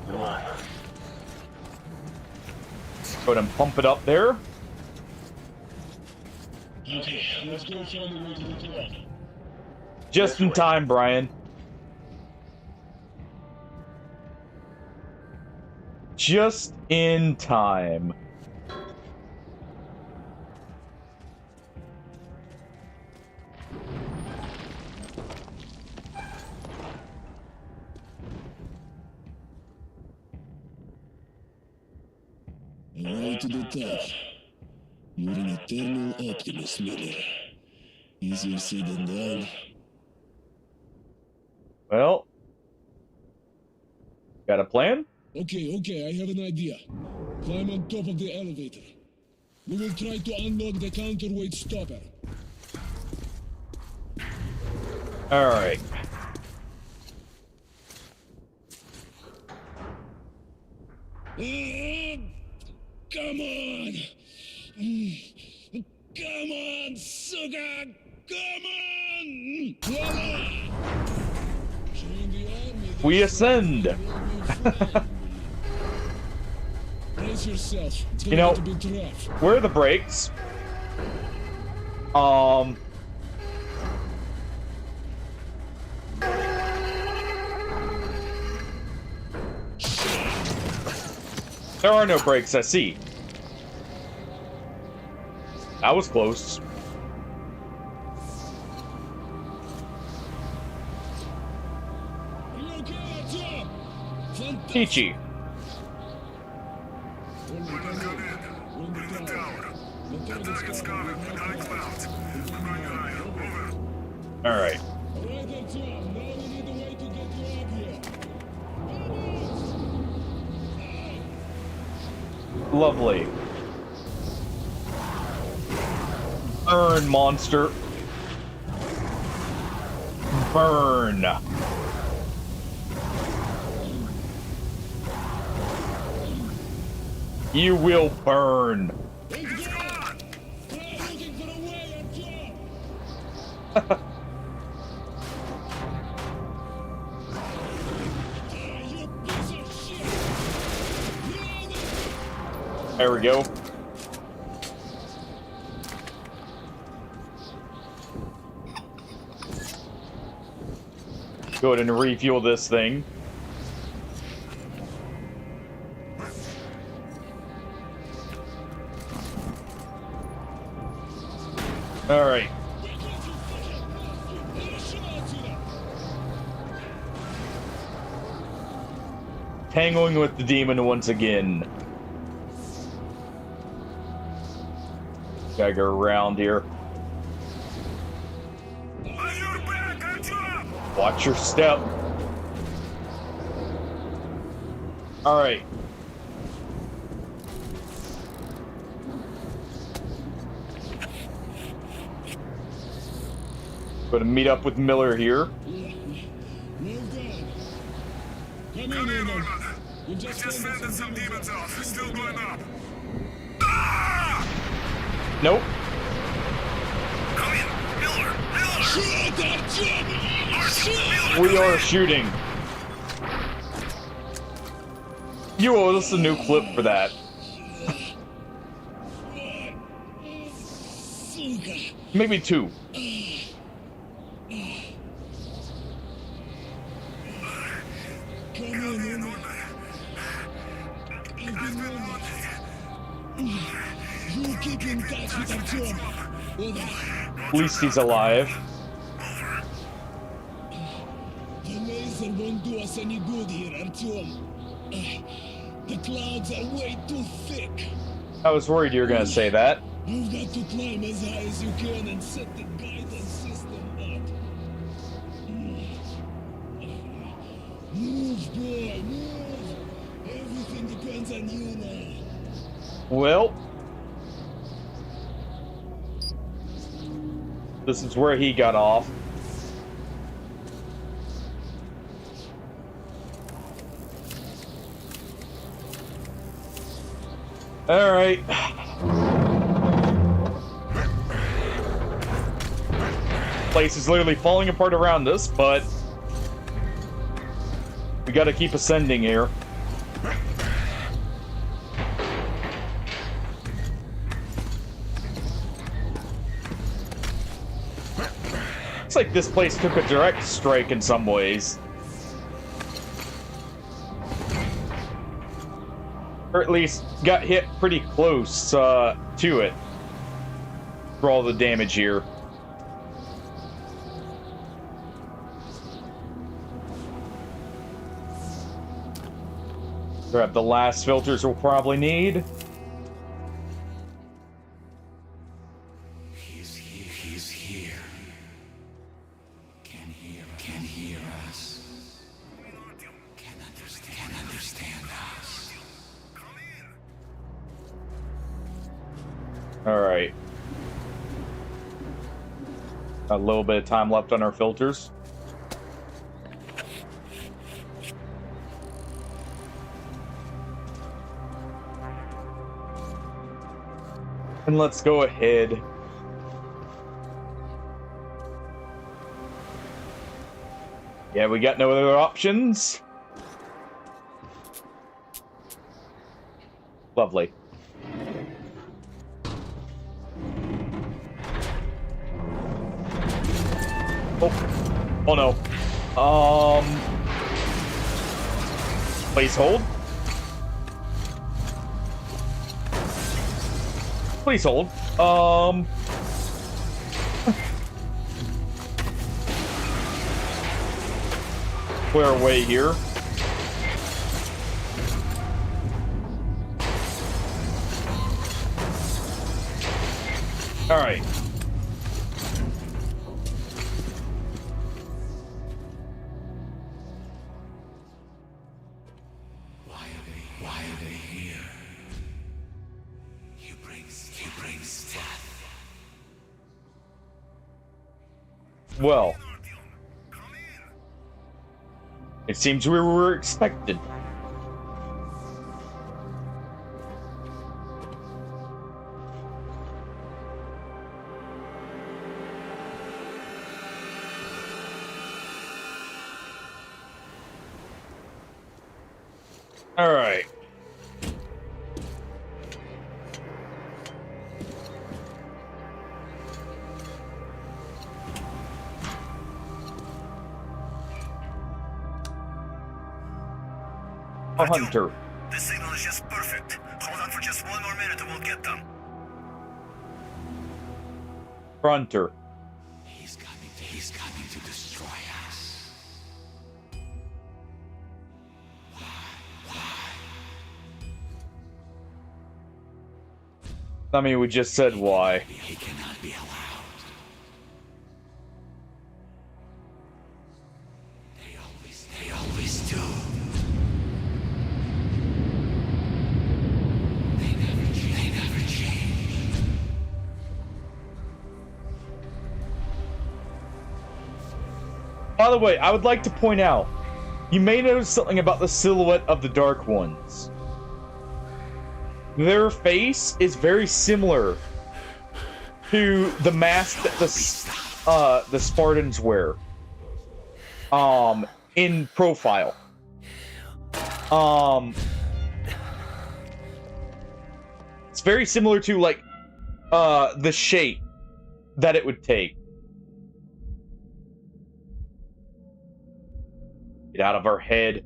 Come on. Go ahead and pump it up there. Okay, let's go find the way to the club. Just in time, Brian. Just in time. way to the top. You're an eternal optimist, Miller. Easier said than done. Well, got a plan? Okay, I have an idea. Climb on top of the elevator. We will try to unlock the counterweight stopper. All right. Come on! Come on, sugar! Come on! Join the army. We ascend. Brace yourself. It's You going know, to be tough. where are the brakes? There are no brakes, I see. That was close. Peachy. All right. Lovely. Burn, monster. Burn. You will burn. There we go. Go ahead and refuel this thing. All right. Tangling with the demon once again. Gotta go around here. Watch your step. All right. Going to meet up with Miller here. Come in, Norman. We just fended some demons off. It's still going up. Nope. Come in, Miller. Shoot that job! We are shooting. You owe us a new clip for that. Maybe two. You keep in touch with Artyom. At least he's alive. The laser won't do us any good here, Artyom. The clouds are way too thick. I was worried you were gonna say that. You've got to climb as high as you can and set the guidance system up. Move, boy, move. Everything depends on you now. Well, this is where he got off. All right. Place is literally falling apart around us, but we got to keep ascending here. Looks like this place took a direct strike in some ways. Or at least got hit pretty close to it for all the damage here. Grab the last filters we'll probably need. can hear us, can understand us. All right. A little bit of time left on our filters. And let's go ahead. Yeah, we got no other options. Lovely. Oh no. Please hold. Please hold. Clear away here. All right. Why are they here? He brings death. Well, it seems we were expected. All right. A hunter. This signal is just perfect. Hold on for just one more minute and we'll get them. Hunter. He's coming to destroy us. I mean, we just said why. He cannot be allowed. They always do. They never change. By the way, I would like to point out, you may notice something about the silhouette of the Dark Ones. Their face is very similar to the mask that the Spartans wear. In profile. It's very similar to, like, the shape that it would take. Get out of our head.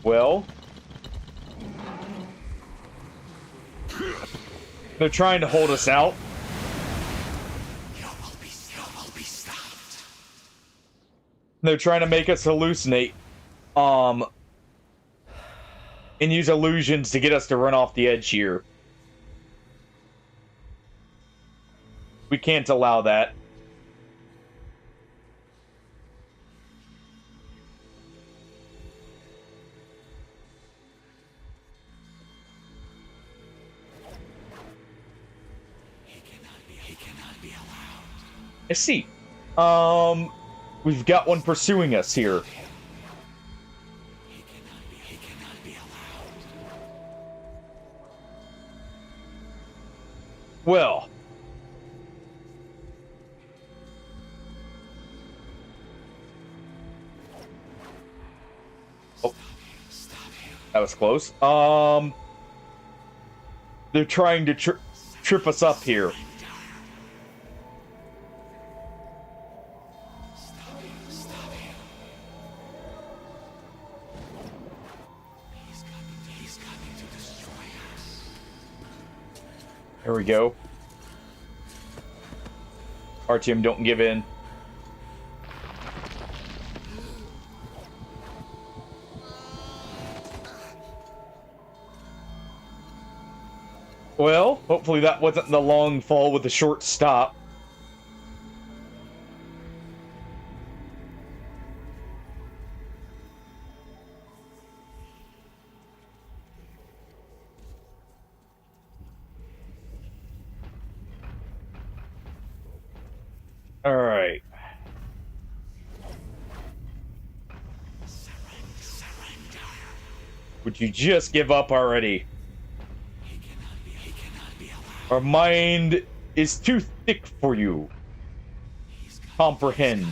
Well, they're trying to hold us out. You will be stopped. They're trying to make us hallucinate, and use illusions to get us to run off the edge here. We can't allow that. He cannot be allowed. I see. We've got one pursuing us here. He cannot be allowed. Well. Oh. That was close. They're trying to trip us up here. He's coming to destroy us. Here we go. Artyom, don't give in. Well, hopefully that wasn't the long fall with a short stop. All right. Would you just give up already? Our mind is too thick for you. Comprehend.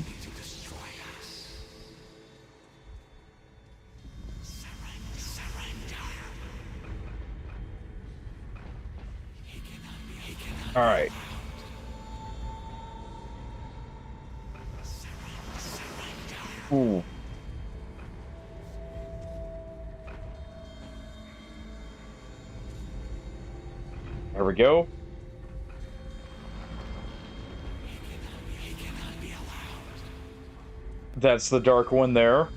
All right. Ooh. There we go. That's the dark one there.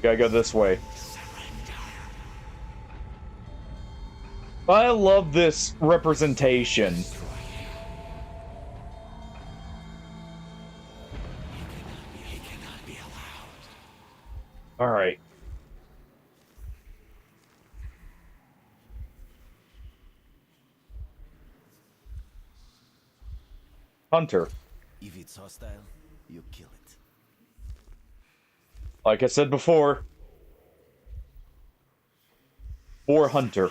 Gotta go this way. I love this representation. All right. Hunter. If it's hostile, you kill it. Like I said before. Or Hunter.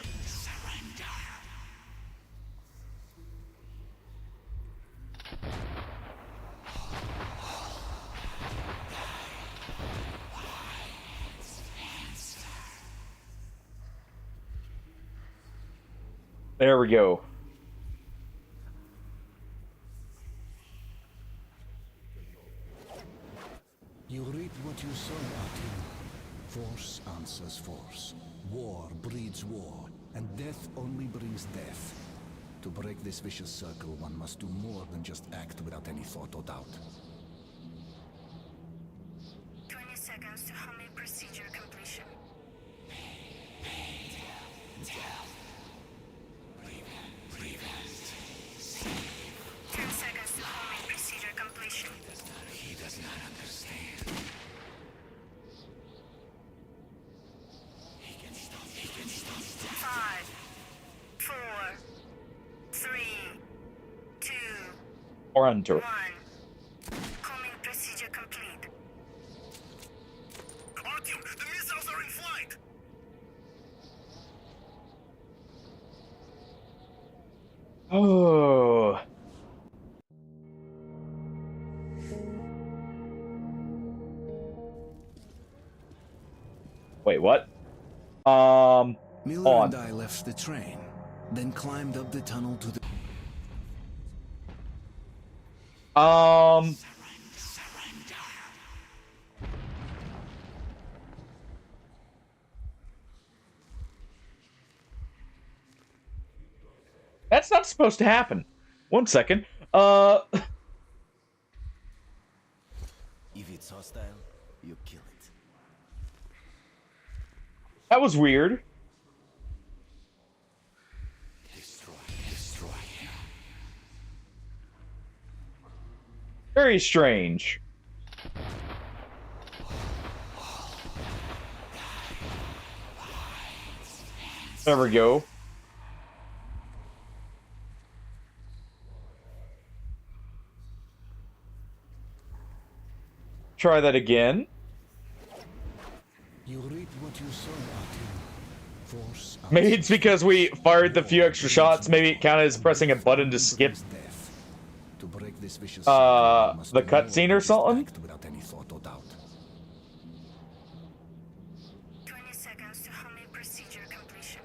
There we go. You reap what you sow, Artyom. Force answers force. War breeds war, and death only brings death. To break this vicious circle, one must do more than just act without any thought or doubt. 20 seconds to homing procedure completion. 10 seconds to homing procedure completion. He does not understand. He can stop. 5, 4, 3, 2, Or Hunter. 1. Homing procedure complete. Artyom, the missiles are in flight! Oh. Wait, what? Miller on. and I left the train, then climbed up the tunnel to the... That's not supposed to happen. 1 second. If it's hostile, you kill it. That was weird. Destroy. Very strange. There we go. Try that again. You reap what you sow, Artyom. Force Maybe it's because we fired the few extra shots. Maybe it counted as pressing a button to skip To break this vicious the cutscene or something. without any thought or doubt. 20 seconds to homing procedure completion.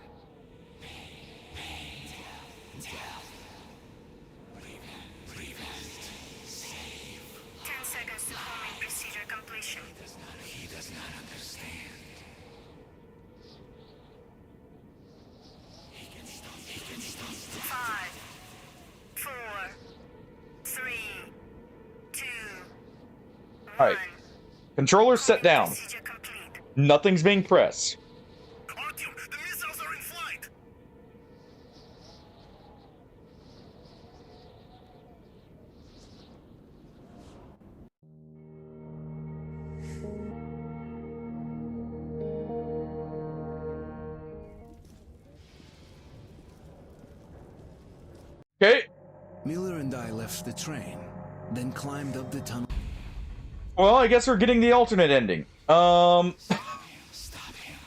10 seconds to homing procedure completion. He does not understand. He can stop. 5, 4, 3, Controller set down. Nothing's being pressed. Artyom, the missiles are in flight! Okay. Miller and I left the train, then climbed up the tunnel. Well, I guess we're getting the alternate ending. Stop him.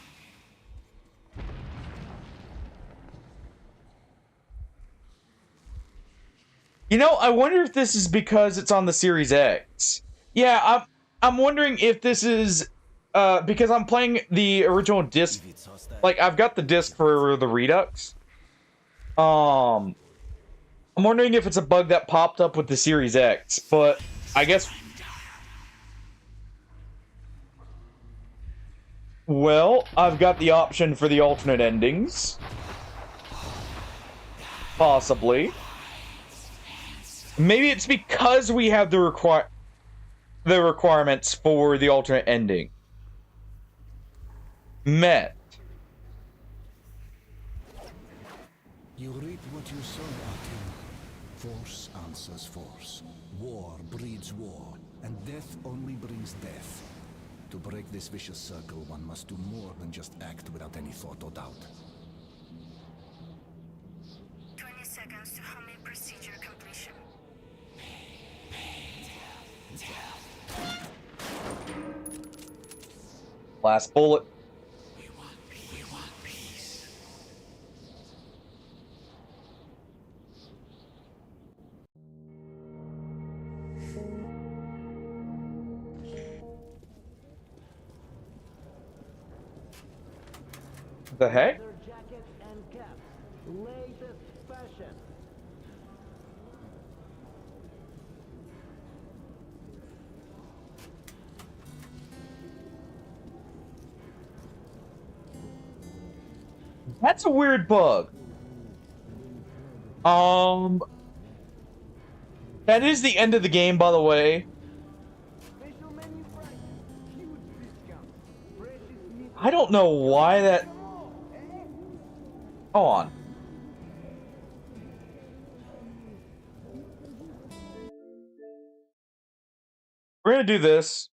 You know, I wonder if this is because it's on the Series X. Yeah, I'm wondering if this is because I'm playing the original disc. Like, I've got the disc for the Redux. I'm wondering if it's a bug that popped up with the Series X, but I guess. Well, I've got the option for the alternate endings. Possibly. Maybe it's because we have the requirements for the alternate ending met. You reap what you sow, Artyom. Force answers force. War breeds war, and death only brings death. To break this vicious circle, one must do more than just act without any thought or doubt. 20 seconds to homing procedure completion. Last bullet. We want peace. The heck? Leather jackets and caps. Latest fashion. That's a weird bug. That is the end of the game, by the way. Special menu price. Huge discount. Precious meat. I don't know why that. Go on. We're gonna do this.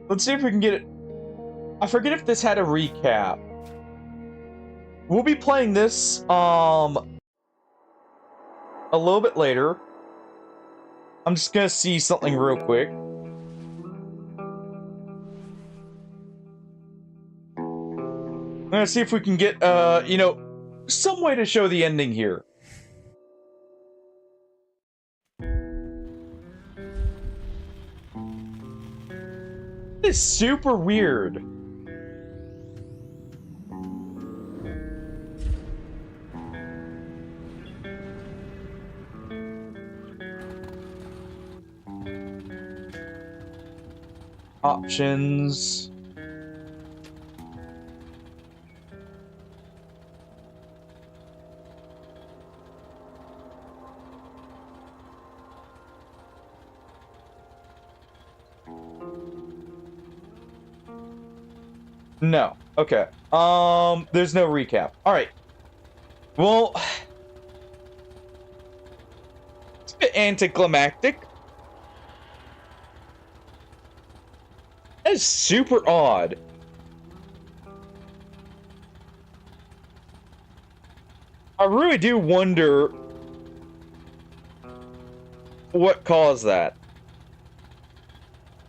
Let's see if we can get it. I forget if this had a recap. We'll be playing this a little bit later. I'm just gonna see something real quick. I'm gonna see if we can get you know, some way to show the ending here. It's super weird. Options. No. Okay. There's no recap. All right. Well, it's a bit anticlimactic. That is super odd. I really do wonder what caused that.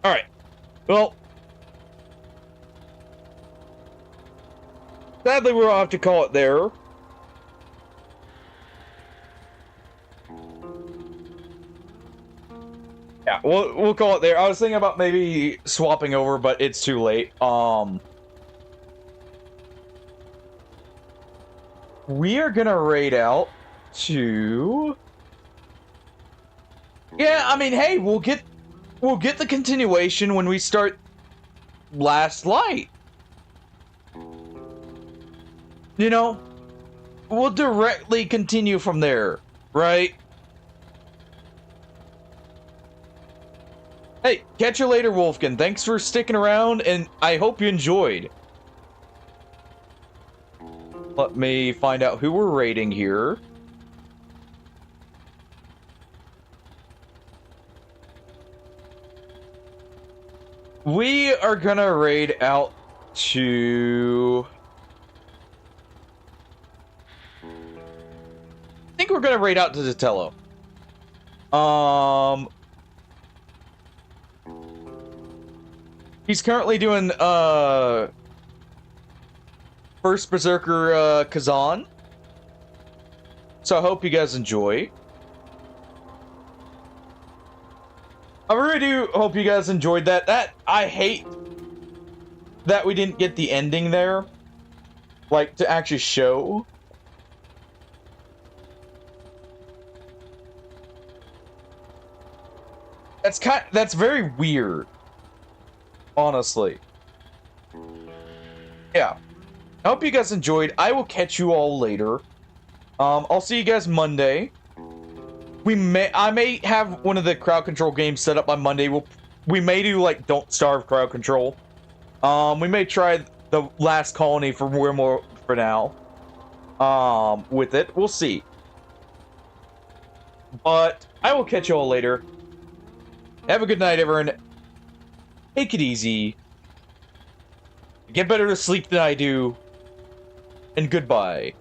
All right. Well, sadly, we'll have to call it there. Yeah, we'll call it there. I was thinking about maybe swapping over, but it's too late. We are gonna raid out to. Yeah, I mean, hey, we'll get the continuation when we start Last Light. You know, we'll directly continue from there, right? catch you later, Wolfkin. Thanks for sticking around, and I hope you enjoyed. Let me find out who we're raiding here. We are gonna raid out to... I think we're gonna raid out to Zatello. He's currently doing, First Berserker, Kazan. So I hope you guys enjoy. I really do hope you guys enjoyed that. I hate that we didn't get the ending there. Like, to actually show. That's very weird. Honestly. Yeah. I hope you guys enjoyed. I will catch you all later. I'll see you guys Monday. I may have one of the crowd control games set up on Monday. We may do like Don't Starve crowd control. We may try the Last Colony for more for now. With it, we'll see. But I will catch you all later. Have a good night, everyone. Take it easy. Get better to sleep than I do. And goodbye.